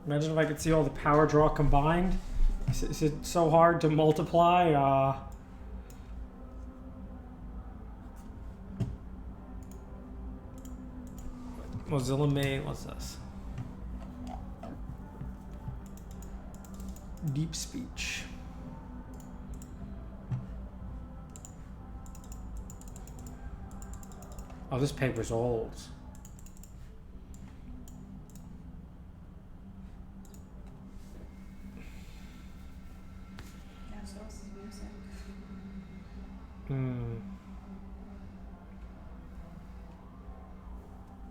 imagine if I could see all the power draw combined. Is it so hard to multiply? Mozilla made, what's this? Deep speech. Oh, this paper's old. Yeah, so this is music.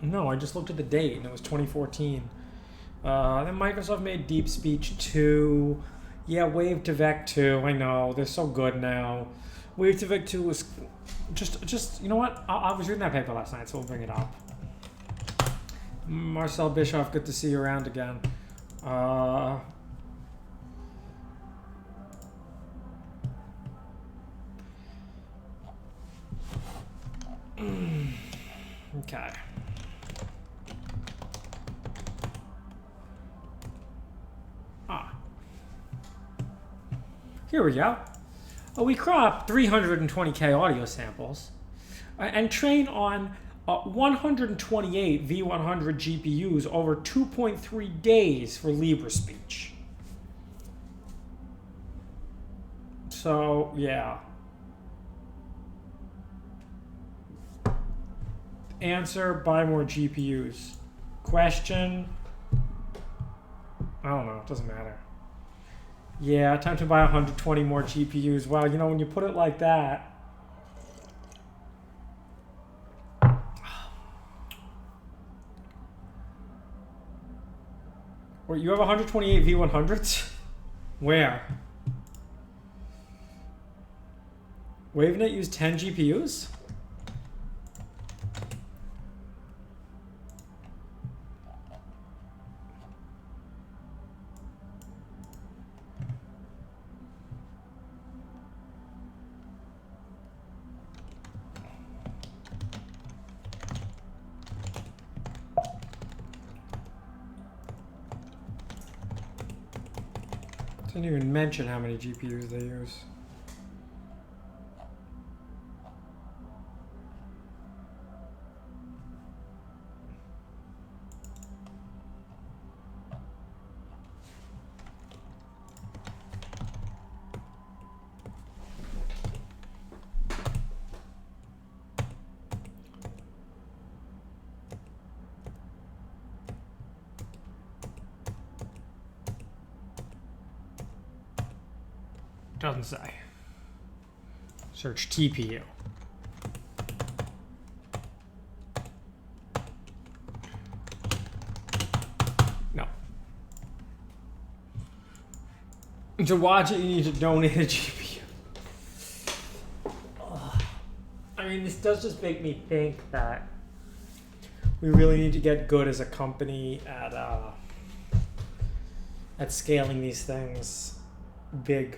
No, I just looked at the date and it was 2014. Then Microsoft made Deep Speech 2. Yeah, Wave to Vec 2. I know, they're so good now. Wave to Vec 2 was just you know what? I was reading that paper last night, so we'll bring it up. Marcel Bischoff, good to see you around again. Okay. Here we go. We crop 320K audio samples and train on 128 V100 GPUs over 2.3 days for Libra speech. So, yeah. Answer, buy more GPUs. Question, I don't know, it doesn't matter. Yeah, time to buy 120 more GPUs. Wow, you know, when you put it like that. Wait, you have 128 V100s? Where? WaveNet used 10 GPUs? Didn't even mention how many GPUs they use. Doesn't say. Search TPU. To watch it, you need to donate a GPU. I mean, this does just make me think that we really need to get good as a company at scaling these things big.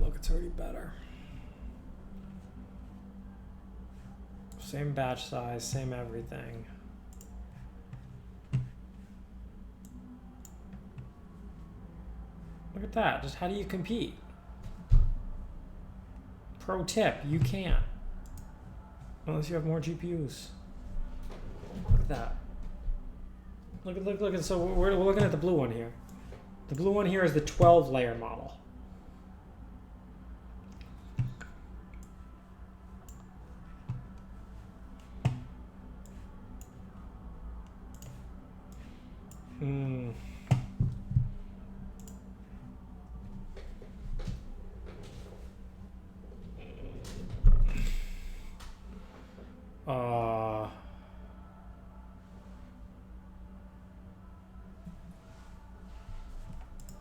Look, it's already better. Same batch size, same everything. Look at that. Just how do you compete? Pro tip, you can't. Unless you have more GPUs. Look at that. Look. So we're looking at the blue one here. The blue one here is the 12-layer model.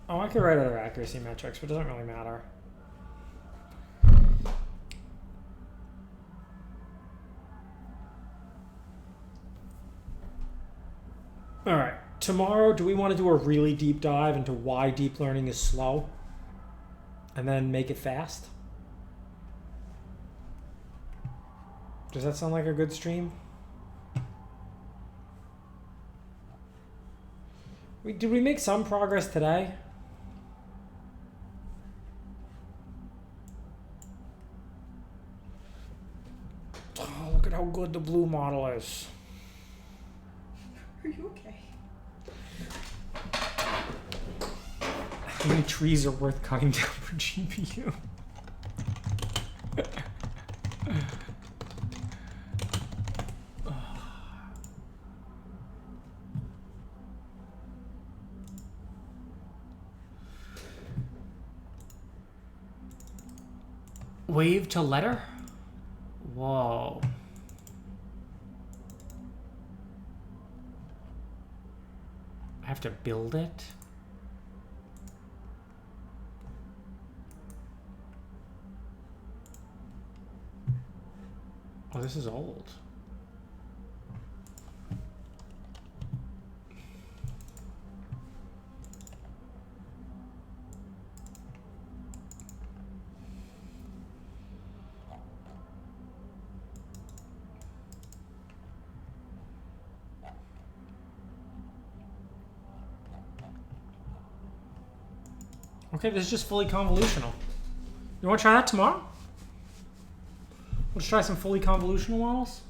Oh, I could write other accuracy metrics, but it doesn't really matter. All right, tomorrow, do we want to do a really deep dive into why deep learning is slow and then make it fast? Does that sound like a good stream? Did we make some progress today? Oh, look at how good the blue model is. Are you okay? How many trees are worth cutting down for GPU? Wave to letter? Whoa. I have to build it? Oh, this is old. Okay, this is just fully convolutional. You want to try that tomorrow? Let's try some fully convolutional models.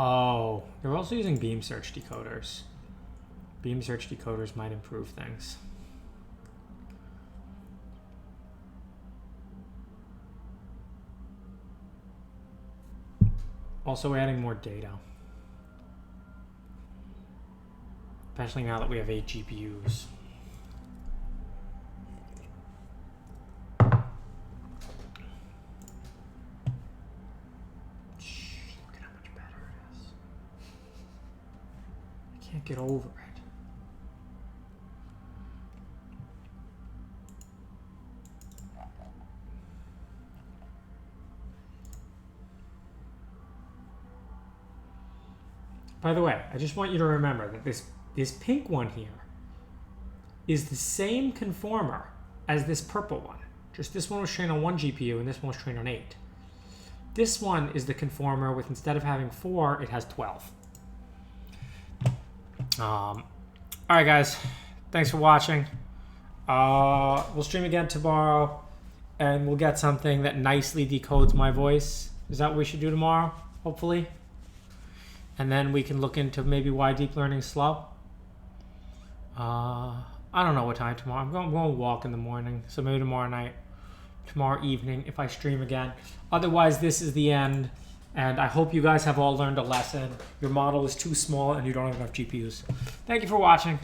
Oh, they're also using beam search decoders. Beam search decoders might improve things. Also adding more data. Especially now that we have 8 GPUs. Get over it. By the way, I just want you to remember that this pink one here is the same conformer as this purple one. Just this one was trained on 1 GPU and this one was trained on 8. This one is the conformer with, instead of having 4, it has 12. All right, guys. Thanks for watching. We'll stream again tomorrow, and we'll get something that nicely decodes my voice. Is that what we should do tomorrow? Hopefully. And then we can look into maybe why deep learning is slow. I don't know what time tomorrow. I'm going to walk in the morning, so maybe tomorrow night, tomorrow evening if I stream again. Otherwise, this is the end, and I hope you guys have all learned a lesson. Your model is too small and you don't have enough GPUs. Thank you for watching.